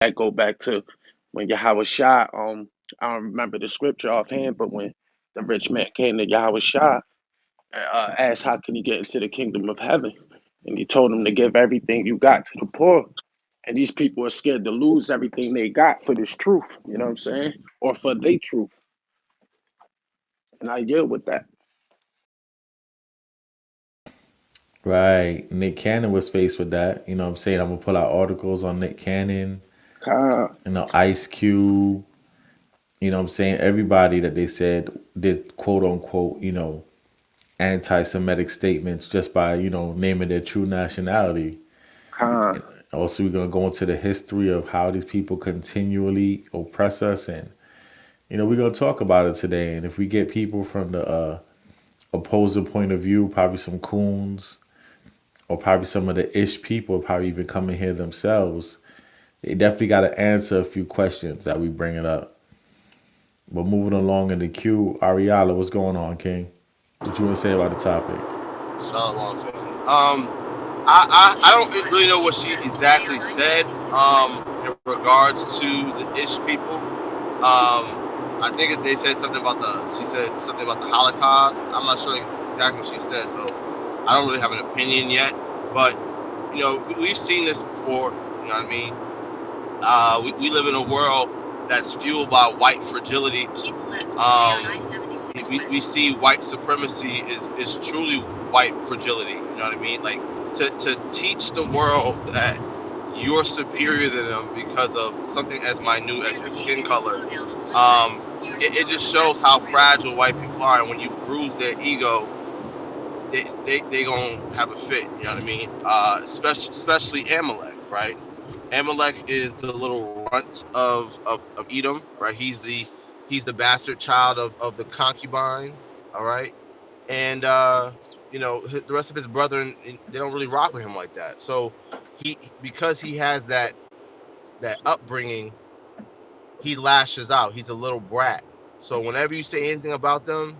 that go back to when Yahweh Shah, I don't remember the scripture offhand, but when the rich man came to Yahweh Shah, asked how can he get into the kingdom of heaven, and he told him to give everything you got to the poor. And these people are scared to lose everything they got for this truth. You know what I'm saying? Or for their truth. And I deal with that. Right. Nick Cannon was faced with that. You know what I'm saying? I'm gonna pull out articles on Nick Cannon, Con, Ice Cube, you know what I'm saying? Everybody that they said did quote unquote, anti Semitic statements just by, naming their true nationality. con, And also we're gonna go into the history of how these people continually oppress us, and we're gonna talk about it today. And if we get people from the opposing point of view, probably some coons or probably some of the ish people probably even come in here themselves. They definitely got to answer a few questions that we bring it up. But moving along in the queue, Ariala, what's going on, King? What you want to say about the topic? Shalom, family. I don't really know what she exactly said. In regards to the Ish people. I think they said something about she said something about the Holocaust. I'm not sure exactly what she said, so I don't really have an opinion yet. But we've seen this before. You know what I mean? We live in a world that's fueled by white fragility. We see white supremacy is truly white fragility. You know what I mean? Like to teach the world that you're superior to them because of something as minute as your skin color. It just shows how fragile white people are, and when you bruise their ego, they gonna have a fit. You know what I mean? Especially Amalek, right? Amalek is the little runt of Edom, right? He's the bastard child of the concubine, all right? And the rest of his brethren, they don't really rock with him like that. So because he has that upbringing, he lashes out. He's a little brat. So whenever you say anything about them,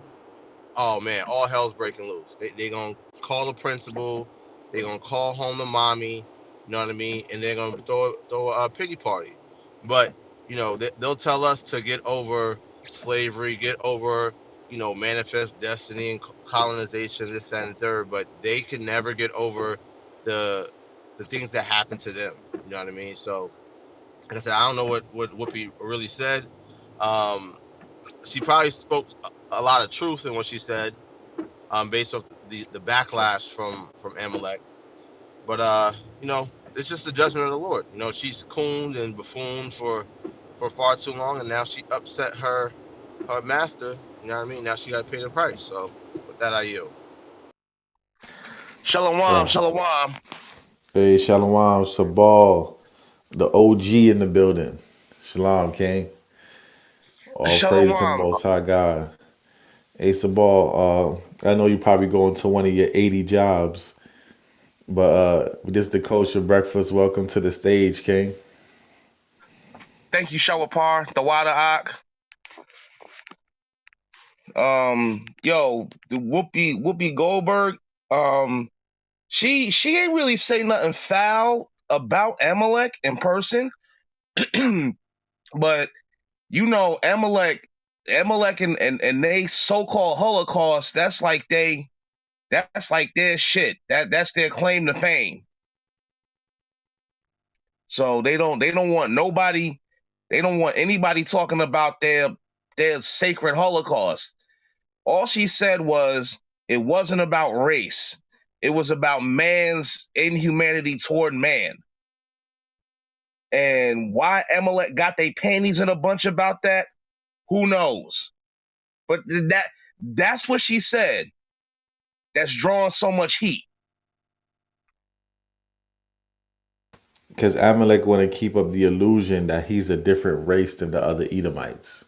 oh man, all hell's breaking loose. They gonna call the principal. They gonna call home the mommy. You know what I mean? And they're gonna throw a pity party. But they'll tell us to get over slavery, get over manifest destiny and colonization, this that, and the third. But they can never get over the the things that happen to them. You know what I mean? So like I said, I don't know what Whoopi really said. Um, she probably spoke a lot of truth in what she said, based off the backlash from Amalek. But it's just the judgment of the Lord. She's cooned and buffooned for far too long, and now she upset her master. You know what I mean? Now she got to pay the price. So with that, I yield. Shalom, Shalom. shalom. Hey, Shalom, Sabal, the OG in the building. Shalom, King. All praise to the Shalom. Most High God. Hey, Sabal, I know you probably going to one of your 80 jobs, but this is the Kosher Breakfast. Welcome to the stage, King. Thank you, Shawapar, the Water Ak. Yo, the Whoopi Goldberg. Um, she ain't really say nothing foul about Amalek in person, but Amalek and they so-called Holocaust. That's like their shit. That's their claim to fame. So they don't want nobody. They don't want anybody talking about their sacred Holocaust. All she said was it wasn't about race. It was about man's inhumanity toward man. And why Amalek got their panties in a bunch about that, who knows? But that's what she said. That's drawing so much heat. Because Amalek want to keep up the illusion that he's a different race than the other Edomites.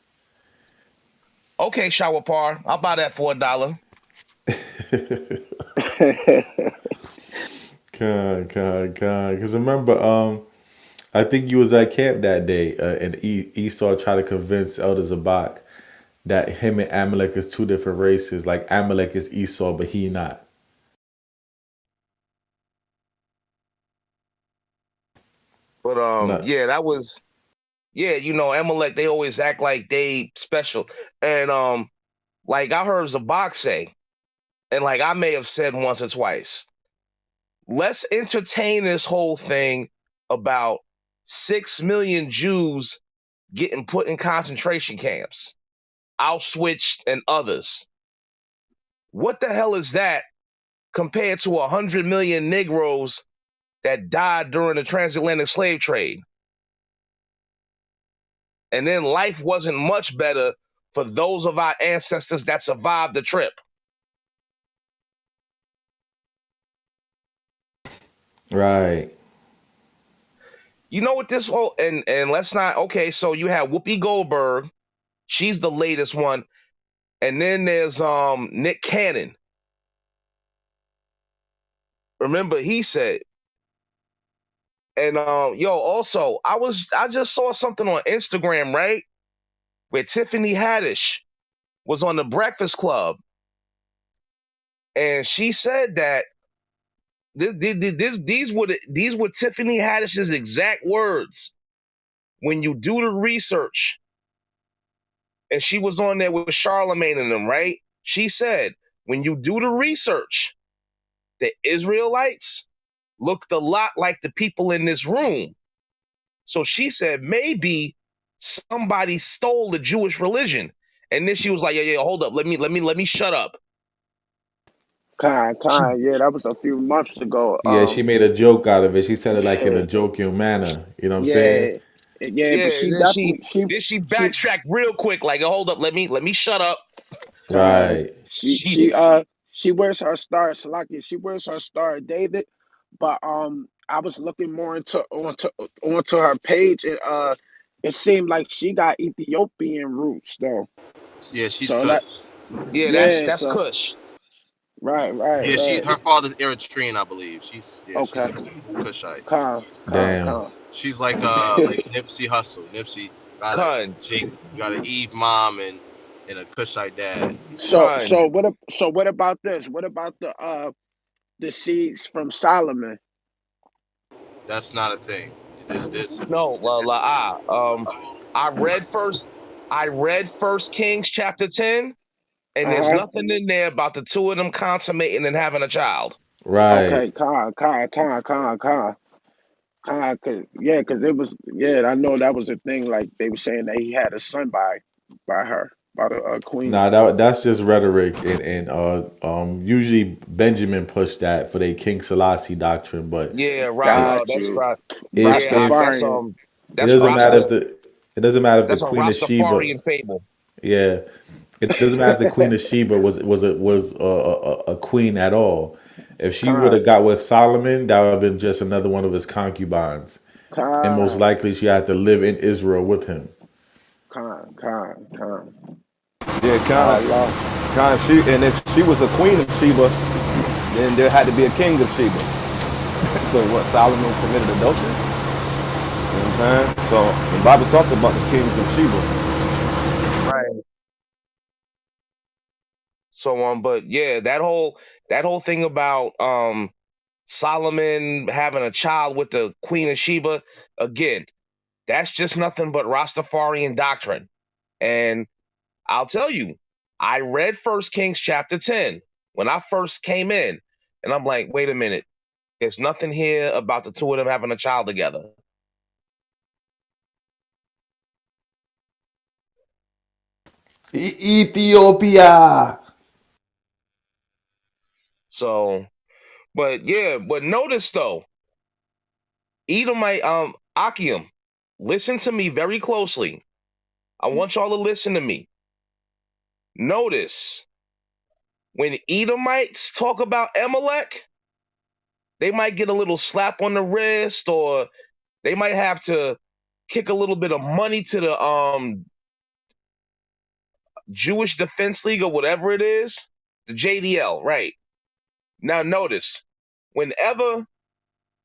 Okay, Shawapar, I'll buy that for $1. God. Because remember, I think you was at camp that day, and Esau tried to convince Elder Zabak that him and Amalek is two different races. Like Amalek is Esau, but he not. But Not yeah, that was Yeah, Amalek, they always act like they special. And like I heard Zabak say, and like I may have said once or twice, let's entertain this whole thing about 6 million Jews getting put in concentration camps, Auschwitz and others. What the hell is that compared to 100 million Negroes that died during the transatlantic slave trade? And then life wasn't much better for those of our ancestors that survived the trip. Right. You know what this whole and let's not okay, so you have Whoopi Goldberg, she's the latest one, and then there's Nick Cannon. Remember he said, and also I just saw something on Instagram, right? Where Tiffany Haddish was on the Breakfast Club, and she said that these were Tiffany Haddish's exact words. When you do the research, and she was on there with Charlemagne and them, right? She said, when you do the research, the Israelites looked a lot like the people in this room. So she said, maybe somebody stole the Jewish religion. And then she was like, yeah, hold up. Let me shut up. She, Yeah, that was a few months ago. Yeah, she made a joke out of it. She said it like in Yeah, a joking manner. You know what I'm saying? yeah, yeah, but yeah, she and then definitely she she backtracked real quick, like, hold up, let me shut up. Kind. Right. She She she she wears her star Salaki. She wears her star David, but I was looking more onto her page and it seemed like she got Ethiopian roots though. Yeah, she's So that Kush. yeah, yeah, that's so Kush. right, Yeah, right. her father's Eritrean, I believe. She's Okay. a Kushite. Con, con, Damn. con. She's like Nipsey Hussle. Nipsey got a Con, Jake, got an Eve mom and a Kushite dad. con. So what about this? What about the seeds from Solomon? That's not a thing. There's No, I read first. I read First Kings chapter 10, and there's Uh-huh. nothing in there about the two of them consummating and having a child. Right. Okay, cause it was, yeah, I know that was a thing. Like they were saying that he had a son by her, by the queen. Nah, that's just rhetoric, and usually Benjamin pushed that for their King Selassie doctrine, but Yeah, right. it Got That's you, right. Yeah, if Rastafarian. it that's doesn't matter Rasta. if the That's a Queen of Sheba, Rastafarian fable. yeah, it doesn't matter if the Queen of Sheba was a queen at all. If she would Con, have got with Solomon, that would have been just another one of his concubines, and most con, likely she had to live in Israel with him. con. Yeah, Allah, She, and if she was a queen of Sheba, then there had to be a king of Sheba. So what? Solomon committed adultery. You know what I'm saying? So the Bible talks about the kings of Sheba. Right. So but yeah, that whole thing about Solomon having a child with the Queen of Sheba, again, that's just nothing but Rastafarian doctrine. And I'll tell you, I read First Kings chapter 10 when I first came in, and I'm like, wait a minute, there's nothing here about the two of them having a child together. Ethiopia. So, but yeah, but notice though, Edomite Achium, listen to me very closely. I want y'all to listen to me. Notice when Edomites talk about Amalek, they might get a little slap on the wrist, or they might have to kick a little bit of money to the Jewish Defense League or whatever it is, the JDL, right? Now notice, whenever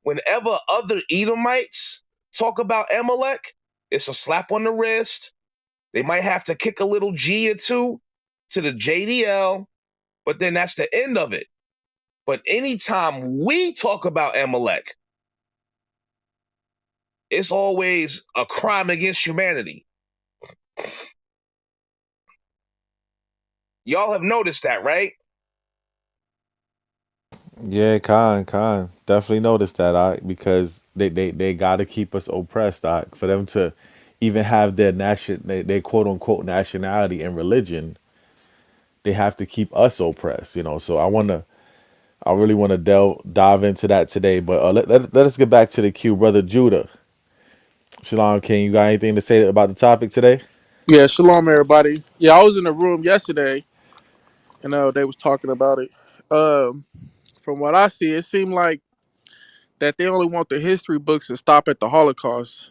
whenever other Edomites talk about Amalek, it's a slap on the wrist. They might have to kick a little G or two to the JDL, but then that's the end of it. But anytime we talk about Amalek, it's always a crime against humanity. Y'all have noticed that, right? Yeah, Khan, definitely noticed that, because they got to keep us oppressed, for them to even have their quote unquote nationality and religion, they have to keep us oppressed, So I really want to dive into that today, but let us get back to the queue, brother Judah. Shalom King, you got anything to say about the topic today? Yeah, shalom, everybody. Yeah, I was in the room yesterday, and they was talking about it. Um, from what I see, it seemed like that they only want the history books to stop at the Holocaust.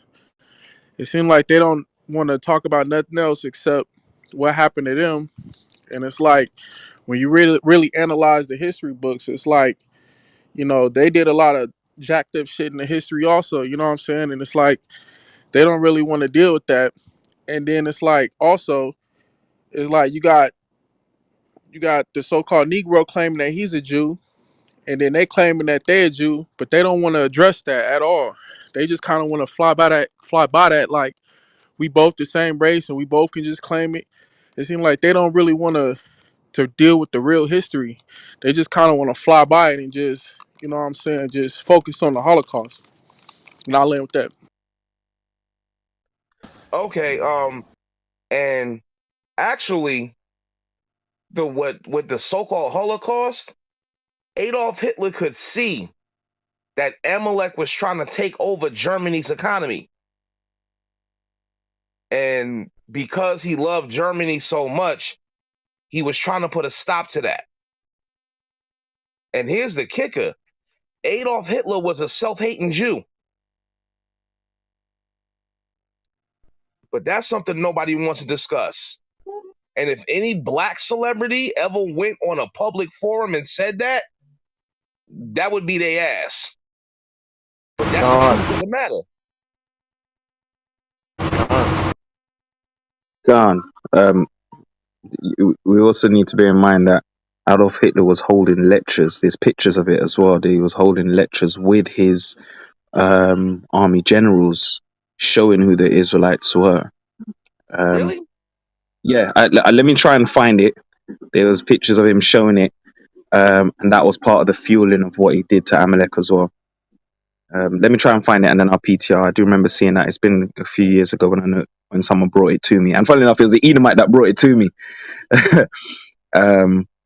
It seemed like they don't want to talk about nothing else except what happened to them. And it's like when you really analyze the history books, it's like they did a lot of jacked up shit in the history also. You know what I'm saying? And it's like they don't really want to deal with that. And then it's like also it's like you got the so-called Negro claiming that he's a Jew, and then they claiming that they're a Jew, but they don't want to address that at all. They just kind of want to fly by that, like we both the same race and we both can just claim it. It seems like they don't really want to deal with the real history. They just kind of want to fly by it and just, you know what I'm saying, just focus on the Holocaust. And I'll end with that. Okay, and actually, the what with the so-called Holocaust, Adolf Hitler could see that Amalek was trying to take over Germany's economy. And because he loved Germany so much, he was trying to put a stop to that. And here's the kicker: Adolf Hitler was a self-hating Jew. But that's something nobody wants to discuss. And if any black celebrity ever went on a public forum and said that, that would be their ass. But that's the truth of Gone, the matter. Gone. We also need to bear in mind that Adolf Hitler was holding lectures. There's pictures of it as well. That he was holding lectures with his army generals, showing who the Israelites were. Um, Really? yeah, let me try and find it. There was pictures of him showing it, and that was part of the fueling of what he did to Amalek as well. Let me try and find it, and then I'll PTR. I do remember seeing that. It's been a few years ago when someone brought it to me, and funnily enough, it was the Edomite that brought it to me.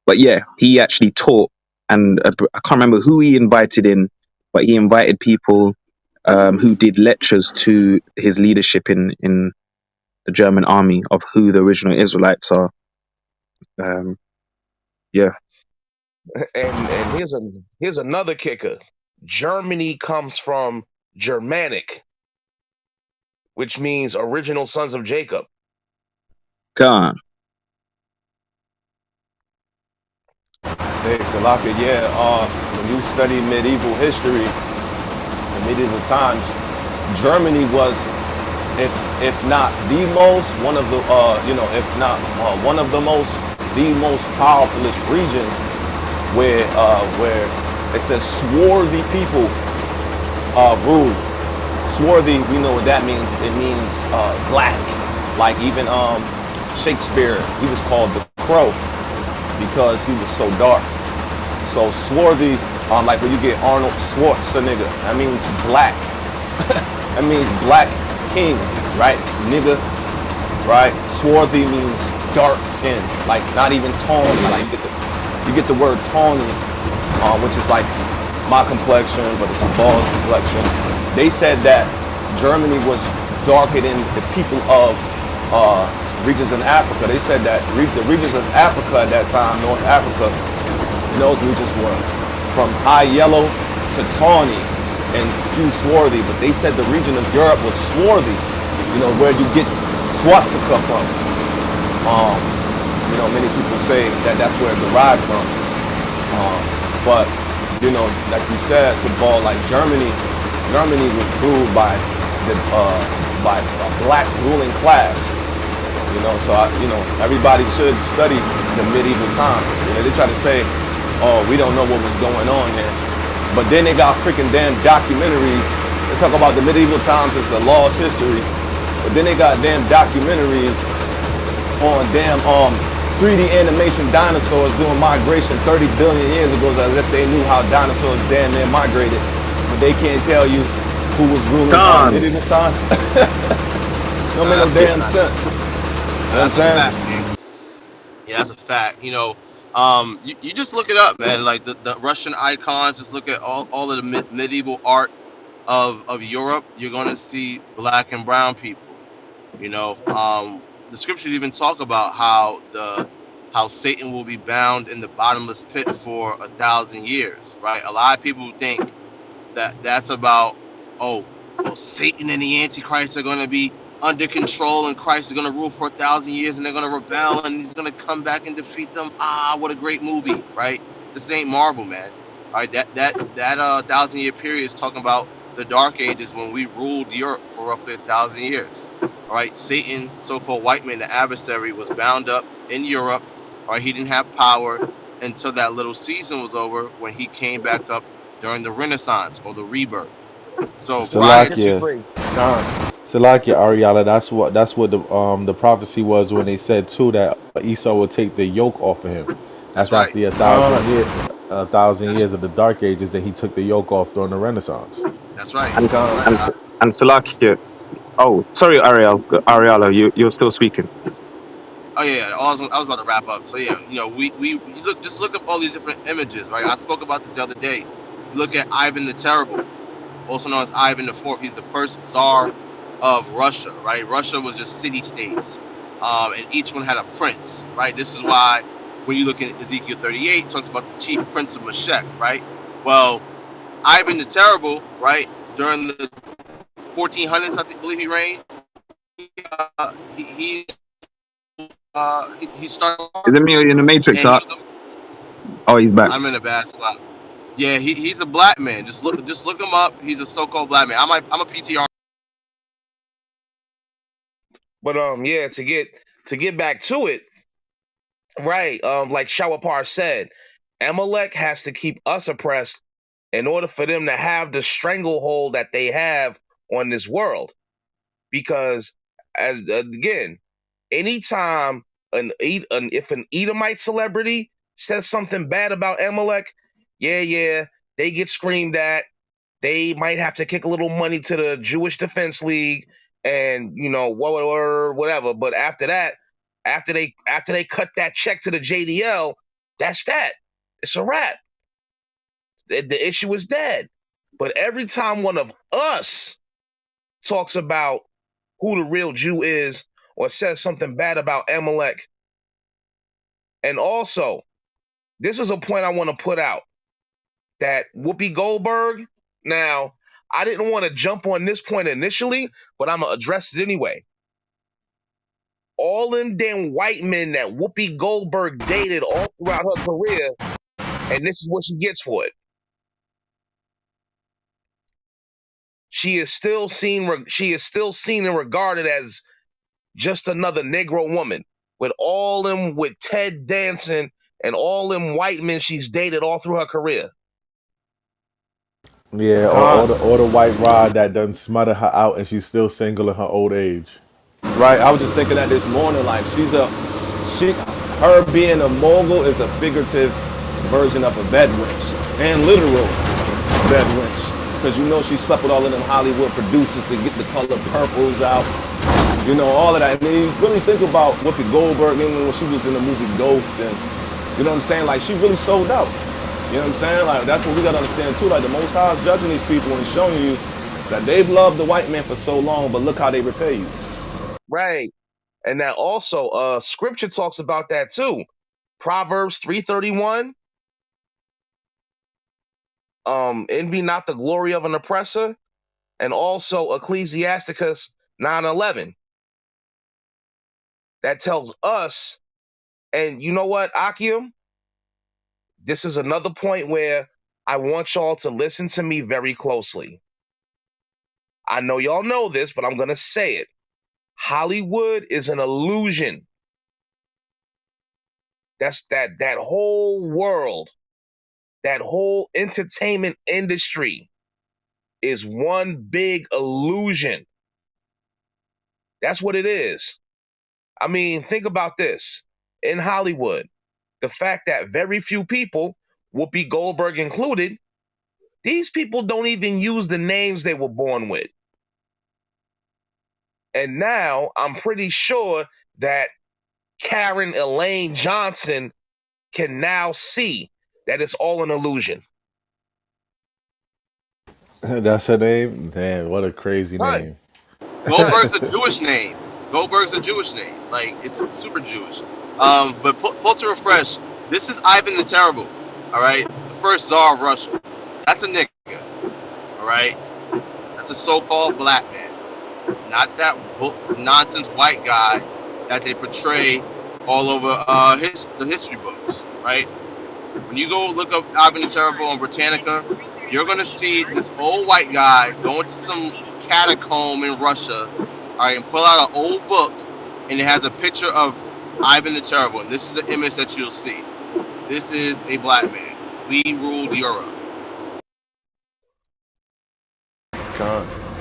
But yeah, he actually taught, and I can't remember who he invited in, but he invited people who did lectures to his leadership in the German army of who the original Israelites are. Um, yeah, And here's another kicker. Germany comes from Germanic, which means original sons of Jacob. Khan. hey Salaka, yeah. When you study medieval history, in medieval times, Germany was, if not the most, one of the if not one of the most, the most powerfulest region where it says swarthy people rule. Swarthy, we know what that means. It means black. Like even Shakespeare, he was called the Crow because he was so dark. So swarthy, like when you get Arnold Schwarzenegger, that means black. That means black king, right? Nigga, right? Swarthy means dark skin, like not even tawny. Like you get the word tawny, which is like my complexion, but it's a ball's complexion. They said that Germany was darker than the people of regions in Africa. They said that the regions of Africa at that time, North Africa, those regions were from high yellow to tawny and few swarthy. But they said the region of Europe was swarthy, where you get swastika from. Many people say that that's where it derived from. But like you said, Sabal, like Germany was ruled by a black ruling class. So everybody should study the medieval times. They try to say, oh, we don't know what was going on there, but then they got freaking damn documentaries They talk about the medieval times as a lost history, but then they got damn documentaries on damn 3D animation dinosaurs doing migration 30 billion years ago, as if they knew how dinosaurs damn near migrated, but they can't tell you who was ruling Khan. medieval times. Don't No, make no that's a damn fact. sense. You No, know what I'm that's a saying? fact, man. Yeah, that's a fact. You just look it up, man. Like the Russian icons, just look at all of the medieval art of Europe. You're gonna see black and brown people. The scriptures even talk about how Satan will be bound in the bottomless pit for 1,000 years, right? A lot of people think that's about, oh, well, Satan and the Antichrist are going to be under control and Christ is going to rule for 1,000 years and they're going to rebel and he's going to come back and defeat them. What a great movie, right? This ain't Marvel, man. All right, that 1,000 year period is talking about the Dark Ages when we ruled Europe for roughly 1,000 years. All right, Satan, so-called white man, the adversary, was bound up in Europe. All right, he didn't have power until that little season was over when he came back up during the Renaissance or the Rebirth. So This is prior to Salakia. history. Con. Salakia Ariala, that's what the prophecy was when they said too that Esau will take the yoke off of him. that's That's right, after Con. a thousand that's years of the dark ages that he took the yoke off during the Renaissance. that's right, And that's Con. right. and and Salakia. Oh, sorry, Ariella, you're still speaking. Oh yeah, I was about to wrap up. So yeah, we you look up all these different images, right? I spoke about this the other day. You look at Ivan the Terrible, also known as Ivan the Fourth. He's the first Tsar of Russia, right? Russia was just city states, and each one had a prince, right? This is why when you look at Ezekiel 38, it talks about the chief prince of Meshech, right? Well, Ivan the Terrible, right? During the 1400s, believe he reigned. He started, Is it me or you in the Matrix? and he was. Oh, he's back. I'm in a bad spot. Yeah, he's a black man. Just look him up. He's a so-called black man. I'm a PTR. But yeah, to get back to it, right? Like Shawapar said, Amalek has to keep us oppressed in order for them to have the stranglehold that they have on this world. Because as again, anytime if an Edomite celebrity says something bad about Amalek, yeah, they get screamed at. They might have to kick a little money to the Jewish Defense League, and whatever. But after that, after they cut that check to the JDL, that's that. It's a wrap. The issue is dead. But every time one of us talks about who the real Jew is or says something bad about Amalek, and also this is a point I want to put out that Whoopi Goldberg. Now, I didn't want to jump on this point initially, but I'm gonna address it anyway. All them damn white men that Whoopi Goldberg dated all throughout her career, and this is what she gets for it. She is still seen and regarded as just another Negro woman. With Ted Danson and all them white men she's dated all through her career. Yeah, Con. or the white rod that done smother her out and she's still single in her old age. Right. I was just thinking that this morning. Like her being a mogul is a figurative version of a bed wench and literal bed wench. Because she slept with all of them Hollywood producers to get the color purples out. All of that. I mean, you really think about Whoopi Goldberg, even when she was in the movie Ghost, and you know what I'm saying? Like, she really sold out. You know what I'm saying? Like, that's what we gotta understand too. Like, the Most High is judging these people and showing you that they've loved the white man for so long, but look how they repay you. Right. And that also, scripture talks about that too. Proverbs 3:31. Envy not the glory of an oppressor, and also Ecclesiasticus 9:11. That tells us, and you know what, Akim? This is another point where I want y'all to listen to me very closely. I know y'all know this, but I'm gonna say it. Hollywood is an illusion. That's that whole world, that whole entertainment industry is one big illusion. That's what it is. I mean, think about this. In Hollywood, the fact that very few people, Whoopi Goldberg included, these people don't even use the names they were born with. And now I'm pretty sure that Karen Elaine Johnson can now see that it's all an illusion. That's her name? Man, what a crazy Right, name. right. Goldberg's a Jewish name. Goldberg's a Jewish name. Like, it's super Jewish. But pull to refresh. This is Ivan the Terrible. All right, the first Tsar of Russia. That's a nigga. All right, that's a so-called black man, not that nonsense white guy that they portray all over the history books. Right. When you go look up Ivan the Terrible on Britannica, you're gonna see this old white guy go into some catacomb in Russia, all right, and pull out an old book, and it has a picture of Ivan the Terrible, and this is the image that you'll see. This is a black man. We ruled Europe.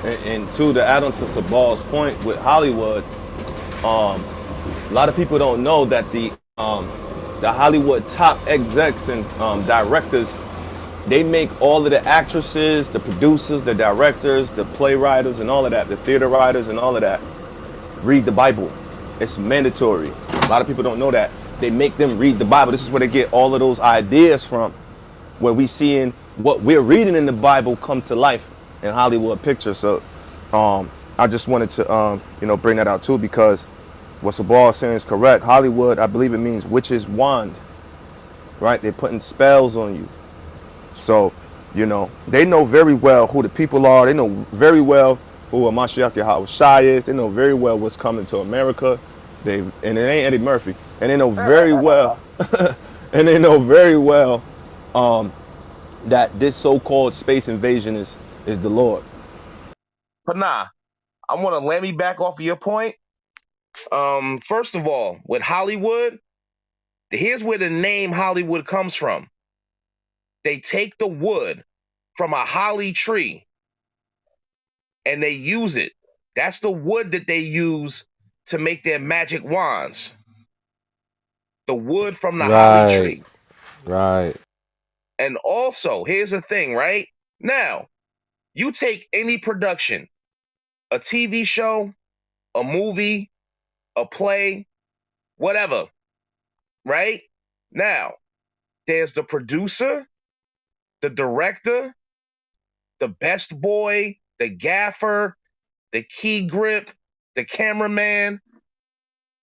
And two, to add on to Sabal's point with Hollywood, a lot of people don't know that the Hollywood top execs and directors, they make all of the actresses, the producers, the directors, the playwrights, and all of that, the theater writers, and all of that, read the Bible. It's mandatory. A lot of people don't know that. They make them read the Bible. This is where they get all of those ideas from, where we seeing what we're reading in the Bible come to life in Hollywood pictures. So I just wanted to bring that out too, because what Sabal is saying is correct. Hollywood, I believe it means witch's wand, right? They're putting spells on you. So, they know very well who the people are. They know very well who a Mashiach Yahushua is. They know very well what's coming to America. And it ain't Eddie Murphy. And they know very well, that this so-called space invasion is the Lord. But nah, I want to let me back off of your point. First of all, with Hollywood, here's where the name Hollywood comes from. They take the wood from a holly tree and they use it. That's the wood that they use to make their magic wands. The wood from the holly Right, tree. right. And also, here's the thing, right? Now, you take any production, a TV show, a movie, a play, whatever, right? Now, there's the producer, the director, the best boy, the gaffer, the key grip, the cameraman,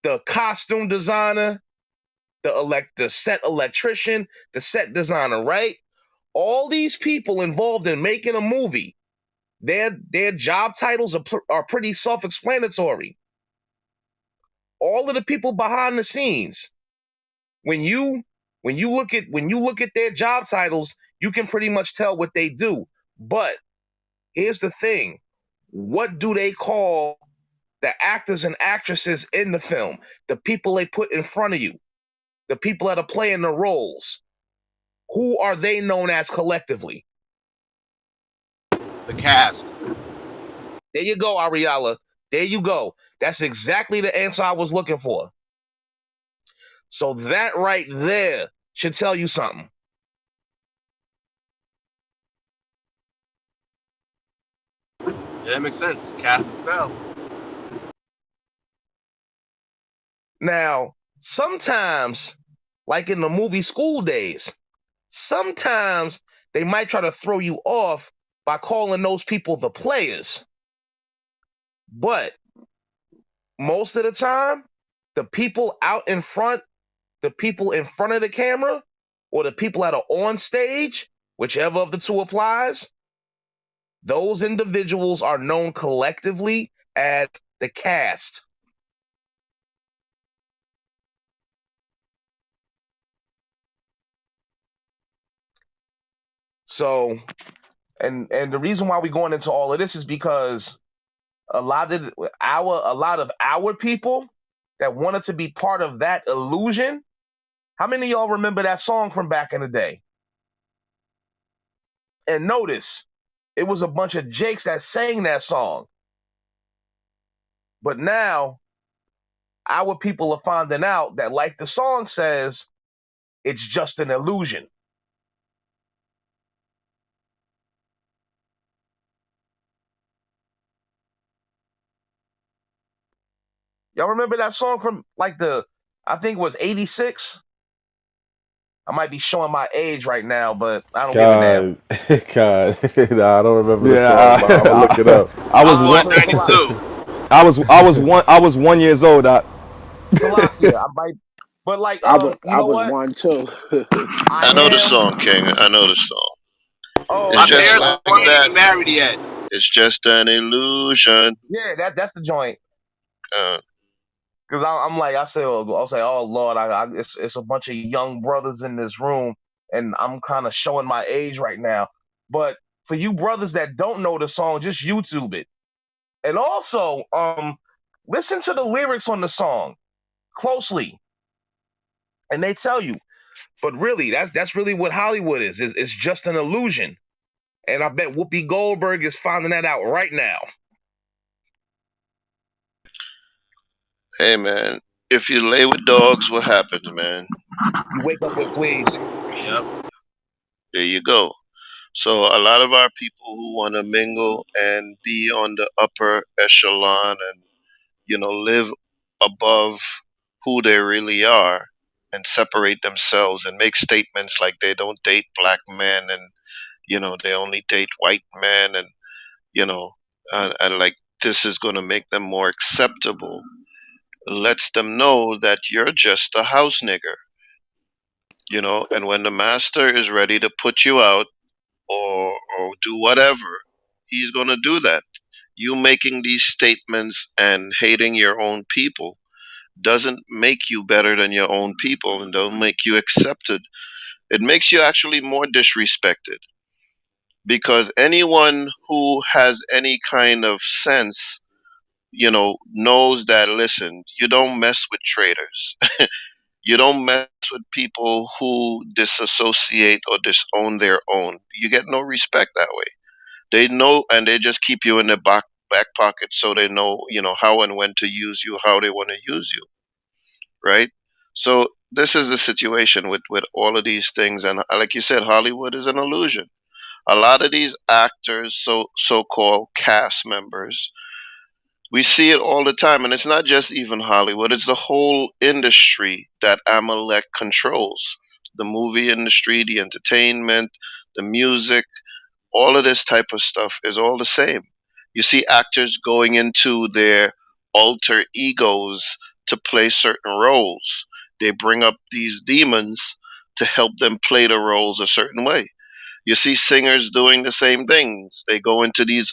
the costume designer, the set electrician, the set designer, right? All these people involved in making a movie, their job titles are pretty self-explanatory. All of the people behind the scenes, when you look at their job titles, you can pretty much tell what they do. But here's the thing: what do they call the actors and actresses in the film? The people they put in front of you, the people that are playing the roles. Who are they known as collectively? The cast. There you go, Ariella. There you go. That's exactly the answer I was looking for. So that right there should tell you something. Yeah, that makes sense. Cast a spell. Now, sometimes, like in the movie School Days, sometimes they might try to throw you off by calling those people the players. But most of the time, the people out in front, the people in front of the camera, or the people that are on stage, whichever of the two applies, those individuals are known collectively as the cast. So, and the reason why we're going into all of this is because a lot of our people that wanted to be part of that illusion. How many of y'all remember that song from back in the day? And notice, it was a bunch of jakes that sang that song. But now our people are finding out that, like the song says, it's just an illusion. Y'all remember that song from like I think it was 86? I might be showing my age right now, but I don't give a damn. God, God, nah, I don't remember the song, but I'm gonna Yeah, look it up. I was I was one. born Salak, '92. I was 1 years old. Salakia. I might, but like, you I know was what? one too. I I know the am. song, King. I know the song. Oh, It's My okay. just parents like weren't that. even married yet. It's just an illusion. Yeah, that's the joint. Uh, Because I'm like, I'll say, oh Lord, it's a bunch of young brothers in this room, and I'm kind of showing my age right now. But for you brothers that don't know the song, just YouTube it, and also listen to the lyrics on the song closely, and they tell you. But really, that's really what Hollywood is. It's just an illusion, and I bet Whoopi Goldberg is finding that out right now. hey, man. If you lay with dogs, what happens, man? You wake up with fleas. Yep. There you go. So a lot of our people who want to mingle and be on the upper echelon and live above who they really are and separate themselves and make statements like they don't date black men and they only date white men and you know and like this is going to make them more acceptable, lets them know that you're just a house nigger, and when the master is ready to put you out or do whatever, he's going to do that. You making these statements and hating your own people doesn't make you better than your own people and don't make you accepted. It makes you actually more disrespected, because anyone who has any kind of sense, knows that, listen, you don't mess with traitors. You don't mess with people who disassociate or disown their own. You get no respect that way. They know, and they just keep you in their back pocket, so they know, how and when to use you, how they want to use you, right? So this is the situation with all of these things, and like you said, Hollywood is an illusion. A lot of these actors, so-called cast members, we see it all the time, and it's not just even Hollywood, it's the whole industry that Amalek controls. The movie industry, the entertainment, the music, all of this type of stuff is all the same. You see actors going into their alter egos to play certain roles. They bring up these demons to help them play the roles a certain way. You see singers doing the same things. They go into these,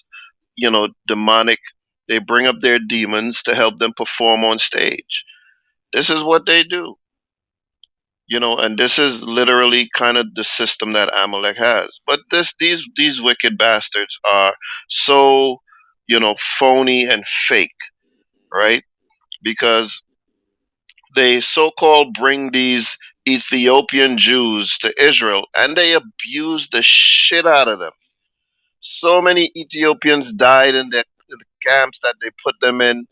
demonic, they bring up their demons to help them perform on stage. This is what they do. And this is literally kind of the system that Amalek has. But these wicked bastards are so, phony and fake, right? Because they so-called bring these Ethiopian Jews to Israel and they abuse the shit out of them. So many Ethiopians died in the camps that they put them in.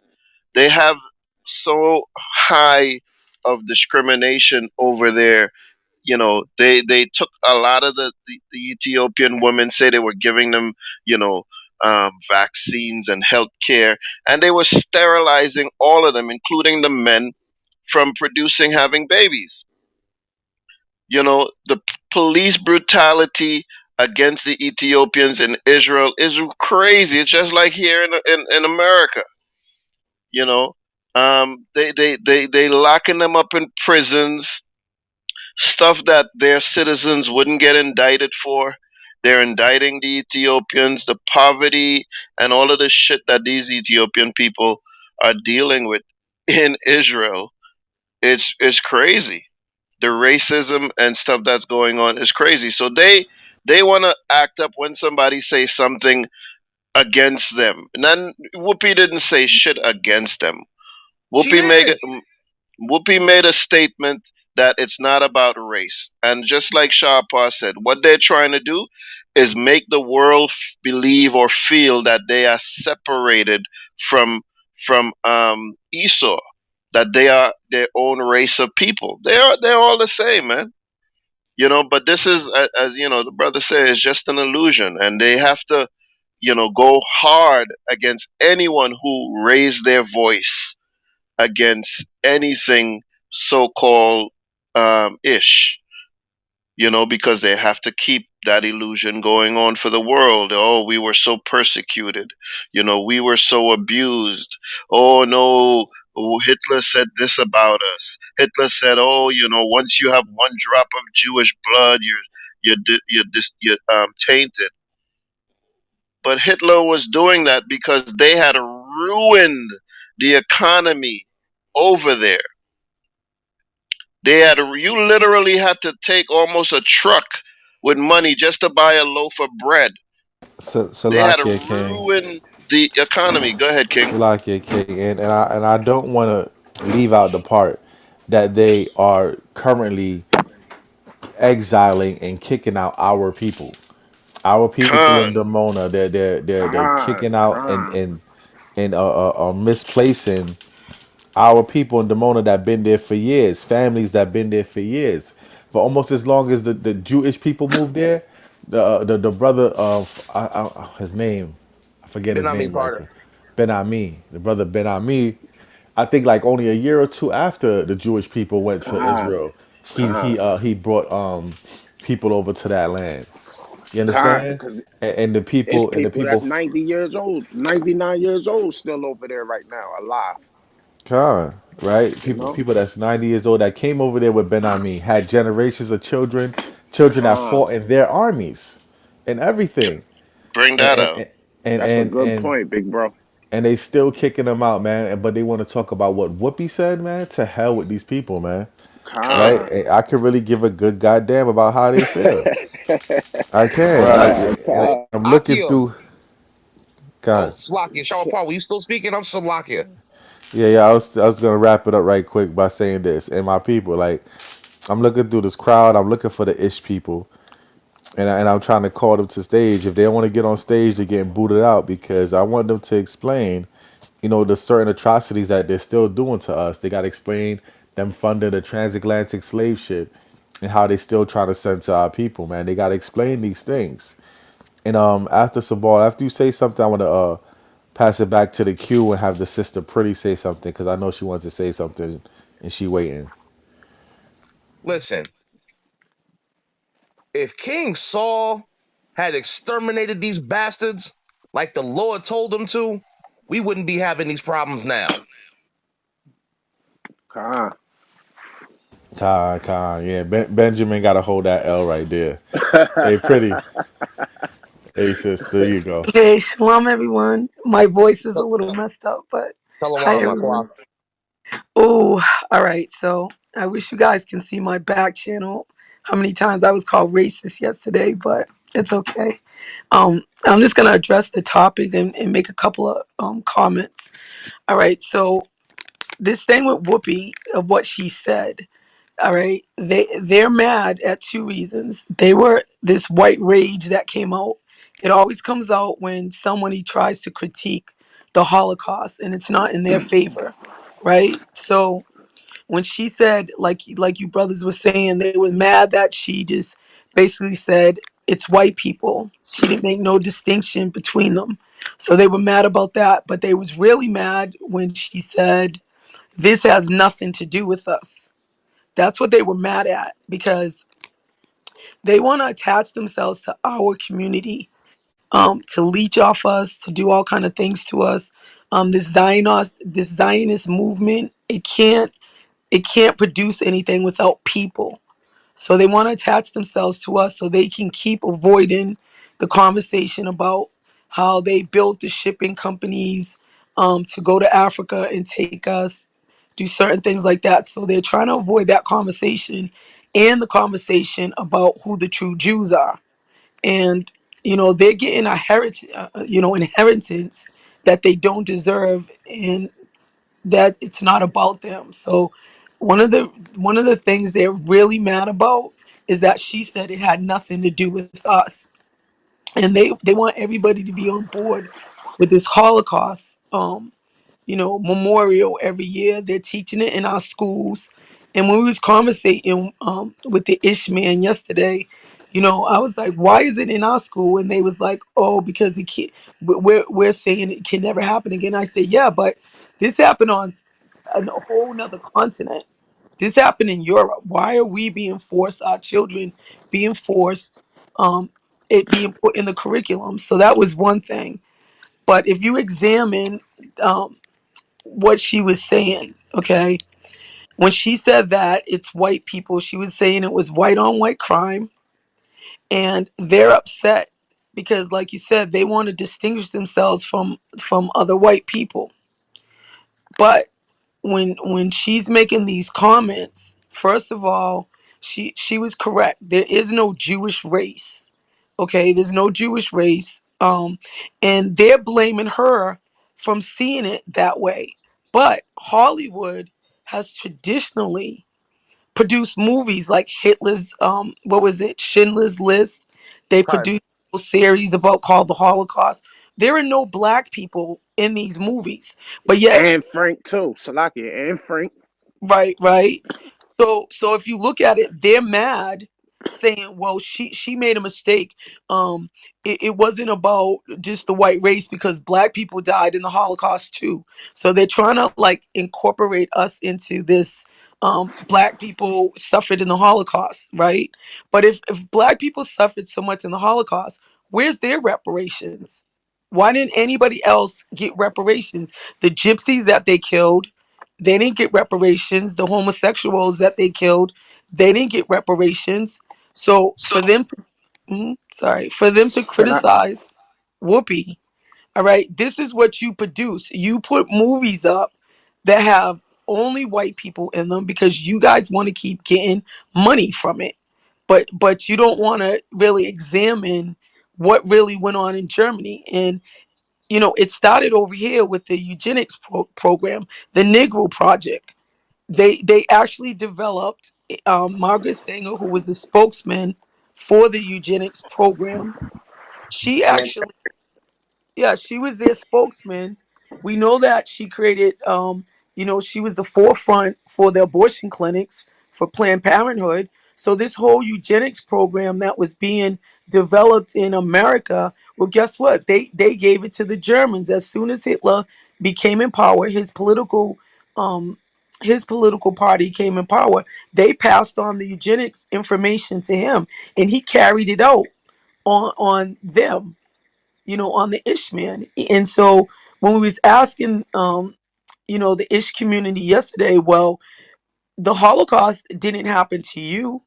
They have so high of discrimination over there. They took a lot of the Ethiopian women, say they were giving them, vaccines and health care, and they were sterilizing all of them, including the men, from producing, having babies. The police brutality against the Ethiopians in Israel is crazy. It's just like here in America. You know, they locking them up in prisons, stuff that their citizens wouldn't get indicted for. They're indicting the Ethiopians, the poverty, and all of the shit that these Ethiopian people are dealing with in Israel. It's crazy. The racism and stuff that's going on is crazy. So they want to act up when somebody says something against them. And then Whoopi didn't say shit against them. She Whoopi made did. Whoopi made a statement that it's not about race. And just like Shahpar said, what they're trying to do, is make the world believe or feel that they are separated from Esau, that they are their own race of people. They're all the same, man. But this is, as the brother says, just an illusion, and they have to go hard against anyone who raise their voice against anything so-called ish, because they have to keep that illusion going on for the world. Oh, we were so persecuted. We were so abused. Oh, no. Oh, Hitler said this about us. Hitler said, "Oh, once you have one drop of Jewish blood, you're tainted." But Hitler was doing that because they had ruined the economy over there. You literally had to take almost a truck with money just to buy a loaf of bread. They had Salakia King, ruined the economy. Go ahead, King. Salakia King, and I don't want to leave out the part that they are currently exiling and kicking out our people in Khan, Demona. They're Con, kicking out con, and misplacing our people in Demona that been there for years, families that been there for years, for almost as long as the Jewish people moved there. The brother of his name, I forget Ben his Ami name right Carter. quick. Ben Ami, the brother Ben Ami. I think like only a year or two after the Jewish people went to con, Israel, con, he brought people over to that land. You con. understand? Because And the it's people and the people that's people 90 years old, 99 years old, still over there right now, alive. Con, right? You People know, people that's 90 years old that came over there with Ben Ami had generations of children that con. fought in their armies and everything. bring And that and out. and That's a and good and, point, big bro. and they still kicking them out, man. But they want to talk about what Whoopi said, man. To hell with these people, man. Khan. Right? Con. I could really give a good goddamn about how they feel. I can. Right. And Con. I'm looking Akia. through. Oh, God. Salakia. Shaw Paul, were you still speaking? I'm Salakia. Yeah. I was gonna wrap it up right quick by saying this. And my people, like, I'm looking through this crowd. I'm looking for the ish people, and I'm trying to call them to stage. If they don't want to get on stage, they're getting booted out because I want them to explain, the certain atrocities that they're still doing to us. They got to explain them funding the transatlantic slave ship and how they still trying to send to our people. Man, they got to explain these things. And after Sabal, after you say something, I want to pass it back to the queue and have the sister Pretty say something because I know she wants to say something and she waiting. Listen, if King Saul had exterminated these bastards like the Lord told him to, we wouldn't be having these problems now. Con. Yeah. Benjamin got to hold that L right there. Hey, Pretty. Hey, sister, you go. Hey, shalom, everyone. My voice is a Tell little messed up, but him hi, why my clock. everyone. Oh, all right. So I wish you guys can see my back channel. How many times I was called racist yesterday, but it's okay. I'm just gonna address the topic and make a couple of comments. All right. So this thing with Whoopi of what she said. All right. They're mad at two reasons. They were this white rage that came out. It always comes out when somebody tries to critique the Holocaust and it's not in their favor. Right? So when she said, like you brothers were saying, they were mad that she just basically said it's white people. She didn't make no distinction between them. So they were mad about that. But they was really mad when she said this has nothing to do with us. That's what they were mad at because they want to attach themselves to our community, to leech off us, to do all kind of things to us. This Zionist movement, it can't produce anything without people. So they want to attach themselves to us so they can keep avoiding the conversation about how they built the shipping companies to go to Africa and take us, do certain things like that. So they're trying to avoid that conversation and the conversation about who the true Jews are. And they're getting inheritance that they don't deserve, and that it's not about them. So one of the one of the things they're really mad about is that she said it had nothing to do with us. and they want everybody to be on board with this Holocaust memorial every year. They're teaching it in our schools. And when we was conversating with the Ishman yesterday, I was like, why is it in our school? And they was like, oh, because the kid, we're saying it can never happen again. I said, yeah, but this happened on a whole nother continent. This happened in Europe. Why are we being forced, our children being forced, um, it being put in the curriculum? So that was one thing. But if you examine um, what she was saying, okay, when she said that it's white people, she was saying it was white on white crime, and they're upset because, like you said, they want to distinguish themselves from other white people. But when she's making these comments, first of all, she was correct. There is no Jewish race. Okay, there's no Jewish race. And they're blaming her from seeing it that way. But Hollywood has traditionally produced movies like Hitler's what was it, Schindler's List. They Right. produced a series about called the Holocaust. There are no black people in these movies, but yet, And Frank too, Salakia and Frank. right. So if you look at it, they're mad, saying, "Well, she made a mistake. It wasn't about just the white race because black people died in the Holocaust too." So they're trying to like incorporate us into this. Black people suffered in the Holocaust, right? But if black people suffered so much in the Holocaust, where's their reparations? Why didn't anybody else get reparations? The gypsies that they killed, they didn't get reparations. The homosexuals that they killed, they didn't get reparations. So for them to, for them to Can I? criticize Whoopi, all right, this is what you produce. You put movies up that have only white people in them because you guys want to keep getting money from it. But you don't want to really examine what really went on in Germany. And it started over here with the eugenics program, the Negro Project. They actually developed Margaret Sanger, who was the spokesman for the eugenics program. She And actually, yeah, she was their spokesman. We know that she created, she was the forefront for the abortion clinics for Planned Parenthood. So this whole eugenics program that was being developed in America, well, guess what? They gave it to the Germans as soon as Hitler became in power. Um, his political party came in power. They passed on the eugenics information to him, and he carried it out on them, on the Ish man. And so when we was asking, the Ish community yesterday, well, the Holocaust didn't happen to you.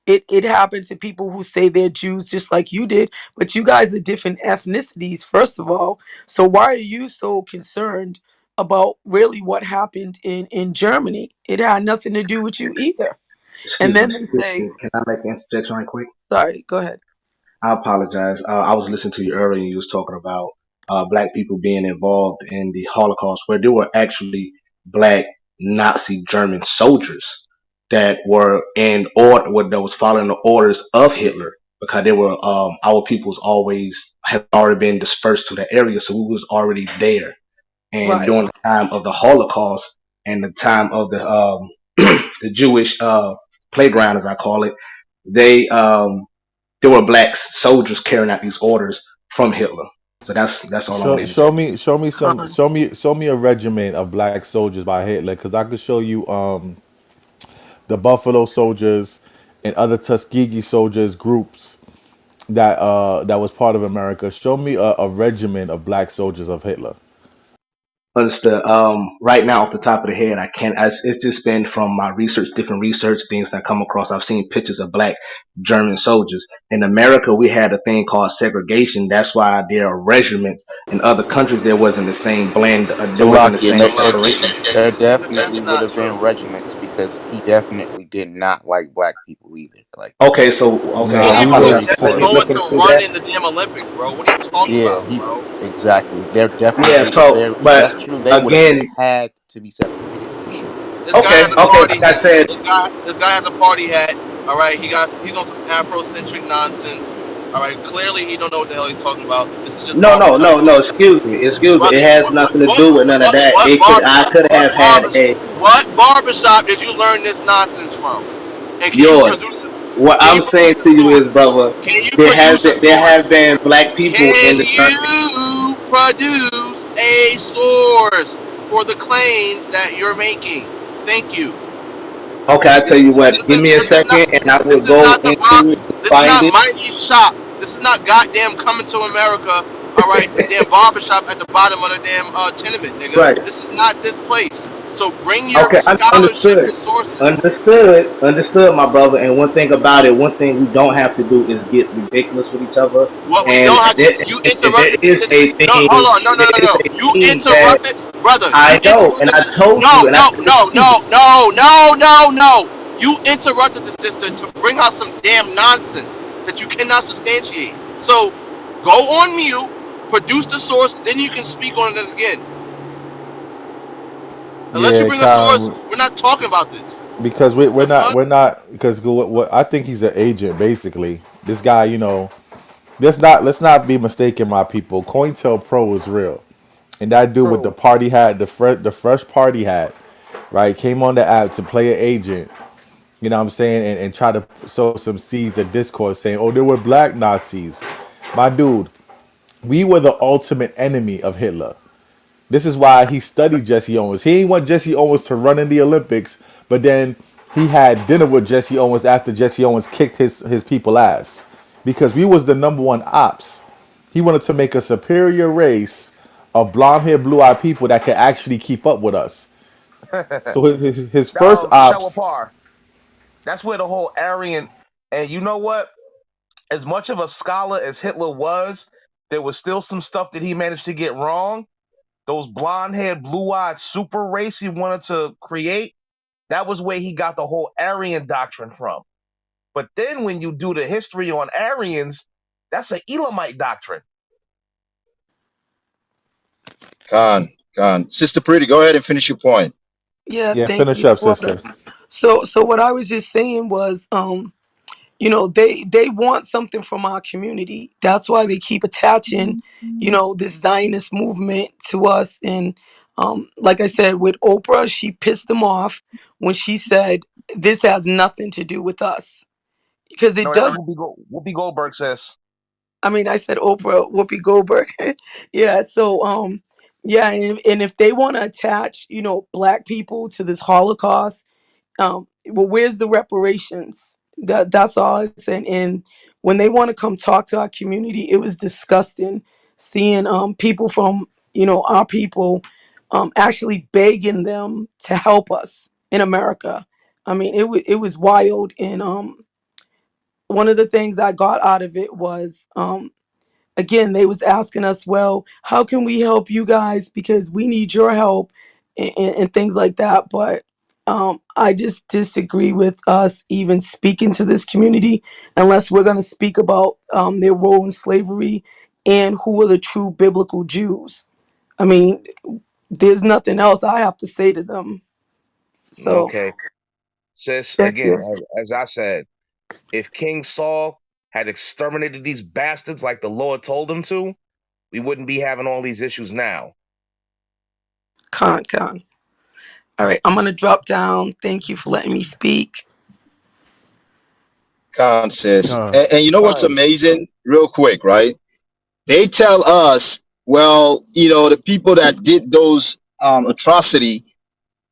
It happened to people who say they're Jews just like you did, but you guys are different ethnicities, first of all. So why are you so concerned about really what happened in Germany? It had nothing to do with you either. And then they Excuse say, me. Can I make an interjection right quick? sorry, go ahead. I apologize. I was listening to you earlier and you was talking about black people being involved in the Holocaust, where there were actually black Nazi German soldiers that were in order, that was following the orders of Hitler, because they were our peoples always had already been dispersed to the area, so we was already there. And Right. during the time of the Holocaust and the time of the the Jewish playground, as I call it, they there were black soldiers carrying out these orders from Hitler. So that's all I want Show to show interject. me show me some Con. show me a regiment of black soldiers by Hitler, because I could show you the Buffalo Soldiers and other Tuskegee soldiers groups that was part of America. Show me a regiment of black soldiers of Hitler. Understood. Right now, off the top of the head, I can't. It's just been from my research, different research things that I come across. I've seen pictures of black German soldiers. In America, we had a thing called segregation. That's why there are regiments. In other countries, there wasn't the same blend. There wasn't the Salakia, same no, separation. there That's definitely would not have been true. regiments because he definitely did not like black people either. Like, Okay, so okay, He Nah, I didn't he even full apologize. was. resist Let me story. going let me to repeat run that. in the damn Olympics, bro. What are you talking Yeah, about, he bro? exactly. There Yeah. definitely, So, there. but That's true. They would have again, had to be separated for sure. This guy okay, has a okay. party. Like I said, This guy has a party hat. All right, he's on some Afrocentric nonsense. All right, clearly he don't know what the hell he's talking about. This is just No, no, barbershop no, no. talk. Excuse me. Excuse me. Brother, It has nothing to do with none of that. what It could. bar, I could what have had barbers, a what barbershop did you learn this nonsense from? And can you yours. produce? What Can I'm you produce saying a to you is, source? brother, Can you produce a there source? have been black people in Can the church. you produce a source for the claims that you're making? Thank you. Okay, I tell you what. Give me a This is not second, and I will this is go not the bar. into it to This is find not it. Mighty Shop. This is not goddamn coming to America. All right, the damn barbershop at the bottom of the damn tenement, nigga. Right. This is not this place. So bring your Okay, I scholarship understood. and sources. Understood, my brother. And one thing about it, one thing we don't have to do is get ridiculous with each other. What we And don't have to. You there interrupted the is system. a No, hold thing. on. No, no, There no, is no. a You thing that interrupted, brother. You I know, and interrupted I the. told you, No, and I no, had to no, speak. no, no, no, no, no. You interrupted the sister to bring out some damn nonsense that you cannot substantiate. So go on mute, produce the source, then you can speak on it again. Unless you Yeah, bring a source, Con, we're not talking about this. because The fuck? we're not because what I think he's an agent basically. This guy, you know, let's not be mistaken, my people. COINTELPRO is real, and that dude with the True. party hat, the fresh party hat, right, came on the app to play an agent. You know what I'm saying, and try to sow some seeds of discord, saying, "Oh, there were black Nazis." My dude, we were the ultimate enemy of Hitler. This is why he studied Jesse Owens. He didn't want Jesse Owens to run in the Olympics, but then he had dinner with Jesse Owens after Jesse Owens kicked his people ass because we was the number one ops. He wanted to make a superior race of blonde haired, blue eyed people that could actually keep up with us. So his first ops, Shawapar. That's where the whole Aryan, and you know what? As much of a scholar as Hitler was, there was still some stuff that he managed to get wrong. Those blonde haired, blue eyed super race he wanted to create, that was where he got the whole Aryan doctrine from. But then when you do the history on Aryans, that's an Elamite doctrine. Con. Sister Pretty, go ahead and finish your point. Yeah, yeah, thank finish you, up, brother. sister. So what I was just saying was, they want something from our community. That's why they keep attaching, this Zionist movement to us. And like I said, with Oprah, she pissed them off when she said this has nothing to do with us, because it No, that's does. what Whoopi Goldberg says. I mean, I said Oprah, Whoopi Goldberg. Yeah. So, yeah, and if they want to attach, black people to this Holocaust, well, where's the reparations? That's all it's saying. And when they want to come talk to our community, it was disgusting seeing people from our people actually begging them to help us in America. I mean, it was wild. And one of the things I got out of it was, again, they was asking us, well, how can we help you guys, because we need your help, and things like that. But I just disagree with us even speaking to this community unless we're going to speak about their role in slavery and who are the true biblical Jews. I mean, there's nothing else I have to say to them. So Okay. Sis, thank again, you. as I said, if King Saul had exterminated these bastards like the Lord told him to, we wouldn't be having all these issues now. Con. All right, I'm going to drop down. Thank you for letting me speak. Con, sis. Con. And you know what's Fine. amazing? Real quick, right? They tell us, well, the people that did those atrocity,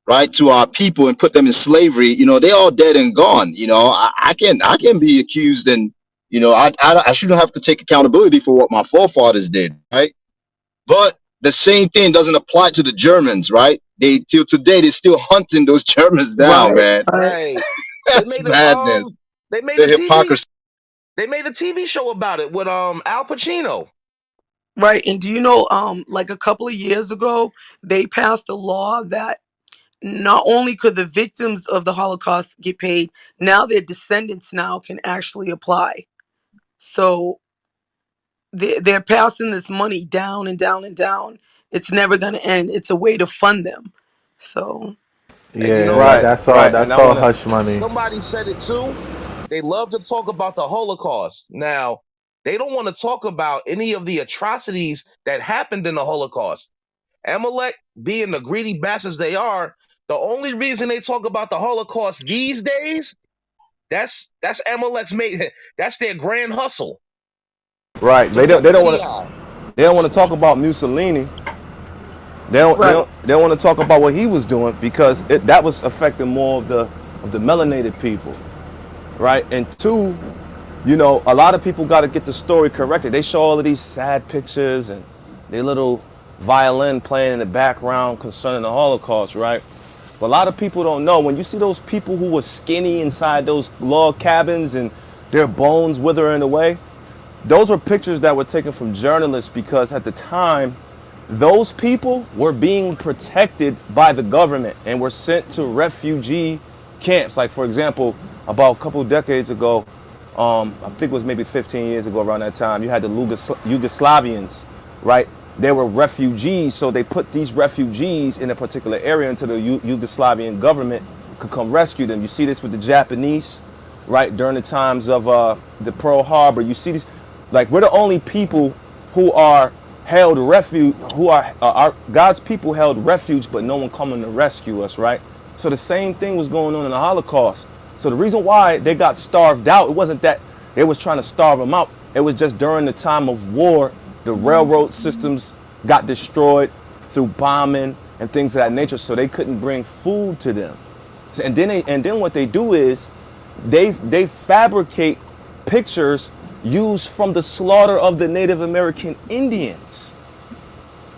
right, to our people and put them in slavery, they all dead and gone. I can be accused, and I shouldn't have to take accountability for what my forefathers did, right? But the same thing doesn't apply to the Germans, right? They till today they're still hunting those Germans down, Right, man. right, Right. They That's made a madness. they made The a TV hypocrisy. they made a TV show about it with Al Pacino. right. And do you know, like a couple of years ago, they passed a law that not only could the victims of the Holocaust get paid, now their descendants now can actually apply. So they're passing this money down and down and down. It's never going to end. It's a way to fund them. So And you Yeah, know that, what? Right, that's all right. And that's I all want to hush money. Somebody said it too. They love to talk about the Holocaust. Now, They don't want to talk about any of the atrocities that happened in the Holocaust. Amalek, being the greedy bastards they are, the only reason they talk about the Holocaust these days, that's Amalek's mate. That's their grand hustle Right. to They pay don't want to Ti. they don't want to talk about Mussolini. Right. They don't want to talk about what he was doing because that was affecting more of the melanated people, right? And two, you know, a lot of people got to get the story corrected. They show all of these sad pictures and their little violin playing in the background concerning the Holocaust, right? But a lot of people don't know when you see those people who were skinny inside those log cabins and their bones withering away. Those were pictures that were taken from journalists because at the time, those people were being protected by the government and were sent to refugee camps. Like, for example, about a couple of decades ago, I think it was maybe 15 years ago around that time, you had the Yugoslavians, right? They were refugees, so they put these refugees in a particular area until the Yugoslavian government could come rescue them. You see this with the Japanese, right? During the times of the Pearl Harbor, you see these, like we're the only people who are held refuge, who are God's people held refuge, but no one coming to rescue us, right? So the same thing was going on in the Holocaust. So the reason why they got starved out, it wasn't that they was trying to starve them out. It was just during the time of war, the railroad systems got destroyed through bombing and things of that nature, so they couldn't bring food to them. And then what they do is they fabricate pictures used from the slaughter of the Native American Indians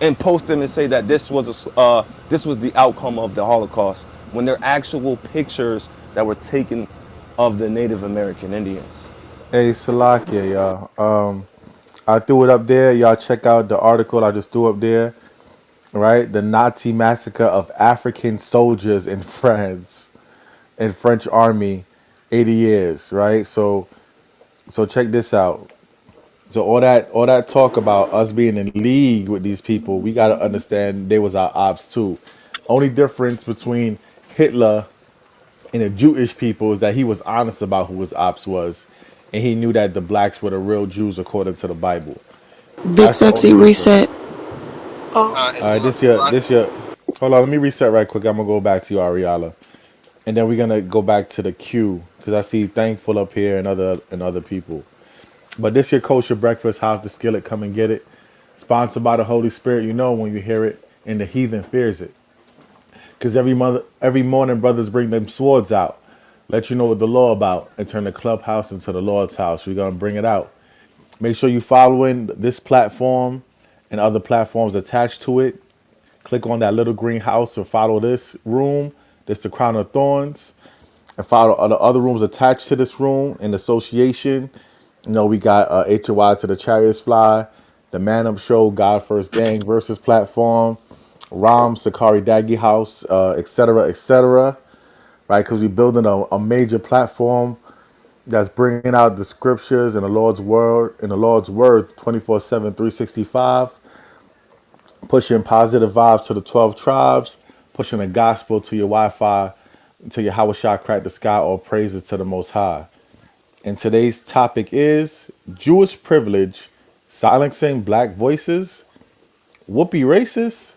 and post them and say that this was the outcome of the Holocaust when they're actual pictures that were taken of the Native American Indians. Hey, Salakia, y'all. I threw it up there. Y'all check out the article I just threw up there. Right, the Nazi massacre of African soldiers in France, in French army, 80 years. Right, so check this out. So all that talk about us being in league with these people, we gotta understand they was our ops too. Only difference between Hitler and the Jewish people is that he was honest about who his ops was, and he knew that the blacks were the real Jews according to the Bible. Big That's the only sexy reset. difference. Oh, And All right, this it's year, like, this year. Hold on, let me reset right quick. I'm gonna go back to you, Ariala, and then we're gonna go back to the queue because I see Thankful up here and other people. But this year, kosher breakfast, house the skillet, come and get it. Sponsored by the Holy Spirit. You know when you hear it, and the heathen fears it. Because every morning, brothers bring them swords out, let you know what the law about, and turn the clubhouse into the Lord's house. We're gonna bring it out. Make sure you following this platform and other platforms attached to it. Click on that little green house or follow this room. This the Crown of Thorns. And follow the other rooms attached to this room in association. You know, we got HOI to the Chariots Fly, the Man Up Show, God First Gang versus Platform, Ram, Sakari Daggy House, et cetera, right? Because we're building a major platform that's bringing out the scriptures and the Lord's word, 24/7, 365, pushing positive vibes to the 12 tribes, pushing the gospel to your Wi-Fi, to your Hawashah crack the sky, all praises to the Most High. And today's topic is Jewish privilege, silencing black voices. Whoopi racist?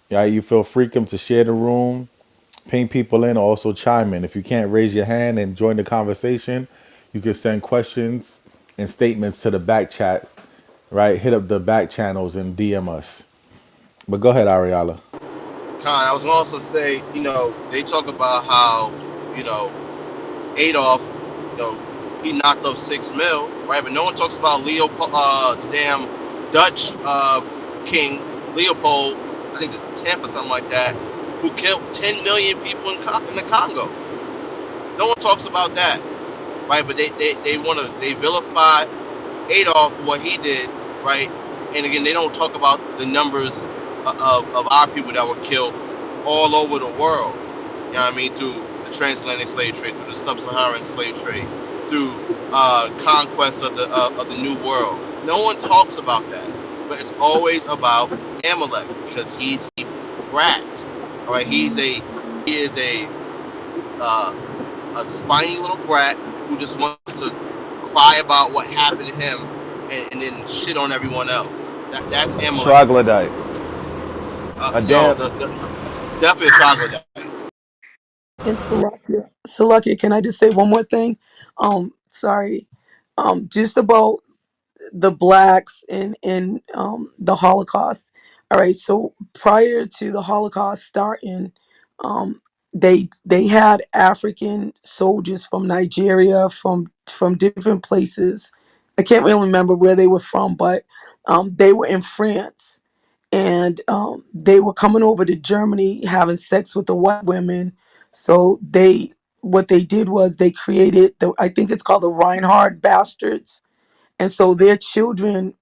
Yeah, you feel free to share the room, ping people in, or also chime in. If you can't raise your hand and join the conversation, you can send questions and statements to the back chat, right? Hit up the back channels and DM us. But go ahead, Ariala. Khan, I was gonna also say, they talk about how, you know, Adolf, he knocked off 6 mil, right? But no one talks about the damn Dutch king Leopold, I think the 10th or something like that, who killed 10 million people in the Congo. No one talks about that, right? But they want to they vilify Adolf for what he did, right? And again, they don't talk about the numbers of our people that were killed all over the world. You know what I mean? Through the transatlantic slave trade, through the sub-Saharan slave trade, through conquest of the New World. No one talks about that, but it's always about Amalek because he's a brat. All right, he is uh, a spiny little brat who just wants to cry about what happened to him and then shit on everyone else. That's Amalek for you. Troglodyte. A No, damn. the definitely a troglodyte. And Salakia, can I just say one more thing? Sorry. Just about the blacks in the Holocaust. All right, so prior to the Holocaust starting, they had African soldiers from Nigeria, from different places. I can't really remember where they were from, but they were in France, and they were coming over to Germany having sex with the white women. So what they did was they created the, I think it's called the Reinhard bastards, and so their children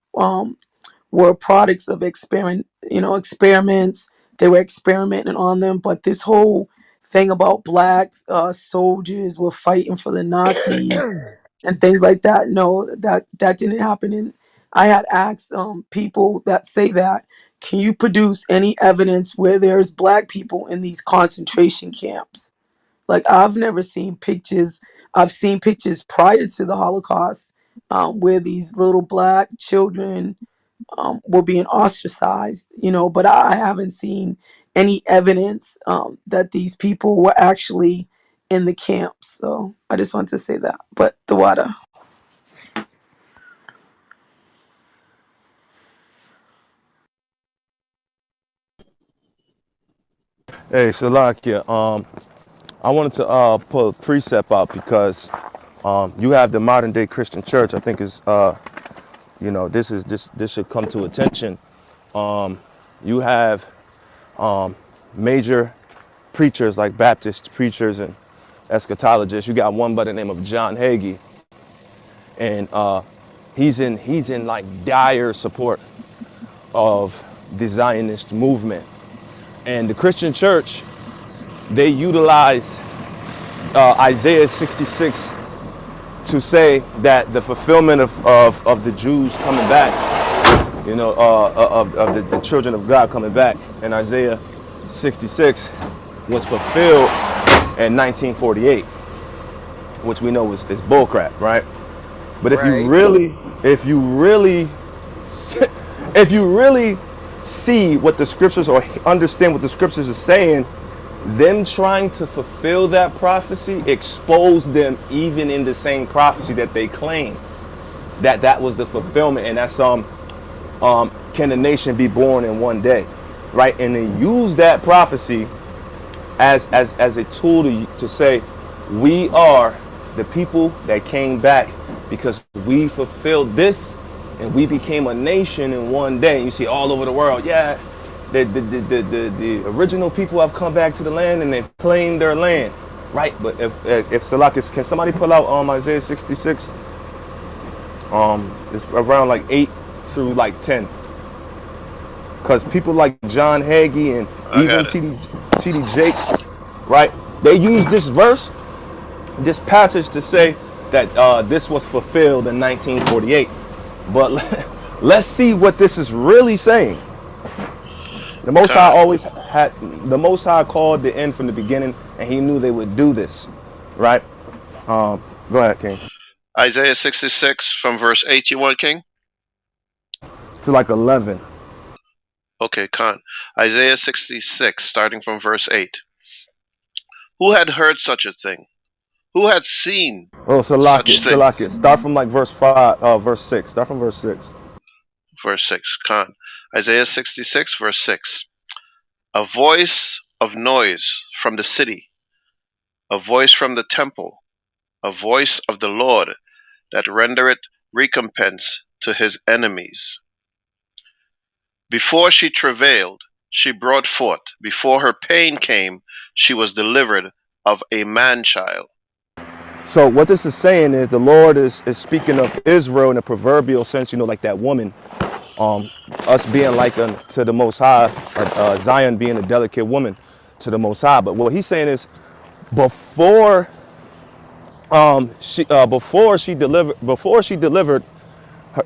were products of experiments. They were experimenting on them, but this whole thing about black soldiers were fighting for the Nazis and things like that. No, that didn't happen. And I had asked people that say that, can you produce any evidence where there's black people in these concentration camps? Like, I've never seen pictures. I've seen pictures prior to the Holocaust, where these little black children were being ostracized, but I haven't seen any evidence that these people were actually in the camps. So I just want to say that. But the water. Hey, Salakia. I wanted to pull a precept out because you have the modern day Christian church. I think is this should come to attention. You have major preachers like Baptist preachers and eschatologists. You got one by the name of John Hagee, and he's in like dire support of the Zionist movement. And the Christian church, they utilize Isaiah 66 to say that the fulfillment of the Jews coming back, of the children of God coming back in Isaiah 66 was fulfilled in 1948, which we know is bullcrap, right? But if you Right. really, if you really, if you really see what the scriptures or understand what the scriptures are saying, them trying to fulfill that prophecy exposed them even in the same prophecy that they claim that was the fulfillment, and that's can the nation be born in one day, right? And they use that prophecy as a tool to say we are the people that came back because we fulfilled this and we became a nation in one day. And you see all over the world, yeah, the original people have come back to the land and they've claimed their land, right? But if Salakis, can somebody pull out Isaiah 66? It's around like 8 through like 10, because people like John Hagee and I even got it. T.D. Jakes, right? They use this passage to say that this was fulfilled in 1948. But let's see what this is really saying. The Most High Con. always had, the Most High called the end from the beginning, and He knew they would do this, right? Go ahead, King. Isaiah 66 from verse 8, you want, King? To like 11. Okay, Con. Isaiah 66, starting from verse 8. Who had heard such a thing? Who had seen Oh, Salakit, such thing? Salakit. Start from like verse 6. Start from verse 6. Verse 6, Con. Isaiah 66, verse 6. A voice of noise from the city, a voice from the temple, a voice of the Lord that rendereth recompense to his enemies. Before she travailed, she brought forth. Before her pain came, she was delivered of a man-child. So what this is saying is the Lord is speaking of Israel in a proverbial sense, like that woman, us being like to the Most High, Zion being a delicate woman to the Most High. But what he's saying is before she delivered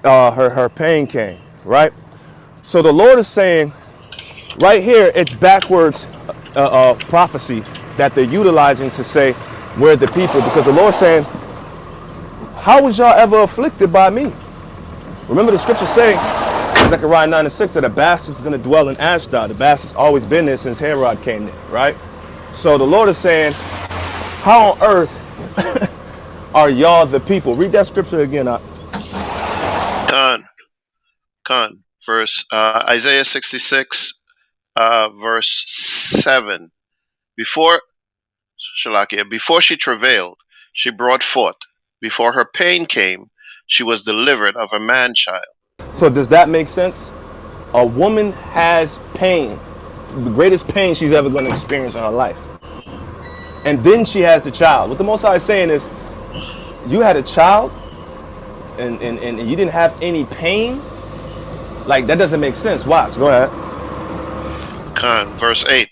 her pain came, right? So the Lord is saying right here, it's backwards prophecy that they're utilizing to say we're the people, because the Lord's saying How was y'all ever afflicted by me? Remember the scriptures say, Zechariah 9 and 6, that a bastard's going to dwell in Ashdod. The bastard's always been there since Herod came there, right? So the Lord is saying, how on earth are y'all the people? Read that scripture again. Con, verse Isaiah 66, verse 7. Before Shalakia, before she travailed, she brought forth. Before her pain came, she was delivered of a man child. So does that make sense? A woman has pain, the greatest pain she's ever going to experience in her life. And then she has the child. What the Most High is saying is, you had a child and you didn't have any pain? Like, that doesn't make sense. Watch, go ahead. Con, verse 8.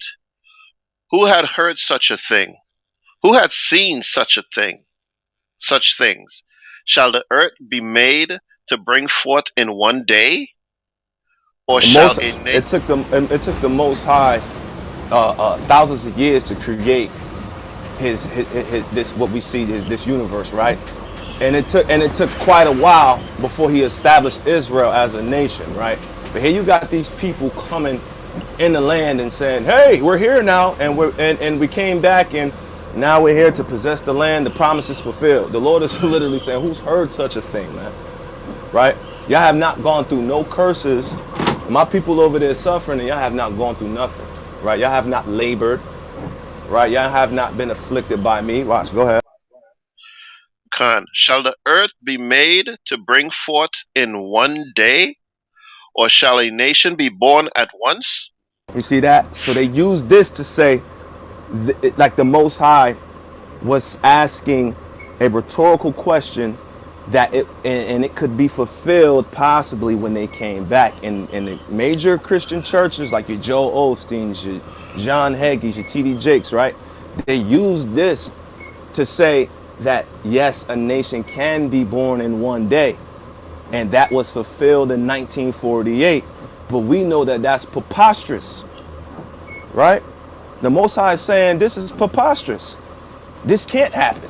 Who had heard such a thing? Who had seen such a thing? Such things? Shall the earth be made to bring forth in one day? Or The shall most, a it took the Most High thousands of years to create his this what we see this universe, right? And it took quite a while before he established Israel as a nation, right? But here you got these people coming in the land and saying, "Hey, we're here now, and we came back, and now we're here to possess the land. The promise is fulfilled." The Lord is literally saying, "Who's heard such a thing, man?" Right? Y'all have not gone through no curses. My people over there suffering, and y'all have not gone through nothing, right? Y'all have not labored, right? Y'all have not been afflicted by me. Watch, go ahead. Con, shall the earth be made to bring forth in one day? Or shall a nation be born at once? You see that? So they use this to say, like the Most High was asking a rhetorical question that it could be fulfilled possibly when they came back. In the major Christian churches like your Joel Osteens, your John Hagee's, your T.D. Jakes, right? They use this to say that yes, a nation can be born in one day. And that was fulfilled in 1948. But we know that that's preposterous, right? The Most High is saying this is preposterous. This can't happen.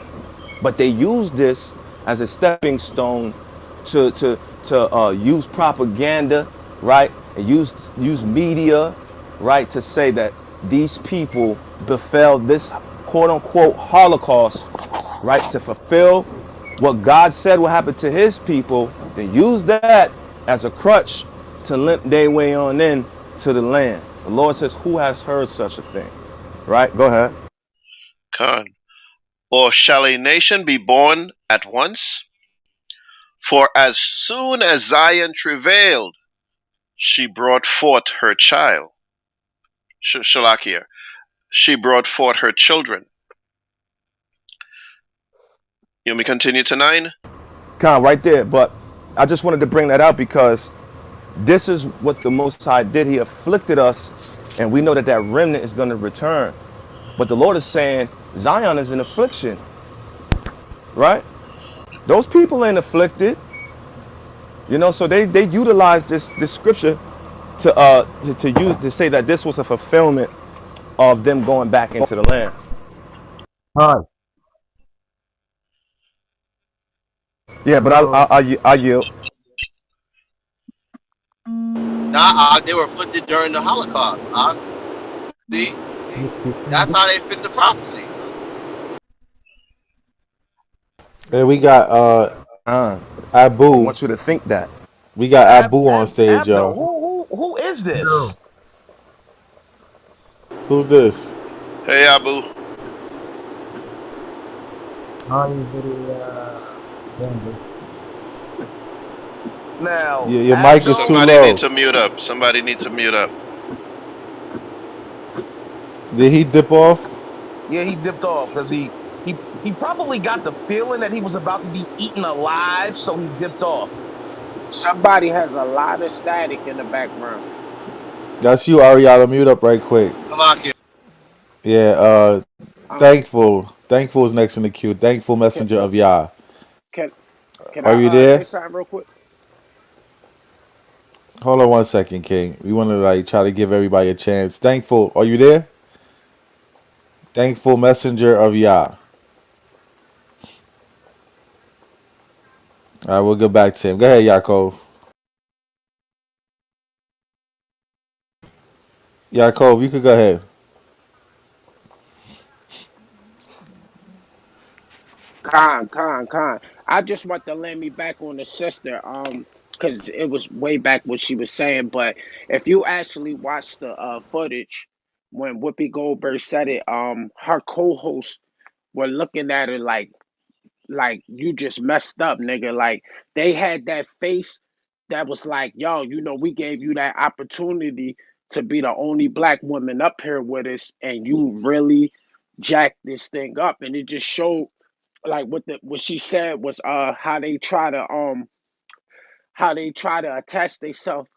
But they use this as a stepping stone to use propaganda, right? And use media, right, to say that these people befell this quote unquote Holocaust, right, to fulfill what God said will happen to his people, then use that as a crutch to limp their way on in to the land. The Lord says, who has heard such a thing? Right? Go ahead. Con. Or shall a nation be born at once? For as soon as Zion travailed, she brought forth her child. Shalakia. She brought forth her children. You want me to continue to 9? Kind of right there. But I just wanted to bring that out because this is what the Most High did. He afflicted us, and we know that that remnant is going to return. But the Lord is saying Zion is an affliction, right? Those people ain't afflicted, you know. So they utilize this scripture to use to say that this was a fulfillment of them going back into the land. Hi. Yeah, but So, I yield. Nah, they were afflicted during the Holocaust. See, you speak that's English? how they fit the prophecy. Hey, we got Uh, I Abu. want you to think that. We got Abu on stage, Abner, y'all. who is Yo, this? Who's this? Hey, Abu. how is the English? Now, Your mic is Abner, too Somebody need low. to mute up. Somebody need to mute up. Did he dip off? yeah, he dipped off because he probably got the feeling that he was about to be eaten alive, so he dipped off. Somebody has a lot of static in the background. That's you, Ariella. Mute up right quick. Salakia. Yeah, Um, thankful. Thankful is next in the queue. Thankful can messenger of Yah. can can Are you I say there? something real quick? Hold on 1 second, King. We want to like try to give everybody a chance. Thankful, are you there? Thankful messenger of Yah. All right, we'll go back to him. Go ahead, Yaakov. Yaakov, you could go ahead. Con. I just want to land me back on the sister, because it was way back what she was saying. But if you actually watch the footage when Whoopi Goldberg said it, her co-hosts were looking at her like you just messed up, nigga. Like they had that face that was like, yo, we gave you that opportunity to be the only black woman up here with us, and you really jacked this thing up. And it just showed like what she said was how they try to attach themselves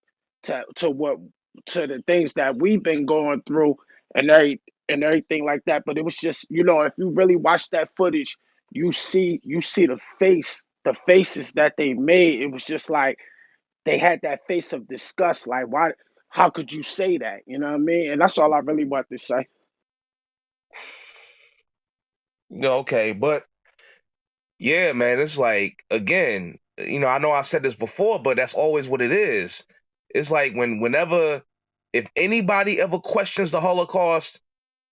to what to the things that we've been going through and everything like that. But it was just, if you really watch that footage, you see the faces that they made. It was just like they had that face of disgust, like, why, how could you say that? You know what I mean? And that's all I really want to say. Okay, but yeah, man, it's like again, I know I said this before, but that's always what it is. It's like whenever if anybody ever questions the Holocaust,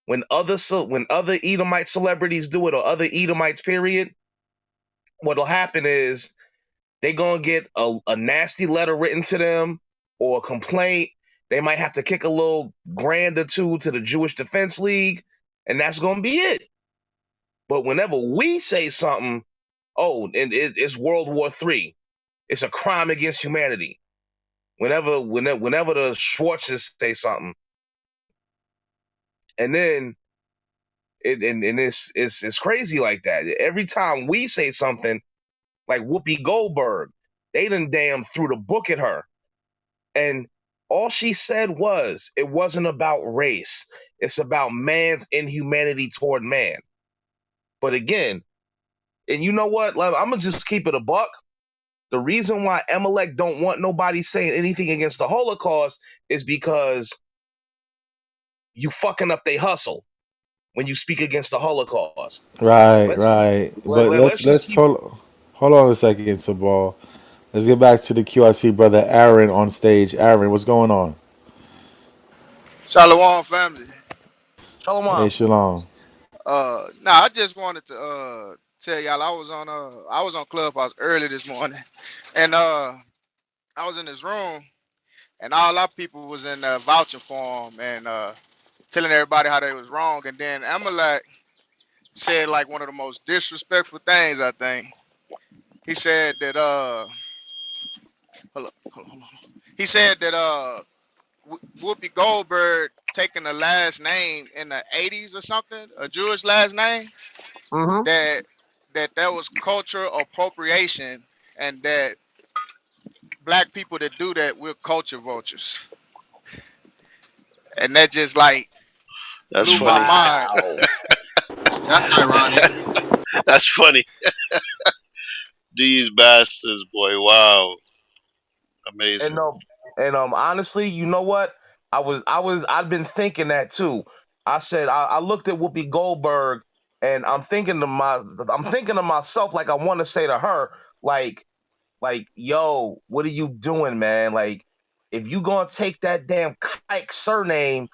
when other Edomite celebrities do it or other Edomites, period, what'll happen is they gonna get a nasty letter written to them or a complaint. They might have to kick a little grand or two to the Jewish Defense League, and that's gonna be it. But whenever we say something, oh, and it's World War III. It's a crime against humanity. Whenever the Schwarzes say something, and then it's crazy like that. Every time we say something, like Whoopi Goldberg, they done damn threw the book at her, and all she said was it wasn't about race. It's about man's inhumanity toward man. But again, and you know what? Like, I'm gonna just keep it a buck. The reason why Amalek don't want nobody saying anything against the Holocaust is because you fucking up they hustle when you speak against the Holocaust. Right, Let's right. let, But let, let's just let's keep. hold on a second, Sabal. Let's get back to the QIC brother Aaron on stage. Aaron, what's going on? Shalom family. Hey, Shalom. Shalom. I just wanted to tell y'all I was on Clubhouse early this morning, and I was in this room, and all our people was in vouching for him and telling everybody how they was wrong, and then Amalek said like one of the most disrespectful things. I think he said that hold on. He said that Whoopi Goldberg taking the last name in the 80s or something, a Jewish last name, Mm-hmm. that that was cultural appropriation, and that black people that do that, we're culture vultures, and that just like That's blew my funny. mind. Wow. That's ironic. That's funny. These bastards, boy. Wow. And Amazing. honestly, you know what? I've been thinking that too. I said I looked at Whoopi Goldberg, and I'm thinking to myself like I want to say to her yo, what are you doing, man? Like, if you gonna take that damn kike surname,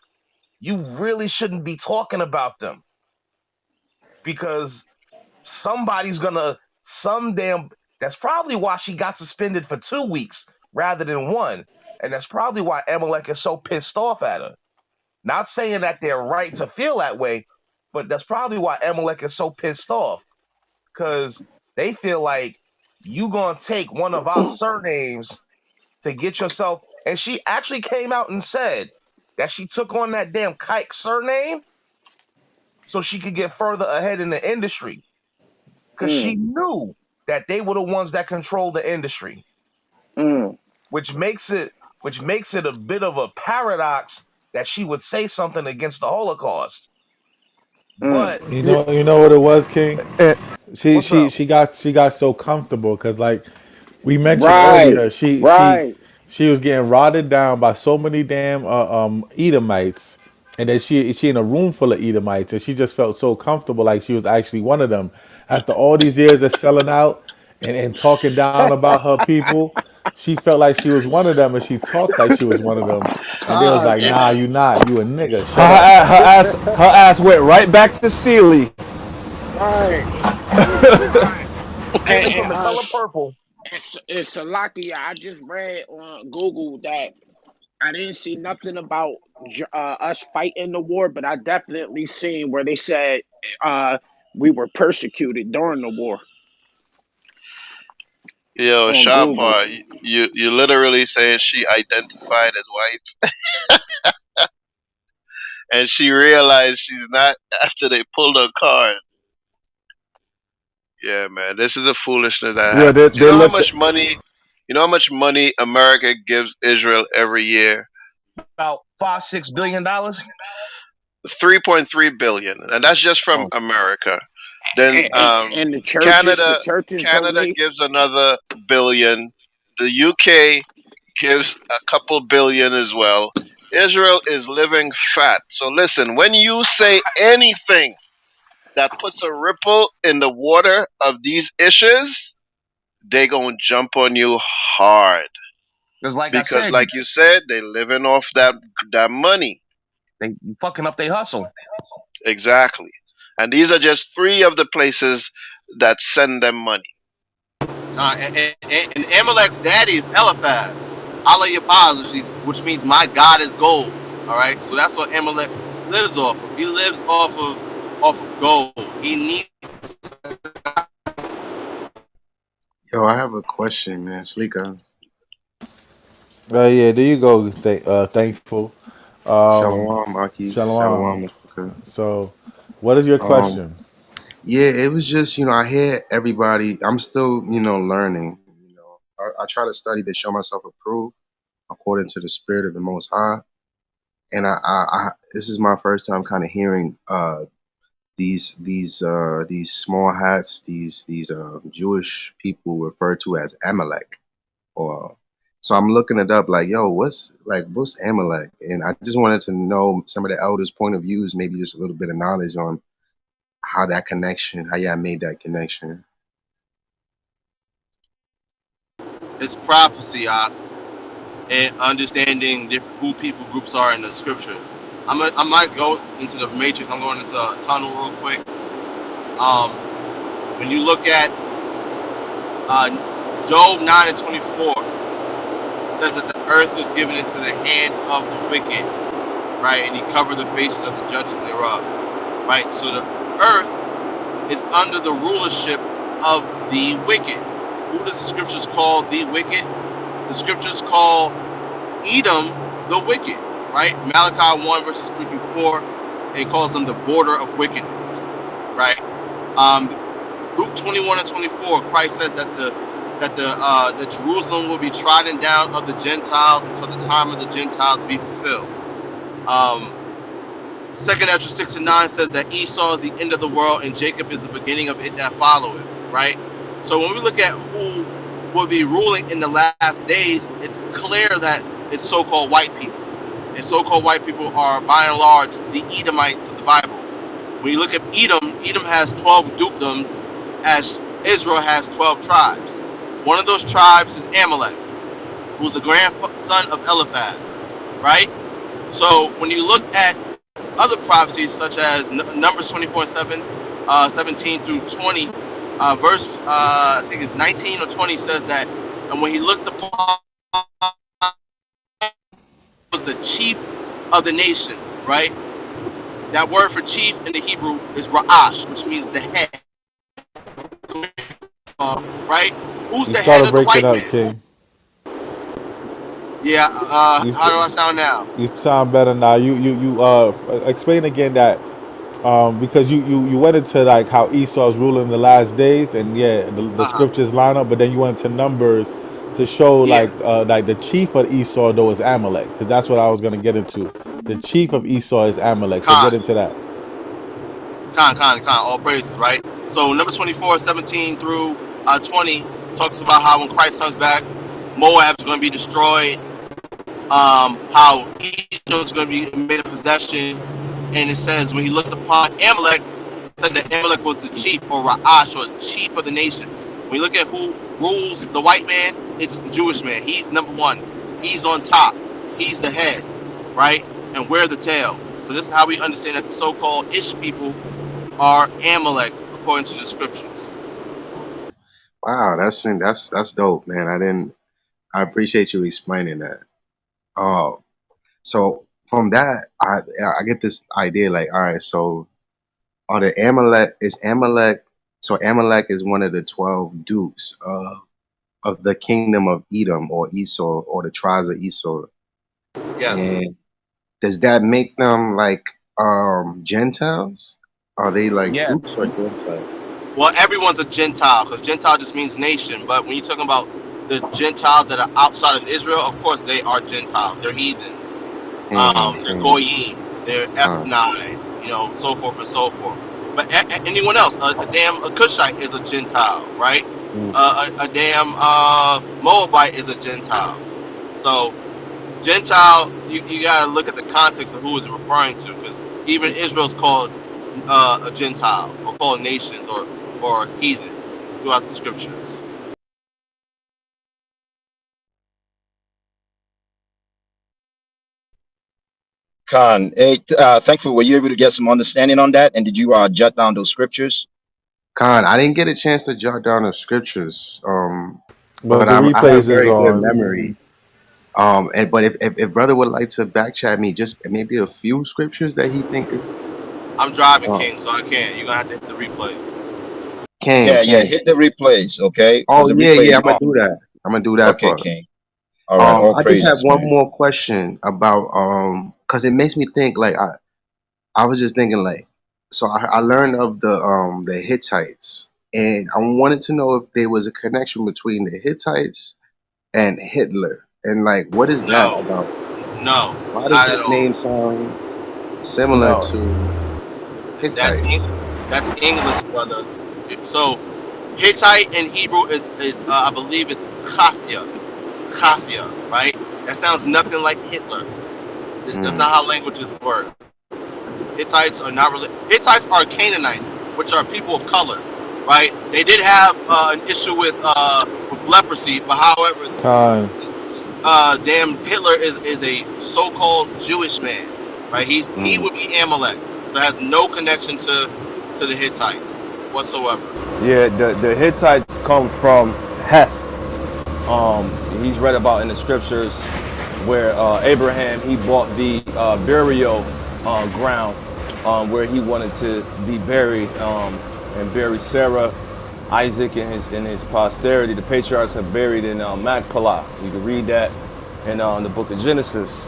you really shouldn't be talking about them because somebody's gonna some damn. That's probably why she got suspended for 2 weeks rather than one, and that's probably why Amalek is so pissed off at her. Not saying that they're right to feel that way, but that's probably why Amalek is so pissed off because they feel like you gonna take one of our surnames to get yourself. And she actually came out and said that she took on that damn kike surname so she could get further ahead in the industry because she Mm, knew that they were the ones that controlled the industry, mm, which makes it a bit of a paradox that she would say something against the Holocaust. mm. But You Yeah, know, you know what it was, King. and, She what's she up? she got she got so comfortable because like we mentioned Right, earlier, right. she was getting rotted down by so many damn Edomites, and then she in a room full of Edomites, and she just felt so comfortable like she was actually one of them. After all these years of selling out, and talking down about her people. She felt like she was one of them, and she talked like she was one of them. And they was God, like, "Nah, man. you not. You a nigga. Her, Shut up." her ass went right back to Sealy. Right. And, Sealy from the color purple. it's Salakia. I just read on Google that I didn't see nothing about us fighting the war, but I definitely seen where they said uh, we were persecuted during the war Yo, on Google. Shahbar, you literally saying she identified as white, and she realized she's not after they pulled her card. Yeah, man, this is the foolishness that Yeah, happens. You they know how looked at, much money? You know how much money America gives Israel every year? About $5-6 billion. 3.3 billion, and that's just from Oh, America. Then And the Canada churches Canada donate. gives another billion. The UK gives a couple billion as well. Israel is living fat. So listen, when you say anything that puts a ripple in the water of these issues, they gonna jump on you hard because like I because, said, like you said, they living off that money. they fucking up their hustle. Exactly. And these are just three of the places that send them money. And Amalek's daddy is Eliphaz. Allah Yabaz, which means my God is gold. All right, so that's what Amalek lives off of. He lives off of gold. He needs. Yo, I have a question, man. Slika, Yeah, there you go. Thankful. Um, Shalom, Akis, Shalom. Shalom, Slika. So, what is your Um, question? yeah, it was just, I hear everybody. I'm still, learning. I try to study to show myself approved according to the Spirit of the Most High. And this is my first time kind of hearing these small hats, these Jewish people referred to as Amalek. Or so I'm looking it up like, yo, what's Amalek? And I just wanted to know some of the elders' point of views, maybe just a little bit of knowledge on how y'all made that connection. It's prophecy, and understanding who people groups are in the scriptures. I might go into the matrix. I'm going into a tunnel real quick. When you look at Job 9:24, it says that the earth is given into the hand of the wicked, right? And he covered the faces of the judges thereof, right? So the earth is under the rulership of the wicked. Who does the scriptures call the wicked? The scriptures call Edom the wicked, right? Malachi 1 verses 3 through 4, it calls them the border of wickedness, right? Um, Luke 21:24, Christ says that Jerusalem will be trodden down of the Gentiles until the time of the Gentiles be fulfilled. Um, Second Ezra 6:9 says that Esau is the end of the world and Jacob is the beginning of it that followeth, right? So when we look at who will be ruling in the last days, it's clear that it's so-called white people. And so-called white people are, by and large, the Edomites of the Bible. When you look at Edom, Edom has 12 dukedoms, as Israel has 12 tribes. One of those tribes is Amalek, who's the grandson of Eliphaz, right? So when you look at other prophecies, such as Numbers 24:7, 17 through 20, I think it's 19 or 20, says that, and when he looked upon was the chief of the nations, right? That word for chief in the Hebrew is Ra'ash, which means the head, right? Who's You the head started of the breaking white up, man? King. Yeah, You how do I sound now? you sound better now. You explain again that because you went into like how Esau's ruling the last days, and yeah, the Uh huh. scriptures line up, but then you went to Numbers to show Yeah. like the chief of Esau though is Amalek, because that's what I was gonna get into. The chief of Esau is Amalek, so get Khan, into that. all praises, right? So Numbers 24:17 through 20 talks about how when Christ comes back, Moab is going to be destroyed. How Edom is going to be made a possession, and it says when he looked upon Amalek, it said that Amalek was the chief or Ra'ash or chief of the nations. When you look at who rules the white man, it's the Jewish man. He's number one. He's on top. He's the head, right? And we're the tail. So this is how we understand that the so-called Ish people are Amalek according to the scriptures. Wow, that's dope, man. I didn't. I appreciate you explaining that. Oh, so from that, I get this idea. Like, all right, so are the Amalek is Amalek? So Amalek is one of the 12 dukes of the kingdom of Edom or Esau or the tribes of Esau. Yes. And does that make them like Gentiles? Are they like dukes Yes. or Gentiles? Well, everyone's a Gentile because Gentile just means nation. But when you're talking about the Gentiles that are outside of Israel, of course they are Gentiles. They're heathens. Hmm, They're hmm, goyim, they're huh, ethni, so forth and so forth. But anyone else, a Cushite is a Gentile, right? Mm. A damn Moabite is a Gentile. So Gentile, you gotta look at the context of who it's referring to, because even Israel's called a Gentile or called nations or heathen throughout the scriptures. Khan, hey, thankfully, were you able to get some understanding on that? And did you jot down those scriptures? Khan, I didn't get a chance to jot down the scriptures, but But the I have replays is very good on. memory. And but if brother would like to back chat me just maybe a few scriptures that he think is I'm driving, uh, King, so I can't. You're gonna have to hit the replays. King, Yeah, yeah. King. Hit the replays, okay? Because Oh the yeah, replay yeah, is I'm gonna on. do that. I'm gonna do that Okay, part. King. All right. All I just have praises, one man. more question about because it makes me think like I was just thinking like so I learned of the Hittites and I wanted to know if there was a connection between the Hittites and Hitler and like what is that No, about? no, Why does not at his all. name sound similar No. to That's Hittites? that's English, brother. So Hittite in Hebrew is I believe it's Chafia, Chafia, right? That sounds nothing like Hitler. That's Mm, not how languages work. Hittites are not really. Hittites are Canaanites, which are people of color, right? They did have an issue with leprosy, but however, Con. damn Hitler is a so-called Jewish man, right? He mm, would be Amalek, so it has no connection to the Hittites whatsoever. Yeah, the Hittites come from Heth. He's read about in the scriptures where Abraham he bought the burial ground where he wanted to be buried and bury Sarah, Isaac, and his posterity. The patriarchs are buried in Machpelah. You can read that in the book of Genesis.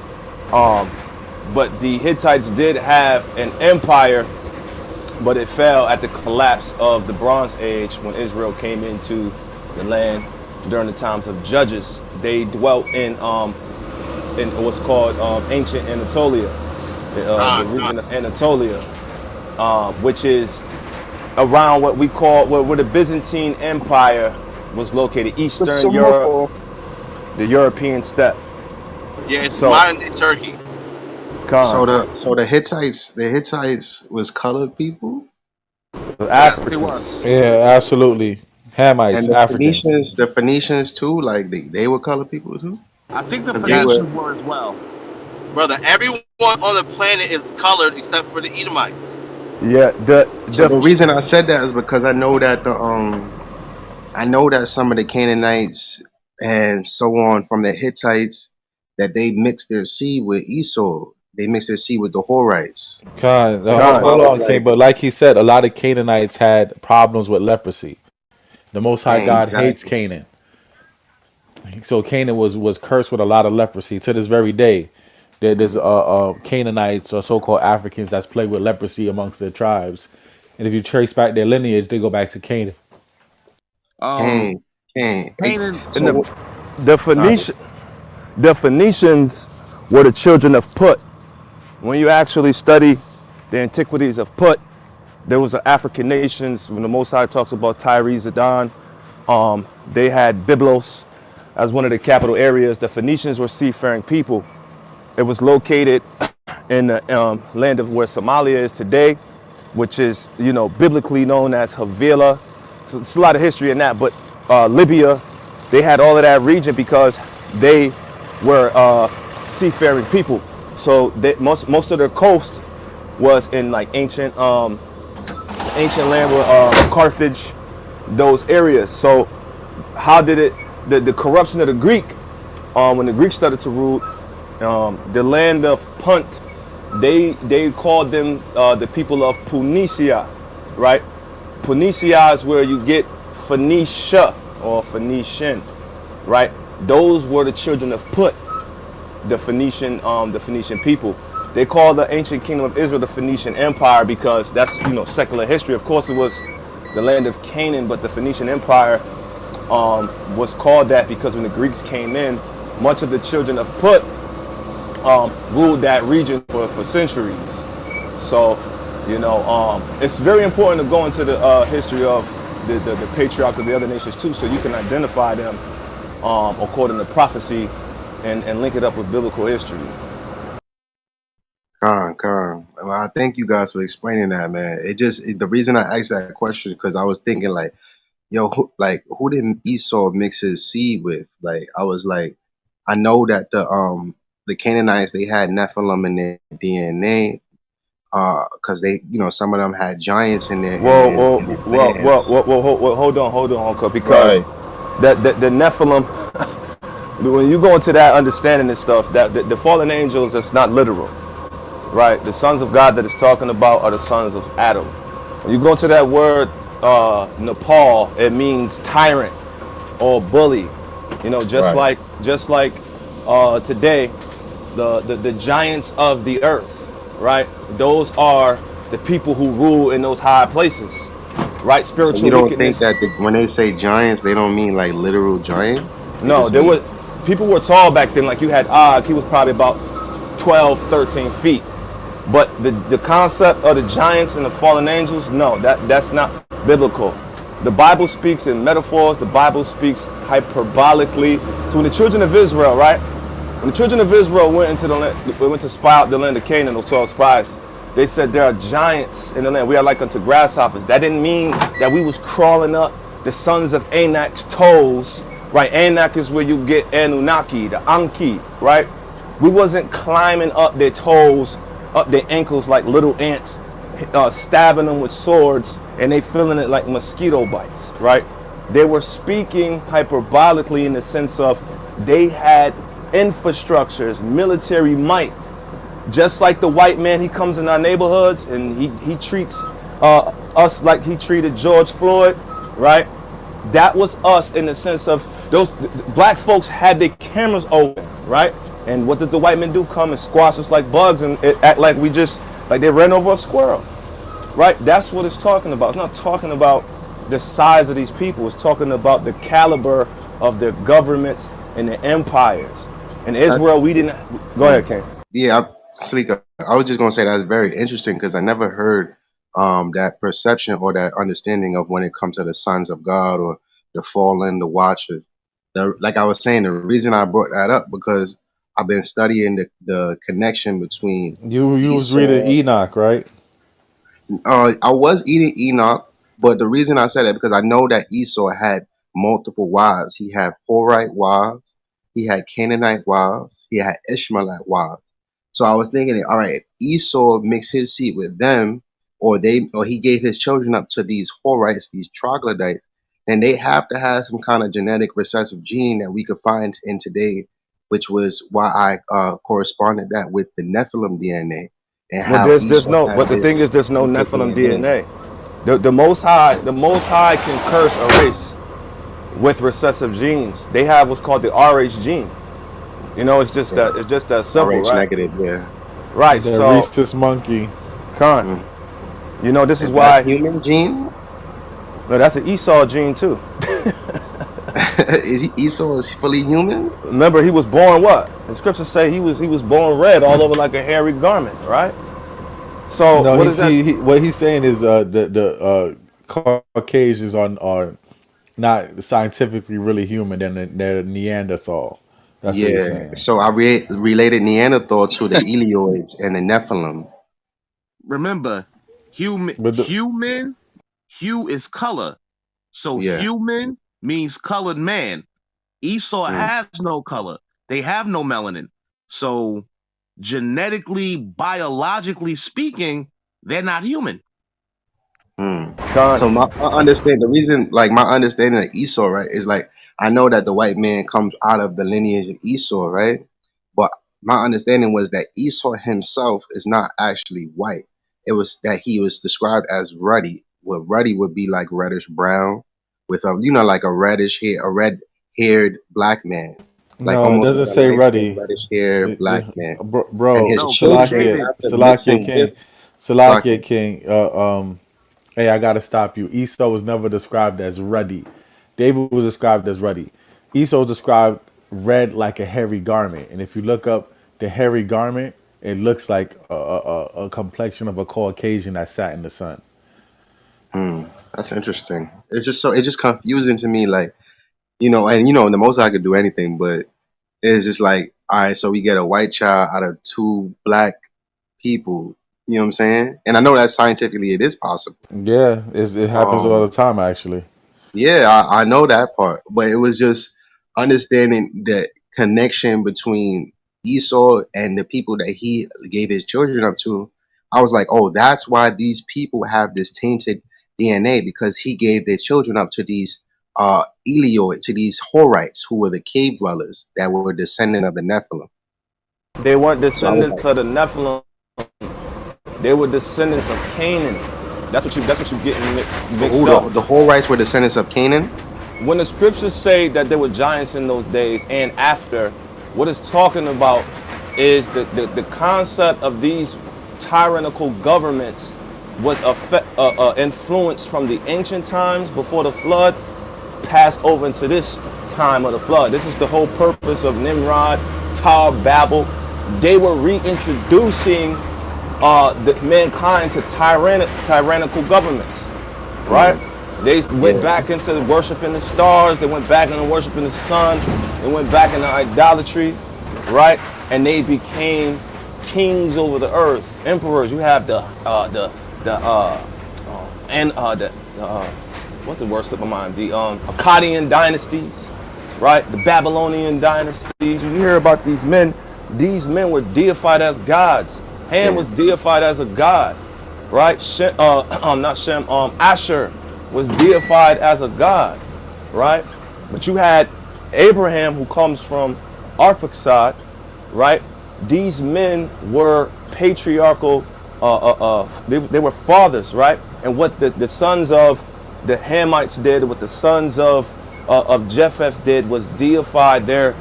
But the Hittites did have an empire, but it fell at the collapse of the Bronze Age when Israel came into the land during the times of Judges. They dwelt in what's called ancient Anatolia, the Con, con. region of Anatolia, which is around what we call where the Byzantine Empire was located, Eastern Europe, the European steppe. Yeah, it's So, modern day Turkey. Khan, so the Hittites was colored people the Yes, He was. Africans. Yeah, absolutely. and Hamites, Africans. The Phoenicians too, like they were colored people too, I think the because they yes, were. Phoenicians were as well. brother. Everyone on the planet is colored except for the Edomites. Yeah, So the reason I said that is because I know that some of the Canaanites and so on from the Hittites that they mixed their seed with Esau. They mixed their seed with the Horites. Con, So that's why I hold was on, King. like, But like he said, a lot of Canaanites had problems with leprosy. The Most High God hates exactly. Canaan, so Canaan was cursed with a lot of leprosy to this very day. There's Canaanites or so-called Africans that's plagued with leprosy amongst their tribes, and if you trace back their lineage, they go back to Canaan. Um, Cain, Cain. Hey, Canaan. and so the sorry. Phoenicians were the children of Put. When you actually study the antiquities of Put, there was an African nations. When the Most High talks about Tyre, Zidon, they had Byblos as one of the capital areas. The Phoenicians were seafaring people. It was located in the land of where Somalia is today, which is biblically known as Havila. So it's a lot of history in that, but Libya. They had all of that region because they were seafaring people. So most of their coast was in like ancient land with Carthage, those areas. So how did it the corruption of the Greek when the Greeks started to rule the land of Punt, they called them the people of Phoenicia, right? Phoenicia is where you get Phoenicia or Phoenician, right? Those were the children of Put, the Phoenician people. They call the ancient kingdom of Israel the Phoenician Empire because that's secular history. Of course, it was the land of Canaan, but the Phoenician Empire was called that because when the Greeks came in, much of the children of Put ruled that region for centuries. So, it's very important to go into the history of the patriarchs of the other nations too, so you can identify them according to prophecy and link it up with biblical history. Con. Well, I thank you guys for explaining that, man. The reason I asked that question because I was thinking like, yo, who did Esau mix his seed with? Like, I was like, I know that the Canaanites, they had Nephilim in their DNA, because they, some of them had giants in their Well, well, in their well, well, lands. well, well, hold on, Uncle, because Right. the Nephilim, when you go into that understanding and stuff, that the fallen angels is not literal, right? The sons of God that it's talking about are the sons of Adam. When you go into that word Nepal, it means tyrant or bully. Just Right. like today, the giants of the earth, right? Those are the people who rule in those high places, right? So you Spiritual don't think wickedness. that when they say giants, they don't mean like literal giants? They No, just there mean was people were tall back then. Like you had Og, he was probably about 12, 13 feet. But the concept of the giants and the fallen angels, no, that's not biblical. The Bible speaks in metaphors. The Bible speaks hyperbolically. So when the children of Israel, right? When the children of Israel went into the land, went to spy out the land of Canaan, those 12 spies, they said there are giants in the land. We are like unto grasshoppers. That didn't mean that we was crawling up the sons of Anak's toes, right? Anak is where you get Anunnaki, the Anki, right? We wasn't climbing up their toes, up their ankles like little ants, stabbing them with swords, and they feeling it like mosquito bites, right? They were speaking hyperbolically in the sense of they had infrastructures, military might. Just like the white man, he comes in our neighborhoods and he treats us like he treated George Floyd, right? That was us in the sense of those black folks had their cameras open, right? And what does the white men do? Come and squash us like bugs and act like like they ran over a squirrel, right? That's what it's talking about. It's not talking about the size of these people. It's talking about the caliber of their governments and their empires. In that. Israel, we didn't. Go ahead, King. Yeah, Sleek. I was just gonna say that's very interesting because I never heard that perception or that understanding of when it comes to the sons of God or the fallen, the watchers. Like I was saying, the reason I brought that up because I've been studying the connection between You was reading Esau. Enoch, right? I was eating Enoch, but the reason I said that because I know that Esau had multiple wives. He had Horite wives, he had Canaanite wives, he had Ishmaelite wives. So I was thinking, all right, if Esau mixed his seed with them, or he gave his children up to these Horites, these troglodytes, then they have to have some kind of genetic recessive gene that we could find in today, which was why I corresponded that with the Nephilim DNA and Well, how there's Esau no. had But the thing this is, there's no secret Nephilim DNA. DNA. The Most High can curse a race with recessive genes. They have what's called the RH gene. It's just that simple, RH right? negative, yeah. Right. The So, rhesus monkey. Con, Mm. this is Is that why. human gene? No, that's an Esau gene too. Esau is fully human? Remember, he was born what? The scriptures say he was born red all over like a hairy garment, right? So No, what is that? what he's saying is the Caucasians are not scientifically really human. They're Neanderthal. That's what he's Yeah. saying. So I related Neanderthal to the Elioids and the Nephilim. Remember, human But the human hue is color. So Yeah. human means colored man. Esau Mm, has no color. They have no melanin. So genetically, biologically speaking, they're not human. mm. Con, So my understand the reason, like my understanding of Esau, right, is like I know that the white man comes out of the lineage of Esau, right? But my understanding was that Esau himself is not actually white. It was that he was described as ruddy. What ruddy would be like reddish brown, with a like a reddish hair, a red haired black man, like No, it almost like doesn't a say light skinned ruddy. reddish hair black man. And Bro, his No, King children, Salakia, David. after Salakia mixing with King, Slocky. Salakia King. Hey, I gotta stop you. Esau was never described as ruddy. David was described as ruddy. Esau was described red like a hairy garment. And if you look up the hairy garment, it looks like a complexion of a Caucasian that sat in the sun. Hmm, that's interesting. It's just confusing to me, like and the most I could do anything, but it's just like, all right, so we get a white child out of two black people. You know what I'm saying? And I know that scientifically it is possible. Yeah, it happens all Um, the time, actually. yeah, I know that part, but it was just understanding the connection between Esau and the people that he gave his children up to. I was like, oh, that's why these people have this tainted DNA, because he gave their children up to these Elioid, to these Horites, who were the cave dwellers that were descendant of the Nephilim. they weren't So I was descendants like, of the Nephilim. They were descendants of Canaan. That's what you getting mixed who up. the Horites were descendants of Canaan? When the scriptures say that there were giants in those days and after, what it's talking about is the concept of these tyrannical governments was influenced from the ancient times before the flood, passed over into this time of the flood. This is the whole purpose of Nimrod, Tower of Babel. They were reintroducing the mankind to tyrannical governments, right? Mm, They went yeah. back into worshiping the stars. They went back into worshiping the sun. They went back into idolatry, right? And they became kings over the earth, emperors. You have the what's the word slip of mind? The Akkadian dynasties, right? The Babylonian dynasties. When you hear about these men were deified as gods. Ham Yeah. was deified as a god, right? Not Shem. Asher was deified as a god, right? But you had Abraham, who comes from Arphaxad, right? These men were patriarchal. They were fathers, right? And what the sons of the Hamites did, what the sons of Japheth did, was deify their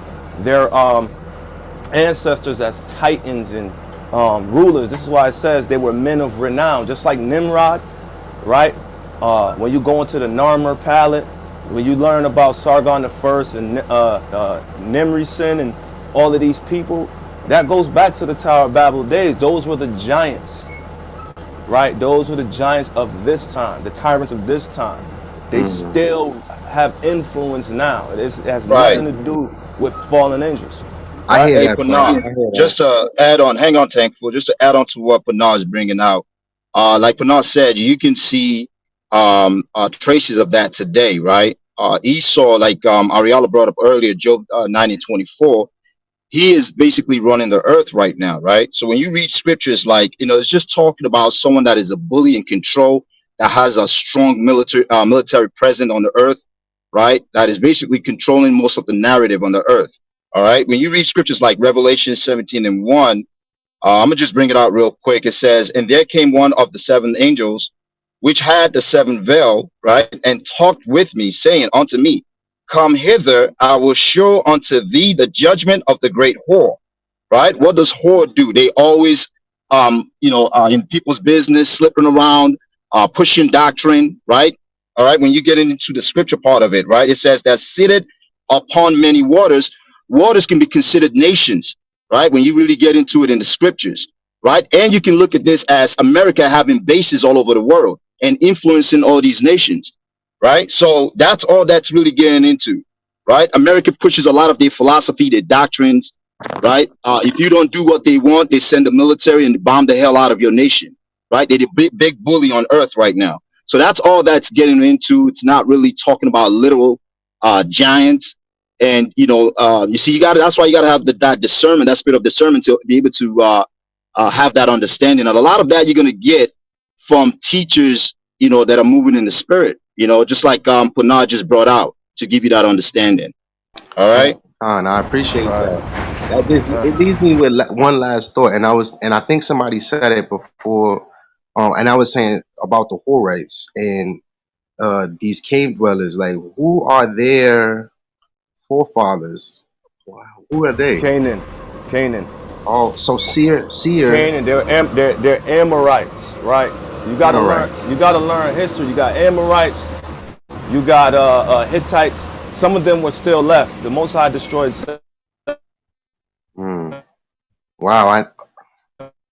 ancestors as titans and rulers. This is why it says they were men of renown, just like Nimrod, right? When you go into the Narmer palette, when you learn about Sargon the First and Nimrisen and all of these people, that goes back to the Tower of Babel days. Those were the giants, right? Those were the giants of this time, the tyrants of this time. They Mm. still have influence now. It has Right. nothing to do with fallen angels, I right? hear Hey, that part. Panah, I hear that. just to add on, hang on, Thankful, just to add on to what Panah is bringing out. Like Panah said, you can see traces of that today, right? Esau, like Ariella brought up earlier, Job 9 and 24, he is basically running the earth right now, right? So when you read scriptures, like, it's just talking about someone that is a bully and control, that has a strong military presence on the earth, right? That is basically controlling most of the narrative on the earth. All right. When you read scriptures like Revelation 17 and 1, I'm gonna just bring it out real quick. It says, "And there came one of the seven angels, which had the seven veil, right, and talked with me, saying unto me, Come hither, I will show unto thee the judgment of the great whore." Right? What does whore do? They always, in people's business, slipping around, pushing doctrine, right? All right. When you get into the scripture part of it, right, it says that seated upon many waters. Waters can be considered nations, right? When you really get into it in the scriptures, right? And you can look at this as America having bases all over the world and influencing all these nations, right? So that's all that's really getting into, right? America pushes a lot of their philosophy, their doctrines, right? If you don't do what they want, they send the military and bomb the hell out of your nation, right? They're the big bully on earth right now. So that's all that's getting into. It's not really talking about literal. giants. And you see, that's why you got to have that discernment, that spirit of discernment, to be able to have that understanding. And a lot of that you're going to get from teachers, that are moving in the spirit. Just like Punah just brought out, to give you that understanding. All right. I appreciate Right. that. It leaves me with one last thought, and I think somebody said it before, and I was saying about the Horites and these cave dwellers. Like, who are their forefathers? Wow, who are they? Canaan, Canaan, Oh, so seer, Canaan. They're Amorites, right? You gotta learn. Amorite. You gotta learn history. You got Amorites. You got Hittites. Some of them were still left. The Most High destroyed. Hmm. Wow, I'm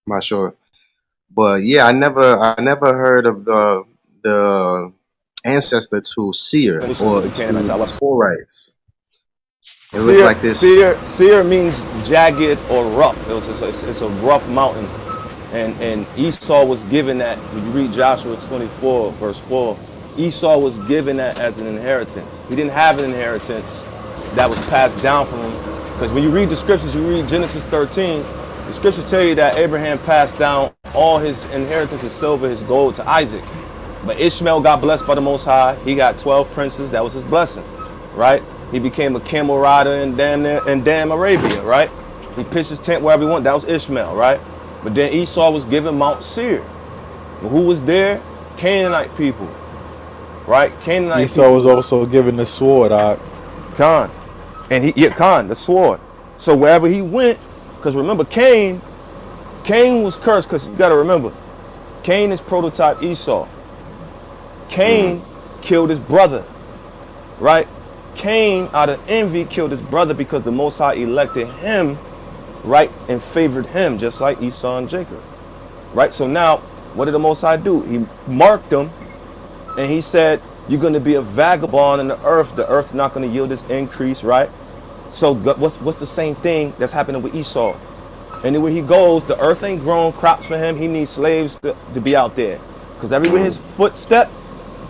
not sure, but yeah, I never heard of the ancestor to seer Nations of or the Canaanites. to I was Horites. It was seer. like this. Seer means jagged or rough. It's a rough mountain, and Esau was given that. When you read Joshua 24 verse 4, Esau was given that as an inheritance. He didn't have an inheritance that was passed down from him, because when you read the scriptures, you read Genesis 13. The scriptures tell you that Abraham passed down all his inheritance, his silver, his gold, to Isaac. But Ishmael got blessed by the Most High. He got 12 princes. That was his blessing, right? He became a camel rider in damn Arabia, right? He pitched his tent wherever he wanted. That was Ishmael, right? But then Esau was given Mount Seir. Who was there? Canaanite people, right? Canaanite Esau was people. also given the sword. Khan. And Khan, the sword. So wherever he went, because remember Cain was cursed, because you got to remember, Cain is prototype Esau. Cain killed his brother, right? Cain, out of envy, killed his brother because the Most High elected him, right, and favored him, just like Esau and Jacob, right? So now, what did the Most High do? He marked them, and he said, you're going to be a vagabond in the earth. The earth's not going to yield this increase, right? So what's the same thing that's happening with Esau? Anywhere he goes, the earth ain't growing crops for him. He needs slaves to be out there. Because everywhere his foot step,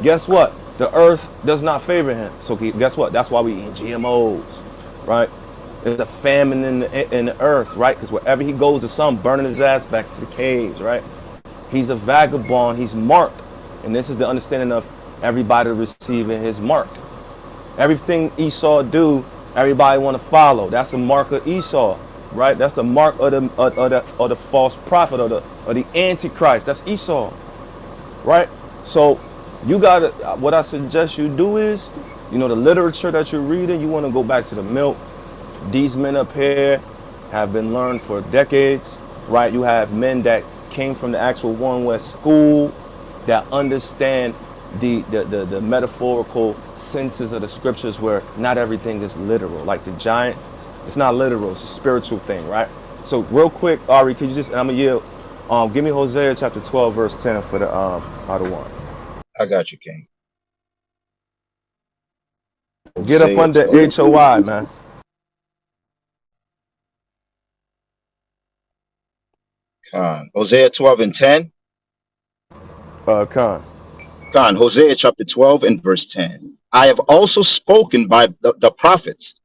guess what? The earth does not favor him. So guess what? That's why we eat GMOs, right? There's a famine in the earth, right? Because wherever he goes, the sun burning his ass back to the caves, right? He's a vagabond. He's marked. And this is the understanding of everybody receiving his mark. Everything Esau do, everybody want to follow. That's the mark of Esau, right? That's the mark of the false prophet, or the antichrist. That's Esau, right? So you gotta, what I suggest you do is, the literature that you're reading, you want to go back to the milk. These men up here have been learned for decades, right? You have men that came from the actual One West school that understand the metaphorical senses of the scriptures, where not everything is literal. Like the giant, it's not literal, it's a spiritual thing, right? So real quick, Ari, could you just, and I'm gonna yield, give me Hosea chapter 12, verse 10 for the other one. I got you, King. Get up Hosea under 12. HOI, man. Hosea 12 and 10. Khan. Hosea chapter 12 and verse 10. I have also spoken by the prophets,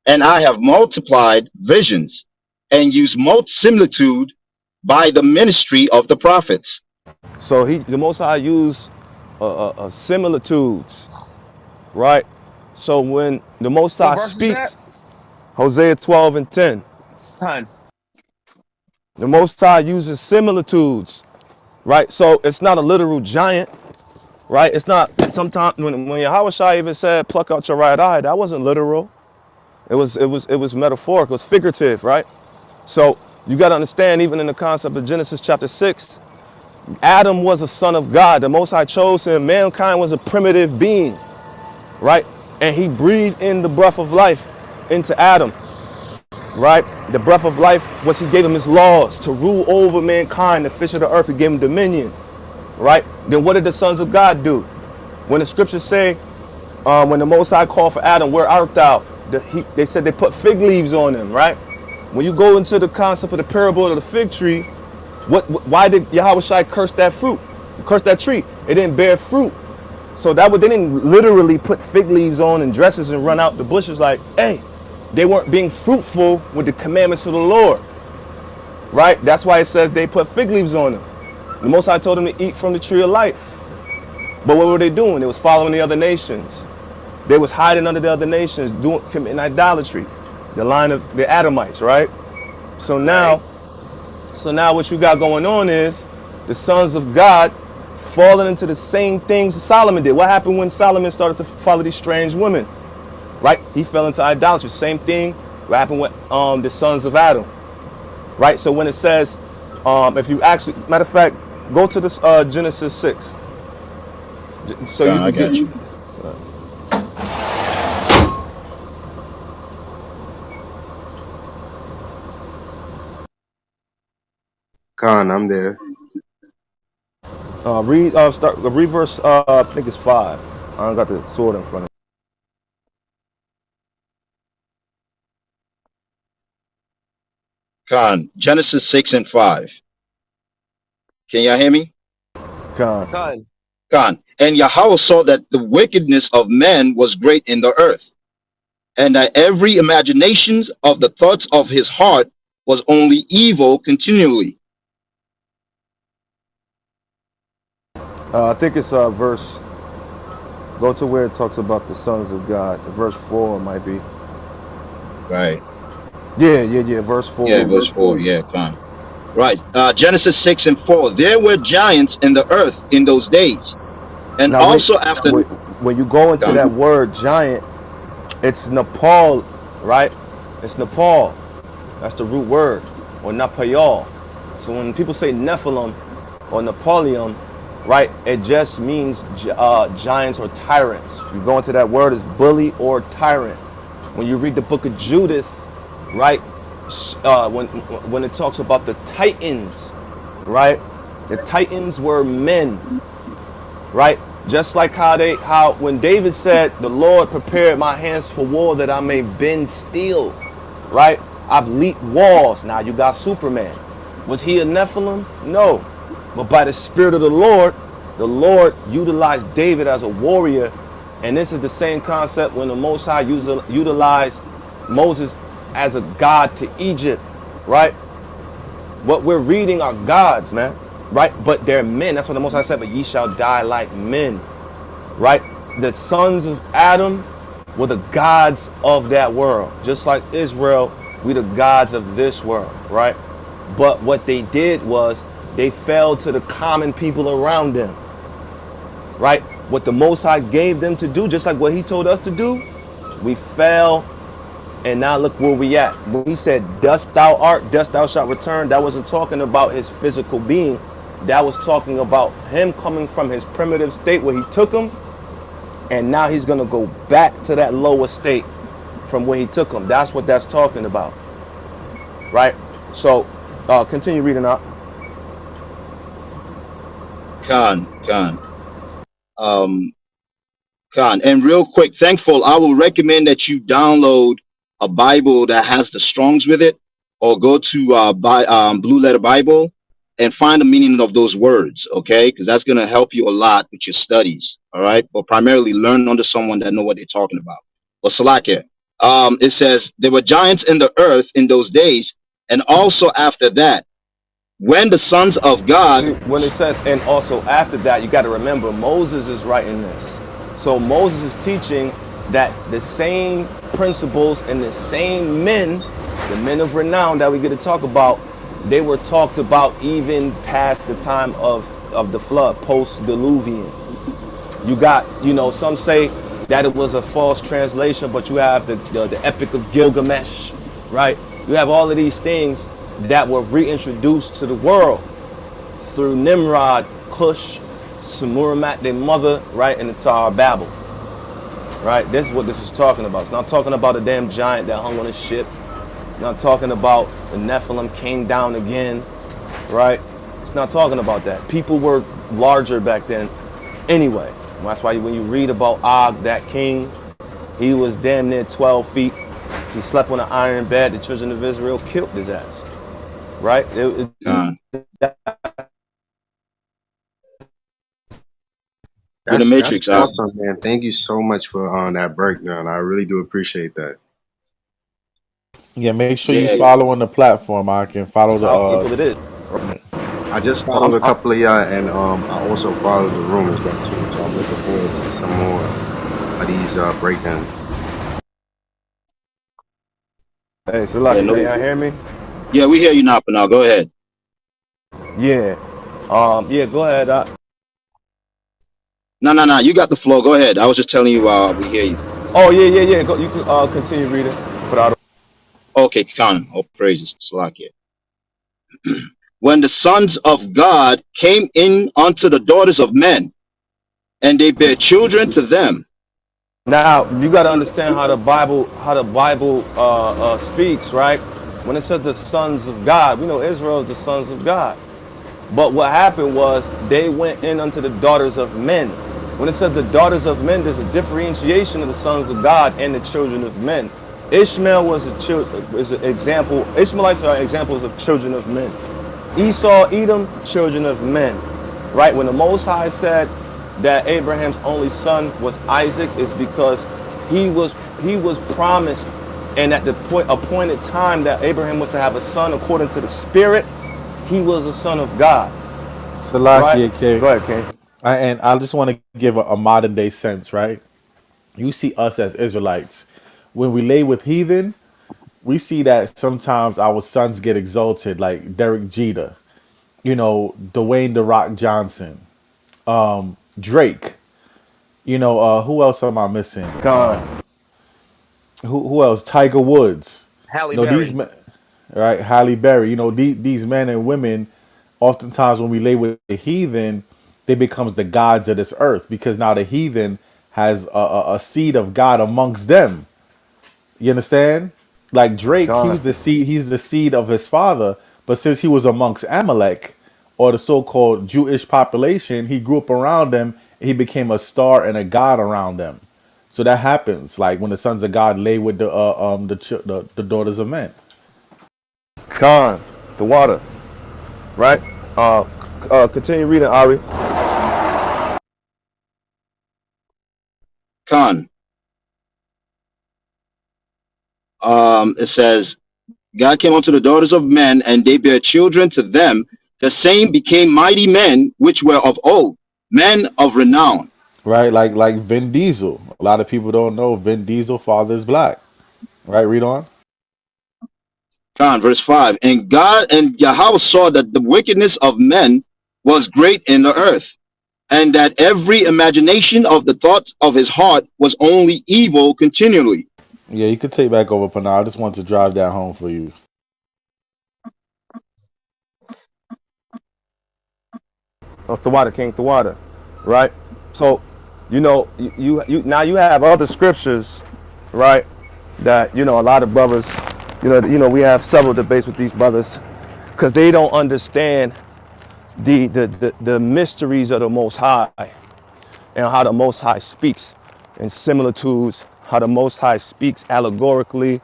and I have multiplied visions, and used similitude by the ministry of the prophets. So the Most High used similitudes, right? So when the Most What High verse is that? speaks, Hosea 12 and 10, Hun. the Most High uses similitudes, right? So it's not a literal giant, right? It's not, sometimes when Yahweh Shai even said, pluck out your right eye, that wasn't literal. It was metaphoric, it was figurative, right? So you got to understand, even in the concept of Genesis chapter 6, Adam was a son of God. The Most High chose him. Mankind was a primitive being, right? And he breathed in the breath of life into Adam, right? The breath of life was, he gave him his laws to rule over mankind, the fish of the earth. He gave him dominion, right? Then what did the sons of God do? When the scriptures say, when the Most High called for Adam, where art thou? They said they put fig leaves on him, right? When you go into the concept of the parable of the fig tree, why did Yahweh Shai curse that fruit? Curse that tree? It didn't bear fruit, So that would, they didn't literally put fig leaves on and dresses and run out the bushes like, hey, they weren't being fruitful with the commandments of the Lord, right? That's why it says they put fig leaves on them. The Most High told them to eat from the tree of life. But what were they doing? They was following the other nations. They was hiding under the other nations, committing idolatry, the line of the Adamites, right? So Right. now, what you got going on is the sons of God falling into the same things Solomon did. What happened when Solomon started to follow these strange women? Right? He fell into idolatry. Same thing what happened with the sons of Adam. Right? So when it says, if you actually, matter of fact, go to this Genesis 6. So you God, I can get, got you. Khan, I'm there. read verse, I think it's 5. I don't got the sword in front of Khan, Genesis 6 and 5. Can y'all hear me? me. Con. Con. Khan. And Yahweh saw that the wickedness of men was great in the earth, and that every imagination of the thoughts of his heart was only evil continually. I think it's verse, go to where it talks about the sons of God. Verse 4 might be. Right. Yeah, verse Yeah, 4. verse 4. Yeah, Khan. Right. Genesis 6 and 4. There were giants in the earth in those days. And Now, also after when you go into Khan. that word giant, it's Nepal, right? It's Nepal. That's the root word, or Napayal. So when people say Nephilim or Napoleon, right, it just means giants or tyrants. You go into that word as bully or tyrant. When you read the book of Judith, right, when it talks about the Titans, right, the Titans were men, right? Just like how when David said, "The Lord prepared my hands for war that I may bend steel," right? I've leaped walls. Now you got Superman. Was he a Nephilim? No. But by the Spirit of the Lord utilized David as a warrior. And this is the same concept when the Most High utilized Moses as a god to Egypt, right? What we're reading are gods, man, right? But they're men. That's what the Most High said, but ye shall die like men, right? The sons of Adam were the gods of that world. Just like Israel, we the gods of this world, right? But what they did was they fell to the common people around them, right? What the Most High gave them to do, just like what he told us to do, we fell, and now look where we at. When he said, dust thou art, dust thou shalt return, that wasn't talking about his physical being. That was talking about him coming from his primitive state where he took him, and now he's going to go back to that lower state from where he took him. That's what that's talking about, right? So continue reading up. Khan. Um, Khan. And real quick, thankful, I will recommend that you download a Bible that has the Strongs with it, or go to Blue Letter Bible and find the meaning of those words, okay? Because that's going to help you a lot with your studies, all right? But primarily learn under someone that know what they're talking about. But Salakia, it says, there were giants in the earth in those days, and also after that, when the sons of See, God, when it says, and also after that, you got to remember, Moses is writing this. So Moses is teaching that the same principles and the same men, the men of renown that we get to talk about, they were talked about even past the time of the flood, post-Diluvian. You got, some say that it was a false translation, but you have the Epic of Gilgamesh, right? You have all of these things that were reintroduced to the world through Nimrod, Cush, Samuramat, their mother, right, and the Tower of Babel, right? This is what this is talking about. It's not talking about a damn giant that hung on a ship. It's not talking about the Nephilim came down again, right? It's not talking about that. People were larger back then anyway. That's why when you read about Og, that king, he was damn near 12 feet. He slept on an iron bed. The children of Israel killed his ass, right? Khan, You're the That's Matrix. awesome, man. Thank you so much for that breakdown. I really do appreciate that. Yeah, make sure you Yeah. follow on the platform. I can follow the How simple it is. I just I'm, followed a I'm, couple of y'all, and I also followed the room as well too. So I'm looking forward to some more of these breakdowns. hey, Yeah. Salaki, can No. y'all hear me? Yeah, we hear you now, Panal. Go ahead. Yeah. Yeah, go ahead. No, no, no. You got the flow. Go ahead. I was just telling you. We hear you. Oh, yeah, yeah, yeah. Go, you can continue reading. Okay, Khan. All praises. Salakia. When the sons of God came in unto the daughters of men, and they bare children to them. Now you got to understand how the Bible speaks, right? When it says the sons of God, we know Israel is the sons of God. But what happened was they went in unto the daughters of men. When it says the daughters of men, there's a differentiation of the sons of God and the children of men. Ishmael was is an example. Ishmaelites are examples of children of men. Esau, Edom, children of men. Right? When the Most High said that Abraham's only son was Isaac, is because he was promised, and at the appointed time that Abraham was to have a son according to the Spirit, he was a son of God. Right? Salakia King. Go ahead, King. And I just want to give a modern day sense, right? You see us as Israelites. When we lay with heathen, we see that sometimes our sons get exalted, like Derek Jeter, Dwayne The Rock Johnson, Drake. Who else am I missing? Con. Who else? Tiger Woods. Halle You know these Berry. men, right? Halle Berry. These men and women. Oftentimes, when we lay with the heathen, they becomes the gods of this earth because now the heathen has a seed of God amongst them. You understand? Like Drake, Con. he's the seed of his father, but since he was amongst Amalek or the so-called Jewish population, he grew up around them and he became a star and a god around them. So that happens like when the sons of God lay with the daughters of men. Con. The water. Right? Continue reading, Ari. Khan. It says, God came unto the daughters of men, and they bare children to them. The same became mighty men, which were of old, men of renown. Right? Like Vin Diesel. A lot of people don't know Vin Diesel father is black. Right? Read on. Khan, verse 5. And God and Yahweh saw that the wickedness of men was great in the earth, and that every imagination of the thoughts of his heart was only evil continually. Yeah, you could take back over Panay. I just want to drive that home for you. The water, King, the water. Right? So, you now you have other scriptures, right? That, a lot of brothers, we have several debates with these brothers because they don't understand the mysteries of the Most High and how the Most High speaks in similitudes, how the Most High speaks allegorically,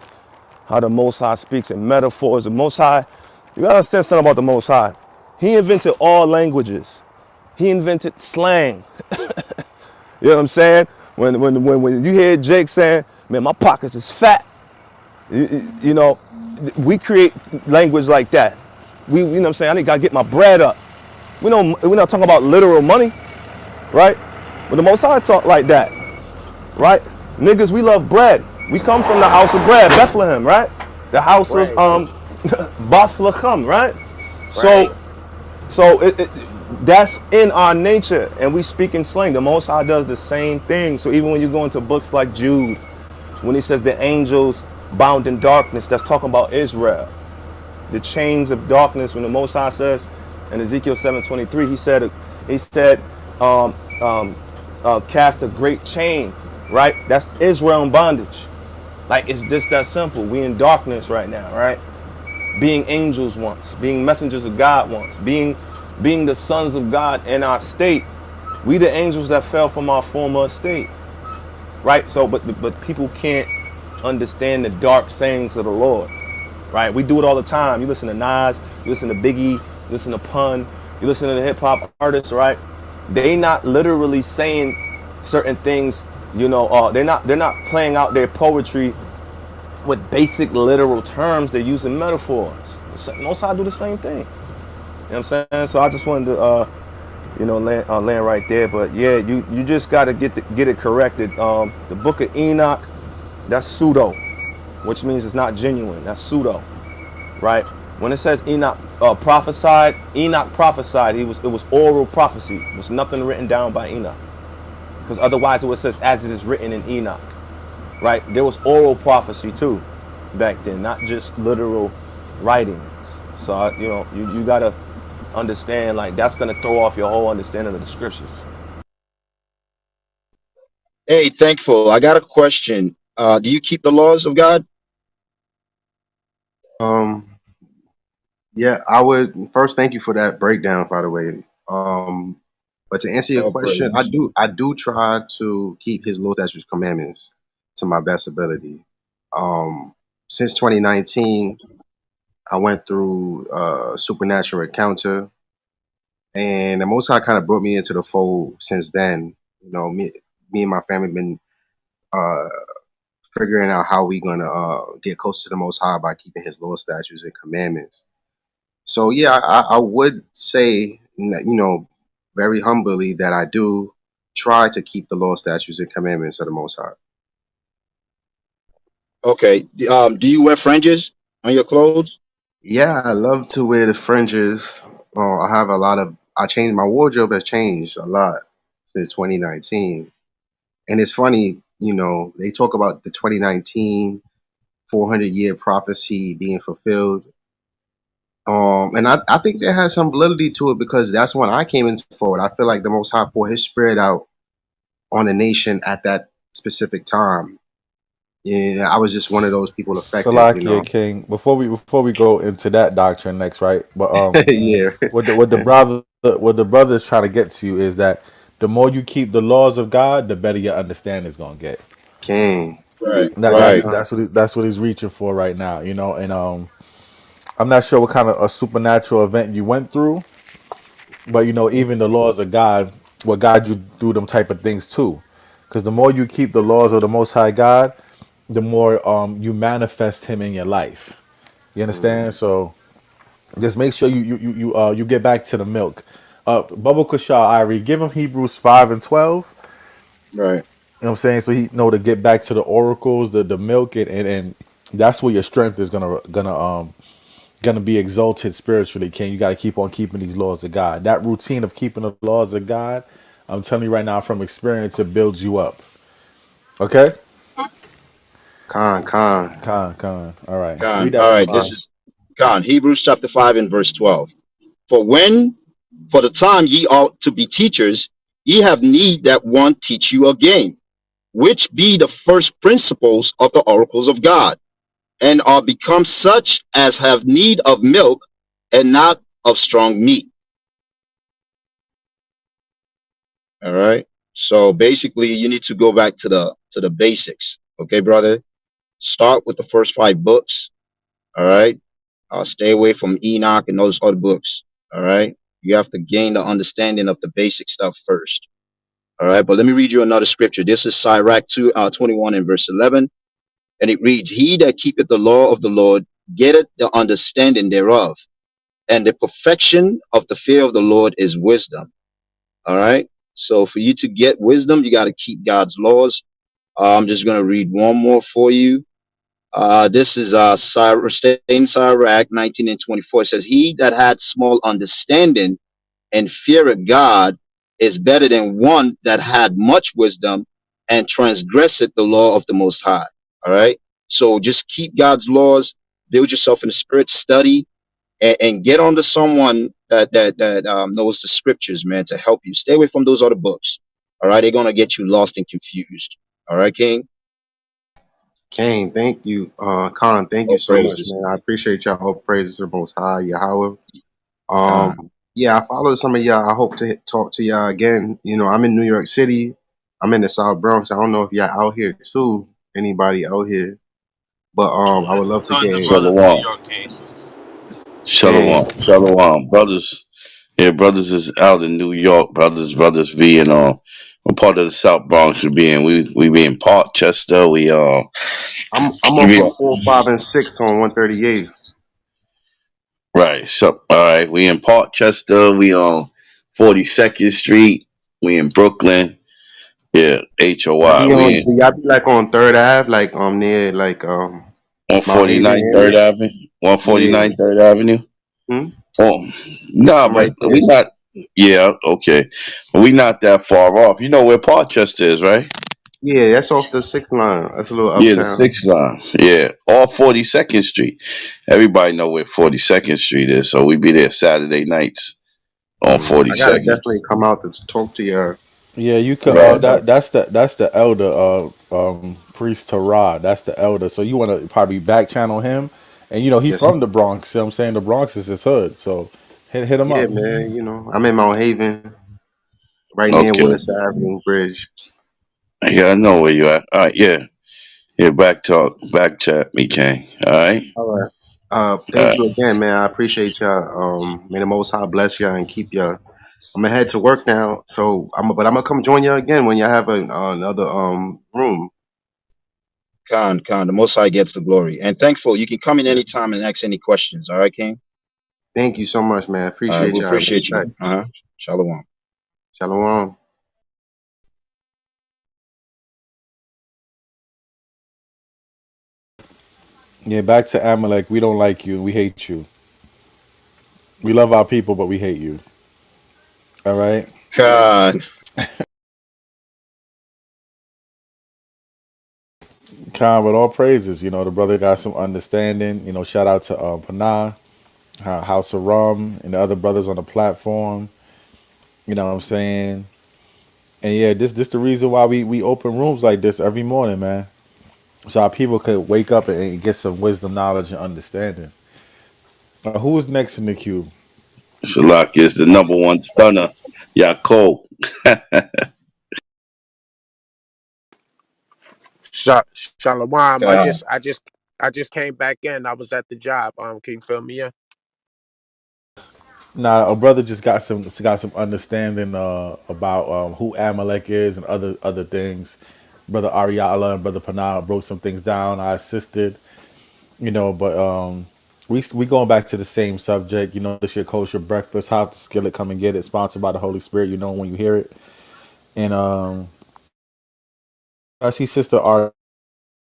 how the Most High speaks in metaphors. The Most High, you gotta understand something about the Most High. He invented all languages. He invented slang. You know what I'm saying? When you hear Jake saying, "Man, my pockets is fat," you know, we create language like that. You know what I'm saying? I need to get my bread up. We're not talking about literal money, right? But the Most High talk like that, right? Niggas, we love bread. We come from the house of bread, Bethlehem, right? The house of Right, Bethlehem, right? right. So, that's in our nature, and we speak in slang. The Most High does the same thing. So even when you go into books like Jude, when he says the angels bound in darkness, that's talking about Israel. The chains of darkness. When the Most High says in Ezekiel 7:23, he said, um, cast a great chain, right? That's Israel in bondage. Like, it's just that simple. We in darkness right now, right? Being angels once, being messengers of God once, being the sons of God in our state. We the angels that fell from our former estate, right? So, but people can't understand the dark sayings of the Lord, right? We do it all the time. You listen to Nas, you listen to Biggie, you listen to Pun, you listen to the hip hop artists, right? They not literally saying certain things, you know. They're not playing out their poetry with basic literal terms. They're using metaphors. Most I do the same thing. You know what I'm saying? So I just wanted to, land right there. But yeah, you just got to get it corrected. The Book of Enoch, that's pseudo, which means it's not genuine. That's pseudo, right? When it says Enoch prophesied. It was oral prophecy. It was nothing written down by Enoch, because otherwise it would says as it is written in Enoch, right? There was oral prophecy too back then, not just literal writings. So you gotta understand, like, that's gonna throw off your whole understanding of the scriptures. Hey, thankful. I got a question. Do you keep the laws of God? Um, yeah, I would first thank you for that breakdown, by the way. But to answer your Oh, question, praise. I do try to keep his law, statutes, commandments to my best ability. Um, since 2019, I went through a supernatural encounter, and the Most High kind of brought me into the fold since then. You know, me and my family been uh figuring out how we gonna get closer to the Most High by keeping his law, statutes, and commandments. So yeah, I would say, very humbly, that I do try to keep the law, statutes, and commandments of the Most High. Okay. Do you wear fringes on your clothes? Yeah, I love to wear the fringes. I have a lot of. I changed my wardrobe has changed a lot since 2019, and it's funny. They talk about the 2019 400-year prophecy being fulfilled. And I think that has some validity to it because that's when I came into forward. I feel like the Most High poured His Spirit out on the nation at that specific time. Yeah, I was just one of those people affected. Salakia King. Before we go into that doctrine next, right? But Yeah, what the brother is trying to get to you is that the more you keep the laws of God, the better your understanding is gonna get. King. Right. That Right. that's what he's reaching for right now, And I'm not sure what kind of a supernatural event you went through, but even the laws of God will guide you through them type of things too. Because the more you keep the laws of the Most High God, the more you manifest Him in your life. You understand? So just make sure you get back to the milk. Bubba Kushal, Irie, give him Hebrews 5:12. Right. You know what I'm saying? So he know to get back to the oracles, the milk, and that's where your strength is gonna be exalted spiritually. King, you got to keep on keeping these laws of God. That routine of keeping the laws of God, I'm telling you right now from experience, it builds you up. Okay? Con. Con. All right, God. read All that for me, right. This King. is God. Hebrews chapter 5 and verse 12. For the time ye ought to be teachers, ye have need that one teach you again, which be the first principles of the oracles of God, and are become such as have need of milk and not of strong meat. All right. So basically you need to go back to the basics. Okay, brother. Start with the first 5 books. All right. Stay away from Enoch and those other books. All right. You have to gain the understanding of the basic stuff first. All right. But let me read you another scripture. This is Sirach 21 and verse 11. And it reads, He that keepeth the law of the Lord getteth the understanding thereof. And the perfection of the fear of the Lord is wisdom. All right. So for you to get wisdom, you got to keep God's laws. I'm just going to read one more for you. This is staying Sirach 19 and 24. It says, He that had small understanding and feared God is better than one that had much wisdom and transgresseth the law of the Most High. All right. So just keep God's laws, build yourself in the spirit, study, and get on to someone that knows the scriptures, man, to help you. Stay away from those other books. All right. They're going to get you lost and confused. All right, King? King, thank you. Con, thank you All so much, praises. man. I appreciate y'all. All praises to the Most High, Yahweh. Con. Yeah, I follow some of y'all. I hope to talk to y'all again. I'm in New York City. I'm in the South Bronx. I don't know if y'all out here too. Anybody out here? But I would love to Tons of get brothers in New Shalom. York, King. King. Shalom. Shalom. Brothers Yeah, brothers is out in New York. Brothers being I'm part of the South Bronx. We be in Parkchester. I'm We off be of 4, 5, and 6 on 138th. right. So all right, we in Parkchester. We on 42nd Street. We in Brooklyn. Yeah, Y'all HOI. be We on, in y'all be like on Third Ave, like near like Mount Haven 149th area. Third Avenue. Yeah. 149th Third Avenue. Hmm? Oh, nah, I'm right but we there. not. Yeah, okay. We not that far off. You know where Parkchester is, right? Yeah, that's off the 6th line. That's a little Yeah, the uptown. sixth line. Yeah, or 42nd Street. Everybody know where 42nd Street is, so we be there Saturday nights on I gotta 42nd. definitely come out to talk to y'all. Yeah, you could. Right. That's the elder. Priest Terah. That's the elder. So you want to probably back channel him, and he Yes. from the Bronx. You know what I'm saying, the Bronx is his hood. So hit him Yeah, up. man. I'm in Mount Haven, right near Okay. Willis Avenue Bridge. Yeah, I know where you at. All right. Yeah. Yeah. Back chat me, King. All right. All right. All Thank right. you again, man. I appreciate y'all. May the Most High bless y'all and keep y'all. I'm gonna head to work now, but I'm gonna come join y'all again when y'all have another room. Khan, the Most High gets the glory. And thankful, you can come in anytime and ask any questions. All right, King? Thank you so much, man. All right, Appreciate we y'all. appreciate you. Respect. Uh-huh. Shalom. Shalom. Yeah, back to Amalek. We don't like you. We hate you. We love our people, but we hate you. All right. Khan. Khan, with all praises. The brother got some understanding. Shout out to Panah, House of Rum, and the other brothers on the platform. You know what I'm saying? And yeah, this the reason why we open rooms like this every morning, man. So our people could wake up and get some wisdom, knowledge, and understanding. Who is next in the queue? Shalak is the number one stunner. Yaakov. Shalom. Khan. I just came back in. I was at the job. Can you fill me in? Nah, a brother just got some understanding about who Amalek is and other things. Brother Ariala and Brother Panah broke some things down. I assisted, but we going back to the same subject. This your kosher breakfast. How the skillet come and get it. Sponsored by the Holy Spirit. When you hear it. And I see Sister Ar.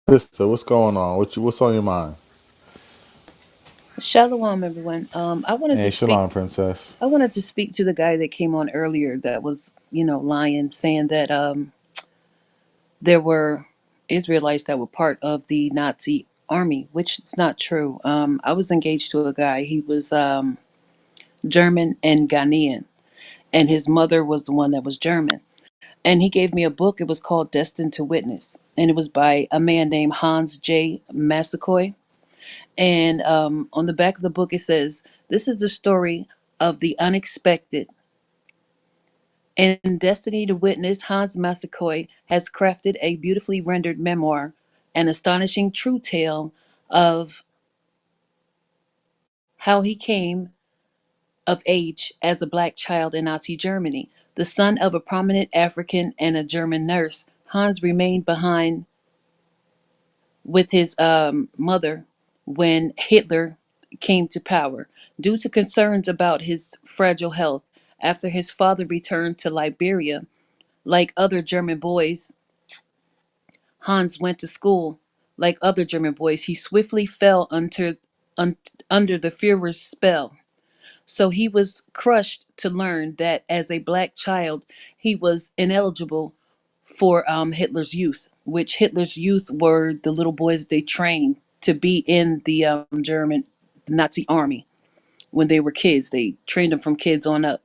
Sister, what's going on? What's on your mind? Shalom, everyone. I wanted to Hey, speak. Shalom, Princess. I wanted to speak to the guy that came on earlier that was, lying, saying that there were Israelites that were part of the Nazi army, which is not true. I was engaged to a guy. He was German and Ghanaian, and his mother was the one that was German. And he gave me a book. It was called Destined to Witness, and it was by a man named Hans J. Massaquoi. And on the back of the book, it says, "This is the story of the unexpected." In Destiny to Witness, Hans Massaquoi has crafted a beautifully rendered memoir, an astonishing true tale of how he came of age as a black child in Nazi Germany. The son of a prominent African and a German nurse, Hans remained behind with his mother when Hitler came to power. Due to concerns about his fragile health, after his father returned to Liberia, like other German boys, Hans went to school. Like other German boys, he swiftly fell under the Führer's spell. So he was crushed to learn that as a black child, he was ineligible for Hitler's youth, which Hitler's youth were the little boys they trained to be in the German Nazi army when they were kids. They trained them from kids on up.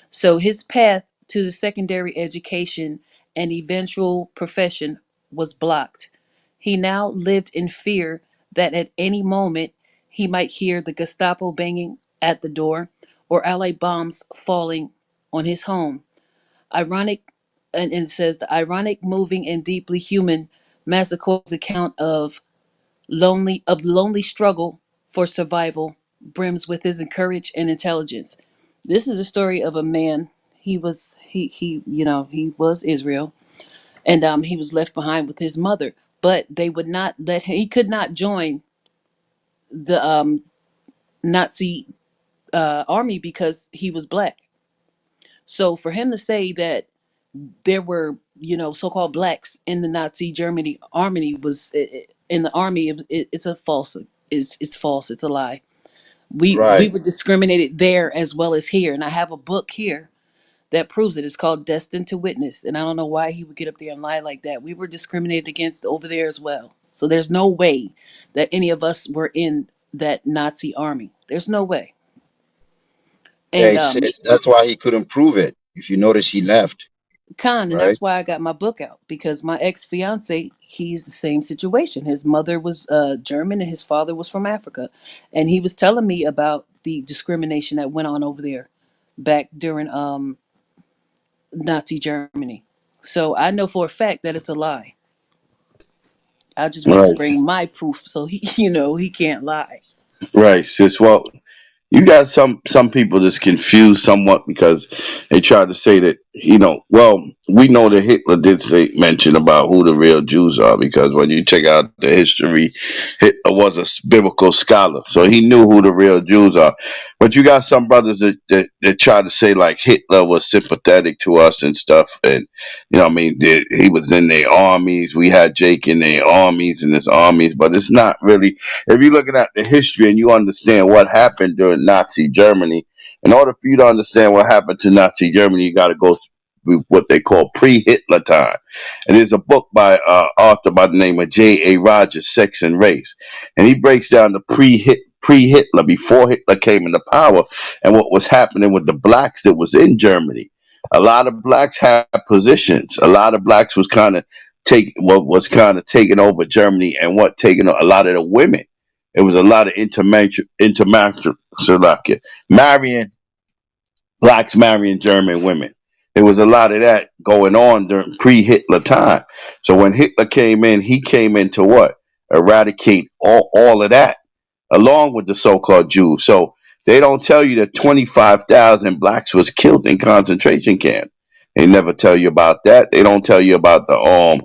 So his path to the secondary education and eventual profession was blocked. He now lived in fear that at any moment he might hear the Gestapo banging at the door or Allied bombs falling on his home. Ironic, and it says the ironic, moving, and deeply human Massaquot's account of lonely struggle for survival brims with his courage and intelligence. This is a story of a man. He was Israel, and he was left behind with his mother. But they would not let him. He could not join the Nazi army because he was black. So for him to say that there were, so-called blacks in the Nazi Germany army was in the army. It's a false. It's false. It's a lie. We Right. were discriminated there as well as here, and I have a book here that proves it. It's called Destined to Witness, and I don't know why he would get up there and lie like that. We were discriminated against over there as well. So there's no way that any of us were in that Nazi army. There's no way. And Hey, sis, that's why he couldn't prove it. If you notice, he left, Khan, and right? that's why I got my book out, because my ex fiance, he's the same situation. His mother was German and his father was from Africa, and he was telling me about the discrimination that went on over there back during Nazi Germany. So I know for a fact that it's a lie. I just want to Right, bring my proof so he, he can't lie. right, sis. Well, you got some people that's confused somewhat because they tried to say that well, we know that Hitler did say mention about who the real Jews are, because when you check out the history, Hitler was a biblical scholar, so he knew who the real Jews are. But you got some brothers that try to say like Hitler was sympathetic to us and stuff, and what I mean, he was in their armies. We had Jake in their armies and his armies, but it's not really. If you're looking at the history and you understand what happened during Nazi Germany, in order for you to understand what happened to Nazi Germany, you got to go through what they call pre-Hitler time. And there's a book by author by the name of J.A. Rogers, Sex and Race, and he breaks down the pre-Hitler, before Hitler came into power, and what was happening with the blacks that was in Germany. A lot of blacks had positions. A lot of blacks was kind of taking over Germany, and what taking a lot of the women. It was a lot of marrying blacks marrying German women. There was a lot of that going on during pre-Hitler time. So when Hitler came in, he came in to what? Eradicate all of that, along with the so-called Jews. So they don't tell you that 25,000 blacks was killed in concentration camp. They never tell you about that. They don't tell you about the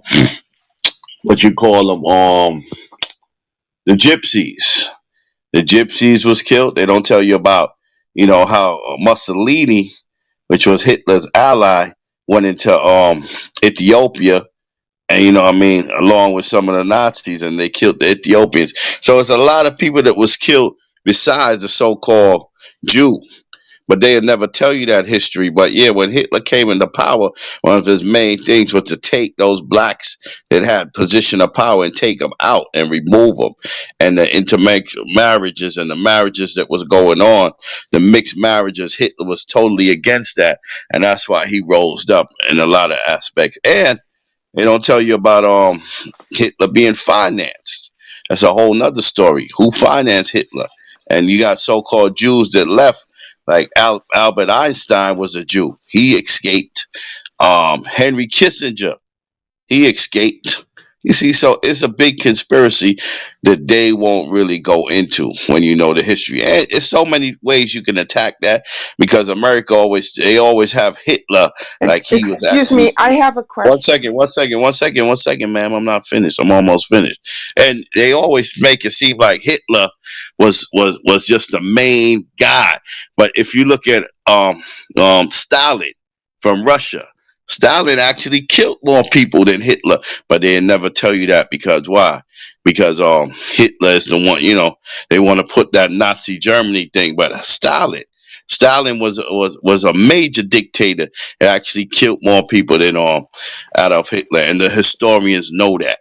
what you call them the gypsies. The gypsies was killed. They don't tell you about how Mussolini, which was Hitler's ally, went into Ethiopia, and what I mean, along with some of the Nazis, and they killed the Ethiopians. So it's a lot of people that was killed besides the so-called Jew, but they'll never tell you that history. But yeah, when Hitler came into power, one of his main things was to take those blacks that had position of power and take them out and remove them. And the intermarriages and the marriages that was going on, the mixed marriages, Hitler was totally against that, and that's why he rose up in a lot of aspects. And they don't tell you about Hitler being financed. That's a whole nother story. Who financed Hitler? And you got so-called Jews that left, like Albert Einstein was a Jew. He escaped. Henry Kissinger, he escaped. You see, so it's a big conspiracy that they won't really go into when you know the history. And it's so many ways you can attack that, because America they always have Hitler like he was Excuse actually. me, I have a One question. second, one second, one second, one second, ma'am. I'm not finished. I'm almost finished. And they always make it seem like Hitler was just the main guy. But if you look at Stalin from Russia, Stalin actually killed more people than Hitler, but they never tell you that, because why? Because Hitler is the one. They want to put that Nazi Germany thing, but Stalin was a major dictator. It actually killed more people than Adolf Hitler, and the historians know that.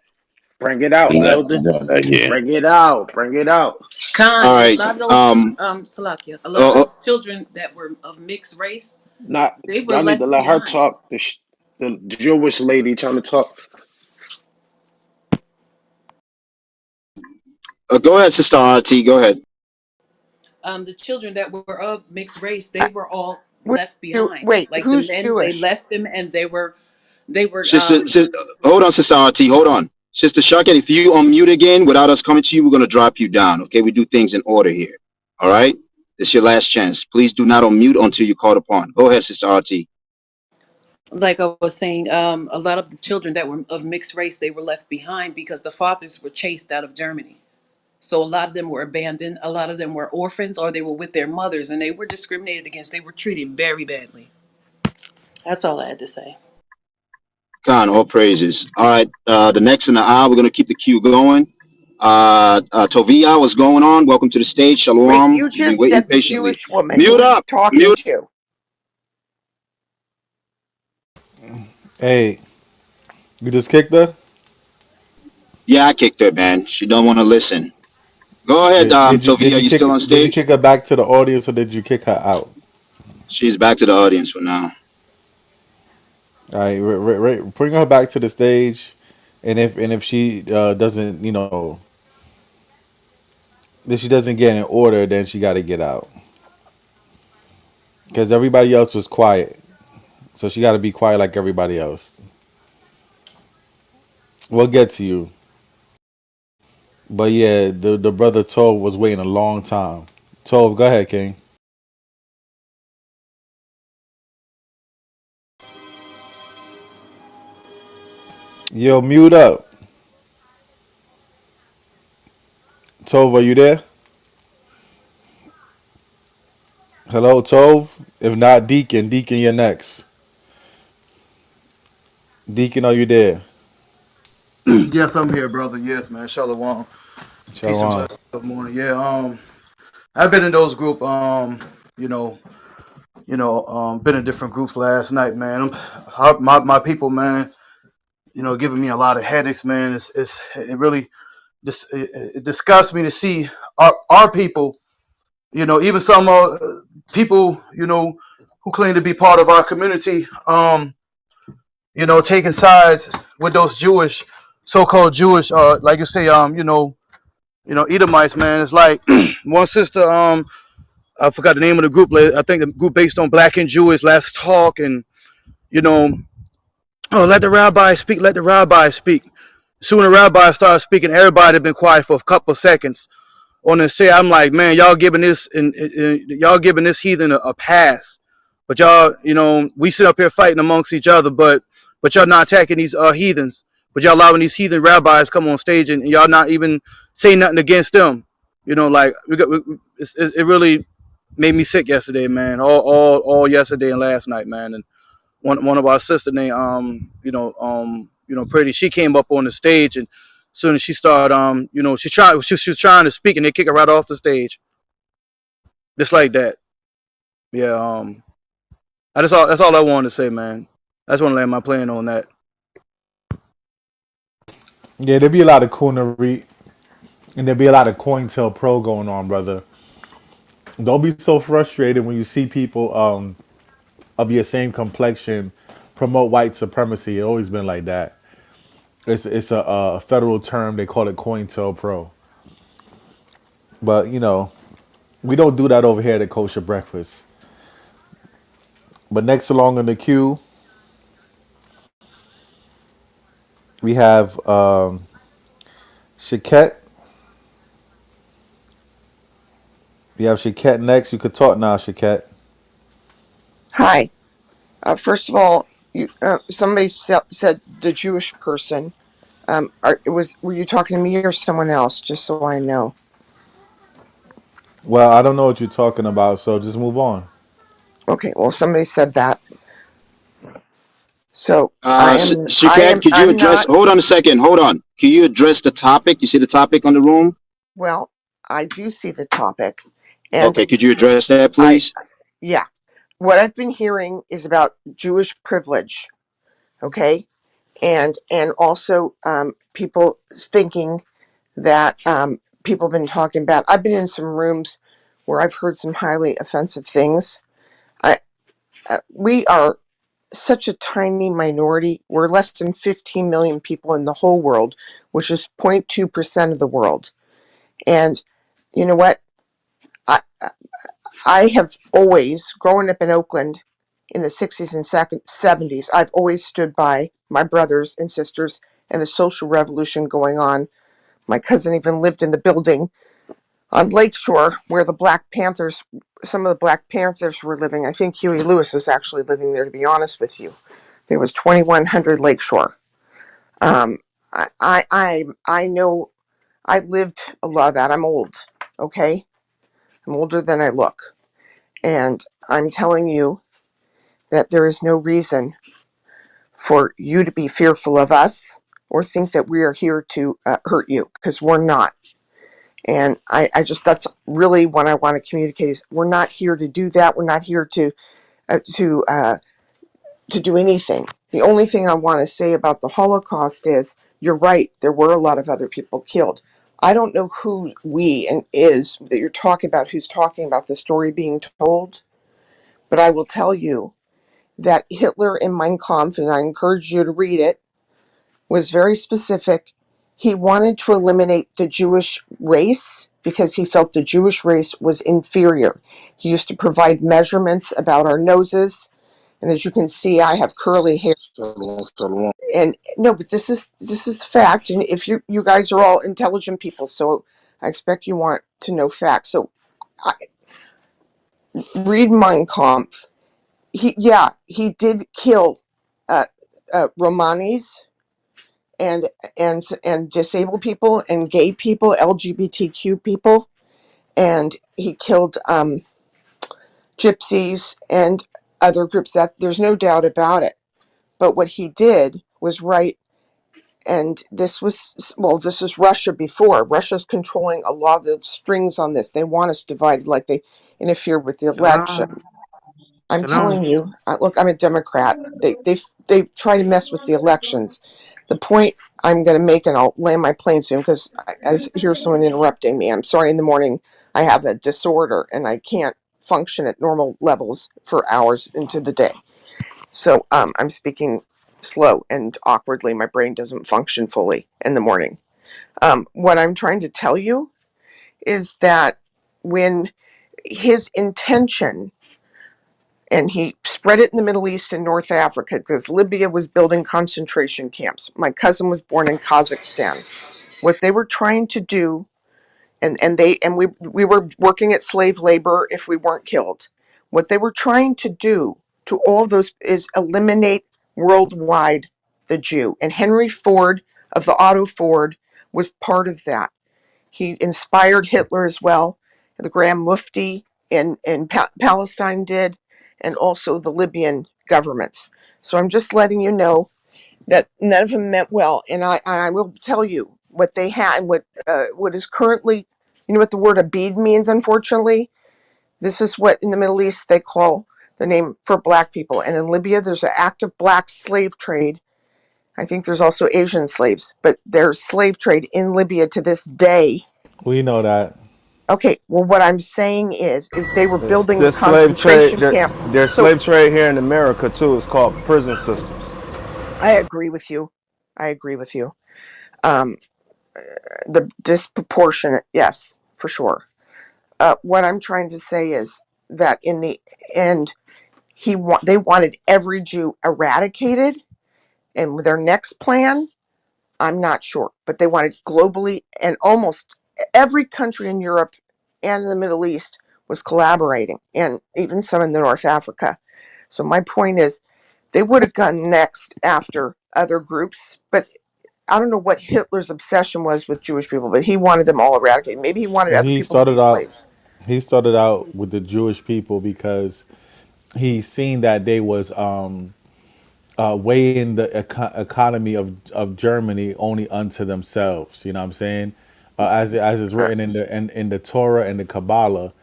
Bring it out, And Elder. yeah. Bring it out. Bring it out. Khan, All and a right. lot of those children, Salakia, a lot of Uh, uh, those children that were of mixed race, Not they were y'all need to left let her behind. talk. The Jewish lady trying to talk. go ahead, Sister RT. Go ahead. The children that were of mixed race, they were all Who's left behind. Wait, Like the who's men, they Jewish? left them, and they were Sister, hold on, Sister RT. Hold on. Sister Shuckett, if you unmute again without us coming to you, we're going to drop you down. Okay. We do things in order here. All right. It's your last chance. Please do not unmute until you're called upon. Go ahead, Sister RT. Like I was saying, a lot of the children that were of mixed race, they were left behind because the fathers were chased out of Germany. So a lot of them were abandoned. A lot of them were orphans, or they were with their mothers, and they were discriminated against. They were treated very badly. That's all I had to say. God, all praises. All right. The next in the aisle, we're going to keep the queue going. Tovia, what's going on? Welcome to the stage. Wait, Shalom. you We've been just waiting said the patiently. Jewish woman. Who Mute are you up. talking Mute. to? Hey, you just kicked her? Yeah, I kicked her, man. She don't want to listen. Go ahead, Tovia. You still on Did you stage? kick her back to the audience or did you kick her out? She's back to the audience for now. All right, bring her back to the stage, and if she doesn't, if she doesn't get in order, then she got to get out because everybody else was quiet, so she got to be quiet like everybody else. We'll get to you, but yeah, the brother Tove was waiting a long time. Tove, go ahead, King. Yo, mute up. Tove, are you there? Hello, Tove. If not, Deacon, you're next. Deacon, are you there? Yes, I'm here, brother. Yes, man. Shalom. Peace and Shalom. blessings. Good morning. Yeah, I've been in those group. You know, been in different groups last night, man. My people, man. Giving me a lot of headaches, man. It really it disgusts me to see our people. Even some people, who claim to be part of our community. Taking sides with those Jewish, so-called Jewish, like you say, Edomites, man. It's like one sister, I forgot the name of the group. I think the group based on Black and Jewish. Let's talk, and you know, oh, let the rabbi speak. Let the rabbi speak. Soon the rabbi started speaking. Everybody had been quiet for a couple of seconds. On the say, I'm like, man, y'all giving this and y'all giving this heathen a pass, but y'all, we sit up here fighting amongst each other, but y'all not attacking these heathens, but y'all allowing these heathen rabbis come on stage and y'all not even saying nothing against them. Like it really made me sick yesterday, man. All yesterday and last night, man. And one of our sister named Pretty, she came up on the stage, and as soon as she started she was trying to speak and they kick her right off the stage. Just like that. Yeah, that's all I wanted to say, man. I just want to land my plane on that. Yeah, there be a lot of coonery, and there be a lot of COINTELPRO going on, brother. Don't be so frustrated when you see people of your same complexion promote white supremacy. It always been like that. It's a federal term. They call it COINTELPRO. But we don't do that over here at Kosher Breakfast. But next along in the queue, we have Shaket. We have Shaket next. You could talk now, Shaket. Hi. First of all, somebody said the Jewish person. Were you talking to me or someone else? Just so I know. Well, I don't know what you're talking about, so just move on. Okay. Well, somebody said that. So I am. I Shikat, am. could you I'm address? not. Hold on a second. Hold on. Can you address the topic? You see the topic on the room? Well, I do see the topic, and Okay. Could you address that, I. please? Yeah. What I've been hearing is about Jewish privilege. Okay, and also people thinking that people have been talking about. I've been in some rooms where I've heard some highly offensive things. I We are such a tiny minority. We're less than 15 million people in the whole world, which is 0.2% of the world. And you know what? I I have always, growing up in Oakland in the 60s and 70s, I've always stood by my brothers and sisters and the social revolution going on. My cousin even lived in the building on Lakeshore, where the Black Panthers, some of the Black Panthers were living. I think Huey Lewis was actually living there, to be honest with you. There was 2100 Lakeshore. Um, I know I lived a lot of that. I'm old, okay? I'm older than I look. And I'm telling you that there is no reason for you to be fearful of us or think that we are here to hurt you, because we're not. And I just, that's really what I want to communicate is we're not here to do that. We're not here uh, to uh, to do anything. The only thing I want to say about the Holocaust is you're right. There were a lot of other people killed. I don't know who we and is that you're talking about, who's talking about the story being told, but I will tell you that Hitler in Mein Kampf, and I encourage you to read it, was very specific. He wanted to eliminate the Jewish race because he felt the Jewish race was inferior. He used to provide measurements about our noses, and as you can see, I have curly hair. Shalom. And no, but this is fact. And if you guys are all intelligent people, so I expect you want to know facts. So I, read Mein Kampf. He did kill uh, Romanis and disabled people and gay people, LGBTQ people, and he killed gypsies and other groups. That there's no doubt about it. But what he did was right. And this was, well, this is Russia before. Russia's controlling a lot of the strings on this. They want us divided, like they interfere with the election. Shalom. I'm Shalom. telling you, look, I'm a Democrat. They try to mess with the elections. The point I'm going to make, and I'll land my plane soon because I hear someone interrupting me. I'm sorry. In the morning, I have a disorder and I can't function at normal levels for hours into the day. So I'm speaking slow and awkwardly. My brain doesn't function fully in the morning. What I'm trying to tell you is that when his intention, and he spread it in the Middle East and North Africa because Libya was building concentration camps. My cousin was born in Kazakhstan. What they were trying to do, and we were working at slave labor if we weren't killed. What they were trying to do to all those is eliminate worldwide the Jew. And Henry Ford of the Otto Ford was part of that. He inspired Hitler as well. The Grand Mufti in Palestine did, and also the Libyan governments. So I'm just letting you know that none of them meant well. And I will tell you what they had, and what is currently, you know what the word Abid means, unfortunately? This is what in the Middle East they call the name for black people. And in Libya, there's an active black slave trade. I think there's also Asian slaves, but there's slave trade in Libya to this day. We know that. Okay, well, what I'm saying is they were building the There's slave trade. concentration camp. There's So slave trade here in America too. It's called prison systems. I agree with you. I agree with you. Um, the disproportionate, yes, for sure. What I'm trying to say is that in the end, they wanted every Jew eradicated, and with their next plan, I'm not sure, but they wanted globally, and almost every country in Europe and in the Middle East was collaborating, and even some in the North Africa. So my point is, they would have gone next after other groups, but I don't know what Hitler's obsession was with Jewish people, but he wanted them all eradicated. Maybe he wanted other He people to be started out. slaves. He started out with the Jewish people because he seen that they was weighing the economy of Germany only unto themselves. You know what I'm saying? As is Uh, written in the Torah and the Kabbalah,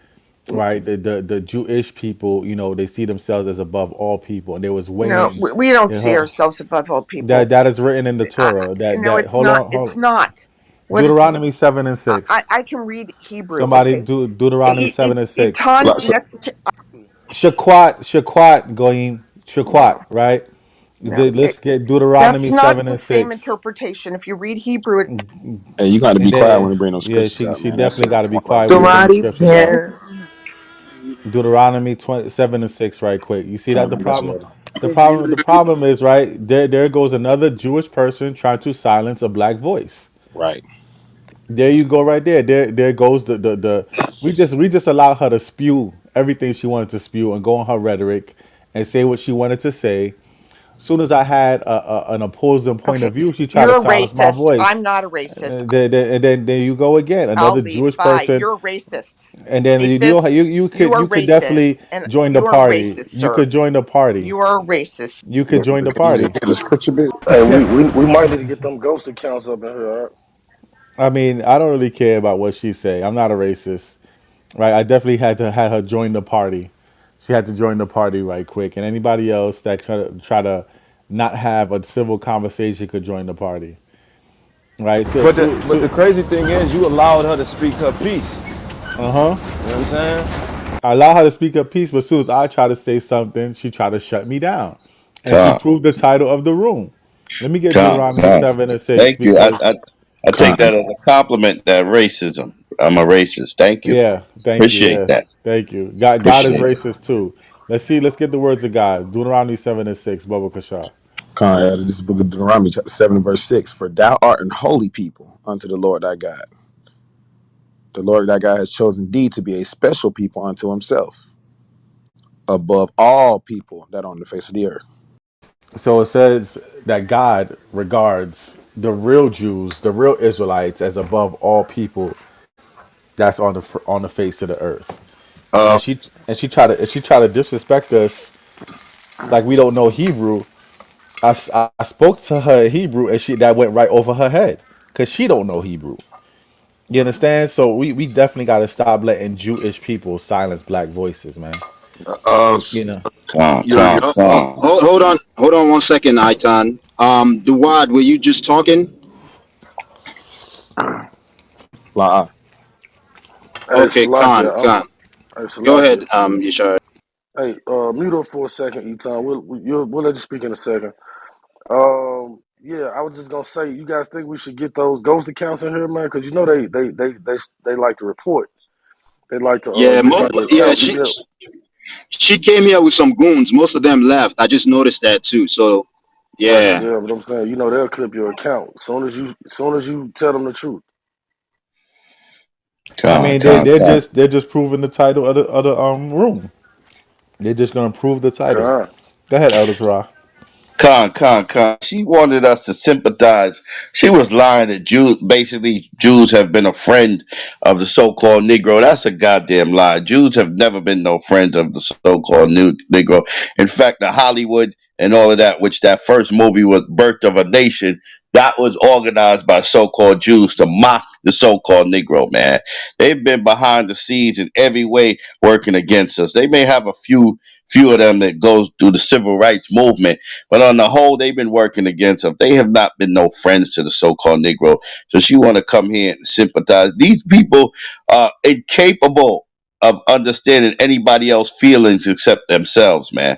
right? The Jewish people, they see themselves as above all people, and they was no, weighing. we don't You see know, ourselves above all that people. that is written in the Torah. No, it's Hold not. on, It's hold. not. What is? Deuteronomy 7 and 6. I can read Hebrew. Somebody Okay. do Deuteronomy 7 and 6. Itan next. Shaquat Goyim No, Shaquat, right? no. Let's get That's Deuteronomy not 7 the and same 6. interpretation. If you read Hebrew, Hey, you got to And be quiet when then, they bring those yeah, scriptures she out, she man. That's definitely the got to be point right quiet when there. you bring the Somebody scriptures out. there. Deuteronomy 7 and 6, right quick. You see that Come, I got you, brother. the problem is right there. There goes another Jewish person trying to silence a black voice. Right. There you go, right there. There goes the. We just allowed her to spew everything she wanted to spew and go on her rhetoric and say what she wanted to say. Soon as I had an opposing point Okay, of view, she tried to you're a silence my racist. I'm voice. not a racist. And then there you go again, I'll another leave. Jewish Bye. person. You're racist. And then Racist. You are you could definitely racist, and join the you are party. racist, You sir. could join the party. You are a racist. You could Can join the you just party. get the scripture bit? Hey, we might need to get them ghost accounts up in here. All right? I mean, I don't really care about what she say. I'm not a racist, right? I definitely had to have her join the party. She had to join the party right quick, and anybody else that try to not have a civil conversation could join the party, right? So, But the crazy thing is, you allowed her to speak her piece. uh huh. You know what I'm saying? I allow her to speak her piece, but as soon as I try to say something, she tried to shut me down, and she Con, proved the title of the room. Let me get con, Deuteronomy con. 7:6 Thank you. because, I take that as Cons. a compliment. That racism. I'm a racist. Thank you. yeah, thank you, Appreciate yeah, that. thank you. God is Appreciate it. racist too. Let's see. Let's get the words of God. Deuteronomy 7:6. Baba Kasha. This is the book of Deuteronomy, chapter 7, verse 6. For thou art an holy people unto the Lord thy God. The Lord thy God has chosen thee to be a special people unto himself, above all people that are on the face of the earth. So it says that God regards the real Jews, the real Israelites, as above all people that's on the face of the earth. Uh, And she tried to disrespect us like we don't know Hebrew. I spoke to her in Hebrew and she that went right over her head because she don't know Hebrew. You understand? So we definitely got to stop letting Jewish people silence black voices, man. uh, You know. Con, you're, con, con. Hold on one second, Aitan. Duwad, were you just talking? la, Hey, Okay, Salakia. Khan. Hey, Go ahead, Salakia. Yashar. Hey, mute up for a second, Eton. We'll let you speak in a second. Yeah, I was just gonna say, you guys think we should get those ghost accounts in here, man? Because you know they like to report. They like to Yeah, get people yeah. accounts. Yeah, She came here with some goons. Most of them left. I just noticed that too. So right. yeah. Yeah, but I'm saying, they'll clip your account as soon as you tell them the truth. I Con, mean, con, con. they're just proving the title of the room. They're just gonna prove the title. Con. Go ahead, Elder Torah. Con. She wanted us to sympathize. She was lying that Jews have been a friend of the so-called Negro. That's a goddamn lie. Jews have never been no friends of the so-called Negro. In fact, the Hollywood and all of that, which that first movie was Birth of a Nation, that was organized by so-called Jews to mock the so-called Negro, man. They've been behind the scenes in every way working against us. They may have a few of them that goes through the civil rights movement, but on the whole, they've been working against them. They have not been no friends to the so-called Negro. So she want to come here and sympathize. These people are incapable of understanding anybody else's feelings except themselves, man.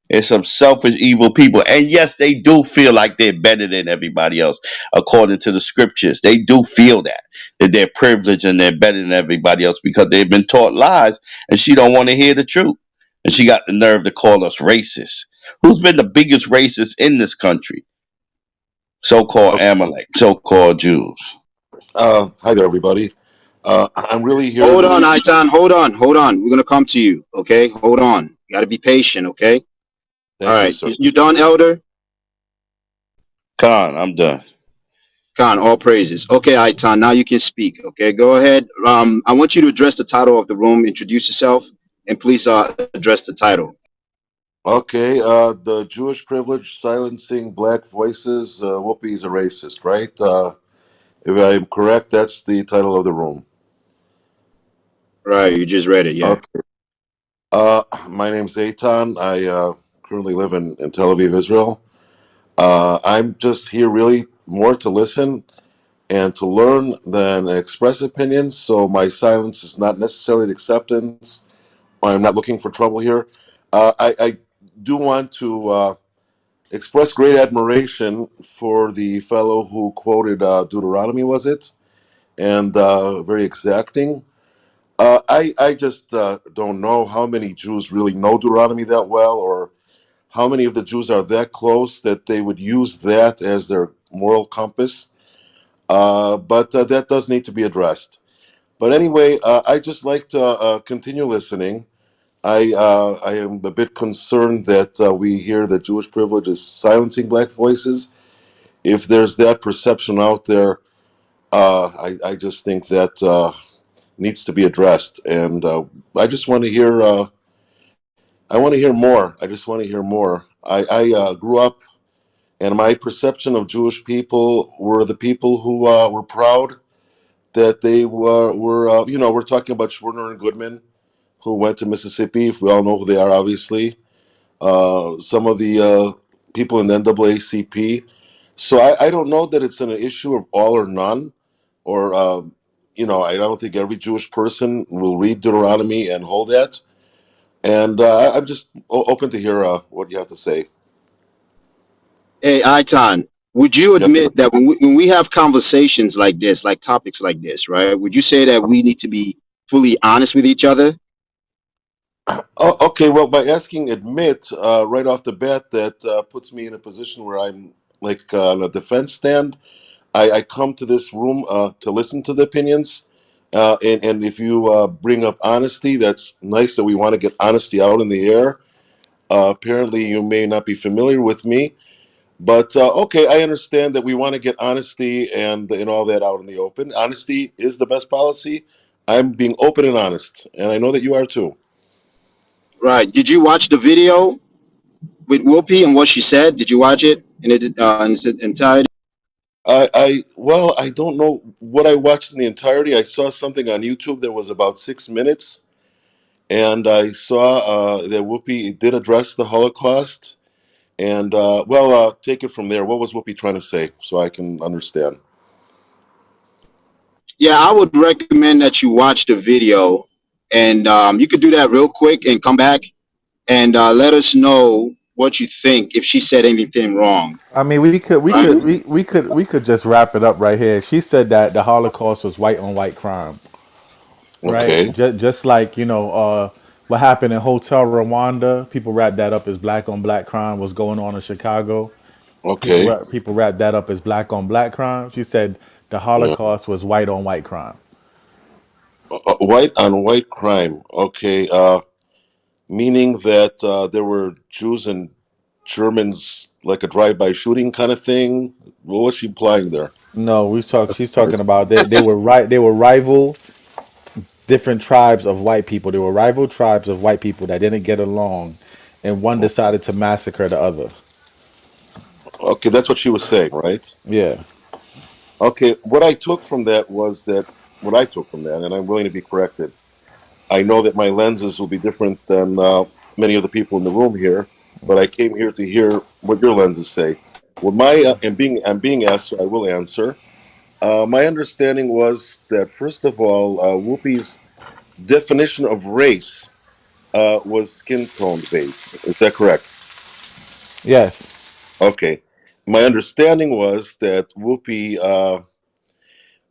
It's some selfish, evil people. And yes, they do feel like they're better than everybody else, according to the scriptures. They do feel that they're privileged and they're better than everybody else because they've been taught lies and she don't want to hear the truth. And she got the nerve to call us racist. Who's been the biggest racist in this country? So-called Amalek, so-called Jews. hi there, everybody. I'm really here Hold to. on, Aitan. Hold on. We're gonna come to you. Okay, hold on. You gotta be patient. Okay. All Thank you, right. sir. You done, Elder? Khan, I'm done. Khan, all praises. Okay, Aitan. Now you can speak. Okay, go ahead. I want you to address the title of the room. Introduce yourself, and please address the title. Okay, the Jewish privilege silencing black voices. Whoopi is a racist, right? If I'm correct, that's the title of the room. Right. You just read it. Yeah. Okay. My name's Eitan. I currently live in Tel Aviv, Israel. I'm just here really more to listen and to learn than express opinions. So my silence is not necessarily acceptance. I'm not looking for trouble here. I do want to express great admiration for the fellow who quoted Deuteronomy, was it? And very exacting. I just don't know how many Jews really know Deuteronomy that well, or how many of the Jews are that close that they would use that as their moral compass. But that does need to be addressed. But anyway, I just like to continue listening. I am a bit concerned that we hear that Jewish privilege is silencing black voices. If there's that perception out there, I just think that needs to be addressed. And I just want to hear. I want to hear more. I just want to hear more. I grew up, and my perception of Jewish people were the people who were proud that they were we're talking about Schwerner and Goodman, who went to Mississippi. If we all know who they are, obviously. Some of the people in the NAACP. So I don't know that it's an issue of all or none, or I don't think every Jewish person will read Deuteronomy and hold that. And I'm just open to hear what you have to say. Hey, Aitan, would you Yes, sir. admit that when we have conversations like this, like topics like this, right? Would you say that we need to be fully honest with each other? Oh, okay, well, by asking admit right off the bat, that puts me in a position where I'm like on a defense stand. I come to this room to listen to the opinions. And if you bring up honesty, that's nice that we want to get honesty out in the air. Apparently, you may not be familiar with me, but okay, I understand that we want to get honesty and all that out in the open. Honesty is the best policy. I'm being open and honest, and I know that you are too. Right. Did you watch the video with Whoopi and what she said? Did you watch it in its entirety? Well, I don't know what I watched in the entirety. I saw something on YouTube that was about 6 minutes, and I saw that Whoopi did address the Holocaust. And take it from there. What was Whoopi trying to say, so I can understand? Yeah, I would recommend that you watch the video, and you could do that real quick and come back and let us know what you think if she said anything wrong. I mean, we could we Right. could we could just wrap it up right here. She said that the Holocaust was white on white crime, right? Okay, Just like what happened in Hotel Rwanda. People wrap that up as black on black crime. What's going on in Chicago? okay. People wrap that up as black on black crime. She said the Uh, Holocaust was white on white crime. white on white crime. Okay, meaning that there were Jews and Germans, like a drive-by shooting kind of thing. What was she implying there? No, we talk. As She's far talking as- about they were right. They were rival different tribes of white people. They were rival tribes of white people that didn't get along, and one decided to massacre the other. Okay, that's what she was saying, right? Yeah. Okay, what I took from that was that what I took from that, and I'm willing to be corrected. I know that my lenses will be different than many of the people in the room here, but I came here to hear what your lenses say. Well, I'm being asked, so I will answer. My understanding was that first of all, Whoopi's definition of race was skin tone based. Is that correct? Yes. Okay. My understanding was that Whoopi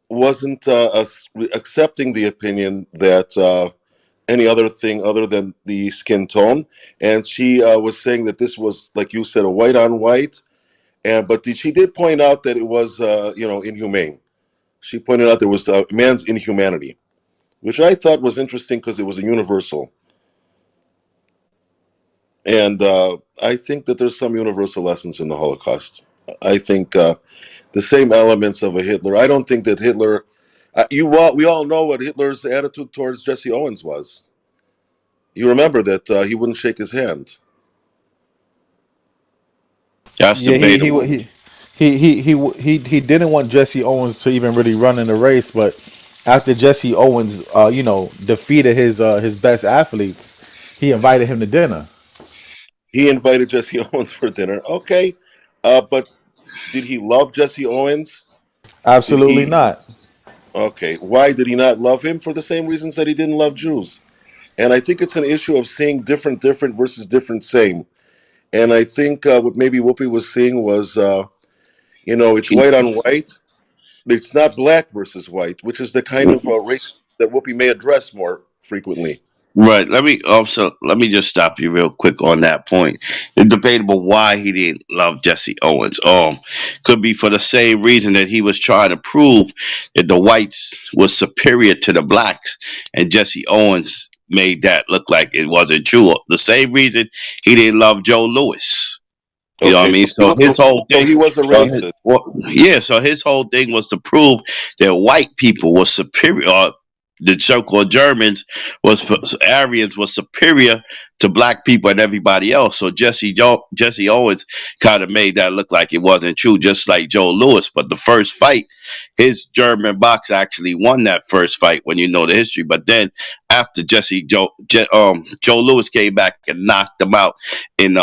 wasn't accepting the opinion that any other thing other than the skin tone. And she was saying that this was, like you said, a white on white. And she did point out that it was, inhumane. She pointed out there was man's inhumanity, which I thought was interesting because it was a universal. And I think that there's some universal lessons in the Holocaust. I think the same elements of a Hitler. I don't think that Hitler. We all know what Hitler's attitude towards Jesse Owens was. You remember that he wouldn't shake his hand. That's Yeah. He he debatable. wa- he didn't want Jesse Owens to even really run in the race, but after Jesse Owens, defeated his best athletes, he invited him to dinner. He invited Jesse Owens for dinner. Okay, but did he love Jesse Owens? Did Absolutely he? not. Okay, why did he not love him? For the same reasons that he didn't love Jews. And I think it's an issue of seeing different versus different same. And I think what maybe Whoopi was seeing was, it's white on white. It's not black versus white, which is the kind of race that Whoopi may address more frequently. Right. Let me just stop you real quick on that point. It's debatable why he didn't love Jesse Owens. Could be for the same reason that he was trying to prove that the whites was superior to the blacks, and Jesse Owens made that look like it wasn't true. The same reason he didn't love Joe Lewis. You know what I Okay, mean? So his whole so thing, he was a racist. yeah. So his whole thing was to prove that white people were superior. Or the so-called Germans Aryans was superior to black people and everybody else. So Jesse Owens kind of made that look like it wasn't true, just like Joe Lewis. But the first fight, his German box actually won that first fight when you know the history. But then after Joe Lewis came back and knocked him out in the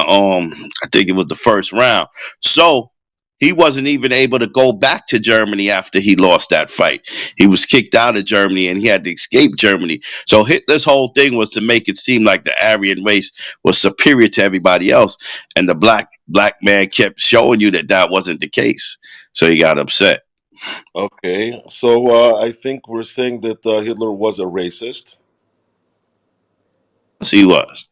I think it was the first round. So he wasn't even able to go back to Germany after he lost that fight. He was kicked out of Germany and he had to escape Germany. So Hitler's whole thing was to make it seem like the Aryan race was superior to everybody else, and the black man kept showing you that that wasn't the case. So he got upset. Okay, so I think we're saying that Hitler was a racist. So he was.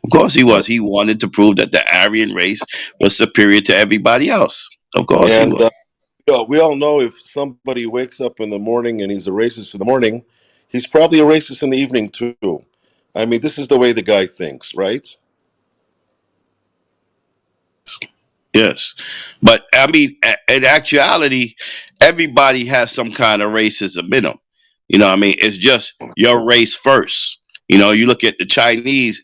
Of course he Uh, was. He wanted to prove that the Aryan race was superior to everybody else. Of course he and was. yeah, we all know if somebody wakes up in the morning and he's a racist in the morning, he's probably a racist in the evening too. I mean, this is the way the guy thinks, right? Yes. But I mean, in actuality, everybody has some kind of racism in them. You know what I mean? It's just your race first. You know, you look at the Chinese,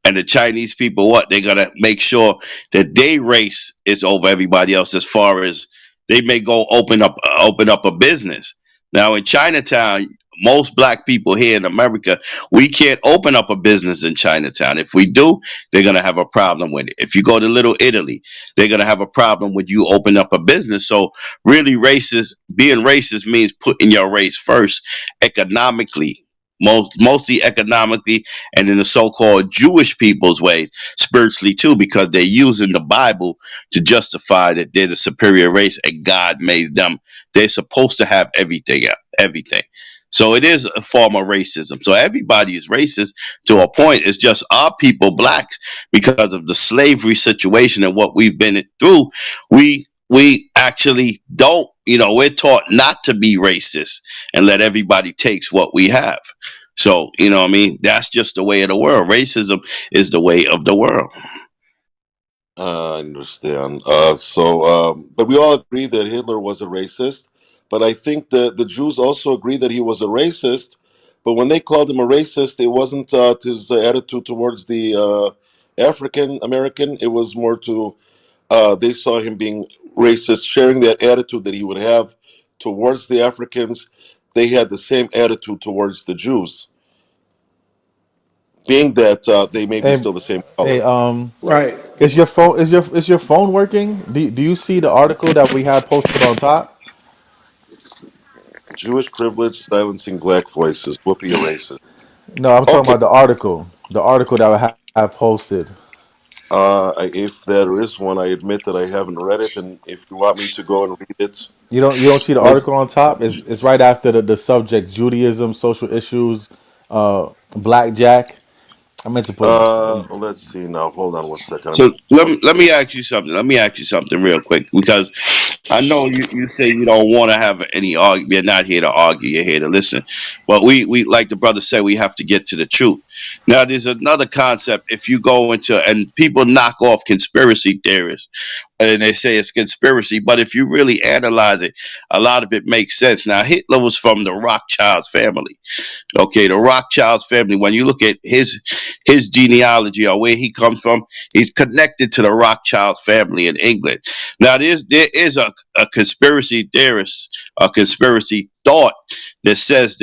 and the Chinese people, what? They're going to make sure that their race is over everybody else, as far as they may go open up a business. Now in Chinatown, most black people here in America, we can't open up a business in Chinatown. If we do, they're going to have a problem with it. If you go to Little Italy, they're going to have a problem with you open up a business. So really being racist means putting your race first economically, mostly economically, and in the so-called Jewish people's way, spiritually too, because they're using the Bible to justify that they're the superior race and God made them. They're supposed to have everything. So it is a form of racism. So everybody is racist to a point. It's just our people, blacks, because of the slavery situation and what we've been through, we actually don't, we're taught not to be racist and let everybody takes what we have. So, what I mean, that's just the way of the world. Racism is the way of the world. I understand. But we all agree that Hitler was a racist. But I think the Jews also agree that he was a racist. But when they called him a racist, it wasn't his attitude towards the African American. It was more to they saw him being racist, sharing that attitude that he would have towards the Africans. They had the same attitude towards the Jews, being that they may be Hey, still the same hey, color. Right. is your phone working? Do you see the article that we had posted on top? Jewish privilege silencing black voices. Whoopi a racist. No, I'm talking Okay. about the article. The article that I posted. If there is one, I admit that I haven't read it, and if you want me to go and read it, You don't see the let's. article on top? It's right after the subject Judaism, social issues, blackjack. I meant to put it. Let's see now. Hold on one second. I'm. So let me ask you something. Let me ask you something real quick, because I know you say you don't want to have any argue. You're not here to argue. You're here to listen. But we like the brother said, we have to get to the truth. Now, there's another concept. If you go into, and people knock off conspiracy theorists, and they say it's conspiracy, but if you really analyze it, a lot of it makes sense. Now, Hitler was from the Rothschilds family. Okay, the Rothschilds family. When you look at his genealogy or where he comes from, he's connected to the Rothschilds family in England. Now, there is a conspiracy theorist, a conspiracy thought that says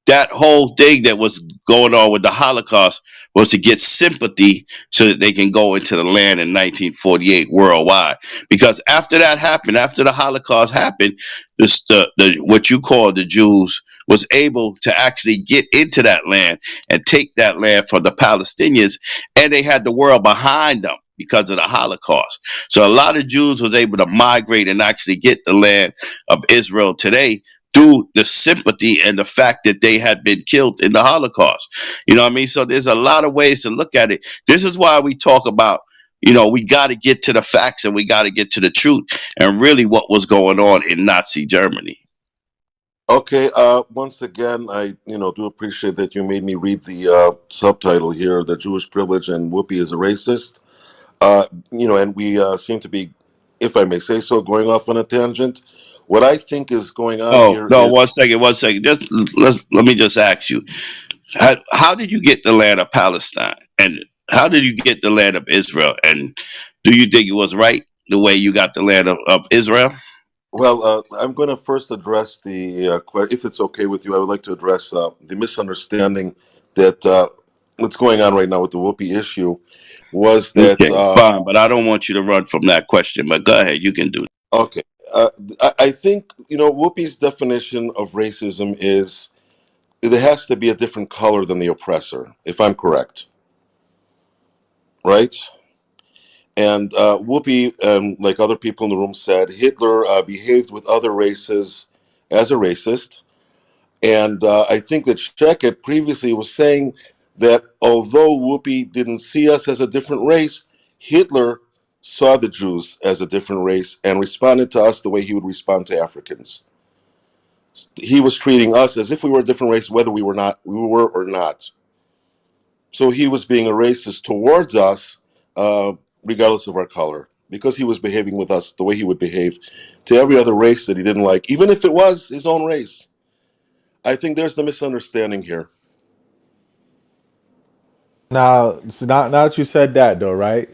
that whole thing that was going on with the Holocaust was to get sympathy so that they can go into the land in 1948 worldwide. Because after that happened, after the Holocaust happened, the what you call the Jews was able to actually get into that land and take that land for the Palestinians, and they had the world behind them because of the Holocaust. So a lot of Jews was able to migrate and actually get the land of Israel today through the sympathy and the fact that they had been killed in the Holocaust. You know what I mean? So there's a lot of ways to look at it. This is why we talk about, we got to get to the facts and we got to get to the truth and really what was going on in Nazi Germany. Okay. Once again, I do appreciate that you made me read the subtitle here, "The Jewish Privilege and Whoopi is a Racist." And we seem to be, if I may say so, going off on a tangent. What I think is going on Oh here no! is, 1 second. Just let me just ask you: how did you get the land of Palestine, and how did you get the land of Israel? And do you think it was right the way you got the land of Israel? well, I'm going to first address if it's okay with you, I would like to address the misunderstanding that what's going on right now with the Whoopi issue was that, Okay, fine, but I don't want you to run from that question. But go ahead, you can do. okay, I think, Whoopi's definition of racism is it has to be a different color than the oppressor, if I'm correct, right? And Whoopi, like other people in the room said, Hitler behaved with other races as a racist. And I think that Sheket previously was saying that although Whoopi didn't see us as a different race, Hitler saw the Jews as a different race and responded to us the way he would respond to Africans. He was treating us as if we were a different race, whether we were or not. So he was being a racist towards us, uh, regardless of our color, because he was behaving with us the way he would behave to every other race that he didn't like, even if it was his own race. I think there's the misunderstanding here. Now, so now that you said that, though, right?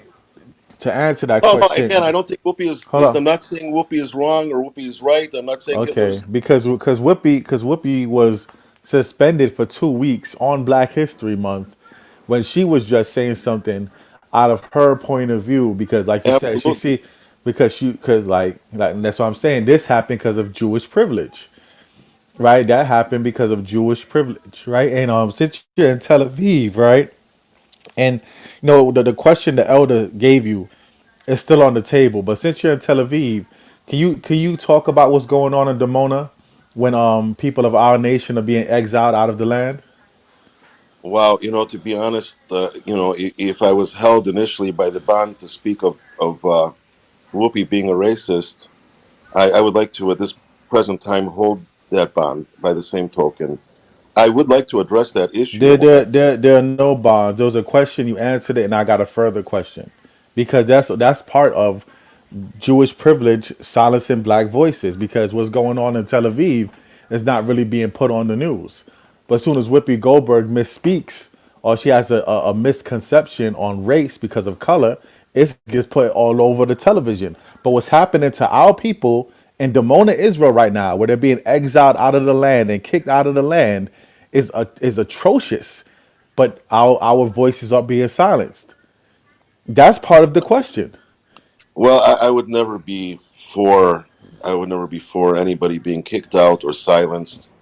To answer that Oh no, again, I question, don't think Whoopi is. hold on. I'm not saying Whoopi is wrong or Whoopi is right. I'm not saying Okay, Hitler's. because Whoopi was suspended for 2 weeks on Black History Month when she was just saying something out of her point of view. Because, like you said, Absolutely. because like that's what I'm saying. This happened because of Jewish privilege, right? That happened because of Jewish privilege, right? And since you're in Tel Aviv, right? And the question the elder gave you is still on the table. But since you're in Tel Aviv, can you talk about what's going on in Demona when people of our nation are being exiled out of the land? Wow. To be honest, if I was held initially by the band to speak of Whoopi being a racist, I would like to, at this present time, hold that bond. By the same token, I would like to address that issue There, of what there, happened. there, there are no bonds. There was a question you answered it, and I got a further question because that's part of Jewish privilege silencing black voices because what's going on in Tel Aviv is not really being put on the news. But as soon as Whoopi Goldberg misspeaks or she has a misconception on race because of color, it gets put all over the television. But what's happening to our people in Demona, Israel right now, where they're being exiled out of the land and kicked out of the land, is atrocious. But our voices are being silenced. That's part of the question. Well, I would never be for. I would never be for anybody being kicked out or silenced.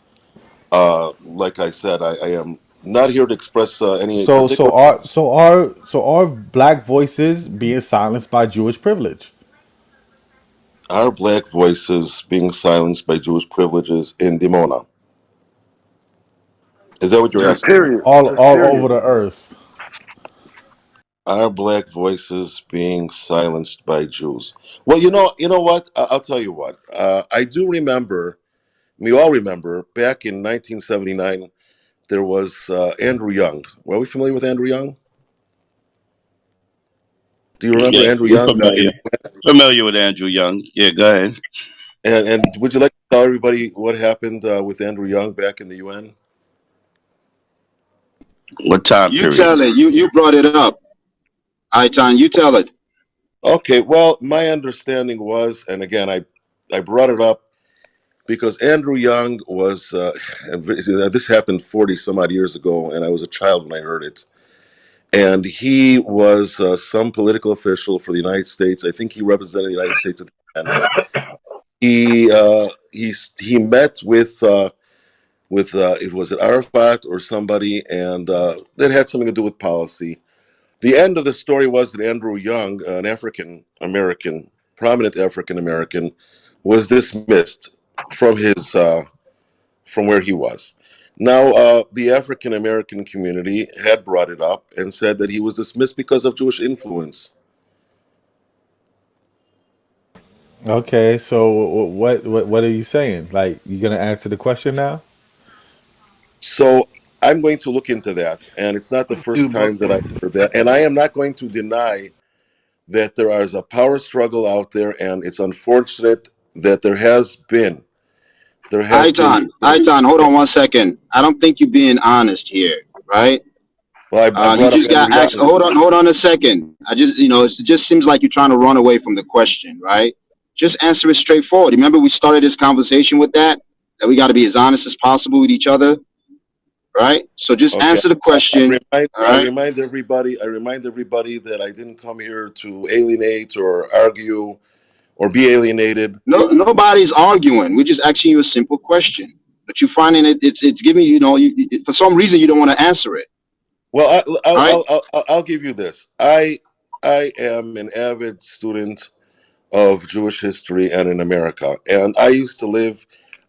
Like I said, I am not here to express any So particular. so are so are so are black voices being silenced by Jewish privilege? Our black voices being silenced by Jewish privileges in Dimona. Is that what you're Just asking me? period. Just All over period. the earth. Our black voices being silenced by Jews. Well, you know what? I'll tell you what. I do remember. We all remember back in 1979. There was Andrew Young. Were we familiar with Andrew Young? Do you remember Yes, Andrew we're Young? familiar. Familiar with Andrew Young. Yeah, go ahead. And would you like to tell everybody what happened with Andrew Young back in the UN? What time You period? tell it. You brought it up. Aitan, you tell it. Okay, well, my understanding was, and again, I brought it up because Andrew Young was, and this happened 40 some odd years ago, and I was a child when I heard it. And he was some political official for the United States. I think he represented the United States at the end. He met with it was it Arafat or somebody, and that had something to do with policy. The end of the story was that Andrew Young, an African American, prominent African American, was dismissed from his from where he was. Now, the African American community had brought it up and said that he was dismissed because of Jewish influence. Okay, so what are you saying? Like, you gonna answer the question now? So I'm going to look into that, and it's not the first Do time that I've both. heard that. And I am not going to deny that there is a power struggle out there, and it's unfortunate that there has been. Aitan, hold on 1 second. I don't think you're being honest here, right? Well, I You brought up just got Andrew Young. asked. Hold on a second. I just, it just seems like you're trying to run away from the question, right? Just answer it straightforward. Remember, we started this conversation with that we got to be as honest as possible with each other, right? So just Okay, answer the I, I question, remind all I right? remind everybody. I remind everybody that I didn't come here to alienate or argue or be alienated. No, nobody's arguing. We're just asking you a simple question, but you're finding it's giving for some reason you don't want to answer it, Well, right? I'll give you this. I am an avid student of Jewish history and in America, and I used to live.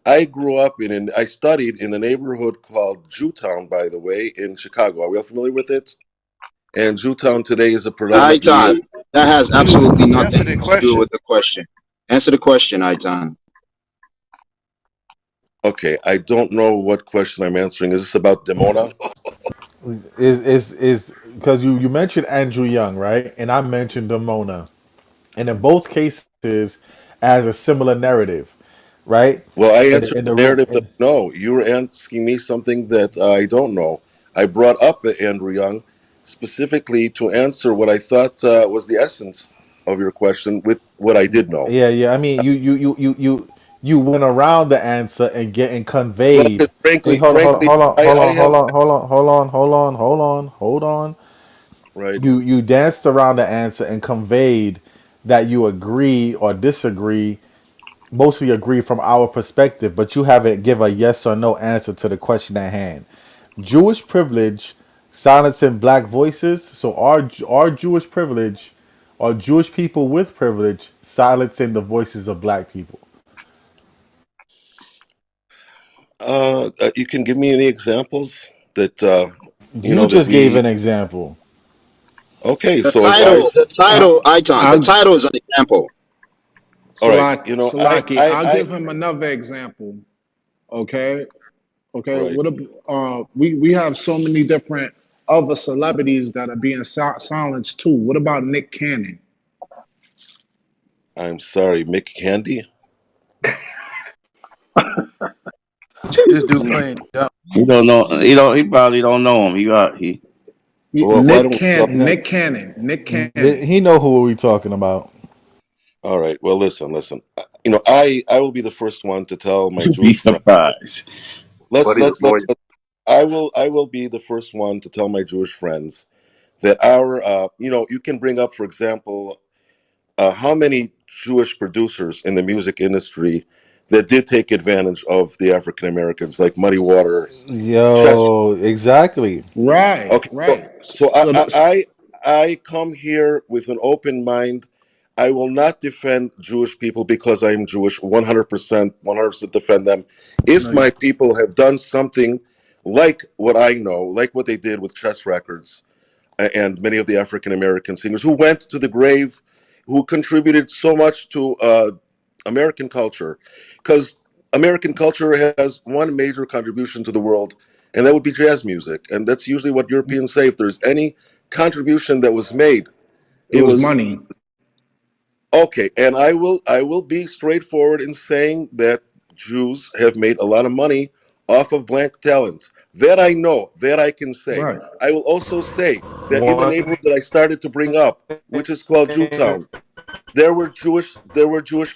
I grew up I studied in a neighborhood called Jewtown, by the way, in Chicago. Are we all familiar with it? And Jewtown today is a predominantly. Aitan, that has Just absolutely answer nothing the to do question. with the question. Answer the question, Aitan. Okay, I don't know what question I'm answering. Is this about Demona? Is because you mentioned Andrew Young, right? And I mentioned Damona, and in both cases, as a similar narrative, right? Well, I In answered in the the room, narrative that I know. You were asking me something that I don't know. I brought up Andrew Young specifically to answer what I thought was the essence of your question with what I did know. yeah, yeah. I mean, you went around the answer and getting Well, conveyed. because Wait, frankly, hold on, hold on, frankly, hold on, hold I on, hold have on, hold on, hold on, hold on, hold on, hold on. right. You danced around the answer and conveyed that you agree or disagree, mostly agree from our perspective, but you haven't give a yes or no answer to the question at hand. Jewish privilege silencing black voices. So our Jewish privilege, are Jewish people with privilege silencing the voices of black people? You can give me any examples that You that just gave we. an example. Okay, The so if I title, say, the title, Aitan, the I'll title is an example. all right, Salaki, I I'll give him another example. Okay, okay. right. We have so many different other celebrities that are being silenced too. What about Nick Cannon? I'm sorry, Mick Candy. This dude playing dumb. He don't know. He don't. He probably don't know him. He. Well, why don't we talk? Nick Cannon. He know who we talking about. All right. Well, listen. I will be the first one to tell my You'd be Jewish friend. surprised. I will be the first one to tell my Jewish friends that you can bring up, for example, how many Jewish producers in the music industry that did take advantage of the African Americans, like Muddy Waters, Chester. Yo, exactly. Okay, so I come here with an open mind. I will not defend Jewish people because I am Jewish. 100%, 100% defend them. If my people have done something like what I know, like what they did with chess records, and many of the African American singers who went to the grave, who contributed so much to American culture, because American culture has one major contribution to the world, and that would be jazz music. And that's usually what Europeans say. If there's any contribution that was made, It it was was money. okay. And I will be straightforward in saying that Jews have made a lot of money off of black talent. That I know, that I can say. Right. I will also say that in the One neighborhood that I started to bring up, which is called Jewtown, there were Jewish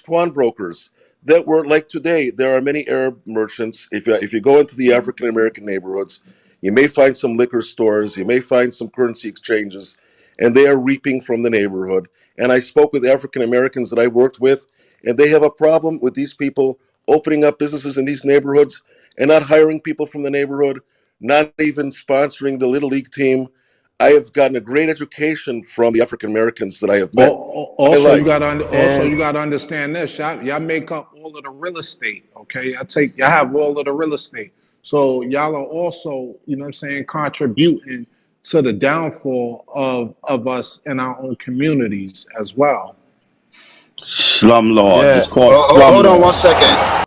pawnbrokers that were like today. There are many Arab merchants. If you go into the African American neighborhoods, you may find some liquor stores, you may find some currency exchanges, and they are reaping from the neighborhood. And I spoke with African Americans that I worked with, and they have a problem with these people opening up businesses in these neighborhoods and not hiring people from the neighborhood, not even sponsoring the little league team. I have gotten a great education from the African Americans that I have met in my Also, life. you And got to understand this. Y'all make up all of the real estate. Okay, y'all have all of the real estate. So y'all are also, you know what I'm saying, contributing to the downfall of us in our own communities as well. Slumlords. Yeah. It's called Hold on one slumlords. second.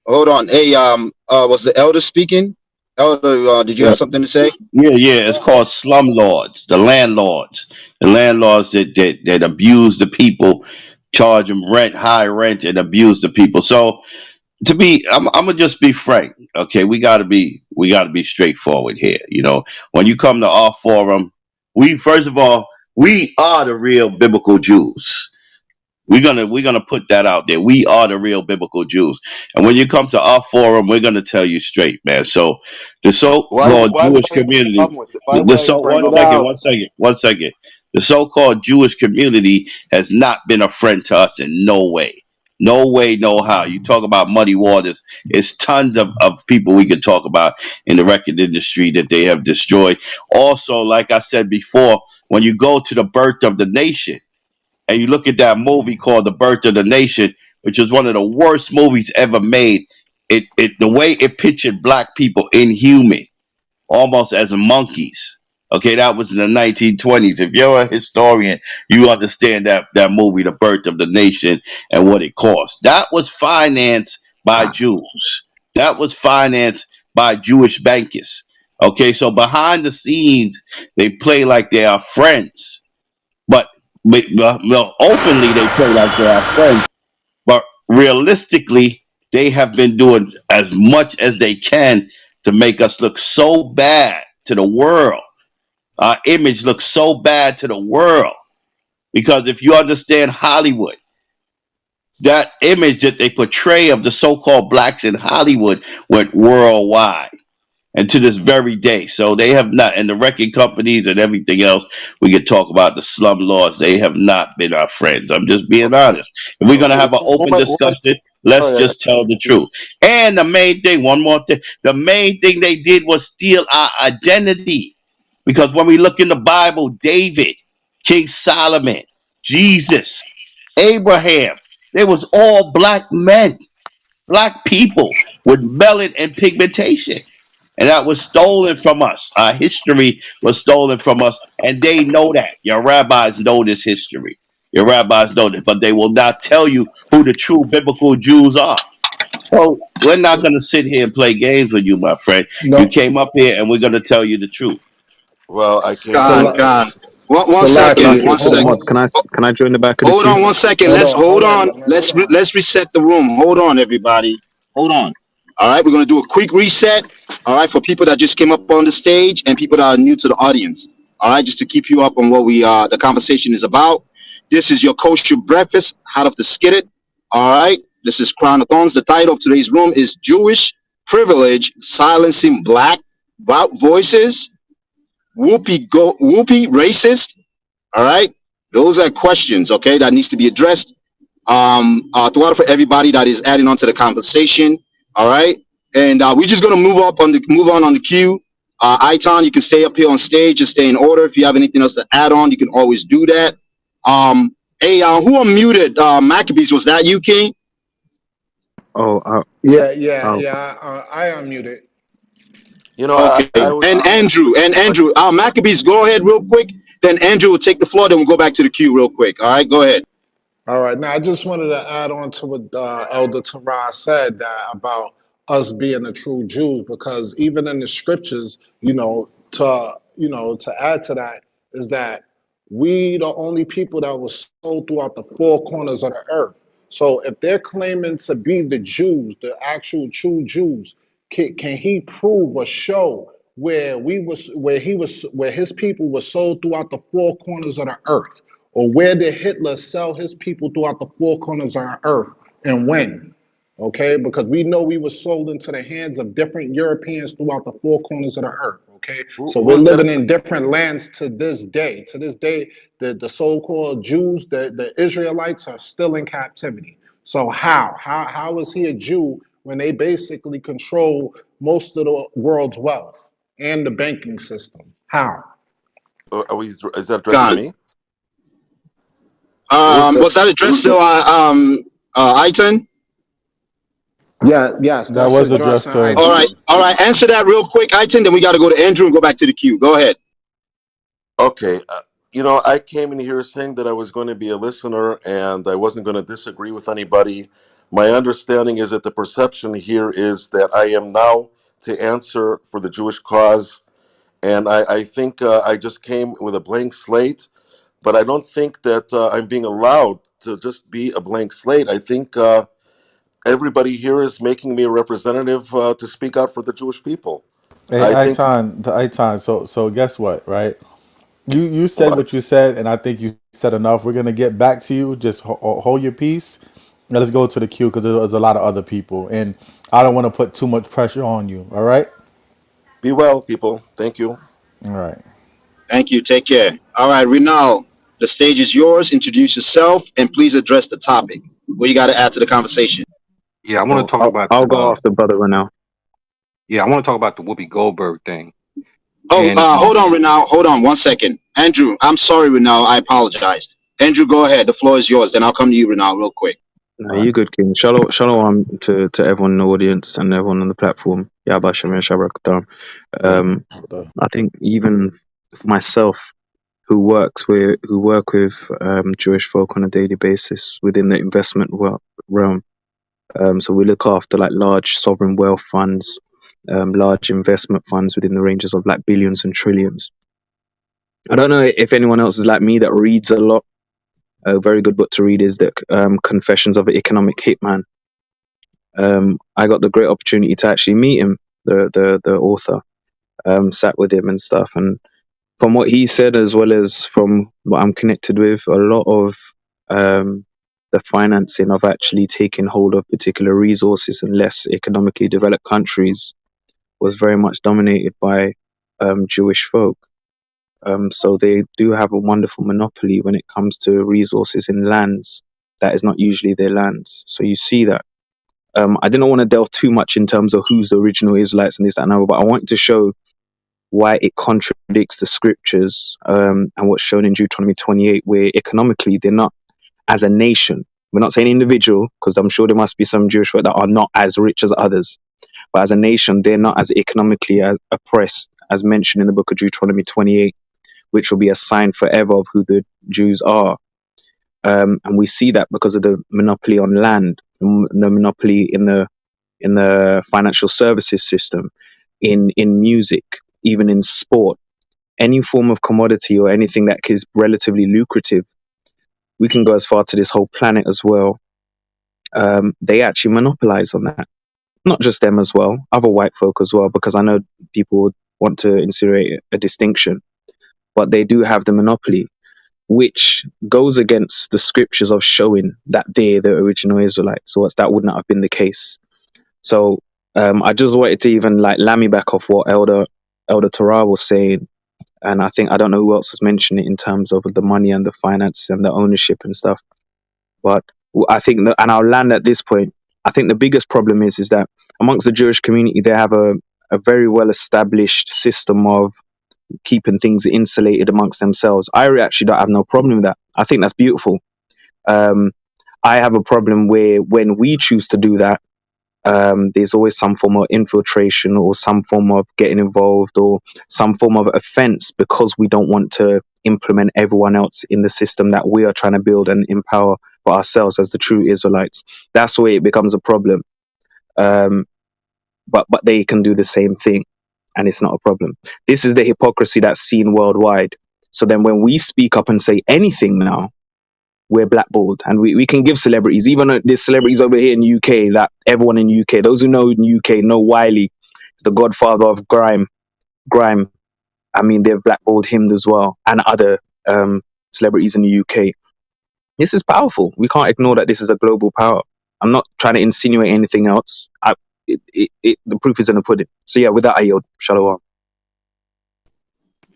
Hold on. Hey, was the elder speaking? Elder, did you Yeah, have something to say? yeah. It's called slumlords. The landlords that abuse the people, charge them rent, high rent, and abuse the people. So to be, I'm gonna just be frank. Okay, we gotta be straightforward here. You know, when you come to our forum, we first of all, we are the real biblical Jews. We're gonna put that out there. We are the real biblical Jews. And when you come to our forum, we're gonna tell you straight, man. So the so-called why Jewish do you have a community, problem with it? the Why are you so bringing one it Get up? second, out. one second, one second. The so-called Jewish community has not been a friend to us in no way. No way, no how. You talk about muddy waters. It's tons of people we could talk about in the record industry that they have destroyed. Also, like I said before, when you go to the birth of the nation, and you look at that movie called The Birth of the Nation, which is one of the worst movies ever made. It the way it pictured black people inhuman, almost as monkeys. Okay, that was in the 1920s. If you're a historian, you understand that movie, The Birth of the Nation, and what it cost. That was financed by Jews. That was financed by Jewish bankers. Okay, so behind the scenes, they play like they are friends, but well, openly they play like they are friends, but realistically, they have been doing as much as they can to make us look so bad to the world. Our image looks so bad to the world because if you understand Hollywood, that image that they portray of the so-called blacks in Hollywood went worldwide and to this very day. So they have not, and the record companies and everything else, we could talk about the slum laws. They have not been our friends. I'm just being honest. If we're going to have an open Who am I discussion, speaking? let's Sorry, just tell the truth. And the main thing, one more thing, the main thing they did was steal our identity. Because when we look in the Bible, David, King Solomon, Jesus, Abraham, they was all black men, black people with melanin and pigmentation, and that was stolen from us. Our history was stolen from us, and they know that. Your rabbis know this history. Your rabbis know this, but they will not tell you who the true biblical Jews are. So we're not going to sit here and play games with you, my friend. You No, came up here, and we're going to tell you the truth. Well, I came Con, here. Sala- con. One Salaki, second. Salakia, One second. mods, can I join the back of the Hold queue? on one second. hold Let's on, hold hold on, on. Governor, hold on. Let's reset the room. Hold on, everybody. Hold on. All right, we're gonna do a quick reset. All right, for people that just came up on the stage and people that are new to the audience. All right, just to keep you up on what we the conversation is about. This is your kosher breakfast, hot off the skittet. All right, this is Crown of Thorns. The title of today's room is Jewish Privilege Silencing Black Voices. Whoopi racist. All right, those are questions. Okay, that needs to be addressed throughout for everybody that is adding on to the conversation. All right, and we're just gonna move on the queue. Iton, you can stay up here on stage, just stay in order. If you have anything else to add on, you can always do that. Hey, who unmuted Maccabees? Was that you, King? Oh, I unmuted. Okay, I was and Andrew, Maccabees, go ahead real quick. Then Andrew will take the floor. Then we'll go back to the queue real quick. All right, go ahead. All right. Now, I just wanted to add on to what Elder Tarah said that about us being the true Jews, because even in the scriptures, to add to that is that we the only people that was sold throughout the four corners of the earth. So if they're claiming to be the Jews, the actual true Jews, can he prove or show where his people were sold throughout the four corners of the earth? Or where did Hitler sell his people throughout the four corners of our earth and when? Okay, because we know we were sold into the hands of different Europeans throughout the four corners of the earth. Okay, so we're who's that? living in different lands to this day. To this day, the so-called Jews, the Israelites are still in captivity. So how is he a Jew when they basically control most of the world's wealth and the banking system? How? Is that addressed to Gone. me? Who is that? Was that addressed to Aiton? Yeah, yes, That that's was addressed addressed to to All Aiton. right, Brother. all right. Answer that real quick, Aiton. Then we got to go to Andrew and go back to the queue. Go ahead. Okay. I came in here saying that I was going to be a listener and I wasn't going to disagree with anybody. My understanding is that the perception here is that I am now to answer for the Jewish cause. And I think I just came with a blank slate, but I don't think that I'm being allowed to just be a blank slate. I think everybody here is making me a representative to speak out for the Jewish people. Hey, I think. Aitan. So guess what, right? You said What? what you said, and I think you said enough. We're gonna get back to you. Just hold your peace. Now let's go to the queue because there's a lot of other people, and I don't want to put too much pressure on you. All right. Be well, people. Thank you. All right. Thank you. Take care. All right, Renal, the stage is yours. Introduce yourself and please address the topic. What you got to add to the conversation? Yeah, I want Oh, to talk about I'll go after brother now. yeah, I want to talk about the Whoopi Goldberg thing. Oh, And hold on, Renal. Hold on 1 second. Andrew, I'm sorry, Renal. I apologize. Andrew, go ahead. The floor is yours. Then I'll come to you, Renal, real quick. No, you good, King. Shalom to everyone in the audience and everyone on the platform. Yabashim and Shabrak. Thank you. I think even for myself, who work with Jewish folk on a daily basis within the investment realm. So we look after like large sovereign wealth funds, large investment funds within the ranges of like billions and trillions. I don't know if anyone else is like me that reads a lot. A very good book to read is the Confessions of an Economic Hitman. I got the great opportunity to actually meet him, the author. Sat with him and stuff, and from what he said, as well as from what I'm connected with, a lot of the financing of actually taking hold of particular resources in less economically developed countries was very much dominated by Jewish folk. So they do have a wonderful monopoly when it comes to resources in lands that is not usually their lands. So you see that. I didn't want to delve too much in terms of who's the original Israelites and this, that, and other, but I wanted to show why it contradicts the scriptures and what's shown in Deuteronomy 28, where economically they're not as a nation. We're not saying individual, because I'm sure there must be some Jewish folk that are not as rich as others, but as a nation, they're not as economically oppressed as mentioned in the book of Deuteronomy 28, which will be a sign forever of who the Jews are. And we see that because of the monopoly on land, the monopoly in the financial services system, in music, even in sport, any form of commodity or anything that is relatively lucrative. We can go as far to this whole planet as well. They actually monopolize on that. Not just them as well, other white folk as well, because I know people would want to insinuate a distinction, but they do have the monopoly, which goes against the scriptures of showing that they're the original Israelites. So that would not have been the case. So I just wanted to even like lammy back off what Elder Torah was saying, and I don't know who else was mentioning it in terms of the money and the finance and the ownership and stuff. But I think that, and I'll land at this point. I think the biggest problem is that amongst the Jewish community, they have a very well established system of keeping things insulated amongst themselves. I actually don't have no problem with that. I think that's beautiful. Um, I have a problem where when we choose to do that, there's always some form of infiltration or some form of getting involved or some form of offense because we don't want to implement everyone else in the system that we are trying to build and empower for ourselves as the true Israelites. That's where it becomes a problem. Um, but they can do the same thing and it's not a problem. This is the hypocrisy that's seen worldwide. So then when we speak up and say anything now, we're blackballed, and we can give celebrities, even though there's celebrities over here in UK that everyone in UK, those who know in UK know Wiley is the godfather of grime. I mean, they've blackballed him as well, and other celebrities in the UK. This is powerful. We can't ignore that this is a global power. I'm not trying to insinuate anything else. The proof is in the pudding. So yeah, with that I yield. Shalom.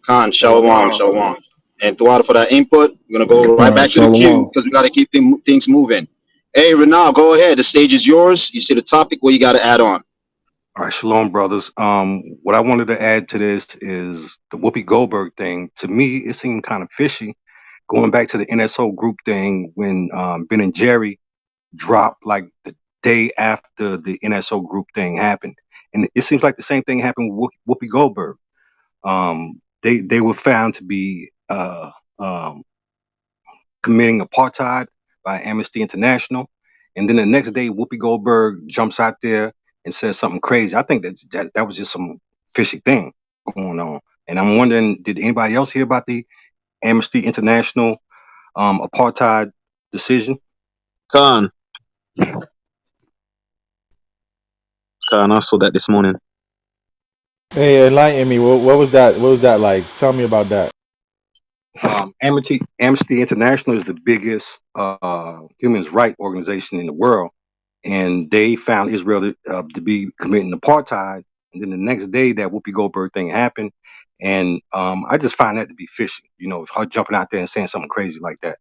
Khan, shalom, Shalom. shalom. And throughout for that input, we're going to go All right right, back to the queue Shalom. because we got to keep things moving. Hey, Renal, go ahead. The stage is yours. You see the topic. What you got to add on? All right, shalom, brothers. What I wanted to add to this is the Whoopi Goldberg thing. To me, it seemed kind of fishy. Going back to the NSO group thing when Ben and Jerry dropped like the day after the NSO group thing happened, and it seems like the same thing happened with Whoopi Goldberg. They were found to be um, committing apartheid by Amnesty International. And then the next day, Whoopi Goldberg jumps out there and says something crazy. I think that was just some fishy thing going on. And I'm wondering, did anybody else hear about the Amnesty International apartheid decision? Khan, Khan, I saw that this morning. Hey, enlighten me. What was that? What was that like? Tell me about that. Amnesty International is the biggest human rights organization in the world, and they found Israel to be committing apartheid. And then the next day, that Whoopi Goldberg thing happened, and I just find that to be fishy. You know, her jumping out there and saying something crazy like that.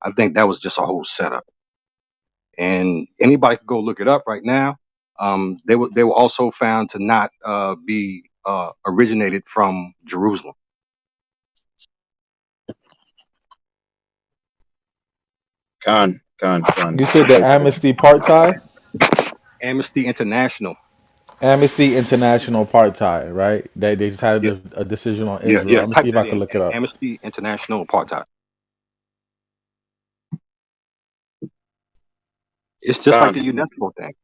I think that was just a whole setup. And anybody could go look it up right now. They were also found to not be originated from Jerusalem. Con. You said the Amnesty Part-Tie? Amnesty International. Amnesty International Part-Tie, right? They just had Yeah, a decision on Israel. yeah. I'm gonna Type see if that I can in. look it up. Amnesty International Apartheid. It's just like Con. the UNESCO thing.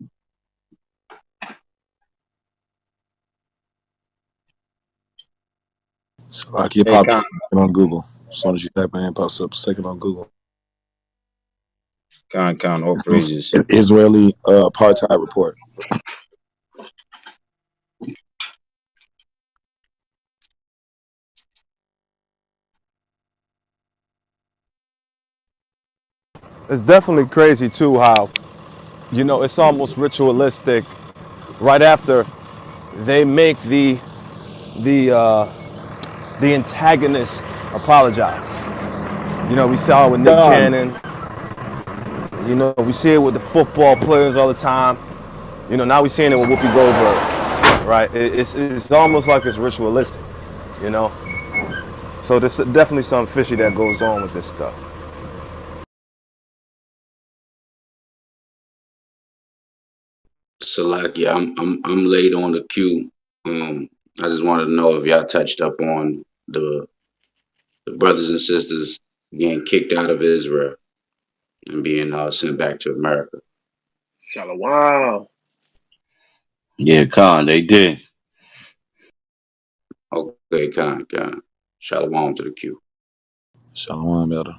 So like it Hey, pops Con. up on Google. As soon as you type it in, it pops up second on Google. Con. All It's gonna praises. say Israeli apartheid report. It's definitely crazy too how, it's almost ritualistic right after they make the the antagonist apologize. We saw it with Nick Khan, Cannon. We see it with the football players all the time. Now we're seeing it with Whoopi Goldberg, right? It's almost like it's ritualistic, you know. So there's definitely something fishy that goes on with this stuff. Salaki, I'm late on the queue. I just wanted to know if y'all touched up on the brothers and sisters getting kicked out of Israel and being sent back to America. Shalom. Yeah, Khan, they did. Okay, con. Shalom to the queue. Shalom, elder.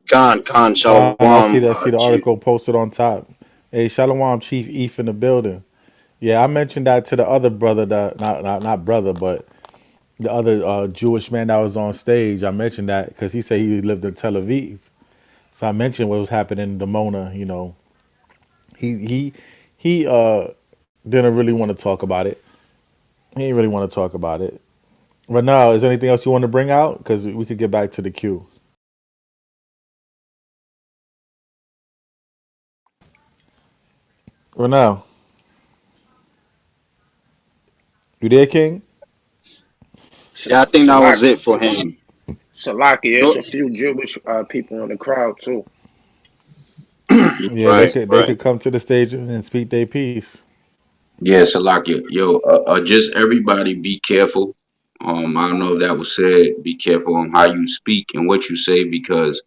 Con. Khan, I see Shalom. that. See the Chief. article posted on top. Hey, Shalom, Chief Eth in the building. Yeah, I mentioned that to the other brother, that not brother, but the other Jewish man that was on stage. I mentioned that because he said he lived in Tel Aviv. So I mentioned what was happening in Dimona. He didn't really want to talk about it. He didn't really want to talk about it. But now, is there anything else you want to bring out? Because we could get back to the queue. Renell, you there, King? Yeah, I think that was Salaki, it for him. it's Go. a few Jewish people in the crowd too. Yeah, they Right. could they Right. could come to the stage and speak their piece. Yeah, Salakia. Yo, just everybody be careful. I don't know if that was said. Be careful on how you speak and what you say because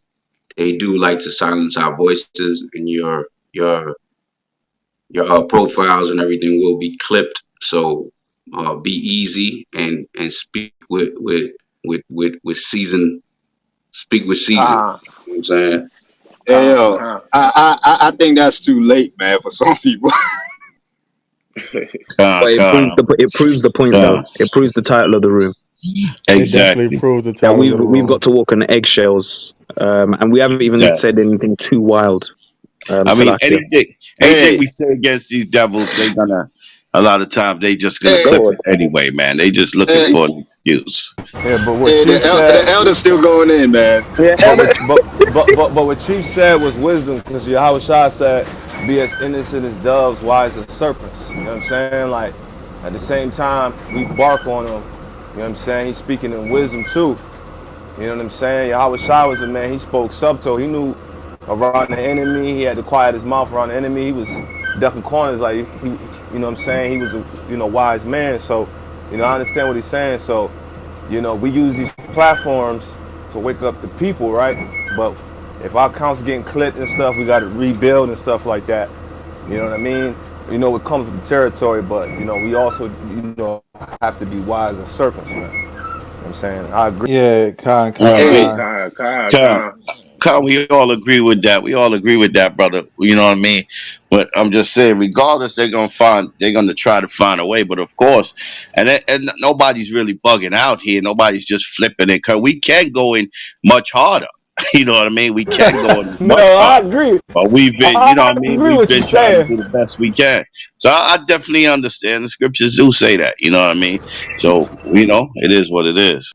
they do like to silence our voices, and your profiles and everything will be clipped. So be easy and speak with season. Speak with season. Con, You know what I'm saying? Hey, con, yo, con. I think that's too late, man, for some people. Con, but con, it proves the point though. Con. It proves the title of the room It definitely Exactly. proves the that title of the we've got room. to walk on eggshells, and we haven't even Exactly. said anything too wild. I mean, Salakia. anything we say against these devils, they're gonna A lot of times they just gonna Hey, clip Lord. it anyway, man. They just looking hey, for an excuse. Yeah, but what hey, Chief the said, elder's still going in, man. Yeah, but elder. but what Chief said was wisdom, because Yahweh Shah said, "Be as innocent as doves, wise as serpents." You know what I'm saying? Like at the same time, we bark on him. You know what I'm saying? He's speaking in wisdom too. You know what I'm saying? Yahweh Shah was a man. He spoke subtle. He knew around the enemy. He had to quiet his mouth around the enemy. He was ducking corners. Like he, you know what I'm saying? He was a wise man. So, I understand what he's saying. So, we use these platforms to wake up the people, right? But if our accounts getting clipped and stuff, we got to rebuild and stuff like that. You know what I mean? It comes with the territory, but we also have to be wise as serpents, man. You know what I'm saying? I agree. Yeah, Khan, Khan, Right. Hey, Khan. Come, come, we all agree with that. We all agree with that, brother. You know what I mean? But I'm just saying, regardless, they're gonna try to find a way. But of course, and nobody's really bugging out here. Nobody's just flipping it. Cause we can go in much harder. You know what I mean? We can go in No, much I harder. agree. But we've been, you know what I I mean? agree We've what you're been trying to saying. do the best we can. So I definitely understand the scriptures do say that. You know what I mean? So it is what it is.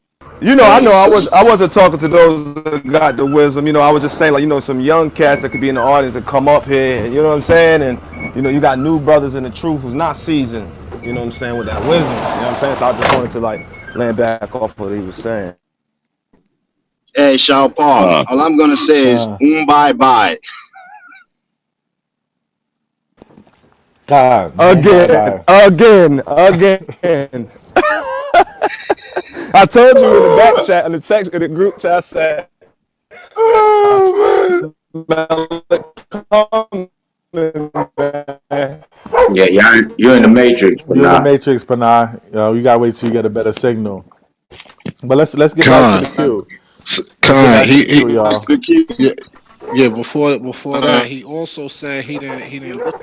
I hey, know I wasn't talking to those that got the wisdom. I was just saying, like, some young cats that could be in the audience and come up here, and you know what I'm saying? And you got new brothers in the truth who's not seasoned, you know what I'm saying, with that wisdom. You know what I'm saying? So I just wanted to like land back off what he was saying. hey, Shaw Paul. Uh, All I'm gonna say is, Khan, bye bye. Khan. Boom, bye, Again, bye. again, again. I told you in the back chat, in the text, in the group chat, I said, Oh smell it coming, man. Yeah, you're in the matrix, but You're in the nah. Matrix, Panay. You gotta wait till you get a better signal. But let's get back to Khan, the queue. Let's get Khan, back to the he queue, y'all. man. yeah, yeah. Before Uh, that, he also said he didn't look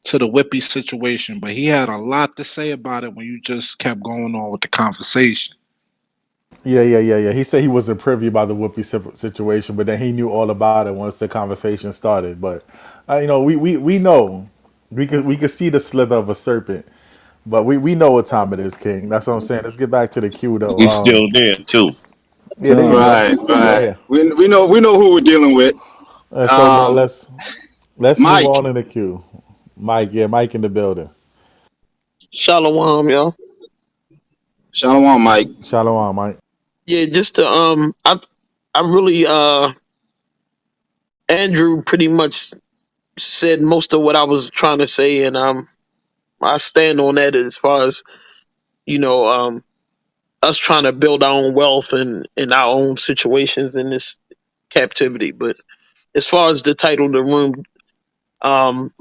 into the Whippy situation, but he had a lot to say about it when you just kept going on with the conversation. Yeah. He said he wasn't privy about the Whoopi situation, but then he knew all about it once the conversation started. But we know we could see the slither of a serpent, but we know what time it is, King. That's what I'm saying. Let's get back to the queue, though. he's still there too. Yeah, there you go. right. Yeah. We know who we're dealing with. So Um, let's move Mike, on in the queue. Mike, yeah, Mike in the building. Shalom, y'all. Shalom, Mike. Shalom, Mike. Yeah, just to I really Andrew pretty much said most of what I was trying to say, and I stand on that as far as you know us trying to build our own wealth and in our own situations in this captivity. But as far as the title of the room,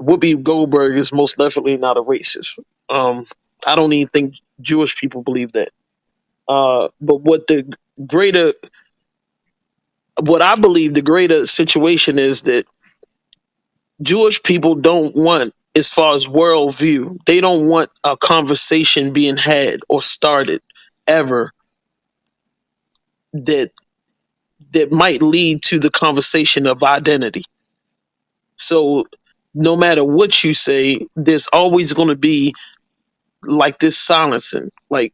Whoopi Goldberg is most definitely not a racist. I don't even think Jewish people believe that. But greater, what I believe the greater situation is that Jewish people don't want, as far as worldview, they don't want a conversation being had or started ever that might lead to the conversation of identity. So no matter what you say, there's always going to be like this silencing. Like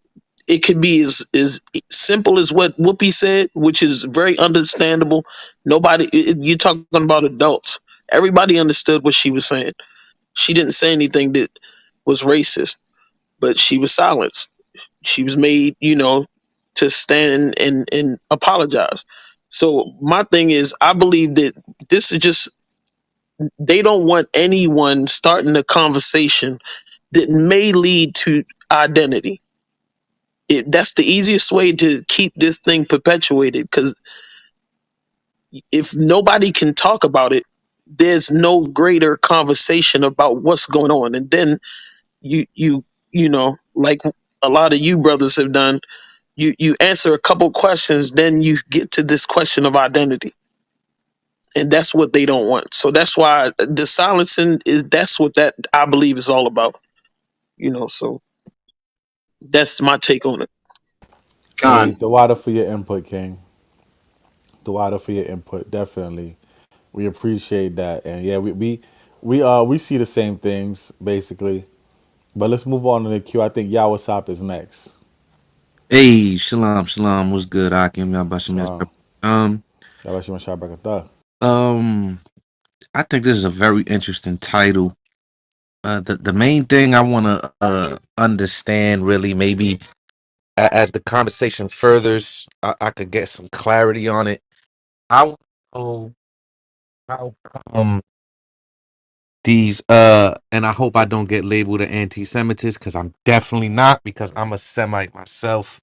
it could be as simple as what Whoopi said, which is very understandable. You're talking about adults. Everybody understood what she was saying. She didn't say anything that was racist, but she was silenced. She was made, to stand and apologize. So my thing is, I believe that this is just they don't want anyone starting a conversation that may lead to identity. That's the easiest way to keep this thing perpetuated because if nobody can talk about it, there's no greater conversation about what's going on. And then like a lot of you brothers have done, you answer a couple questions, then you get to this question of identity. And that's what they don't want. So that's why the silencing that's what that I believe is all about. So that's my take on it. Hey, Khan. the water for your input, King. The water for your input, definitely. We appreciate that, and yeah, we see the same things basically. But let's move on to the queue. I think Yawasop is next. Hey, shalom, shalom. What's good, Akim? Yabashim So, Yashab. Um, Yawashima Shabrakata. um, I think this is a very interesting title. The main thing I want to understand, really, maybe as the conversation furthers, I could get some clarity on it. I want to know how come these and I hope I don't get labeled an anti-Semitist because I'm definitely not, because I'm a Semite myself.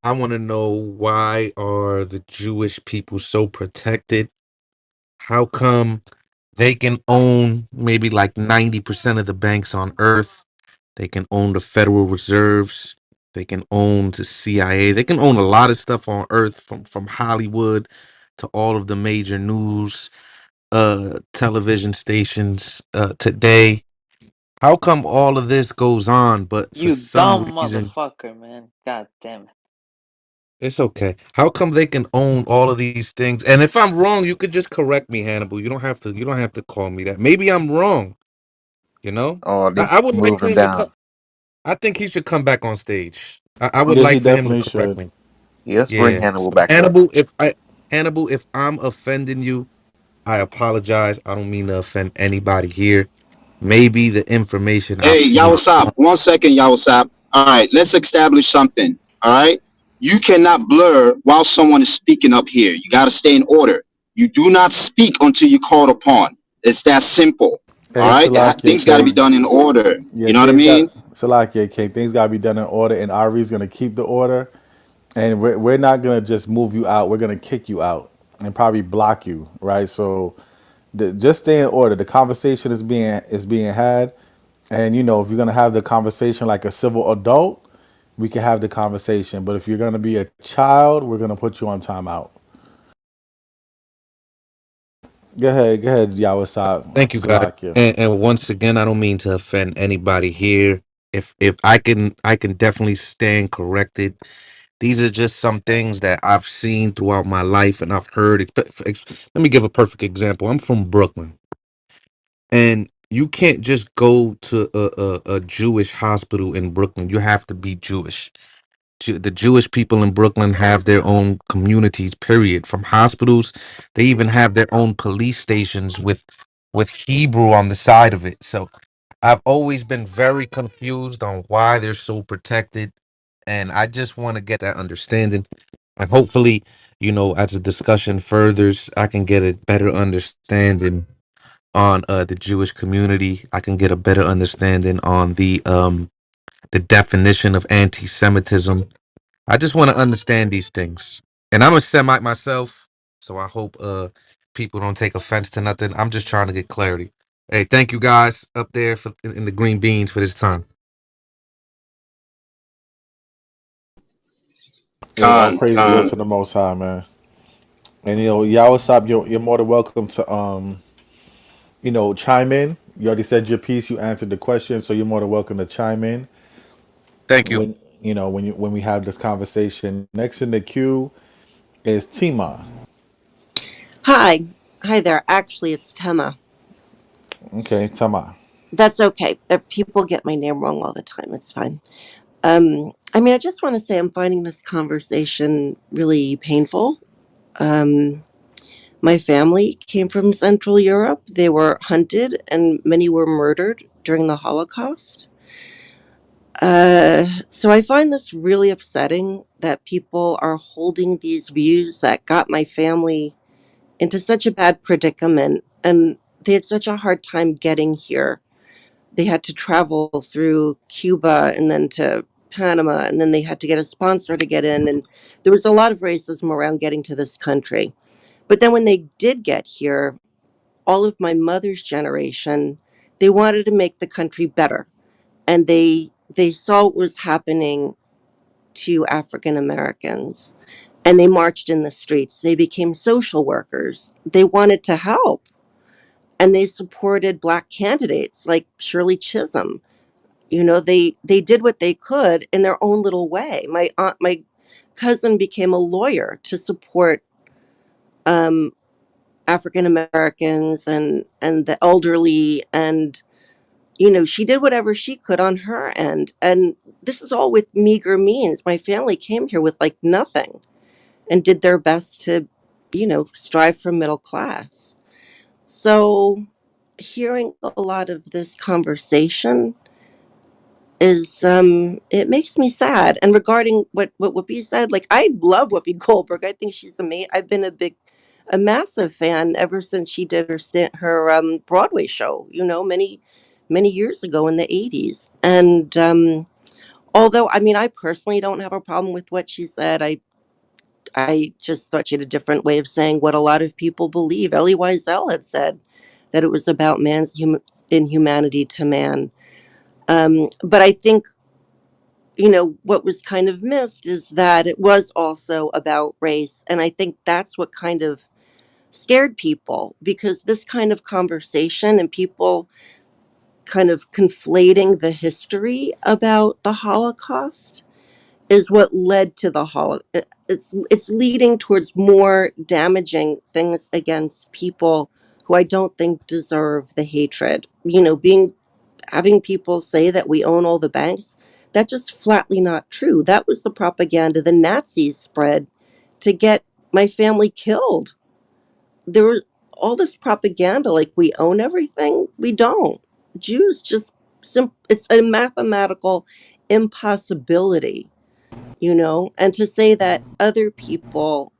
I want to know, why are the Jewish people so protected? How come they can own maybe like 90% of the banks on earth? They can own the Federal Reserves. They can own the CIA. They can own a lot of stuff on earth, from Hollywood to all of the major news television stations today. How come all of this goes on, but for You some dumb reason motherfucker, man. God damn it. it's okay? How come they can own all of these things? And if I'm wrong, you could just correct me, Hannibal. You don't have to. You don't have to call me that. Maybe I'm wrong. You know, Oh, they I would like moved for him him to come. down. I think he should come back on stage. I would Yes, he like for him to definitely correct should. me. Yeah, let's bring Yeah. Hannibal So back up. Hannibal, if I'm offending you, I apologize. I don't mean to offend anybody here. Maybe the information I've Hey, seen. Yawasop, 1 second, Yawasop. All right, let's establish something. All right. You cannot blur while someone is speaking up here. You got to stay in order. You do not speak until you're called upon. It's that simple. All Hey, right. Salakia Things got to be King. done in order. Yeah, You know what I things mean? got Salakia King. Things got to be done in order, and Ari's gonna keep the order. And we're not gonna just move you out. We're gonna kick you out and probably block you, right? So just stay in order. The conversation is being had, and if you're gonna have the conversation like a civil adult, we can have the conversation. But if you're gonna be a child, we're gonna put you on timeout. Go ahead, Yawasab, Thank you, guys. Salakia. And once again, I don't mean to offend anybody here. If I can definitely stand corrected. These are just some things that I've seen throughout my life and I've heard. Let me give a perfect example. I'm from Brooklyn, and you can't just go to a Jewish hospital in Brooklyn. You have to be Jewish. The Jewish people in Brooklyn have their own communities, period. From hospitals, they even have their own police stations with Hebrew on the side of it. So I've always been very confused on why they're so protected, and I just want to get that understanding. And hopefully, as the discussion furthers, I can get a better understanding on the Jewish community. I can get a better understanding on the definition of anti-Semitism. I just want to understand these things. And I'm a Semite myself, so I hope people don't take offense to nothing. I'm just trying to get clarity. Hey, thank you guys up there in the green beans for this time. Hey, all Con, praises go con. to the Most High, man. And Yawasab, you're more than welcome to chime in. You already said your piece. You answered the question, so you're more than welcome to chime in Thank you. when we have this conversation. Next in the queue is Tima. Hi. Hi there. Actually, it's Tema. Okay, Tama. That's okay. People get my name wrong all the time. It's fine. I just want to say I'm finding this conversation really painful. Um, my family came from Central Europe. They were hunted and many were murdered during the Holocaust. So I find this really upsetting that people are holding these views that got my family into such a bad predicament, and they had such a hard time getting here. They had to travel through Cuba and then to Panama, and then they had to get a sponsor to get in. And there was a lot of racism around getting to this country. But then when they did get here, all of my mother's generation, they wanted to make the country better. And they saw what was happening to African Americans. And they marched in the streets. They became social workers. They wanted to help. And they supported Black candidates like Shirley Chisholm. They did what they could in their own little way. My cousin became a lawyer to support um, African Americans and the elderly, and She did whatever she could on her end. And this is all with meager means. My family came here with like nothing and did their best to, strive for middle class. So hearing a lot of this conversation is it makes me sad. And regarding what Whoopi said, like I love Whoopi Goldberg. I think she's amazing. I've been a massive fan ever since she did her Broadway show, many years ago in the 80s. And although I mean I personally don't have a problem with what she said, I just thought she had a different way of saying what a lot of people believe. Elie Wiesel had said that it was about man's inhumanity to man. But I think, what was kind of missed is that it was also about race. And I think that's what kind of scared people, because this kind of conversation and people kind of conflating the history about the Holocaust is what led to the it's leading towards more damaging things against people who I don't think deserve the hatred. Being having people say that we own all the banks, that's just flatly not true. That was the propaganda the Nazis spread to get my family killed. There was all this propaganda like we own everything. We don't. Jews just it's a mathematical impossibility, and to say that other people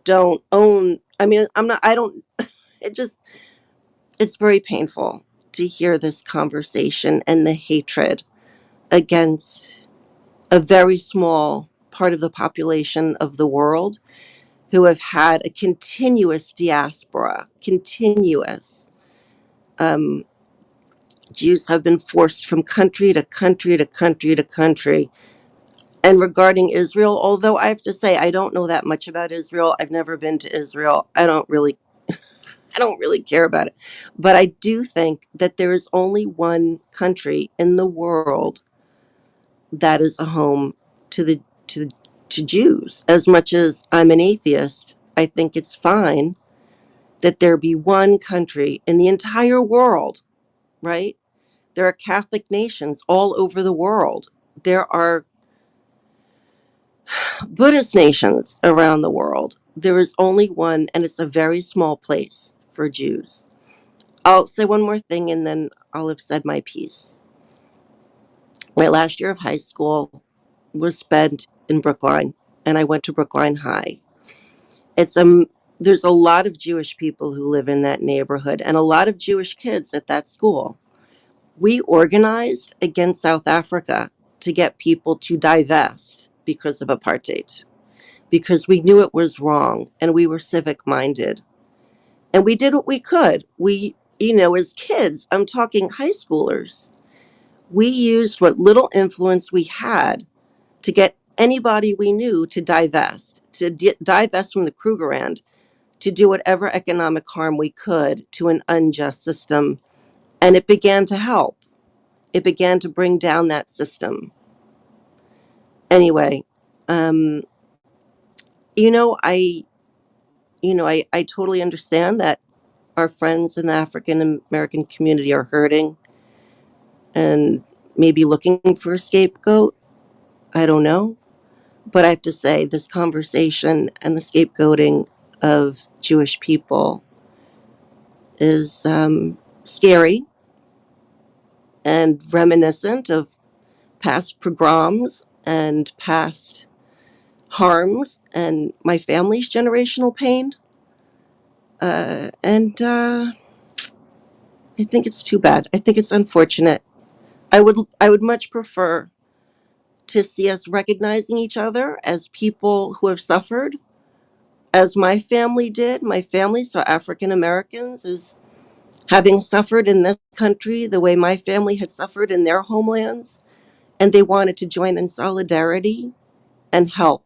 don't own, I mean, I don't, it just, it's very painful to hear this conversation and the hatred against a very small part of the population of the world who have had a continuous diaspora, continuous. Um, Jews have been forced from country to country to country to country. And regarding Israel, although I have to say I don't know that much about Israel, I've never been to Israel. I don't really care about it. But I do think that there is only one country in the world that is a home to the to Jews. As much as I'm an atheist, I think it's fine that there be one country in the entire world, right? There are Catholic nations all over the world. There are Buddhist nations around the world. There is only one, and it's a very small place for Jews. I'll say one more thing and then I'll have said my piece. My last year of high school was spent in Brookline, and I went to Brookline High. It's there's a lot of Jewish people who live in that neighborhood and a lot of Jewish kids at that school. We organized against South Africa to get people to divest because of apartheid, because we knew it was wrong and we were civic minded. And we did what we could. As kids, I'm talking high schoolers, we used what little influence we had to get anybody we knew to divest, divest from the Krugerrand, to do whatever economic harm we could to an unjust system. And it began to help. It began to bring down that system. Anyway, um, I I totally understand that our friends in the African American community are hurting and maybe looking for a scapegoat. I don't know. But I have to say, this conversation and the scapegoating of Jewish people is scary and reminiscent of past pogroms and past harms and my family's generational pain. And I think it's too bad. I think it's unfortunate. I would much prefer to see us recognizing each other as people who have suffered, as my family did. My family saw African Americans as having suffered in this country the way my family had suffered in their homelands, and they wanted to join in solidarity and help.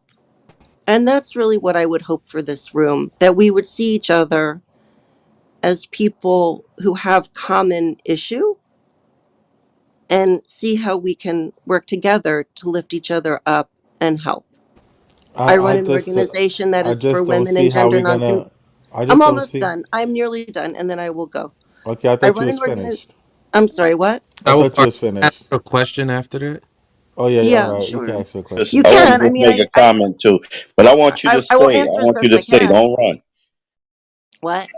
And that's really what I would hope for this room, that we would see each other as people who have common issue and see how we can work together to lift each other up and help. I I run an just organization that I is for just don't women see and how gender we non. gonna. I I'm just don't almost see. done. I'm nearly done, and then I will go. Okay, I I thought you run was an organi- finished. I'm sorry, what? I I will. thought you was Ask finished. a question after that. Oh yeah, all Yeah, right. You can sure. ask your Just, question. You I want can. to I just mean, make a comment too, but I want you to I will stay. I answer as want you best to I stay. can. Don't run. What?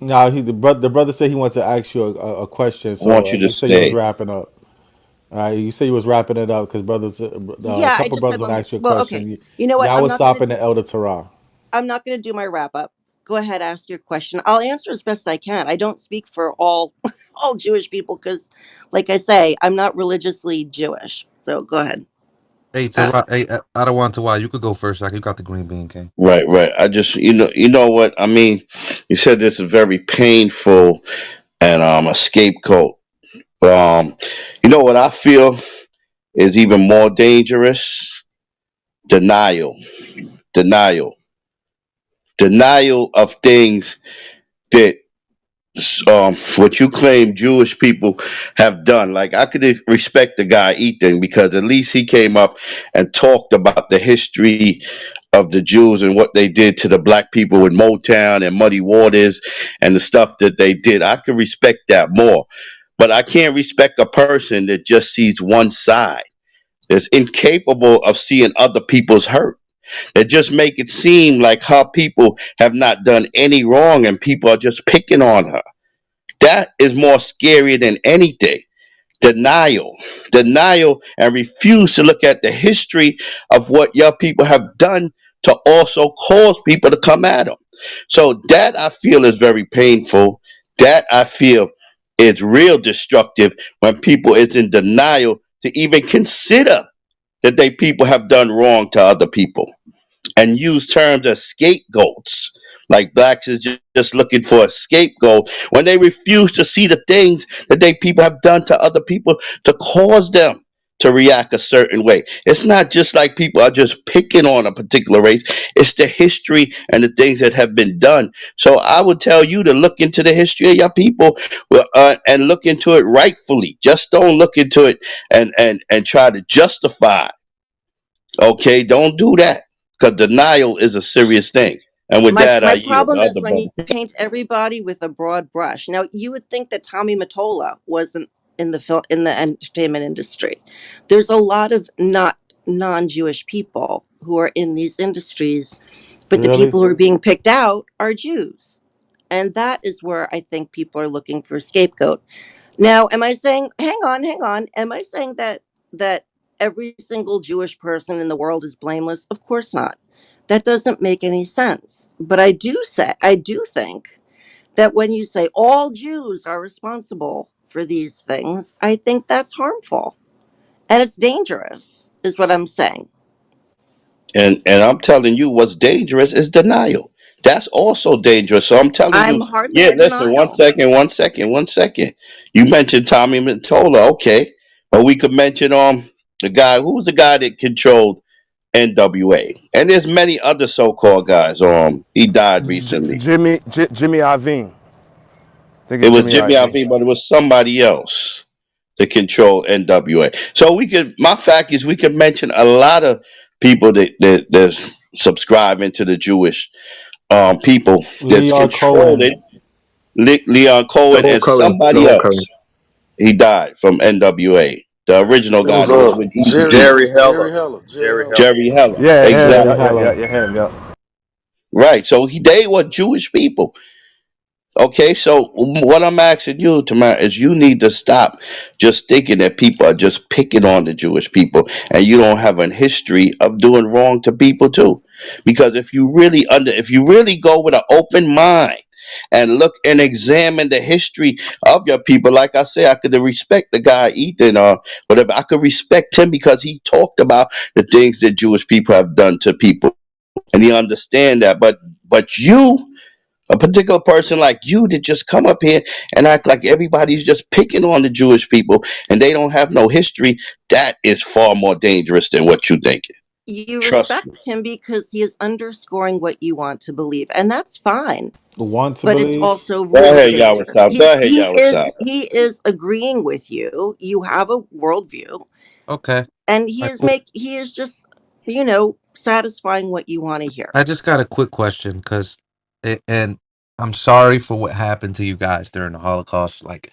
No, the brother said he wants to ask you a question. I want So you to you said you was stay. wrapping up. All right, you said you was wrapping it up because brothers, a Yeah, I couple just brothers said want to one. ask you a Well, okay. question. You know what? Y'all was stopping the elder Torah. I'm not going to do my wrap up. Go ahead, ask your question. I'll answer as best I can. I don't speak for all all Jewish people because, like I say, I'm not religiously Jewish. So go ahead. Hey, I, Tara, hey, I don't want to. Why? You could go first. Like you got the green bean, King. right, right. I just, you know what I mean. You said this is very painful and a scapegoat. Um, you know what I feel is even more dangerous? Denial, denial, denial of things that what you claim Jewish people have done. Like I could respect the guy Ethan because at least he came up and talked about the history of the Jews and what they did to the black people with Motown and Muddy Waters and the stuff that they did. I could respect that more. But I can't respect a person that just sees one side, that's incapable of seeing other people's hurt. That just make it seem like her people have not done any wrong and people are just picking on her. That is more scary than anything. Denial, denial, and refuse to look at the history of what your people have done to also cause people to come at them. So that I feel is very painful. That I feel is real destructive when people is in denial to even consider that they people have done wrong to other people and use terms as scapegoats. Like blacks is just looking for a scapegoat when they refuse to see the things that they people have done to other people to cause them to react a certain way. It's not just like people are just picking on a particular race. It's the history and the things that have been done. So I would tell you to look into the history of your people and look into it rightfully. Just don't look into it and try to justify. Okay, don't do that because denial is a serious thing. And with that, I My yield. The problem is other when you brother. paint everybody with a broad brush. Now, you would think that Tommy Mottola wasn't in the film in the entertainment industry. There's a lot of not non-Jewish people who are in these industries, but the Really? people who are being picked out are Jews. And that is where I think people are looking for a scapegoat. Now, am I saying, hang on, am I saying that every single Jewish person in the world is blameless? Of course not. That doesn't make any sense. But I do think that when you say all Jews are responsible for these things, I think that's harmful and it's dangerous, is what I'm saying. And I'm telling you, what's dangerous is denial. That's also dangerous. So I'm telling I'm you, hardly yeah. in Listen, denial. one second. You mentioned Tommy Mottola, okay, but we could mention the guy. Who was the guy that controlled NWA? And there's many other so-called guys. He died recently. Jimmy Iovine. I think It it's was Jimmy Jimmy Iovine. Iovine, but it was somebody else to control NWA. So we could. My fact is, we could mention a lot of people that subscribe into the Jewish people that's Leon controlling Cohen. Leon Cohen Joel and Cohen. somebody Joel Cohen. else. He died from NWA. The original It guy was that was with Easy Jerry E, Jerry Heller. Jerry Heller. Jerry Heller. Yeah, him. Jerry Exactly. Heller. Yeah, him. Yeah. Right. So they were Jewish people. Okay, so what I'm asking you, Tamara, is you need to stop just thinking that people are just picking on the Jewish people and you don't have a history of doing wrong to people too. Because if you really go with an open mind and look and examine the history of your people, like I say, I could respect the guy Ethan or whatever. I could respect him because he talked about the things that Jewish people have done to people and he understand that. But you, a particular person like you, to just come up here and act like everybody's just picking on the Jewish people and they don't have no history, that is far more dangerous than what you think. You Trust me. respect him because he is underscoring what you want to believe, and that's fine. Want to But it's believe? also Go really ahead, Yahweh dangerous. Sab. Go ahead, Yahweh Sab. He is agreeing with you. You have a worldview, Okay. and I, cool. he is just satisfying what you want to hear. I just got a quick question because, and I'm sorry for what happened to you guys during the Holocaust. Like,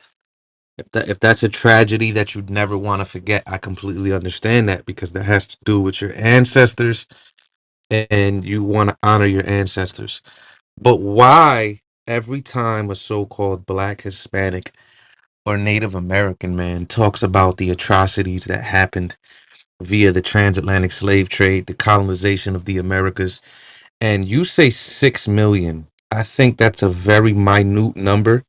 if that's a tragedy that you'd never want to forget, I completely understand that because that has to do with your ancestors and you want to honor your ancestors. But why every time a so-called Black, Hispanic, or Native American man talks about the atrocities that happened via the transatlantic slave trade, the colonization of the Americas, and you say 6 million, I think that's a very minute number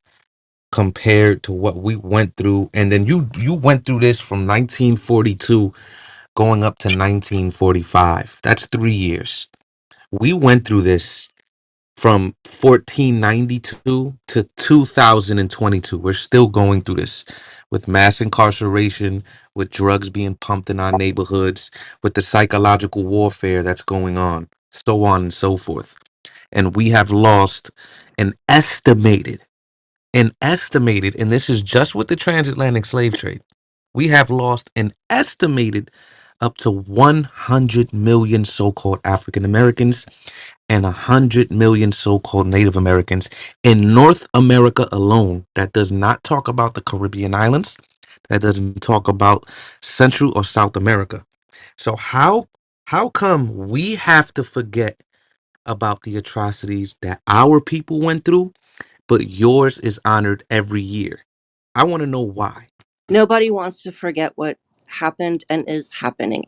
compared to what we went through. And then you went through this from 1942 going up to 1945. That's 3 years. We went through this from 1492 to 2022. We're still going through this with mass incarceration, with drugs being pumped in our neighborhoods, with the psychological warfare that's going on and so forth. And we have lost an estimated, and this is just with the transatlantic slave trade, we have lost an estimated up to 100 million so-called African Americans and 100 million so-called Native Americans in North America alone. That does not talk about the Caribbean islands. That doesn't talk about Central or South America. So how come we have to forget about the atrocities that our people went through, but yours is honored every year? I want to know why. Nobody wants to forget what happened and is happening.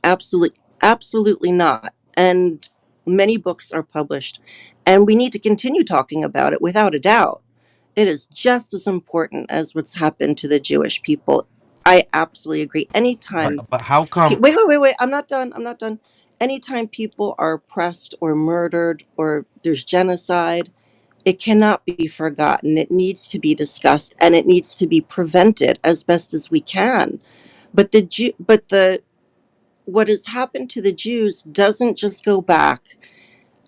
Absolutely not. And many books are published, and we need to continue talking about it without a doubt. It is just as important as what's happened to the Jewish people. I absolutely agree. But Anytime, but how come? wait. I'm not done. I'm not done. Anytime people are oppressed or murdered or there's genocide, it cannot be forgotten. It needs to be discussed and it needs to be prevented as best as we can. But the what has happened to the Jews doesn't just go back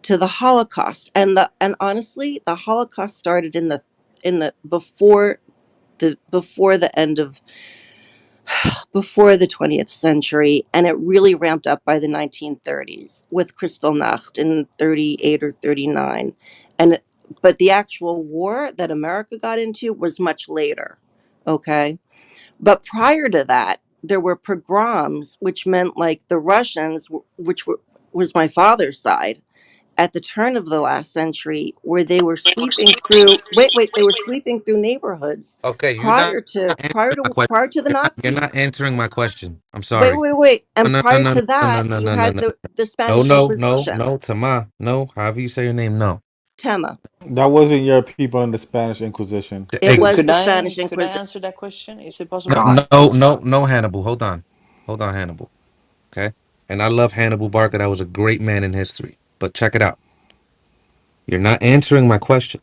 to the Holocaust. And honestly, the Holocaust started in the before the end of before the 20th century, and it really ramped up by the 1930s with Kristallnacht in 38 or 39. And but the actual war that America got into was much later. Okay? But prior to that, there were pogroms, which meant like the Russians, was my father's side, at the turn of the last century, where they were sweeping through. Wait, they were sweeping through neighborhoods Okay, you're not answering my question. prior to the You're not Nazis. answering my question. I'm Wait, sorry. wait, wait. And No, no, prior no, to no, no, that, no, you no, no, had no, the no, Spanish no, no, Inquisition. no, Tama, no. However you say your name, no. Tema. That wasn't your people in the Spanish Inquisition. The It was Could the ex- Spanish I Inquisition. answer that question? Is it no, possible? no, Hannibal. Hold on, Hannibal. Okay, and I love Hannibal Barker. That was a great man in history. But check it out. You're not answering my question.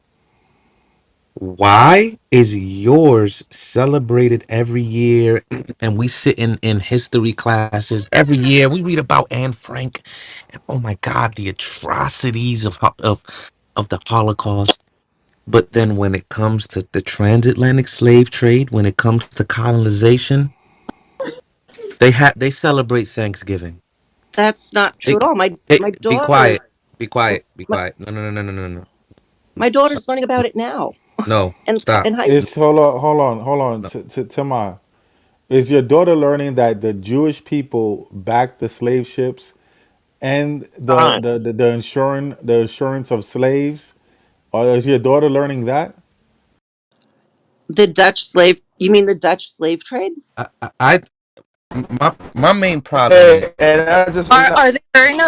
Why is yours celebrated every year? And we sit in history classes every year. We read about Anne Frank, and oh my God, the atrocities of the Holocaust. But then when it comes to the transatlantic slave trade, when it comes to colonization, they celebrate Thanksgiving. That's not true They, at all. hey, My be daughter quiet, be quiet, be my, quiet. No, no, no, no, no, no, no. my So, daughter's learning about it now no, in stop. in high It's school. hold on. No. Tamar, is your daughter learning that the Jewish people backed the slave ships and the insurance of slaves? Or is your daughter learning that? The Dutch slave. You mean the Dutch slave trade? I my main problem is Hey, and I just Are they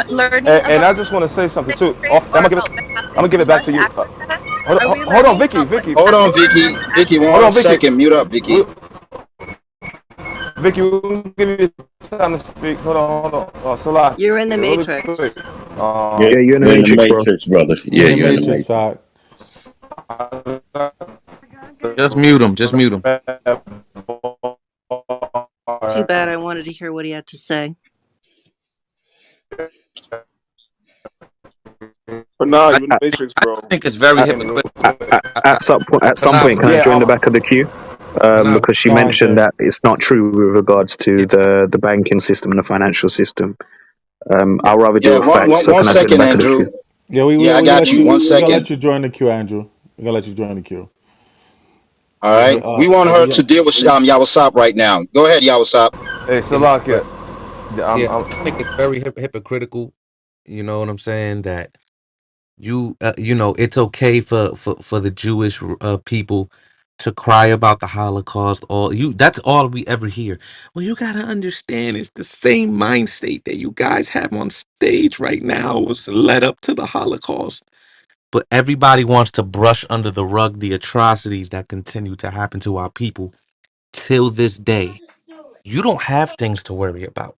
learning and about I just want to say something slave too. trade I'm or gonna give it. about what I'm happened gonna give it in back West to you. Africa? Hold Are on, we hold on, learning Vicky, about what Vicky. Hold on, happened in Vicky. West Vicky, Hold Africa? one on, Vicky. second. Mute up, We, Vicky. Vicky, we'll give you time to speak. Hold on. Salah, You're in the really quick. matrix. Yeah, Yeah, you're in the you're in the matrix, bro. matrix, brother. You're Yeah, in the you're in the matrix, matrix. side. just mute him. Just mute him. Too bad. I wanted to hear what he had to say. But nah, I, you in the I think Matrix, I bro. think it's very At, hypocritical. at some Panah, point, can I Yeah, join the back of the queue? Panah, Because she Con mentioned King. that it's not true with regards to yeah, the banking system and the financial system. I'll rather deal Yeah, with facts. So one can I join the second, back of the Andrew. queue? Yeah, we Yeah, I we got let you. you One we gonna second. let you join the queue, Andrew. I'm gonna let you join the queue. All Yeah, right. We want but her yeah, to deal with Yawasop right now. Go ahead, Yawasop. Hey, Yeah, Salakia. but I'm, yeah, I I'm, think it's very hypocritical. You know what I'm saying? That you know, it's okay for the Jewish people to cry about the Holocaust. All you, that's all we ever hear. Well, you gotta understand, it's the same mind state that you guys have on stage right now was led up to the Holocaust. But everybody wants to brush under the rug the atrocities that continue to happen to our people till this day. You don't have things to worry about.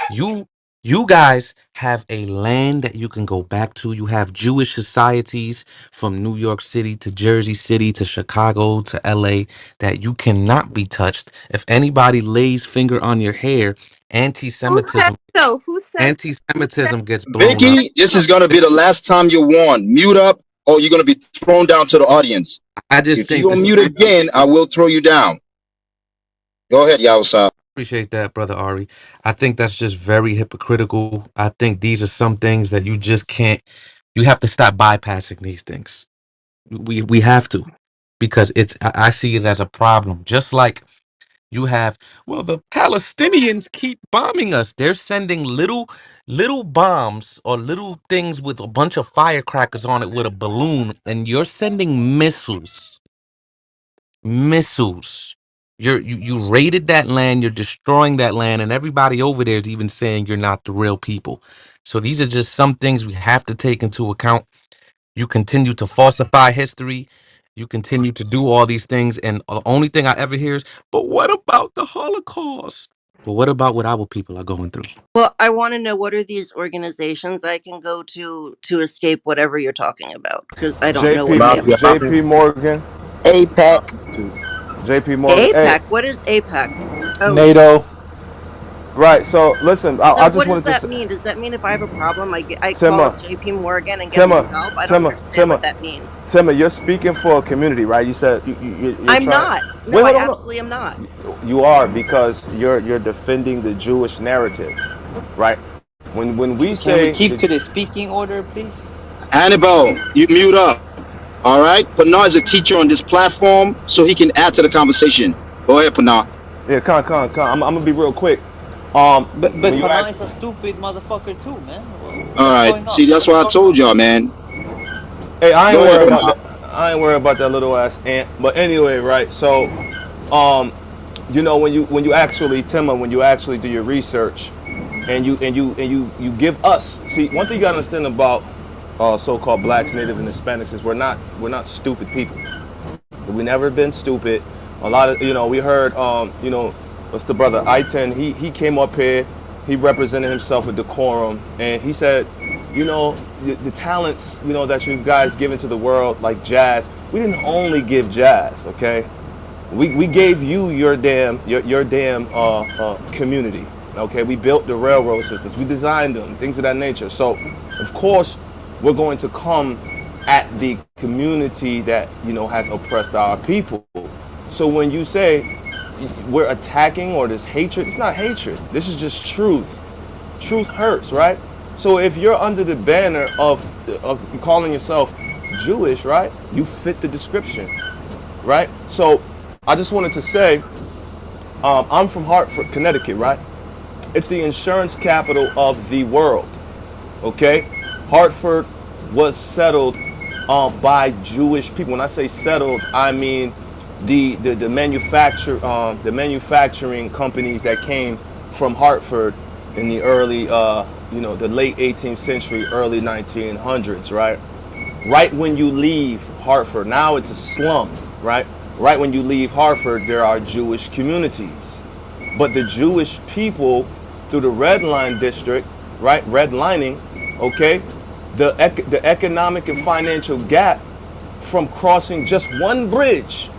You you guys have a land that you can go back to. You have Jewish societies from New York City to Jersey City to Chicago to LA that you cannot be touched. If anybody lays finger on your hair, Who said anti-Semitism so? Who says who said anti-Semitism gets blown up. Vicky, this is going to be the last time you warn. Mute up or you're going to be thrown down to the audience. I just If you think don't this. mute again, I will throw you down. Go ahead, Yawasop. Appreciate that, brother Ari. I think that's just very hypocritical. I think these are some things that you just can't. You have to stop bypassing these things. We have to, because I see it as a problem. Just like you have, well, the Palestinians keep bombing us. They're sending little bombs or little things with a bunch of firecrackers on it with a balloon, and you're sending missiles. You raided that land, you're destroying that land, and everybody over there is even saying you're not the real people. So these are just some things we have to take into account. You continue to falsify history. You continue to do all these things, and the only thing I ever hear is, "But what about the Holocaust? But what about what our people are going through?" Well, I want to know, what are these organizations I can go to escape whatever you're talking about? Because I don't know what they are. JP Morgan. APEC. JP Morgan. Hey, APEC. What is APEC? Oh, NATO. right. So listen, I so just what does wanted to that say, mean? Does that mean if I have a problem, I call up Timma, JP Morgan and get Timma, some help? I don't Timma, understand what Timma, that means. Timma, you're speaking for a community, right? You said you're I'm trying. not. No, Wait, I hold on. absolutely am not. You are, because you're defending the Jewish narrative, right? When we Can we say keep the, to the speaking order, please? Annabelle, you mute up. All right. Panah is a teacher on this platform, so he can add to the conversation. Go ahead, Panah. yeah, I'm gonna be real quick. But When you Pana act, is a stupid motherfucker too, man. All What's right. going See, on? that's why I told y'all, man. hey, I ain't Go ahead, worried about Panah. that. I ain't worried about that little ass ant. But anyway, right? So, when you actually, Timma, when you actually do your research, and you give us, see, one thing you gotta understand about so-called blacks, native, and Hispanics is we're not stupid people. We never been stupid. A lot of we heard what's the brother I-10, he came up here, he represented himself with decorum, and he said, the talents that you guys given to the world, like jazz, we didn't only give jazz, okay? We gave you your damn community. Okay, we built the railroad systems, we designed them, things of that nature. So, of course, we're going to come at the community that has oppressed our people. So when you say we're attacking or there's hatred, it's not hatred. This is just truth. Truth hurts, right? So if you're under the banner of calling yourself Jewish, right? You fit the description, right? So I just wanted to say, I'm from Hartford, Connecticut, right? It's the insurance capital of the world, okay? Hartford was settled by Jewish people. When I say settled, I mean the manufacturing companies that came from Hartford in the early, the late 18th century, early 1900s, right? Right when you leave Hartford, now it's a slum, right? Right when you leave Hartford, there are Jewish communities. But the Jewish people, through the Red Line district, right? Redlining, okay? The economic and financial gap from crossing just one bridge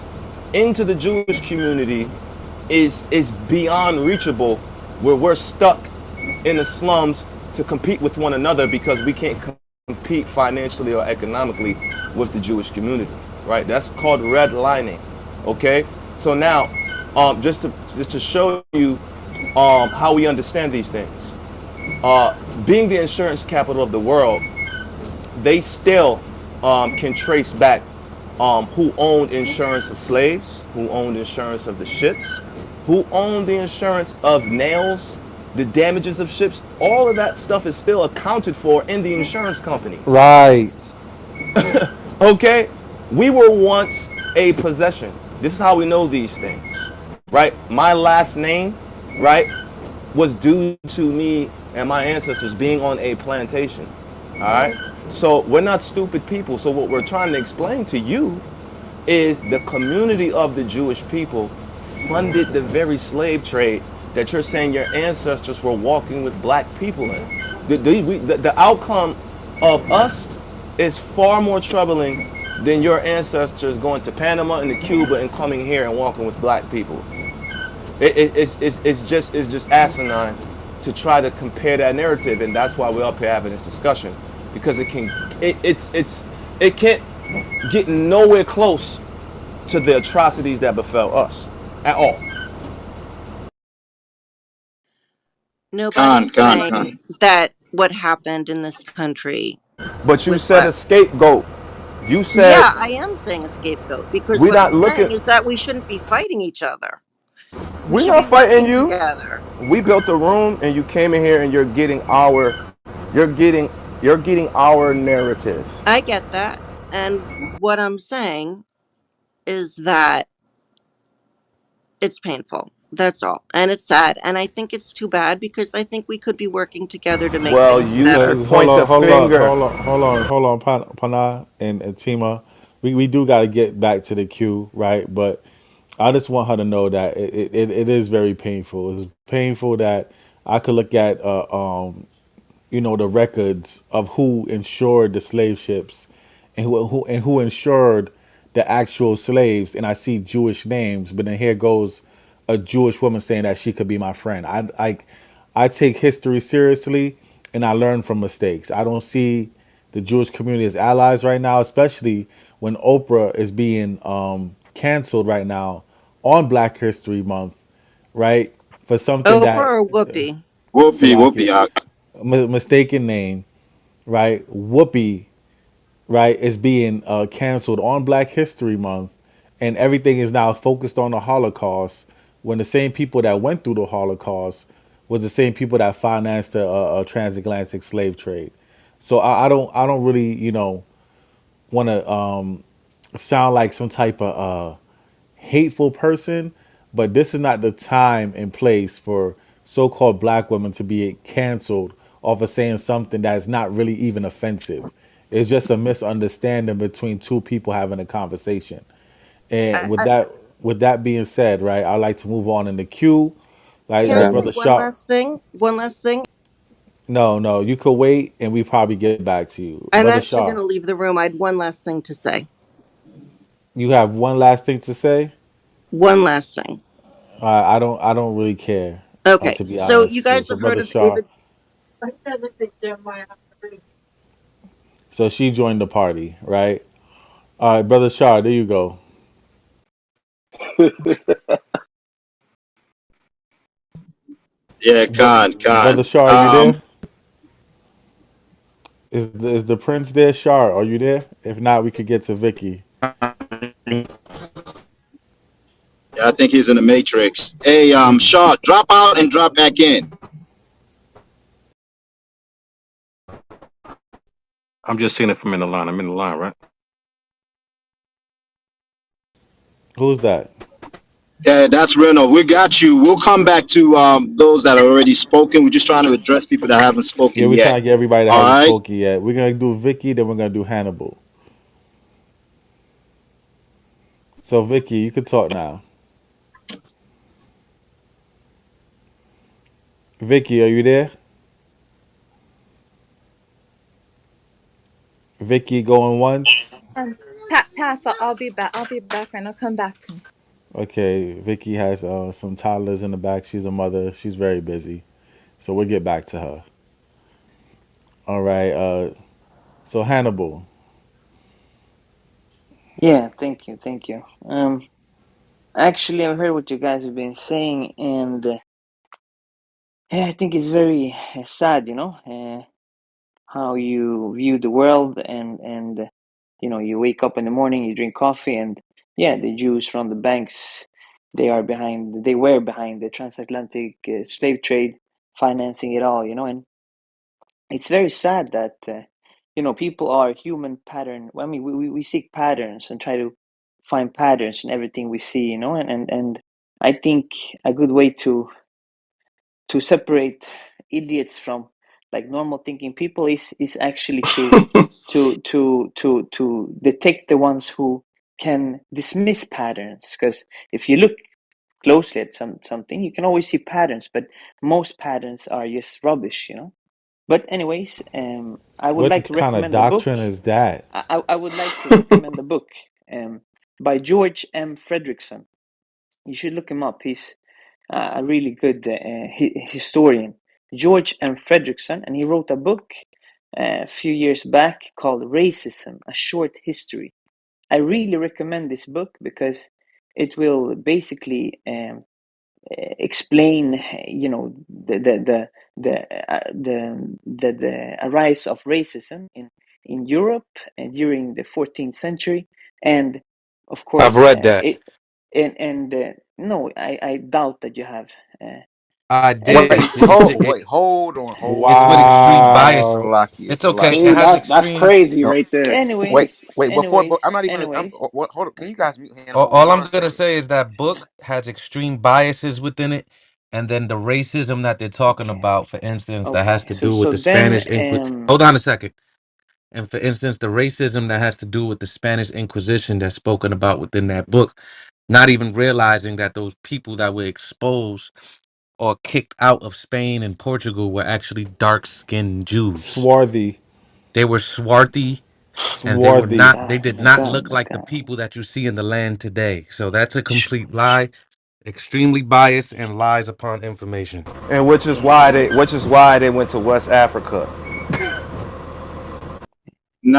into the Jewish community is beyond reachable, where we're stuck in the slums to compete with one another because we can't compete financially or economically with the Jewish community, right? That's called redlining, okay? So now, just to show you how we understand these things, being the insurance capital of the world, they still can trace back who owned insurance of slaves, who owned insurance of the ships, who owned the insurance of nails, the damages of ships. All of that stuff is still accounted for in the insurance companies. Right. Okay? We were once a possession. This is how we know these things, right? My last name, right, was due to me and my ancestors being on a plantation. All right? So we're not stupid people. So what we're trying to explain to you is the community of the Jewish people funded the very slave trade that you're saying your ancestors were walking with black people in. The outcome of us is far more troubling than your ancestors going to Panama and to Cuba and coming here and walking with black people. It's just asinine to try to compare that narrative, and that's why we're up here having this discussion, because it can't get nowhere close to the atrocities that befell us at all. Nobody's Khan. saying that what happened in this country But you was said what. a scapegoat. You said Yeah, I am saying a scapegoat because we're what I'm not looking. saying is that we shouldn't be fighting each other. We We're should not be fighting working you. together. We built a room, and you came in here, and you're getting, you're getting our narrative. I get that. And what I'm saying is that it's painful. That's all. And it's sad. And I think it's too bad because I think we could be working together to make Well, things you better. should Hold point the on, hold on, finger. hold on, hold on, hold on, Pana and Tima. We do got to get back to the queue, right? But I just want her to know that it is very painful. It's painful that I could look at the records of who insured the slave ships and who insured the actual slaves, and I see Jewish names, but then here goes a Jewish woman saying that she could be my friend. I take history seriously, and I learn from mistakes. I don't see the Jewish community as allies right now, especially when Oprah is being canceled right now on Black History Month, right? For something Oprah that or Whoopi? Whoopi. Salakia, mistaken name, right? Whoopi, right, is being canceled on Black History Month, and everything is now focused on the Holocaust. When the same people that went through the Holocaust was the same people that financed the transatlantic slave trade. So I don't really, want to sound like some type of hateful person, but this is not the time and place for so-called black women to be canceled off of saying something that's not really even offensive. It's just a misunderstanding between two people having a conversation. And I, with I, that being said, right, I'd like to move on in the queue. can I Like say Brother one Sharp. last thing? One last thing. No, you could wait and we probably get back to you. I'm Brother actually going Sharp, to leave the room. I had one last thing to say. you have one last thing to say? One last thing. I don't really care, Okay. to be So you honest. So, guys so have heard Brother of Shaw. David. So she joined the party, right? All right, Brother Shaw, there you go. Yeah, Khan. Brother Shaw, are you there? Is the prince there? Shar, are you there? If not, we could get to Vicky. I think he's in the Matrix. Hey, Shaw, drop out and drop back in. I'm just seeing it from in the line. I'm in the line, right? Who's that? Yeah, that's Reno. We got you. We'll come back to those that are already spoken. We're just trying to address people that haven't Yeah, spoken we're yet. trying to get everybody that All hasn't right. spoken yet. We're gonna do Vicky, then we're gonna do Hannibal. So Vicky, you can talk now. Vicky, are you there? Vicky going once. Pass. I'll be back. I'll be back right now. Come back to me. Okay, Vicky has some toddlers in the back. She's a mother. She's very busy. So we'll get back to her. All right. So Hannibal. Yeah, thank you. Actually, I've heard what you guys have been saying, and yeah, I think it's very sad, how you view the world, and you wake up in the morning, you drink coffee, and yeah, the Jews from the banks, they were behind the transatlantic slave trade, financing it all, and it's very sad that people are human pattern. I mean, we seek patterns and try to find patterns in everything we see, and I think a good way to separate idiots from like normal thinking people is actually to detect the ones who can dismiss patterns, because if you look closely at something, you can always see patterns, but most patterns are just rubbish. But anyways, I would like What to kind of recommend a book. doctrine is that? I would like to recommend a book by George M. Fredrickson. You should look him up. He's a really good historian, George M. Fredrickson, and he wrote a book a few years back called Racism: A Short History. I really recommend this book because it will basically explain, the rise of racism in Europe during the 14th century, and of I've course read that. it and no, I doubt that you have. Uh, I did. Wait, Anyways, hold on, It's with extreme bias. Wow. Salakia, It's okay. Salakia. It See, has that's extreme. crazy No, right there. wait, anyways, before, but I'm anyways, not even. anyways. Hold on. Can you guys mute Hannibal All for I'm one gonna second? say is that book has extreme biases within it, and then the racism that they're talking Okay, about, for instance, that has okay. to So do with so the then Spanish Inquisition. Hold on a second. And for instance, the racism that has to do with the Spanish Inquisition that's spoken about within that book, not even realizing that those people that were exposed or kicked out of Spain and Portugal were actually dark-skinned Jews. Swarthy. They were swarthy, and Swarthy. they did my not God, look my like the God. people that you see in the land today. So that's a complete lie, extremely biased, and lies upon information. And Yeah, which is why they went to West Africa.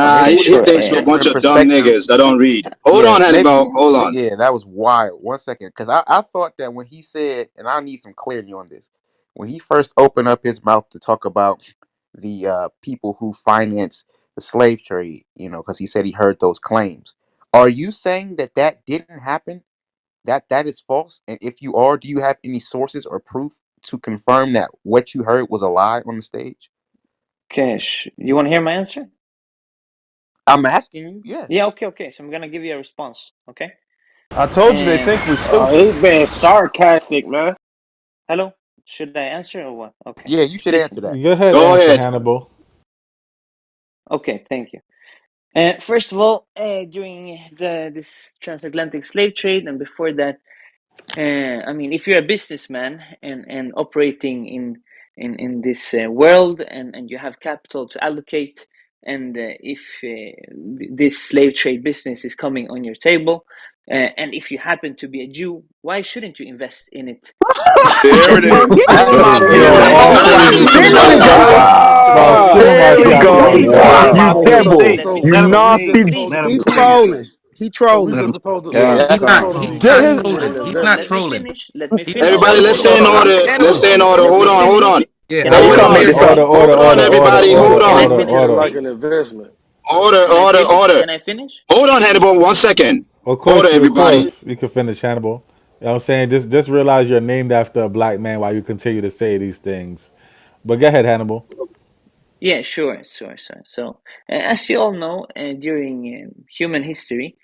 I Nah, mean, yeah, to he put sure. thinks we're a things bunch in of dumb perspective, niggas that don't read. Hold yeah, on, Hannibal. maybe, Hold on. yeah, that was wild. One second, because I thought that when he said, and I need some clarity on this, when he first opened up his mouth to talk about the people who finance the slave trade, because he said he heard those claims. Are you saying that that didn't happen? That is false? And if you are, do you have any sources or proof to confirm that what you heard was a lie on the stage? Okay, you want to hear my answer? I'm asking you. Yes. Yeah, okay. So I'm gonna give you a response. Okay. I told you they Um, think we're stupid. He's being sarcastic, man. hello. Should I answer or what? Okay. Yeah, you should answer Listen. that. Go ahead, Go answer ahead. Hannibal. Okay. Thank you. First of all, during this transatlantic slave trade, and before that, I mean, if you're a businessman and operating in this world, and you have capital to allocate, and if this slave trade business is coming on your table, and if you happen to be a Jew, why shouldn't you invest in it? There it Bro, is. get That him is out Hey, of yo, here, crazy. man. all Nah, Ah, he praises to there the we wild, go. bro. Most. No, So Shem There we Mashiach is go. all He so talk. praise. let You me Oh, finish. devil. Let me You let him finish. just nasty. Please, he please. trolling. He Please. trolling. Let We him. just supposed to Yeah, let Please, that's He's him not. just wild. supposed He's to be Get not his. patient trolling. and He's Let, not invest. let me trolling. finish. Let me He's finish. Everybody, Hold let's on, stay hold in on. order. Let's Hannibal. stay in order. Let Hold me on. Hold finish. on. Yeah, Can I Hold Hannibal. on. finish? Clear This. the air. Hold on, Order, everybody. Can Hold can I on. He finish, treated like please? an investment. Order. Can I Order. finish? Order. Can I finish? Hold on, Hannibal. 1 second. Order, Of everybody. course, you can finish Hannibal. You know what I'm saying? Just realize you're named after a black man while you continue to say these things. But go ahead, Hannibal. Yeah, sure. So, as you all know, during human history,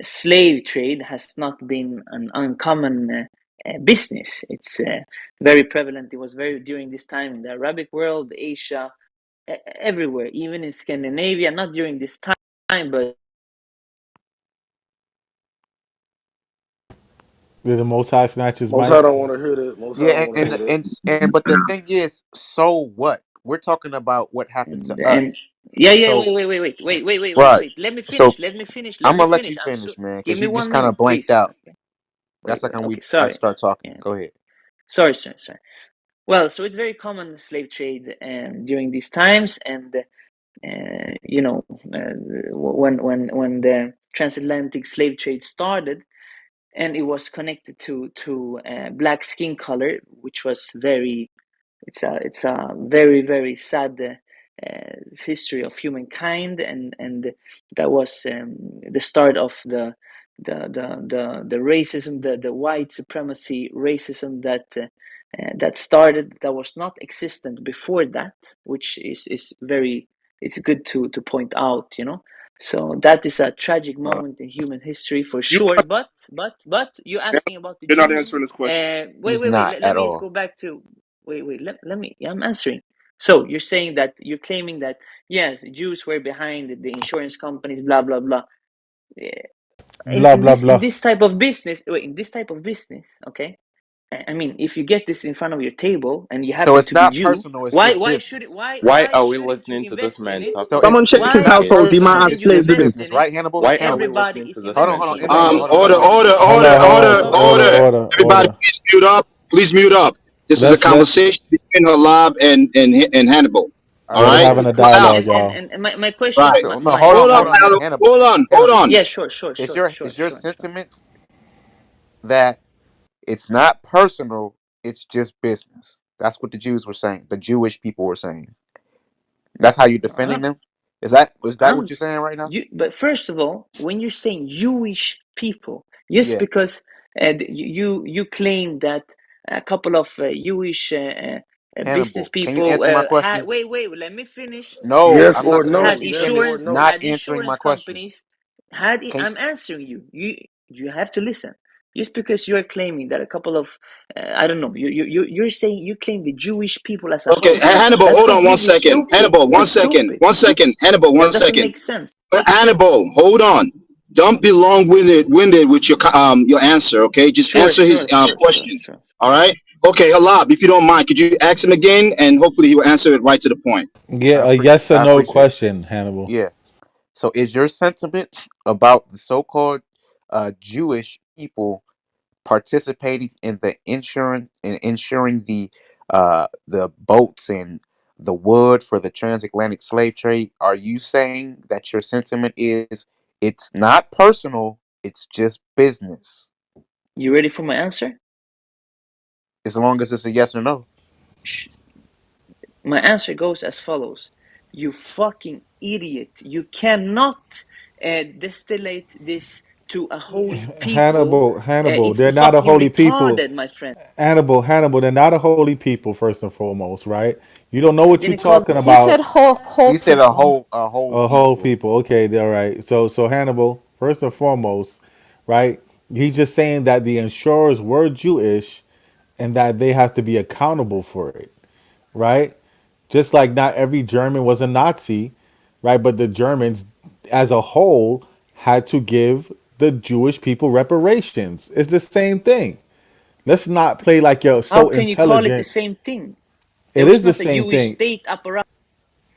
slave trade has not been an uncommon business. It's very prevalent. It was very during this time in the Arabic world, Asia, everywhere, even in Scandinavia. Not during this time, but Did the Most High snatch his Most I mic? don't want to hear that. Most I don't Yeah, want to hear that. but the thing is, so what? We're talking about what happened to and us. yeah, So right. wait. Let me So finish. Let me finish. Let I'm me gonna let finish. you I'm so. finish, man, Give because me you just one kind minute, of blanked please. out. Okay. That's like when Okay. I Sorry. start talking. Yeah. Go ahead. Sorry. Well, so it's very common slave trade during these times, and when the transatlantic slave trade started, and it was connected to black skin color, which was very. It's a very very sad history of humankind, and that was the start of the racism, the white supremacy racism that started, that was not existent before that, which is very, it's good to point out, you know. So that is a tragic moment in human history for You sure. are But you asking about the You're not Jews. answering this question. Wait, he's wait, wait. not Let at me just all. go back to. Wait. Let me. I'm answering. So you're saying that you're claiming that yes, Jews were behind the insurance companies, blah blah blah. Eh, In Blah in blah this in blah. this type of business, wait, in this type of business, okay. I mean, if you get this in front of your table and you So happen it's to be not Jew, personal. It's just business. Why why are we shouldn't you listening to this invest in man it? talk So about Someone checked his it's business? Why not household. He might have personal. shouldn't you It's slaved with him. invest business, in it right, Hannibal? Why when are we Hannibal. everybody listening is to this man Hold on. investing? talk Hannibal. about Hold on. business? Order, Hold on. Hold order, on. Hold order, on, hold order, on, order, order. order, Everybody, order. please mute up. Please mute up. This is a Let's conversation between Halab and Hannibal. All All right. yeah, we're right, having Cool. a Cool. Halab. dialogue, y'all. And my question, Right. So no. my Hold on. Hold up, Hold my on. Hannibal. Hannibal. Hold on, hold Hannibal. on. yeah, sure, Is your sure. sentiment that it's not personal? It's just business. That's what the Jews were saying. The Jewish people were saying. That's how you're defending them. Is that what I'm you're saying right now? you, but first of all, when you're saying Jewish people, just Yeah. because you claim that a couple of Jewish business Hannibal. Can you people answer my had question? let me finish. No, Yes I'm or not gonna no? let Had you Yes finish. or insurance, no? Not had answering my insurance question. companies, Can I'm answering you. You have to listen. Just because you're claiming that a couple of I don't know, you're saying you claim the Jewish people as a Okay, whole. Hannibal. That's Hold on one completely second. stupid. Hannibal, one That's second. stupid. One second. Hannibal, That one doesn't second. make sense. Hannibal, hold on. Don't be long-winded with your answer. Okay, just Sure, answer his sure, sure, sure, questions. sure. All right. Okay, Halab, if you don't mind, could you ask him again, and hopefully he will answer it right to the point. Yeah, a yes or I no appreciate it. question, Hannibal. Yeah. So is your sentiment about the so-called Jewish people participating in the insurance and insuring the boats and the wood for the transatlantic slave trade? Are you saying that your sentiment is it's not personal, it's just business? You ready for my answer? As long as it's a yes or no. My answer goes as follows. You fucking idiot. You cannot distillate this to a holy people. Hannibal, It's they're not a fucking holy people. retarded, my friend. Hannibal, they're not a holy people, first and foremost, right? You don't know I what you're didn't call talking He said about. whole He said a people. whole A whole people. people. Okay, all right. So Hannibal, first and foremost, right? He's just saying that the insurers were Jewish and that they have to be accountable for it, right? Just like not every German was a Nazi, right? But the Germans as a whole had to give the Jewish people reparations. It's the same thing. Let's not play like you're How so can you call it the intelligent. same thing? There It was is the not a same Jewish thing. state apparatus.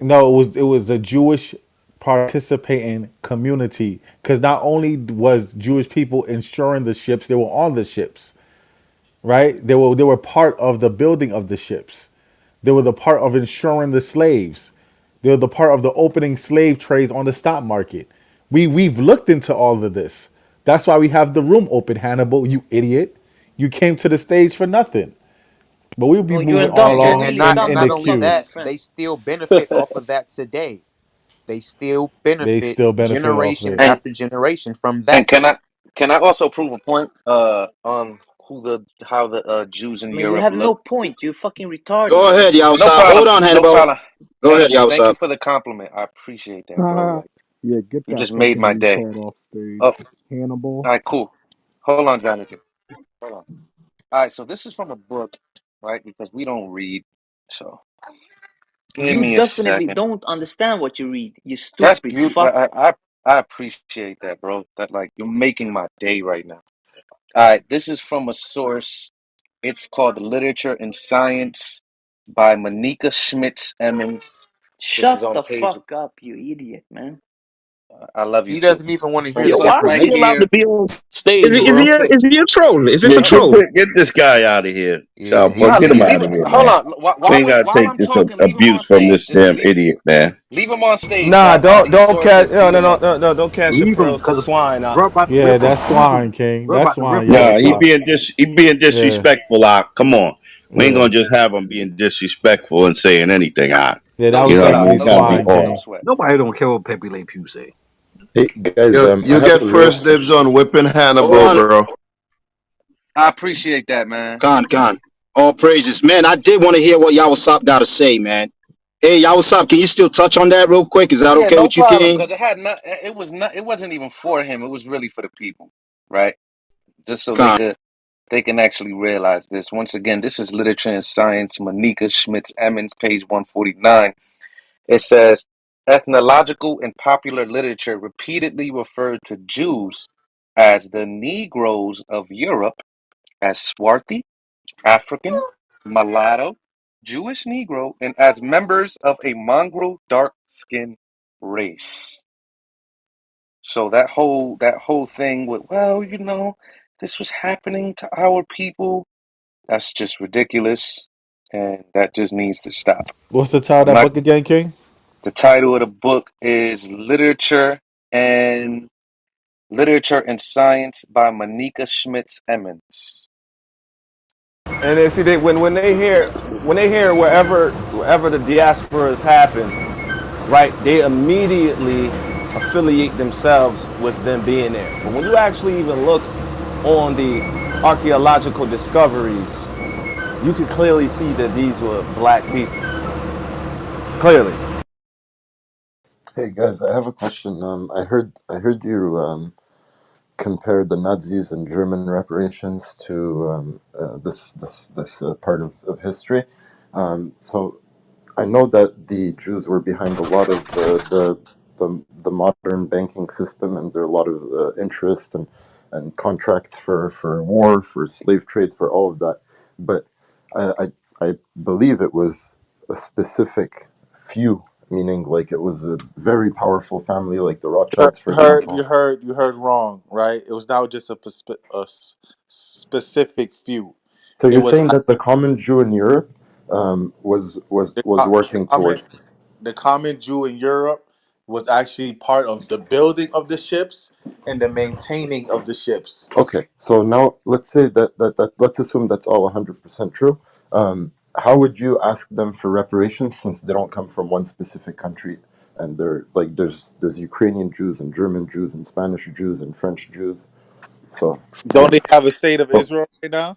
No, it was a Jewish participating community because not only was Jewish people insuring the ships, they were on the ships, right? They were part of the building of the ships. They were the part of insuring the slaves. They were the part of the opening slave trades on the stock market. We've looked into all of this. That's why we have the room open, Hannibal. You idiot! You came to the stage for nothing. But we'll be No, you're moving dumb. all You're along And really not in and dumb. the not Go only fuck you, queue. my that, friend. they still benefit off of that today. They still They benefit still benefit off generation it. And after generation from and that. can I also prove a point on how the Jews in I mean, you Europe have look? no point. You're fucking retarded. Go ahead, No Yawsop. problem. Hold on, No Hannibal. problem. Go ahead, Hannibal, thank you Yawsop. for the compliment. I appreciate that, bro. Uh, Like yeah, get you that just made fucking my day. retard off Oh, stage. all Hannibal. right, cool. Hold on, Jonathan. Hold on. All right, so this is from a book, right? Because we don't read. So give You me a definitely second. don't understand what you read. You That's stupid beautiful. fuck. I appreciate that, bro. That like you're making my day right now. All right, this is from a source. It's called Literature and Science by Monica Schmitz Emmons. This is Shut on the page. fuck up, you idiot, man. I love you He too. doesn't even want to So hear it Yo, the why says is right he information. allowed to here. be on stage, It bro? says, Is he a troll? Is this Yeah, a no, troll? get this guy out of here. Yeah, he Southport, nah, get he him leave, out is leave. of here, Hold man. annoying. on. We ain't gotta While take I'm this talking, leave him on abuse from stage. this Just damn idiot, man. leave him on stage Nah, while all don't these don't cast sources no no being no no no don't cast your Leave him, pearls to cause swine. bro about to Yeah, rip him. that's Leave him. swine, King. Bro That's about to rip swine. him. Yeah, Nah, Leave he him. stop. being Yeah, disrespectful. Come on, we ain't yeah. gonna just have him being disrespectful and saying anything. Yeah, that No was You know what sweat. I mean? definitely It No gotta be sweat. swine, No off. King. sweat. Nobody don't care what Pepe Le Pew say. Hey guys, I You have get a real first dibs question. on whipping Hold Hannibal, on, bro. I appreciate that, man. Con. All praises. Man, I did want to hear what Yawasop got to say, man. Hey, Yawasop, can you still touch on that real quick? Is that Yeah, okay no with you, problem. King? Because it had not. It was not. It wasn't even for him. It was really for the people, right? Just so Con. they can actually realize this. Once again, this is Literature and Science, Monica Schmitz Emmons, page 149. It says ethnological and popular literature repeatedly referred to Jews as the Negroes of Europe as swarthy, African, mulatto, Jewish Negro, and as members of a mongrel dark skinned race. So that whole thing with, well, this was happening to our people, that's just ridiculous, and that just needs to stop. What's the title of I'm that not. book again, King? The title of the book is and Literature and Science by Monica Schmitz Emmons. And then see, when they hear wherever the diasporas happen, right? They immediately affiliate themselves with them being there. But when you actually even look on the archaeological discoveries, you can clearly see that these were black people. Clearly. Hey guys, I have a question. I heard you compare the Nazis and German reparations to this part of history. So I know that the Jews were behind a lot of the modern banking system, and there are a lot of interest and contracts for war, for slave trade, for all of that. But I believe it was a specific few, meaning like it was a very powerful family, like the Rothschilds, for example. You heard wrong, right? It was not just specific few. So It you're was saying that the common Jew in Europe was was the, was co- working common towards this. the common Jew in Europe was actually part of the building of the ships and the maintaining of the ships. Okay, so now let's say that let's assume that's all 100% true. How would you ask them for reparations since they don't come from one specific country, and they're like there's Ukrainian Jews and German Jews and Spanish Jews and French Jews. So Don't yeah. they have a state of For, Israel right now?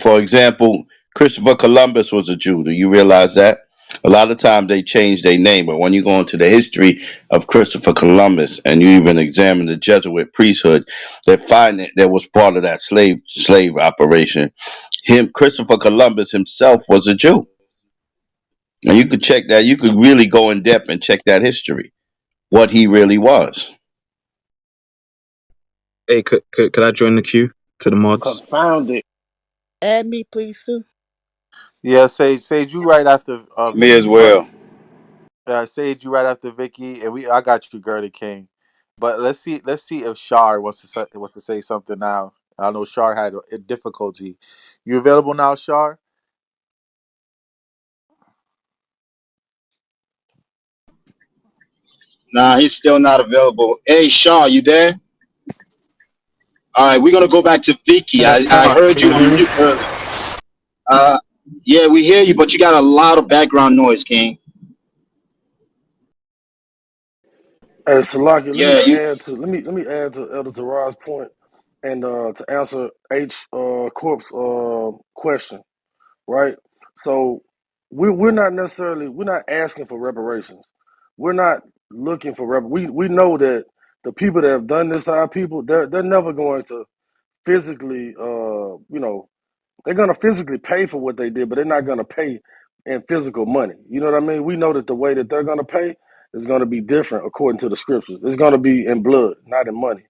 for example, Christopher Columbus was a Jew. Do you realize that? A lot of times they change their name, but when you go into the history of Christopher Columbus and you even examine the Jesuit priesthood, they find that there was part of that slave operation. Christopher Columbus himself was a Jew. And you could check that. You could really go in depth and check that history, what he really was. Hey, could I join the queue to the mods? Confounded. Add me, please, too. Yeah, Sage, you right after Me as Vicky, but well. Sage, you right after Vicky, and I got you, Gertie King. But let's see if Shar wants to say something now. I know Shar had a difficulty. You available now, Shar? Nah, he's still not available. Hey, Shaw, you there? All right, we're gonna go back to Vicky. I heard Can you you on hear me? mute earlier. Yeah, we hear you, but you got a lot of background noise, King. Hey, Salaki, Yeah, you. let me add to Elder Tarar's point and to answer H Corp's question, right? So we're not necessarily we're not asking for reparations. We're not looking for we know that the people that have done this to our people, they're never going to physically they're gonna physically pay for what they did, but they're not gonna pay in physical money. You know what I mean? We know that the way that they're gonna pay is gonna be different according to the scriptures. It's gonna be in blood, not in money.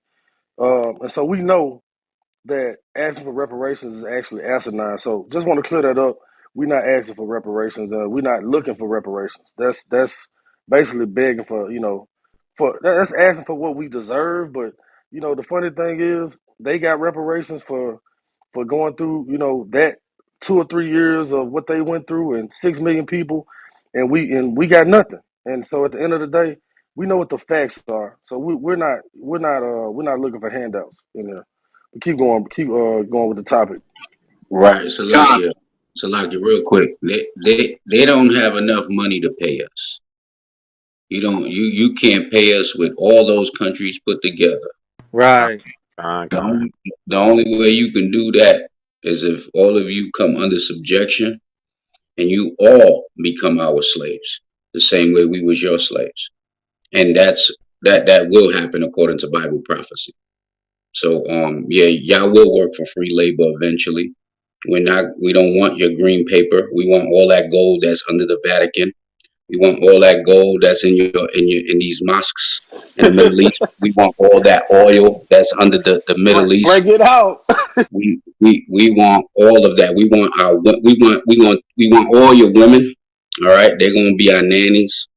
And so we know that asking for reparations is actually asinine. So just want to clear that up. We're not asking for reparations. We're not looking for reparations. That's basically begging for that's asking for what we deserve. But the funny thing is they got reparations for going through that 2 or 3 years of what they went through and 6 million people, and we got nothing. And so at the end of the day, we know what the facts are. So we're not looking for handouts in there. But keep going with the topic. Right, Con, Salakia. So like real quick, they don't have enough money to pay us. You can't pay us with all those countries put together. Right. The only the only way you can do that is if all of you come under subjection and you all become our slaves, the same way we was your slaves. And that will happen according to Bible prophecy. So yeah, y'all will work for free labor eventually. We don't want your green paper. We want all that gold that's under the Vatican. We want all that gold that's in these mosques in the Middle East. We want all that oil that's under the Middle East. Break it out. We want all of that. We want all your women. All right, they're gonna be our nannies.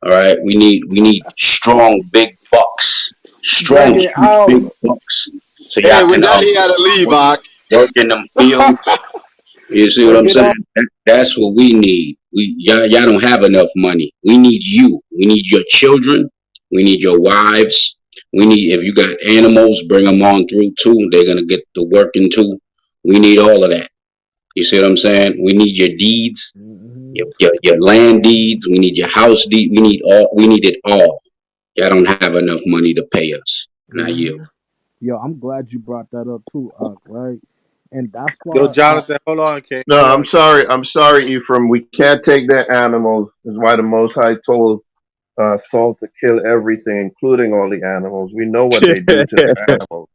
All right, we need strong big bucks, Bring strong it sweet big out. bucks, so Hey, y'all with can that he had to leave, work, Ak. work in them fields. You see what Bring I'm it saying? out. That's what we need. Y'all don't have enough money. We need you. We need your children. We need your wives. We need if you got animals, bring them on through too. They're gonna get to working too. We need all of that. You see what I'm saying? We need your deeds, Hmm. your land deeds. We need your house deed. We need all. We need it all. Y'all don't have enough money to pay us. Now you. Hmm. Yo, I'm glad you brought that up too, right? And that's Yo, why Jonathan, hold on, King. No, Hold I'm on. sorry. I'm sorry, Ephraim. We can't take their animals. Is why the Most High told Saul to kill everything, including all the animals. We know what they do to the animals.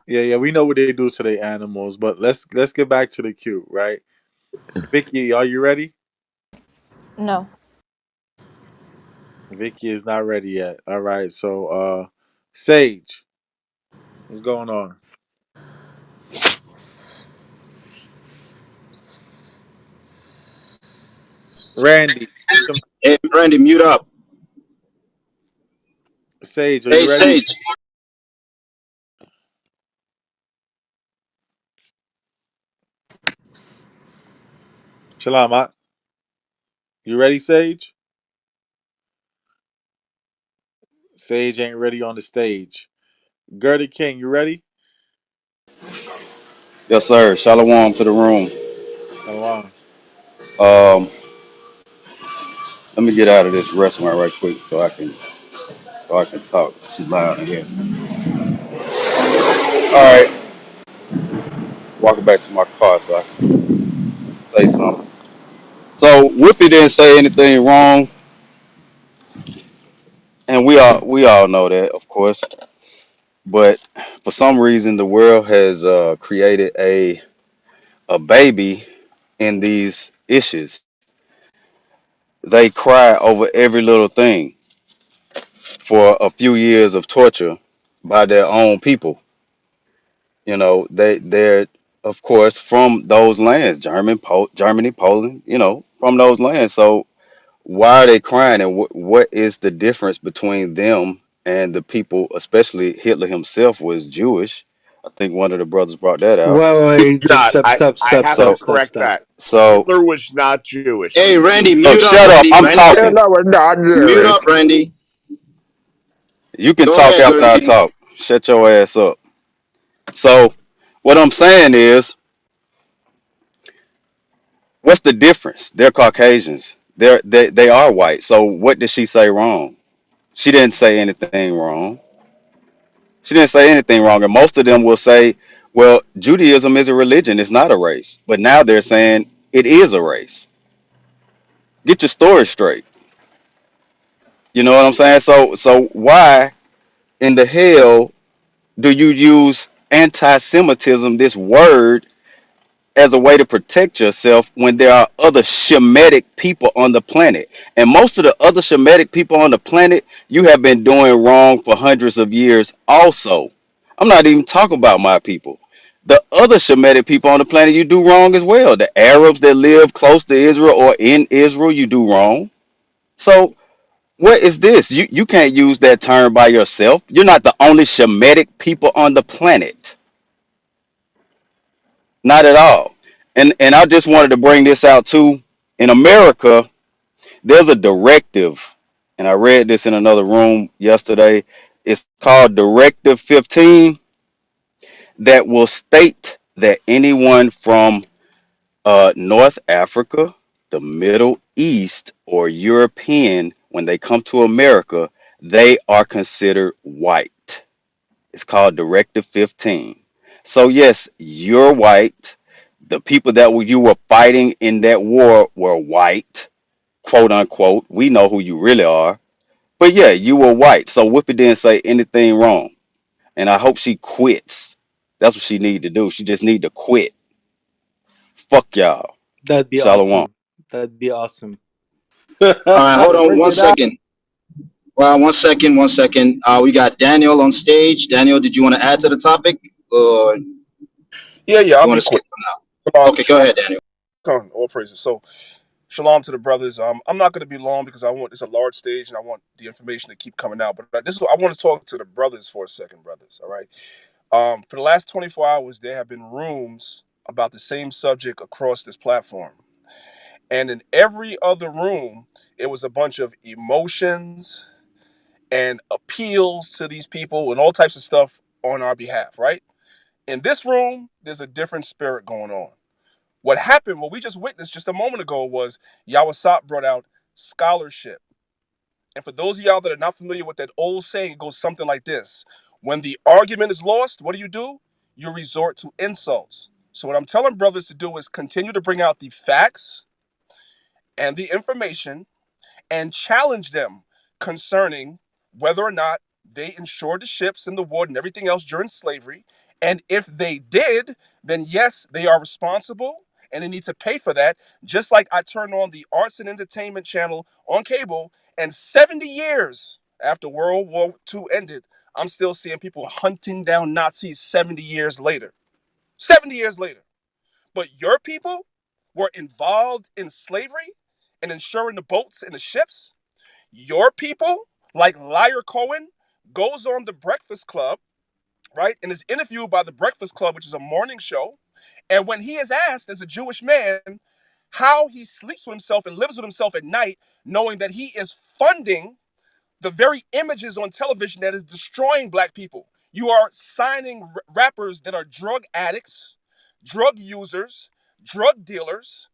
Yeah, yeah, we know what they do to the animals, but let's get back to the queue, right? Vicky, are you ready? No. Vicky is not ready yet. All right, so Sage, what's going on? Randy, Hey, Randy, mute up. Sage, are Hey, you ready? Sage. Shalom, you ready, Sage? Sage ain't ready on the stage. Gertie King, you ready? Yes, sir. Shalom to the room. Shalom. Um, Let me get out of this restaurant right quick so I can talk. It's too loud in here. All right, walking back to my car so I can say something. So Whoopi didn't say anything wrong, and we all know that, of course. But for some reason, the world has created a baby in these issues. They cry over every little thing for a few years of torture by their own people. They're of course from those lands, Germany, Poland, from those lands. So why are they crying, and what is the difference between them and the people? Especially Hitler himself was Jewish. I think one of the brothers brought that out. He's Just not. step, step, I step, have to step, So step, correct step. that. so Hitler was not Jewish. Hey, Randy, oh, mute up, shut up! Randy. I'm Randy, talking. Hitler was not mute Jewish. up, Randy. You can Go talk ahead, after I Gertie. talk. Shut your ass up. So what I'm saying is, what's the difference? They're Caucasians. They are white. So what did she say wrong? She didn't say anything wrong. She didn't say anything wrong. And most of them will say, well, Judaism is a religion, it's not a race. But now they're saying it is a race. Get your story straight. You know what I'm saying? So why in the hell do you use anti-Semitism, this word, as a way to protect yourself when there are other Shemitic people on the planet? And most of the other Shemitic people on the planet, you have been doing wrong for hundreds of years also. I'm not even talking about my people. The other Shemitic people on the planet, you do wrong as well. The Arabs that live close to Israel or in Israel, you do wrong. So what is this? You can't use that term by yourself. You're not the only Shemitic people on the planet. Not at all. And I just wanted to bring this out too. In America, there's a directive, and I read this in another room yesterday. It's called Directive 15, that will state that anyone from North Africa, the Middle East, or European, when they come to America, they are considered white. It's called Directive 15. So yes, you're white. The people that you were fighting in that war were white, quote unquote. We know who you really are. But yeah, you were white. So Whoopi didn't say anything wrong. And I hope she quits. That's what she need to do. She just need to quit. Fuck y'all. That'd be Shalom. awesome. That'd be awesome. All right, hold on Bring one it out. second. Well, one second, one second. We got Daniel on stage. Daniel, did you want to add to the topic, or you Yeah, yeah, I'll want be to skip quick. for now? Okay, go Shalom, ahead, Daniel. come, all praises. So, shalom to the brothers. I'm not going to be long because I want it's a large stage and I want the information to keep coming out. But this is I want to talk to the brothers for a second, brothers. All right. For the last 24 hours, there have been rooms about the same subject across this platform, and in every other room, it was a bunch of emotions and appeals to these people and all types of stuff on our behalf. Right. In this room, there's a different spirit going on. What happened, what we just witnessed just a moment ago, was Yawasop brought out scholarship. And for those of y'all that are not familiar with that old saying, it goes something like this. When the argument is lost, what do? You resort to insults. So what I'm telling brothers to do is continue to bring out the facts and the information and challenge them concerning whether or not they insured the ships and the wood and everything else during slavery. And if they did, then yes, they are responsible and they need to pay for that. Just like I turned on the Arts and Entertainment channel on cable, and 70 years after World War II ended, I'm still seeing people hunting down Nazis 70 years later. 70 years later. But your people were involved in slavery and insuring the boats and the ships. Your people, like Liar Cohen, goes on the Breakfast Club, right, and is interviewed by the Breakfast Club, which is a morning show. And when he is asked as a Jewish man how he sleeps with himself and lives with himself at night, knowing that he is funding the very images on television that is destroying black people. You are signing rappers that are drug addicts, drug users, drug dealers,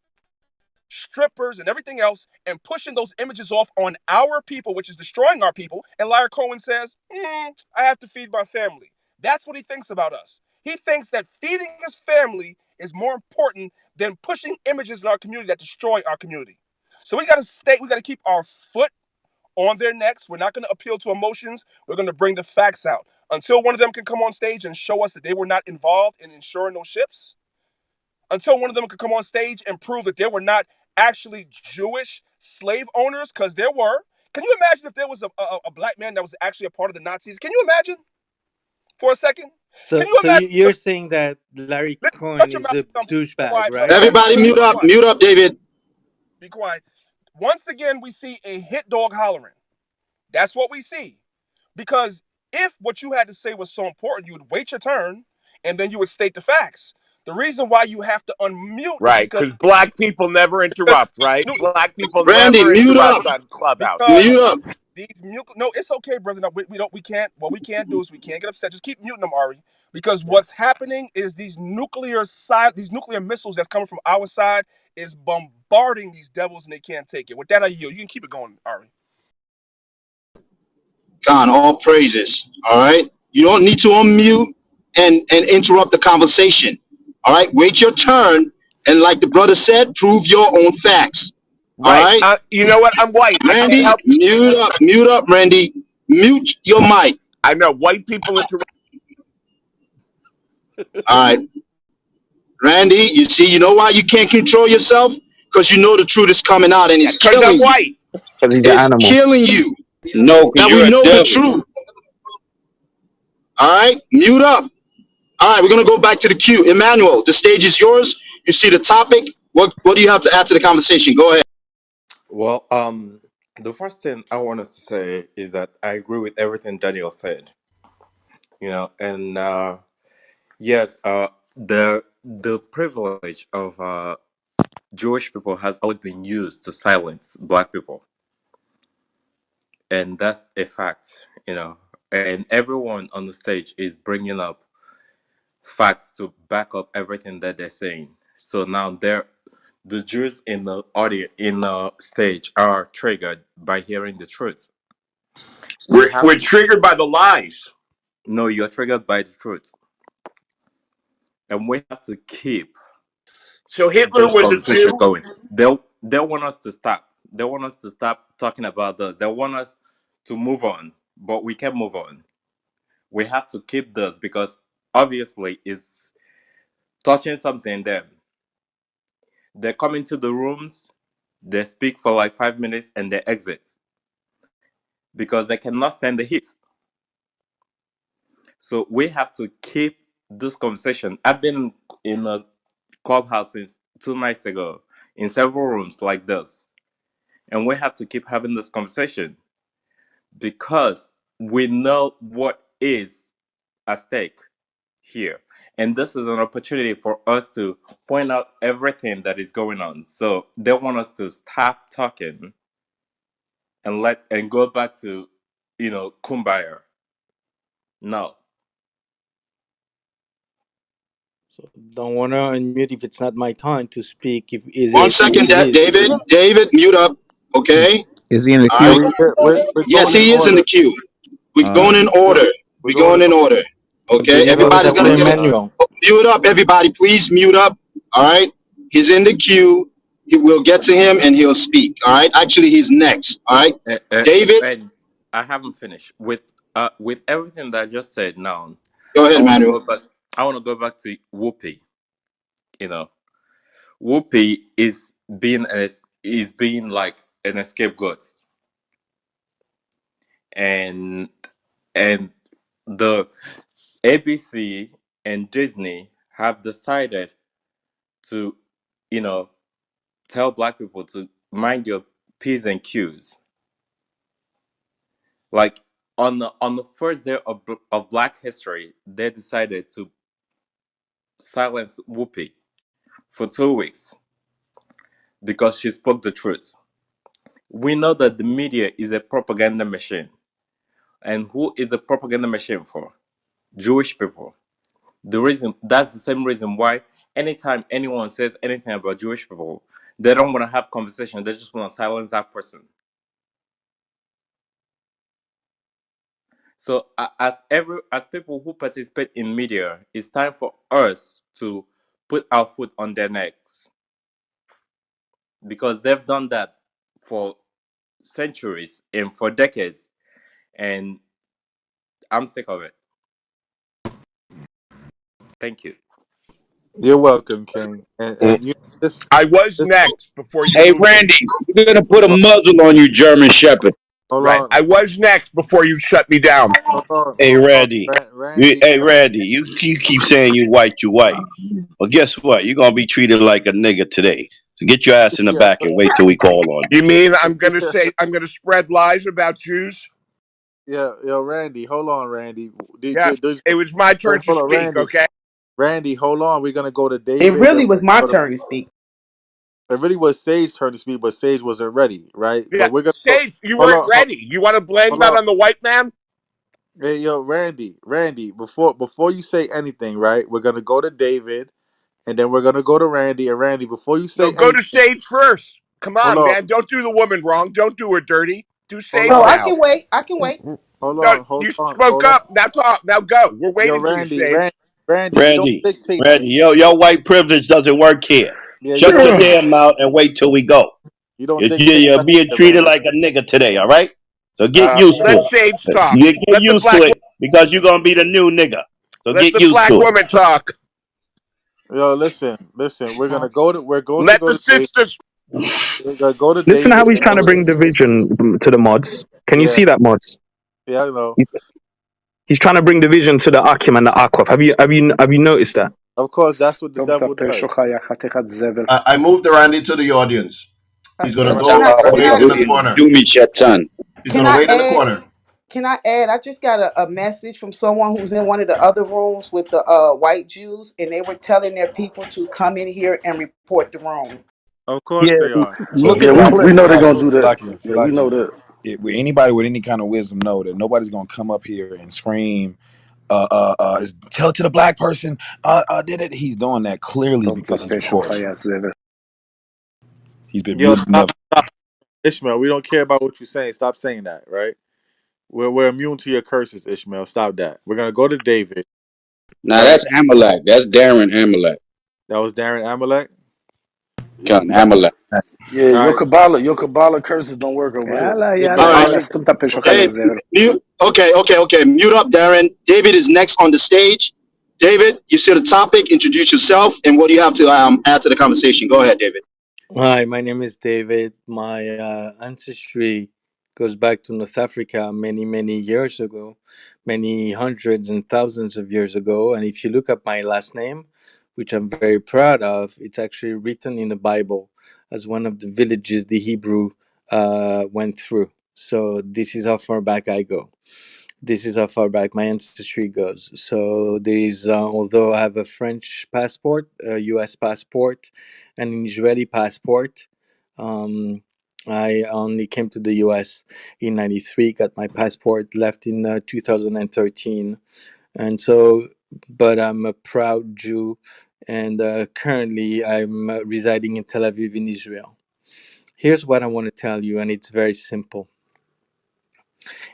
strippers, and everything else, and pushing those images off on our people, which is destroying our people. And Larry Cohen says, I have to feed my family. That's what he thinks about us. He thinks that feeding his family is more important than pushing images in our community that destroy our community. So we got to keep our foot on their necks. We're not going to appeal to emotions. We're going to bring the facts out. Until one of them can come on stage and show us that they were not involved in insuring those ships, until one of them could come on stage and prove that they were not actually Jewish slave owners, because there were. Can you imagine if there was a black man that was actually a part of the Nazis? Can you imagine for a second? Can So, you so imagine? you're saying that Larry Shut Cohen your is mouth. a Be douchebag, quiet. right? Everybody, mute Be up, quiet. mute up, David. Be quiet. Once again, we see a hit dog hollering. That's what we see. Because if what you had to say was so important, you would wait your turn and then you would state the facts. The reason why you have to unmute is Right, because because black people never interrupt, right? Black people Randy, never mute up, interrupt on Clubhouse. mute because up. no, it's okay, brother. No, we don't we can't what we can't do is we can't get upset. Just keep muting them, Ari. Because Yeah. what's happening is these nuclear missiles that's coming from our side is bombarding these devils and they can't take it. With that, I yield. You can keep it going, Ari. God, all praises. All right. You don't need to unmute and interrupt the conversation. All right. Wait your turn. And like the brother said, prove your own facts. All Right. right. You know what? I'm white. I can't Randy, help. mute up, Randy. Mute your mic. I know white people interrupt. All right. Randy, you see, you know why you can't control yourself? Because you know the truth is coming out and Yeah, it's because I'm killing you. white. Because he's an It's animal. killing you. No, because That we you're a know the devil. truth. All right. Mute up. All right, we're gonna go back to the queue. Emmanuel, the stage is yours. You see the topic. What do you have to add to the conversation? Go ahead. Well, the first thing I want us to say is that I agree with everything Daniel said. And yes, the privilege of Jewish people has always been used to silence Black people, and that's a fact. And everyone on the stage is bringing up facts to back up everything that they're saying. So now the Jews in the audience in the stage are triggered by hearing the truth. We have We're to. triggered by the lies. No, you're triggered by the truth, and we have to keep So Hitler those was a conversations Jew. going. They want us to stop. They want us to stop talking about this. They want us to move on, but we can't move on. We have to keep this because obviously it's touching something them. They come into the rooms, they speak for like 5 minutes and they exit because they cannot stand the heat. So we have to keep this conversation. I've been in a clubhouse since 2 nights ago in several rooms like this. And we have to keep having this conversation because we know what is at stake here. And this is an opportunity for us to point out everything that is going on. So they want us to stop talking and go back to, kumbaya. No. So don't wanna unmute if it's not my time to speak. One If second, it is. David. David, mute up. Okay. Is he in the All Yeah, right. queue? we're Yes, going in he is in the order. queue. We're All going right. in Yeah, order. we're We're going in going in order. order. Okay. Believe I was Everybody's gonna after get Uh, it. Emmanuel. Mute up, everybody. Please mute up. All right. He's in the queue. We'll get to him and he'll speak. All right. Actually, he's next. All right. David, And I haven't finished with everything that I just said. Now, go I ahead, want to Emmanuel. go back. I want to go back to Whoopi. You know, Whoopi is being like an scapegoat, and and the ABC and Disney have decided to, you know, tell black people to mind your P's and Q's. Like on the first day of Black History, they decided to silence Whoopi for 2 weeks because she spoke the truth. We know that the media is a propaganda machine. And who is the propaganda machine for? Jewish people. That's the same reason why anytime anyone says anything about Jewish people, they don't want to have conversation. They just want to silence that person. So as people who participate in media, it's time for us to put our foot on their necks because they've done that for centuries and for decades, and I'm sick of it. Thank you. you're welcome, King. And you this I was this next before you Hey, moved me. Randy, we're gonna put a muzzle on you, German Shepherd. hold Right. on, I was next before you shut me down. Hey, hold on, Randy. Randy. Hey, Randy, you keep saying you white. Well, guess what? You're gonna be treated like a nigga today. So get your ass in the Yeah, back and wait till we call on you. You mean I'm gonna spread lies about Jews? yeah, yo, Randy. Hold on, Randy. Yes. It was my turn to Hold on, speak, Randy. okay? Randy, hold on. We're gonna go to It David. Then really was my we're gonna turn to speak. go to, it really was Sage's turn to speak, but Sage wasn't ready, right? Yeah. But we're gonna go. Sage, you Hold weren't on, ready. You want to blame hold that on. on the white man? Hey, yo, Randy. Before you say anything, right? We're gonna go to David, and then we're gonna go to Randy. And Randy, before you No, say go to anything, Sage first. Come hold on, on, man. Don't do the woman wrong. Don't do her dirty. Do hold Sage Oh, I on, now. can wait. I can wait. No, hold you on, spoke hold on. up. Now talk. Now go. We're Yo, waiting for you, Sage. Randy, don't Randy, dictate Randy, things. your white privilege doesn't work here. Yeah, you Shut don't your dic- damn mouth and wait till we go. you don't dictate You're like being that, treated Randy. like a nigga today, all right? So get used to Let it. Sage talk. Get Let the used to black it because you're gonna be the new nigga. So let get the used black to it. woman talk. Yo, listen. We're going to Let go the to David. sisters. We're gonna go to Listen how David, he's and trying then to bring division to the mods. Can you yeah, see that, mods? yeah, I know. He's trying to bring division to the Akim and the Akwaf. Have you noticed that? Of course, that's what the טוב, devil טפל does. שלך, יא חתיכת זבל. I moved Randy to the audience. He's gonna Right, Can go I? Inshallah, Can wait I? in the William, corner. do me shaitan. He's Can gonna I wait in the add? corner. Can I add? I just got a message from someone who's in one of the other rooms with the white Jews, and they were telling their people to come in here and report the room. of course Yeah, they are. look So at the we clip. know they're gonna do that. Yeah, we Salakia. know that. Anybody with any kind of wisdom know that nobody's gonna come up here and scream, tell it to the black person, did it. He's doing that clearly טוב, because he's טפל שלך, recording. יא זבל. He's been Yo, muted stop, enough. stop, Ishmael. We don't care about what you're saying. Stop saying that, right? We're immune to your curses, Ishmael. Stop that. We're gonna go to David, Now right? that's Amalek. That's Darren Amalek. That was Darren Amalek. Count You got Amalek. Yeah, All right. your Kabbalah curses don't work over here. yalla Yo, yalla All yalla right. David. stum ta pesho Okay. khala Hey, zere. mute. Okay. Mute up, Darren. David is next on the stage. David, you see the topic. Introduce yourself and what do you have to add to the conversation? Go ahead, David. Hi, my name is David. My ancestry goes back to North Africa many, many years ago, many hundreds and thousands of years ago. And if you look up my last name, which I'm very proud of, it's actually written in the Bible as one of the villages the Hebrew went through. So this is how far back I go. This is how far back my ancestry goes. So there's, although I have a French passport, a U.S. passport, and an Israeli passport, um, I only came to the U.S. in '93. Got my passport, left in 2013, and so. But I'm a proud Jew, and currently I'm residing in Tel Aviv in Israel. Here's what I want to tell you, and it's very simple.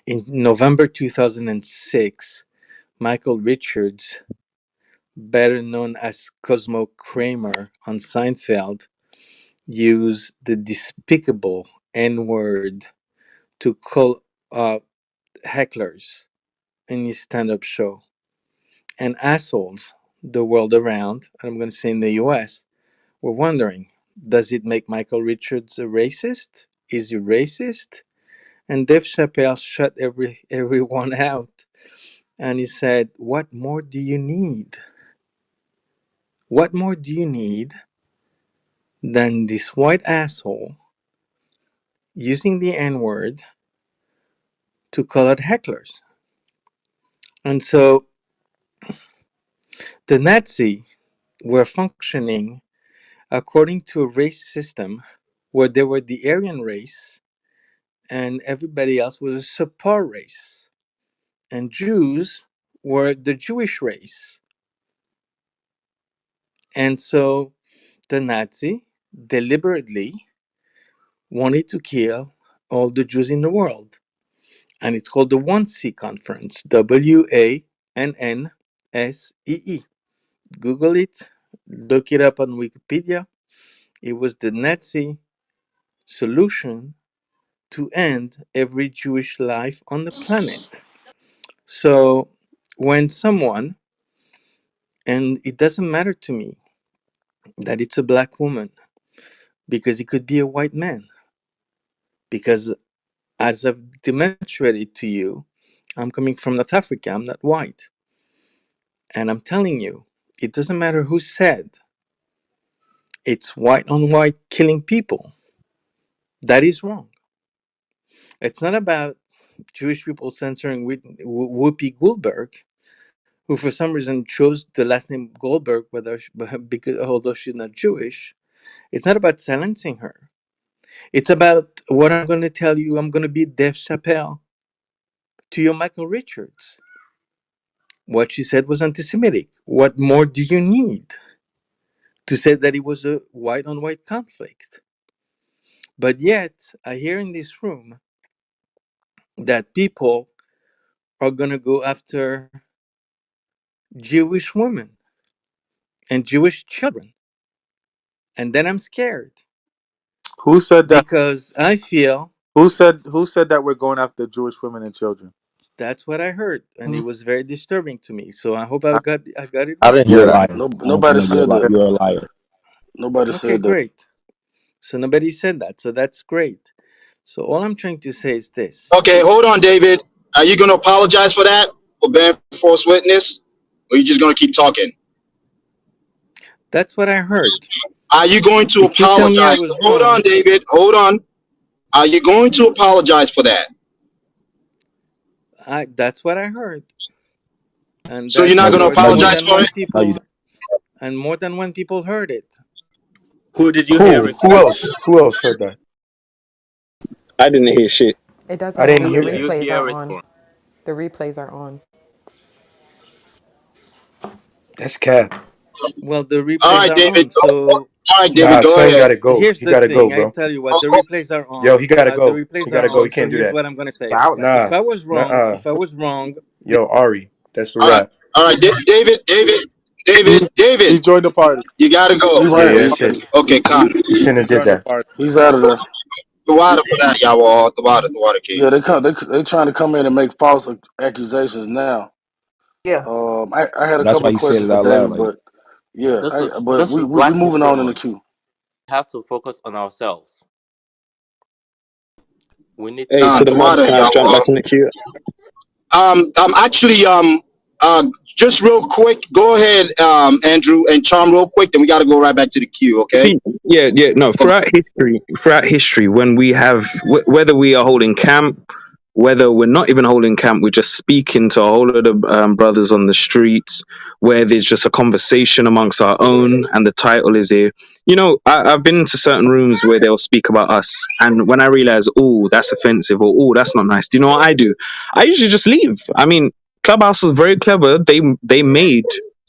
In November 2006. Michael Richards, better known as Cosmo Kramer on Seinfeld, used the despicable N word to call hecklers in his stand up show. And assholes the world around, and I'm going to say in the US, were wondering, does it make Michael Richards a racist? Is he racist? And Dave Chappelle shut everyone out. And he said, what more do you need? What more do you need than this white asshole using the N word to call out hecklers? And so the Nazi were functioning according to a race system where they were the Aryan race and everybody else was a subpar race. And Jews were the Jewish race. And so the Nazi deliberately wanted to kill all the Jews in the world. And it's called the Wannsee Conference, WANNSEE. Google it, look it up on Wikipedia. It was the Nazi solution to end every Jewish life on the planet. So when someone, and it doesn't matter to me that it's a black woman, because it could be a white man, because as I've demonstrated to you, I'm coming from North Africa, I'm not white. And I'm telling you, it doesn't matter who said it's white on white killing people. That is wrong. It's not about Jewish people censoring Whoopi Goldberg, who for some reason chose the last name Goldberg, because although she's not Jewish. It's not about silencing her. It's about what I'm going to tell you. I'm going to be Dave Chappelle to your Michael Richards. What she said was anti-Semitic. What more do you need to say that it was a white on white conflict? But yet, I hear in this room that people are going to go after Jewish women and Jewish children. And then I'm scared Who said that? because I feel Who said that we're going after Jewish women and children? that's what I heard. And it Hmm? was very disturbing to me. So I hope I, I got it I right. didn't You're hear a that. liar. No, I want you to nobody know you're a said liar. that. You're a liar. Nobody Okay, said that. great. So nobody said that. So that's great. So all I'm trying to say is this. Okay, hold on, David. Are you going to apologize for that, for being false witness? Or you just going to keep talking? That's what I heard. Are you going to If you tell me I apologize? was Hold on, wrong, David. Hold on. Are you going to apologize for that? that's what I heard. And So you're that's not No, going to more no, more you apologize didn't. than for one it? No, you people didn't. and more than one people heard it. Who did you hear Who? it Who from? else? Who else heard that? I didn't hear shit. It doesn't I didn't matter. Who The hear did that. you replays are hear it on. from? The replays are on. That's cap. Well, the All replays right, are David. on. So All right, David, Nah, go son ahead. gotta go. Here's He the gotta go, thing. I bro. tell you what, Oh, the oh, replays are Yo, on. he gotta The go. He replays are gotta go. He on. So can't do here's that. what I'm gonna say. Violence. Nah, If I was wrong, nah. if I was wrong, Yo, Ari, that's a all right, wrap. all right, He, David, he joined the party. you gotta He go. Yeah, ran. yeah, He, shit. Okay, come. He shouldn't he have did joined the that. party. He's out of there. The water for that, y'all. The water, King. Yeah, they trying to come in and make false accusations now. Yeah. I had a That's couple why of he said questions it for out loud David, like that. but yeah, but this we, is we we Black moving History on in the Month. queue. We have to focus on ourselves. We need to Hey, to find the The mods, water, can I jump back y'all. in the queue? Actually, just real quick, go ahead, Andrew and Charm, real quick. Then we got to go right back to the queue. Okay. See, yeah, no. Throughout history, when we have whether we are holding camp, whether we're not even holding camp, we're just speaking to a whole lot of brothers on the streets, where there's just a conversation amongst our own, and the title is here. I've been into certain rooms where they'll speak about us, and when I realize, oh, that's offensive, or oh, that's not nice. Do you know what I do? I usually just leave. I mean, Clubhouse was very clever. They made,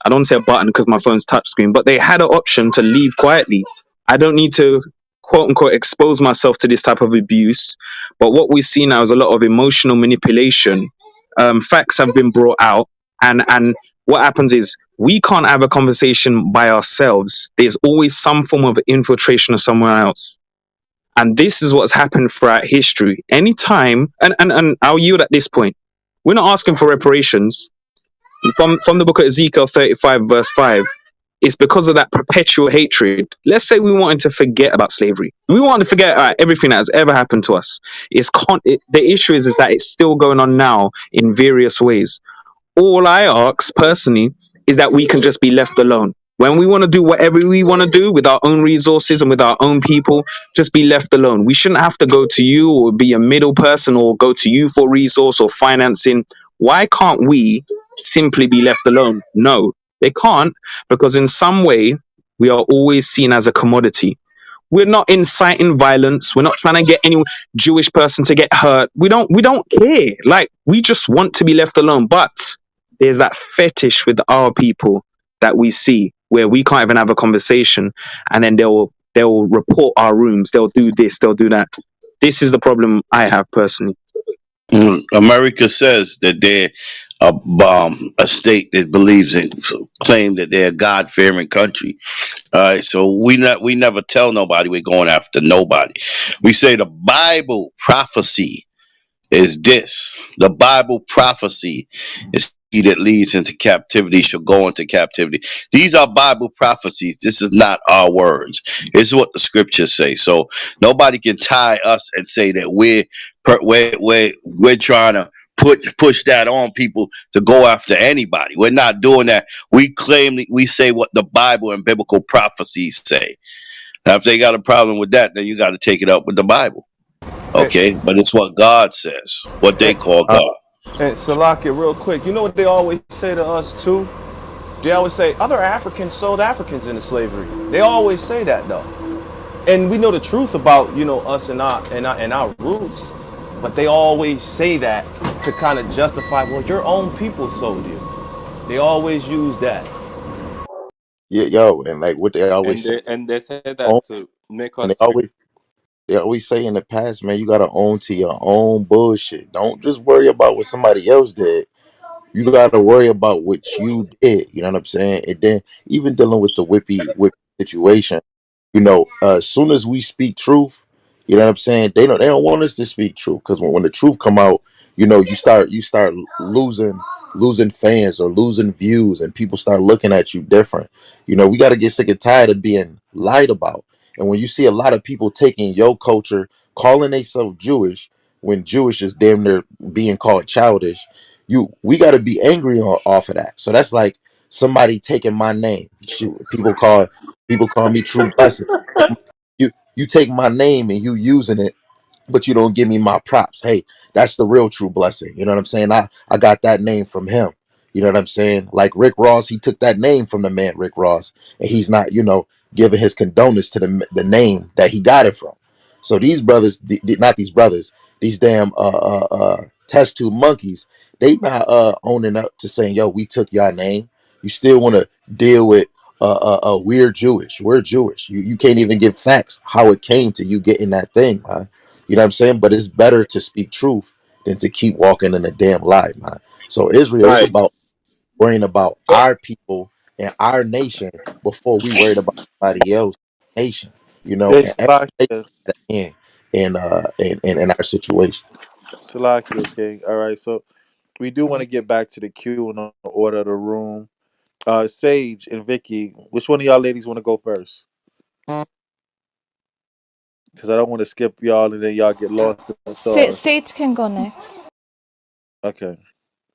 I don't say a button because my phone's touchscreen, but they had an option to leave quietly. I don't need to quote unquote expose myself to this type of abuse. But what we see now is a lot of emotional manipulation. Facts have been brought out, and what happens is we can't have a conversation by ourselves. There's always some form of infiltration of someone else. And this is what's happened throughout history. Anytime, and I'll yield at this point. We're not asking for reparations from the book of Ezekiel 35, verse 5. It's because of that perpetual hatred. Let's say we wanted to forget about slavery. We wanted to forget everything that has ever happened to us. The issue is that it's still going on now in various ways. All I ask personally is that we can just be left alone. When we want to do whatever we want to do with our own resources and with our own people, just be left alone. We shouldn't have to go to you or be a middle person or go to you for resource or financing. Why can't we simply be left alone? No, they can't, because in some way we are always seen as a commodity. We're not inciting violence. We're not trying to get any Jewish person to get hurt. We don't care. Like, we just want to be left alone. But there's that fetish with our people that we see where we can't even have a conversation, and then they'll report our rooms. They'll do this, they'll do that. This is the problem I have personally. America says that they're a state that believes in, claim that they're a God fearing country. All right, so we never tell nobody we're going after nobody. We say the Bible prophecy is this. The Bible prophecy is he that leads into captivity shall go into captivity. These are Bible prophecies. This is not our words. It's what the scriptures say. So nobody can tie us and say that we're trying to push that on people to go after anybody. We're not doing that. We say what the Bible and biblical prophecies say. Now, if they got a problem with that, then you got to take it up with the Bible. Hey, Okay, but it's what God says, what they hey, call God. and Salakia, real quick. You know what they always say to us too? They always say other Africans sold Africans into slavery. They always say that though, and we know the truth about us and our roots, but they always say that to kind of justify. Well, your own people sold you. They always use that. Yeah, yo, and like what they always and say, they say own, that to make and us feel. they always say in the past, man, you gotta own to your own bullshit. Don't just worry about what somebody else did. You gotta worry about what you did. You know what I'm saying? And then even dealing with the whippy situation, as soon as we speak truth, you know what I'm saying? They don't want us to speak truth, because when the truth come out, you start losing fans or losing views, and people start looking at you different. We got to get sick and tired of being lied about. And when you see a lot of people taking your culture, calling themselves Jewish, when Jewish is damn near being called childish, we got to be angry off of that. So that's like somebody taking my name. Shoot, people call me True Blessing. You take my name and you using it, but you don't give me my props. Hey, that's the real True Blessing. You know what I'm saying? I got that name from him. You know what I'm saying? Like Rick Ross, he took that name from the man Rick Ross, and he's not, giving his condolences to the name that he got it from. So these brothers, not these brothers, these damn test tube monkeys, they not owning up to saying, yo, we took your name. You still want to deal with we're Jewish. We're Jewish. You can't even give facts how it came to you getting that thing, man. You know what I'm saying? But it's better to speak truth than to keep walking in a damn lie, man. So Israel is Right. about worrying about our people and our nation before we worried about somebody else's nation. You know, Hey, and every nation Salakia. got an end in our situation. Salakia, okay. All right. So we do want to get back to the queue and the order of the room. Sage and Vicky, which one of y'all ladies want to go first? Because I don't want to skip y'all and then y'all get lost in the sauce. Sage can go next. Okay.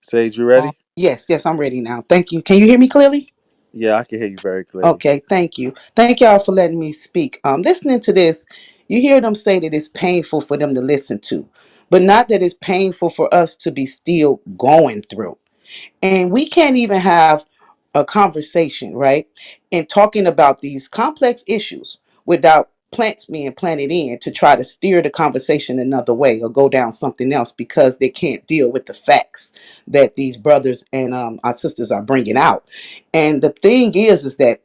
Sage, you ready? Yes, yes, I'm ready now. Thank you. Can you hear me clearly? Yeah, I can hear you very clearly. Okay, thank you. Thank y'all for letting me speak. Listening to this, you hear them say that it's painful for them to listen to, but not that it's painful for us to be still going through. And we can't even have a conversation, right? And talking about these complex issues without plants being planted in to try to steer the conversation another way or go down something else because they can't deal with the facts that these brothers and our sisters are bringing out. And the thing is that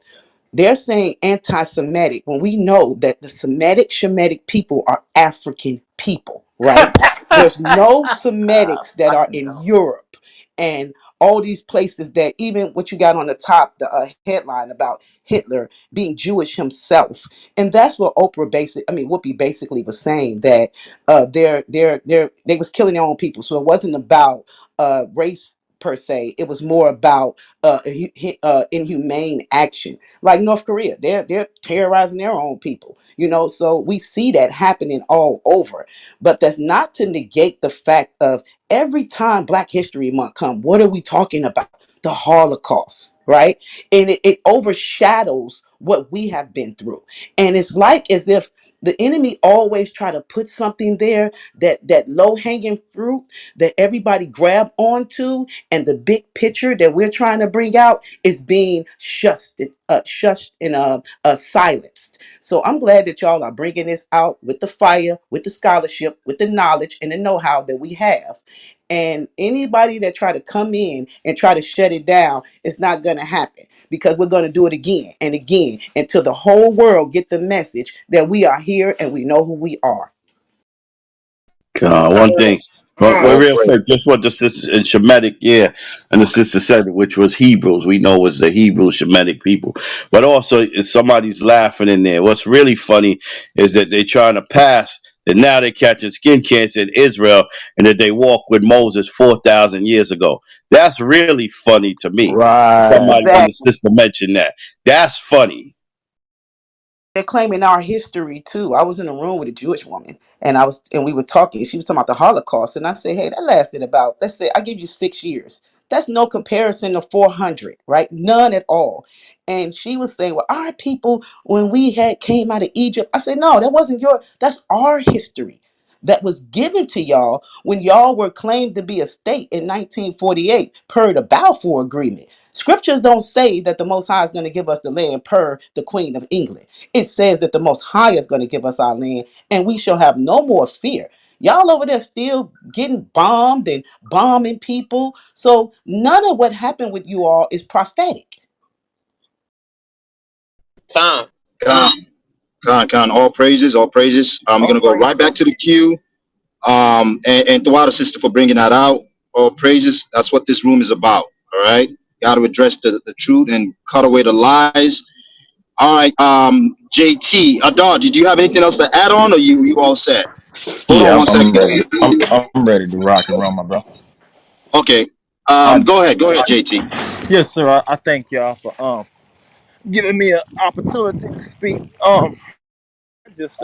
they're saying anti-Semitic when we know that the Shemitic people are African people, right? There's no Semitics that are in Europe and all these places that even what you got on the top, the headline about Hitler being Jewish himself. And that's what Whoopi basically was saying that they was killing their own people. So it wasn't about race per se. It was more about inhumane action like North Korea. They're terrorizing their own people, you know. So we see that happening all over. But that's not to negate the fact of every time Black History Month come, what are we talking about? The Holocaust, right? And it overshadows what we have been through. And it's like as if the enemy always try to put something there that low hanging fruit that everybody grab onto, and the big picture that we're trying to bring out is being shushed and silenced. So I'm glad that y'all are bringing this out with the fire, with the scholarship, with the knowledge and the know-how that we have. And anybody that try to come in and try to shut it down, it's not going to happen because we're going to do it again and again until the whole world get the message that we are here and we know who we are. One thing, well, All real praise. quick, just what the sister in Shemitic, yeah, and the sister said, which was Hebrews. We know was the Hebrew Shemitic people, but also if somebody's laughing in there. What's really funny is that they're trying to pass that now they're catching skin cancer in Israel, and that they walked with Moses 4,000 years ago. That's really funny to me. Right. Somebody when the Exactly. sister mentioned that, that's funny. They're claiming our history too. I was in a room with a Jewish woman and we were talking. She was talking about the Holocaust. And I said, hey, that lasted about, let's say I give you 6 years. That's no comparison to 400, right? None at all. And she was saying, well, our people, when we had came out of Egypt, I said, no, that's our history that was given to y'all when y'all were claimed to be a state in 1948 per the Balfour Agreement. Scriptures don't say that the Most High is going to give us the land per the Queen of England. It says that the Most High is going to give us our land and we shall have no more fear. Y'all over there still getting bombed and bombing people. So none of what happened with you all is prophetic. Time. Con, con, all praises, all praises. We're All gonna go right back praises. to the queue. And throughout the sister for bringing that out. All praises. That's what this room is about. All right. Got to address the truth and cut away the lies. All right. JT, Adar, did you have anything else to add on, or you all set? Hold on Yeah, one I'm second. ready. I'm ready to rock and roll, my bro. Okay. I, Go ahead, JT. yes, sir. I thank y'all for giving me an opportunity to speak. Just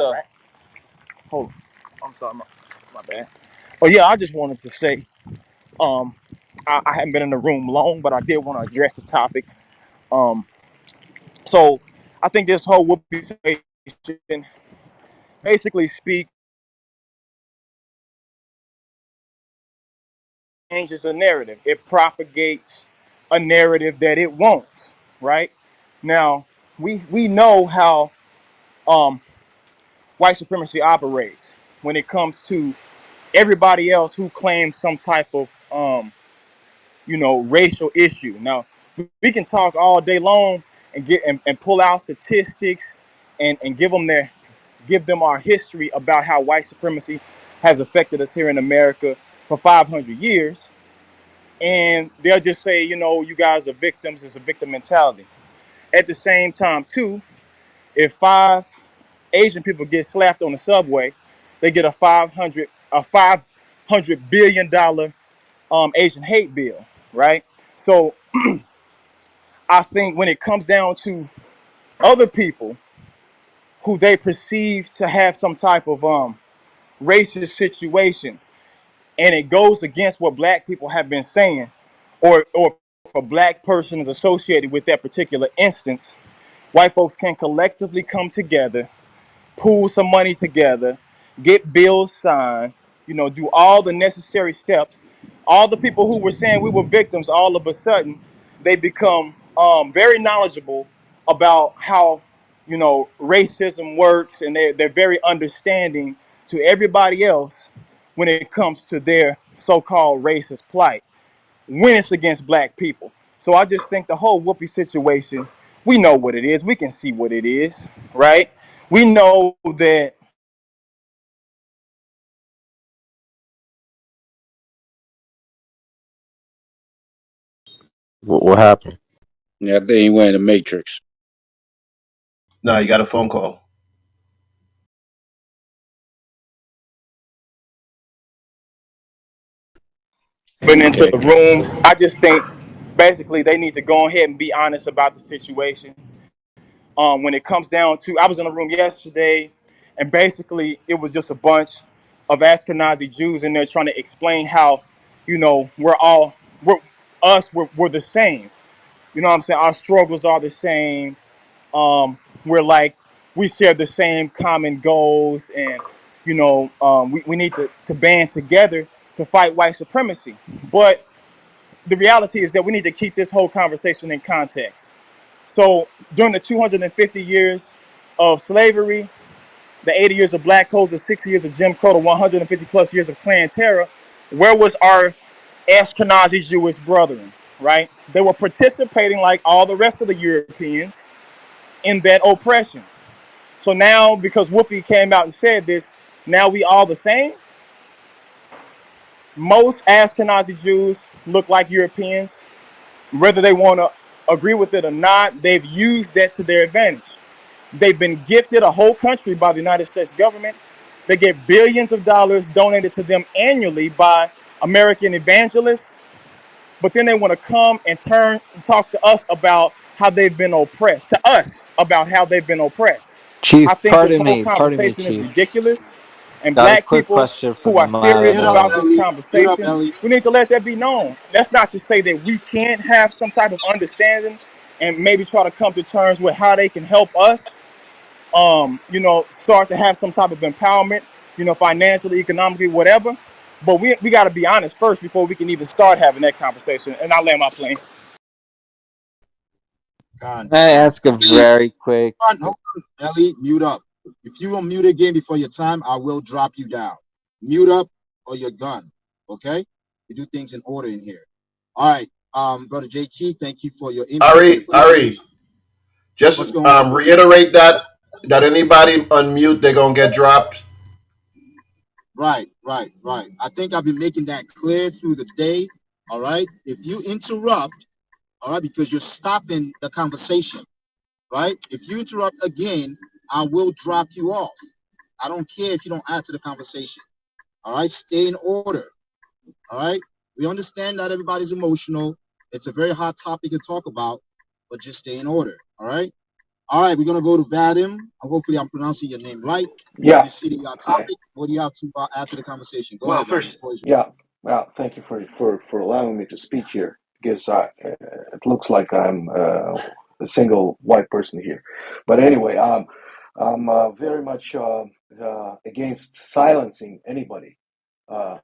hold on. I'm sorry, my bad. Oh yeah, I just wanted to say um I haven't been in the room long, but I did want to address the topic. Um, so I think this whole Whoopi situation basically speaks changes a narrative. It propagates a narrative that it wants. Right now, we know how um white supremacy operates when it comes to everybody else who claims some type of racial issue. Now we can talk all day long and pull out statistics and give them our history about how white supremacy has affected us here in America for 500 years. And they'll just say, you know, you guys are victims. It's a victim mentality. At the same time, too, if 5 Asian people get slapped on the subway, they get a $500 billion Asian hate bill, right? So I think when it comes down to other people who they perceive to have some type of racist situation, and it goes against what black people have been saying, or if a black person is associated with that particular instance, white folks can collectively come together, pool some money together, get bills signed, you know, do all the necessary steps. All the people who were saying we were victims, all of a sudden, they become very knowledgeable about how, you know, racism works, and they're very understanding to everybody else when it comes to their so-called racist plight when it's against black people. So I just think the whole Whoopi situation, we know what it is. We can see what it is, right? We know that. What happened? Yeah, I think he went in the Matrix. No, you got a phone call. Went into Okay. the rooms. I just think basically they need to go ahead and be honest about the situation. When it comes down to, I was in a room yesterday, and basically it was just a bunch of Ashkenazi Jews in there trying to explain how, you know, we're the same. You know what I'm saying? Our struggles are the same. We're like, we share the same common goals, and you know, we need to band together to fight white supremacy. But the reality is that we need to keep this whole conversation in context. So during the 250 years of slavery, the 80 years of black codes, the 60 years of Jim Crow, the 150 plus years of Klan terror, where was our Ashkenazi Jewish brethren, right? They were participating like all the rest of the Europeans in that oppression. So now, because Whoopi came out and said this, now we all the same. Most Ashkenazi Jews look like Europeans. Whether they want to agree with it or not, they've used that to their advantage. They've been gifted a whole country by the United States government. They get billions of dollars donated to them annually by American evangelists. But then they want to come and turn and talk to us about how they've been oppressed. To us about how they've been oppressed. Chief, I think this whole pardon me, conversation is Chief. ridiculous. And Got a black quick people question for who the are serious Mute up, about moderators. this Ellie. Mute up, conversation, Ellie. we need to let that be known. That's not to say that we can't have some type of understanding and maybe try to come to terms with how they can help us, you know, start to have some type of empowerment, you know, financially, economically, whatever. But we got to be honest first before we can even start having that conversation. And I'll land my plane. Gone, Can I gone. ask a Ellie, very quick? hold on. Ellie, mute up. If you don't mute again before your time, I will drop you down. Mute up or you're gone. Okay? We do things in order in here. All right. Brother JT, thank you for your input. We appreciate Ari, you. What's just going on? reiterate that anybody unmute, they're gonna get dropped. Right, right, right. I think I've been making that clear through the day. All right. If you interrupt, all right, because you're stopping the conversation, right? If you interrupt again, I will drop you off. I don't care if you don't add to the conversation. All right. Stay in order. All right. We understand that everybody's emotional. It's a very hot topic to talk about, but just stay in order. All right. All right. We're going to go to Vadim. Hopefully, I'm pronouncing your name right. Yeah. You see the Hi. topic. What do you have to add to the conversation? Go Well, ahead, Vadim. first, yeah. Well, thank you for allowing me to speak here because it looks like I'm a single white person here. But anyway, I'm very much against silencing anybody. Uh,